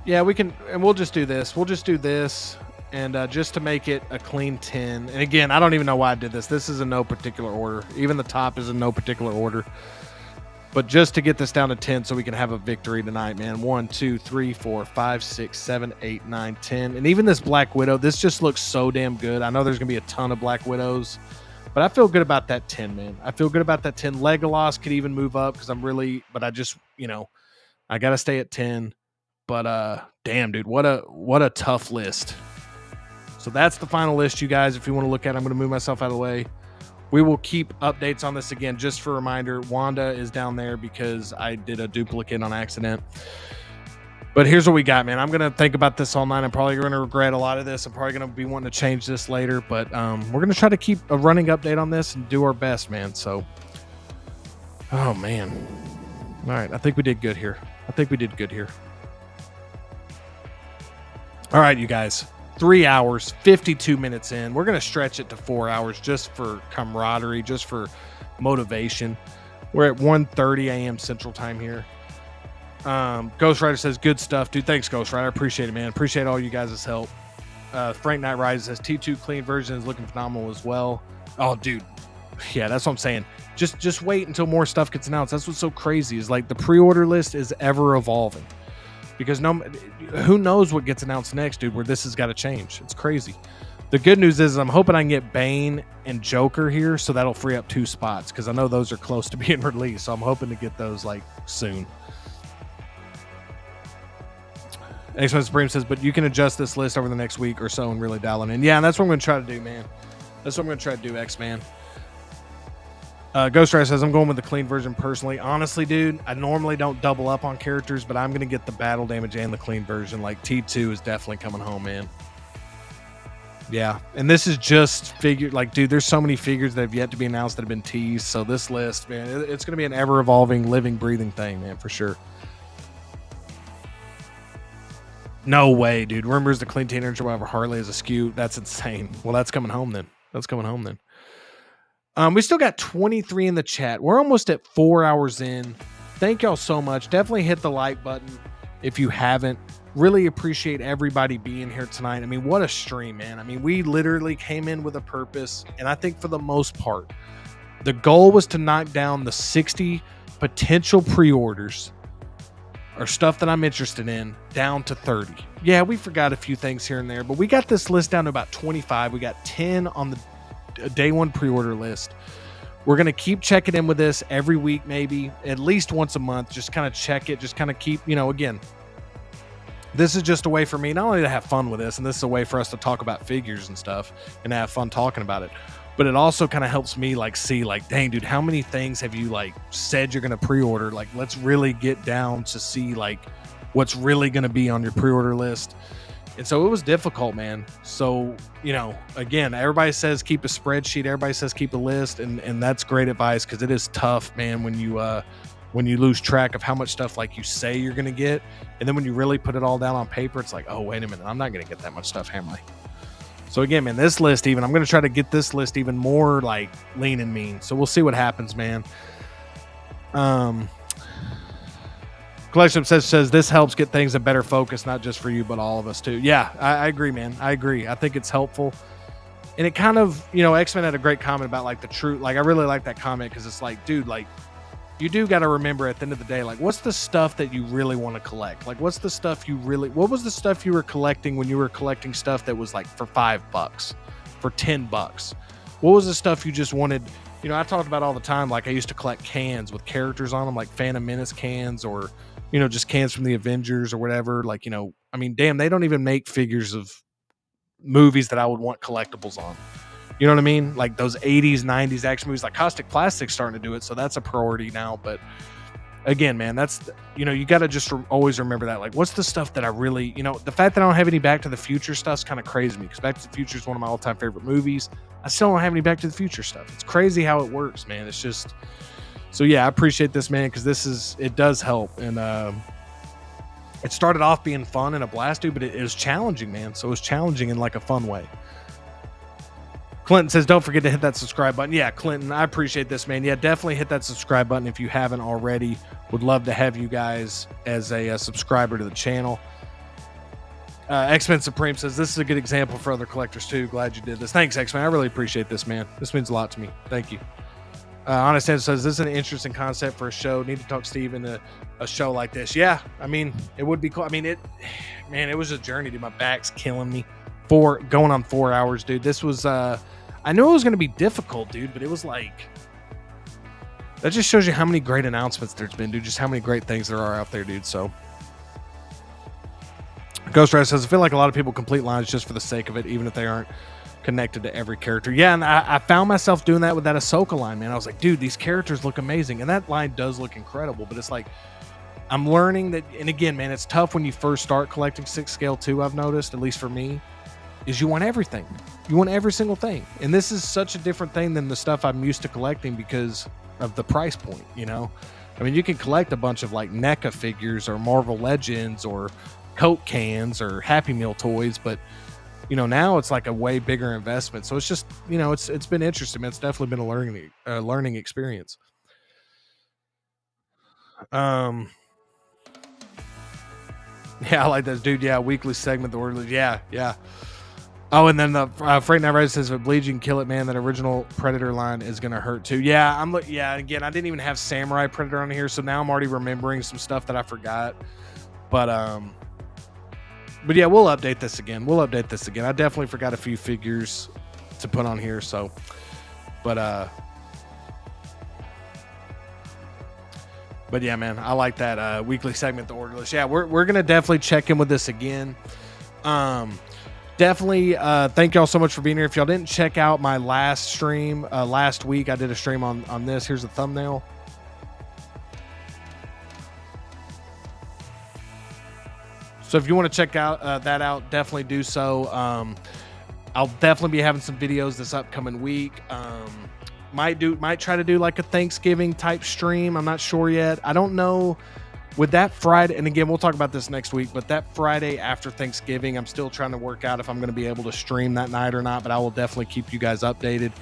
Yeah, we can, and we'll just do this. We'll just do this, and just to make it a clean 10. And again, I don't even know why I did this. This is in no particular order. Even the top is in no particular order. But just to get this down to 10 so we can have a victory tonight, man. 1, 2, 3, 4, 5, 6, 7, 8, 9, 10. And even this Black Widow, this just looks so damn good. I know there's going to be a ton of Black Widows, but I feel good about that 10, man. I feel good about that 10. Legolas could even move up because I'm really, but I just, you know, I got to stay at 10. But damn, dude, what a tough list. So that's the final list, you guys. If you want to look at it, I'm going to move myself out of the way. We will keep updates on this again. Just for a reminder, Wanda is down there because I did a duplicate on accident. But here's what we got, man. I'm going to think about this all night. I'm probably going to regret a lot of this. I'm probably going to be wanting to change this later. But we're going to try to keep a running update on this and do our best, man. So, oh, man. All right. I think we did good here. All right, you guys. 3 hours, 52 minutes in. We're going to stretch it to 4 hours just for camaraderie, just for motivation. We're at 1:30 a.m. Central Time here. Ghost Rider says, good stuff. Dude, thanks, Ghost Rider. I appreciate it, man. Appreciate all you guys' help. Frank Knight Rises says, T2 clean version is looking phenomenal as well. Oh, dude. Yeah, that's what I'm saying. Just wait until more stuff gets announced. That's what's so crazy is like the pre-order list is ever evolving. Because who knows what gets announced next, dude, where this has got to change. It's crazy. The good news is I'm hoping I can get Bane and Joker here, so that'll free up 2 spots, because I know those are close to being released, so I'm hoping to get those, like, soon. X-Men Supreme says, but you can adjust this list over the next week or so and really dial it in. Yeah, and that's what I'm going to try to do, man. That's what I'm going to try to do, X-Man. Ghost Rider says, I'm going with the clean version personally. Honestly, dude, I normally don't double up on characters, but I'm going to get the battle damage and the clean version. Like, T2 is definitely coming home, man. Yeah, and this is just figure. Like, dude, there's so many figures that have yet to be announced that have been teased. So this list, man, it's going to be an ever-evolving, living, breathing thing, man, for sure. No way, dude. Rumors the clean teenager will have Harley as a SKU. That's insane. Well, that's coming home then. We still got 23 in the chat. We're almost at 4 hours in. Thank y'all so much. Definitely hit the like button if you haven't. Really appreciate everybody being here tonight. I mean, what a stream, man. I mean, we literally came in with a purpose, and I think for the most part, the goal was to knock down the 60 potential pre-orders or stuff that I'm interested in down to 30. Yeah, we forgot a few things here and there, but we got this list down to about 25. We got 10 on the day one pre-order list. We're going to keep checking in with this every week, maybe at least once a month. Just kind of check it. Just kind of keep, again, this is just a way for me not only to have fun with this, and this is a way for us to talk about figures and stuff and have fun talking about it, but it also kind of helps me see dang, dude, how many things have you said you're going to pre-order? Let's really get down to see what's really going to be on your pre-order list. And so it was difficult, man. So, again, everybody says keep a spreadsheet. Everybody says keep a list. And that's great advice, because it is tough, man, when you lose track of how much stuff you say you're going to get. And then when you really put it all down on paper, it's like, oh, wait a minute, I'm not going to get that much stuff, am I? So again, man, this list I'm going to try to get this list even more lean and mean. So we'll see what happens, man. Collection says this helps get things a better focus, not just for you, but all of us too. Yeah, I agree, man. I agree. I think it's helpful. And it kind of, X-Men had a great comment about the truth. I really like that comment, because it's dude, you do got to remember at the end of the day, what's the stuff that you really want to collect? What's the stuff what was the stuff you were collecting when you were collecting stuff that was for $5, for $10? What was the stuff you just wanted? I talked about all the time, I used to collect cans with characters on them, like Phantom Menace cans, or, just cans from the Avengers or whatever. I mean, damn, they don't even make figures of movies that I would want collectibles on. You know what I mean? Those 80s, 90s action movies, Kaustic Plastik's starting to do it. So that's a priority now. But again, man, that's, you got to just always remember that. What's the stuff that I really, the fact that I don't have any Back to the Future stuff's kind of crazy me, because Back to the Future is one of my all-time favorite movies. I still don't have any Back to the Future stuff. It's crazy how it works, man. It's just, so yeah, I appreciate this, man, because it does help. And it started off being fun and a blast, dude, but it was challenging, man. So it was challenging in like a fun way. Clinton says, don't forget to hit that subscribe button. Yeah, Clinton, I appreciate this, man. Yeah, definitely hit that subscribe button if you haven't already. Would love to have you guys as a subscriber to the channel. X-Men Supreme says, this is a good example for other collectors too. Glad you did this. Thanks, X-Men. I really appreciate this, man. This means a lot to me. Thank you. Honest Answer says, this is an interesting concept for a show. Need to talk Steve into a show like this. Yeah, I mean, it would be cool. I mean, it was a journey, dude. My back's killing me. Going on 4 hours, dude. This was, I knew it was going to be difficult, dude, but it was like, that just shows you how many great announcements there's been, dude. Just how many great things there are out there, dude. So, Ghost Rider says, I feel like a lot of people complete lines just for the sake of it, even if they aren't connected to every character. Yeah, and I found myself doing that with that Ahsoka line, man. I was like, dude, these characters look amazing. And that line does look incredible, but it's like, I'm learning that, and again, man, it's tough when you first start collecting 6 scale too, I've noticed, at least for me, is you want everything. You want every single thing. And this is such a different thing than the stuff I'm used to collecting because of the price point, you know? I mean, you can collect a bunch of like NECA figures or Marvel Legends or Coke cans or Happy Meal toys, but you know, now it's like a way bigger investment. So it's just, you know, it's been interesting, man. It's definitely been a learning experience. Yeah, I like that, dude. Yeah, weekly segment. The word, yeah. Oh, and then the Freight Night Rider says, if Bleach, you can kill it, man. That original Predator line is gonna hurt too. Yeah, yeah. Again, I didn't even have Samurai Predator on here, so now I'm already remembering some stuff that I forgot. But yeah, we'll update this again. I definitely forgot a few figures to put on here. So, but yeah, man, I like that weekly segment, the order list. Yeah, we're gonna definitely check in with this again. Definitely thank y'all so much for being here. If y'all didn't check out my last stream last week, I did a stream on this. Here's the thumbnail. So if you want to check out that out, definitely do so. I'll definitely be having some videos this upcoming week. Might try to do like a Thanksgiving type stream. I'm not sure yet. I don't know. With that Friday, and again, we'll talk about this next week, but that Friday after Thanksgiving, I'm still trying to work out if I'm going to be able to stream that night or not, but I will definitely keep you guys updated.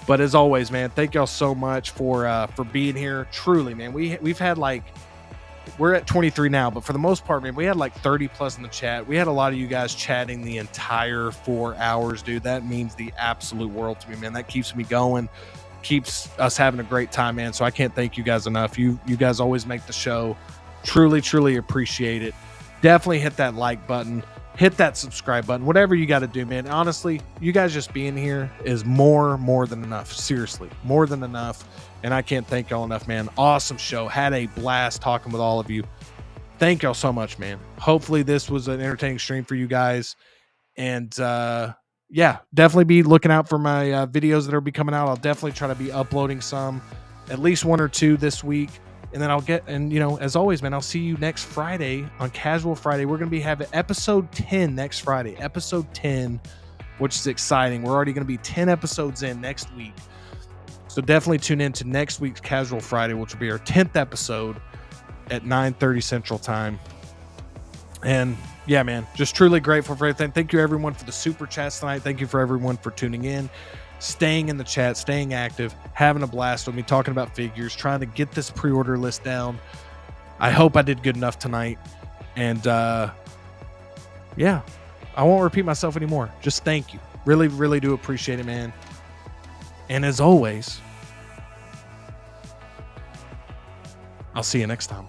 But as always, man, thank y'all so much for being here. Truly, man, we've had like, we're at 23 now, but for the most part, man, we had like 30 plus in the chat. We had a lot of you guys chatting the entire 4 hours, dude. That means the absolute world to me, man. That keeps me going, keeps us having a great time, man. So I can't thank you guys enough. You guys always make the show. Truly appreciate it. Definitely hit that like button, hit that subscribe button, whatever you got to do, man. Honestly, you guys just being here is more than enough. Seriously, more than enough. And I can't thank y'all enough, man. Awesome show. Had a blast talking with all of you. Thank y'all so much, man. Hopefully this was an entertaining stream for you guys. And yeah, definitely be looking out for my videos that will be coming out. I'll definitely try to be uploading some, at least 1 or 2 this week. And then you know, as always, man, I'll see you next Friday on Casual Friday. We're going to be having episode 10 next Friday, episode 10, which is exciting. We're already going to be 10 episodes in next week. So definitely tune in to next week's Casual Friday, which will be our 10th episode at 9:30 Central Time. And yeah, man, just truly grateful for everything. Thank you, everyone, for the super chats tonight. Thank you for everyone for tuning in, staying in the chat, staying active, having a blast with me, talking about figures, trying to get this pre-order list down. I hope I did good enough tonight. And yeah, I won't repeat myself anymore. Just thank you. Really do appreciate it, man. And as always, I'll see you next time.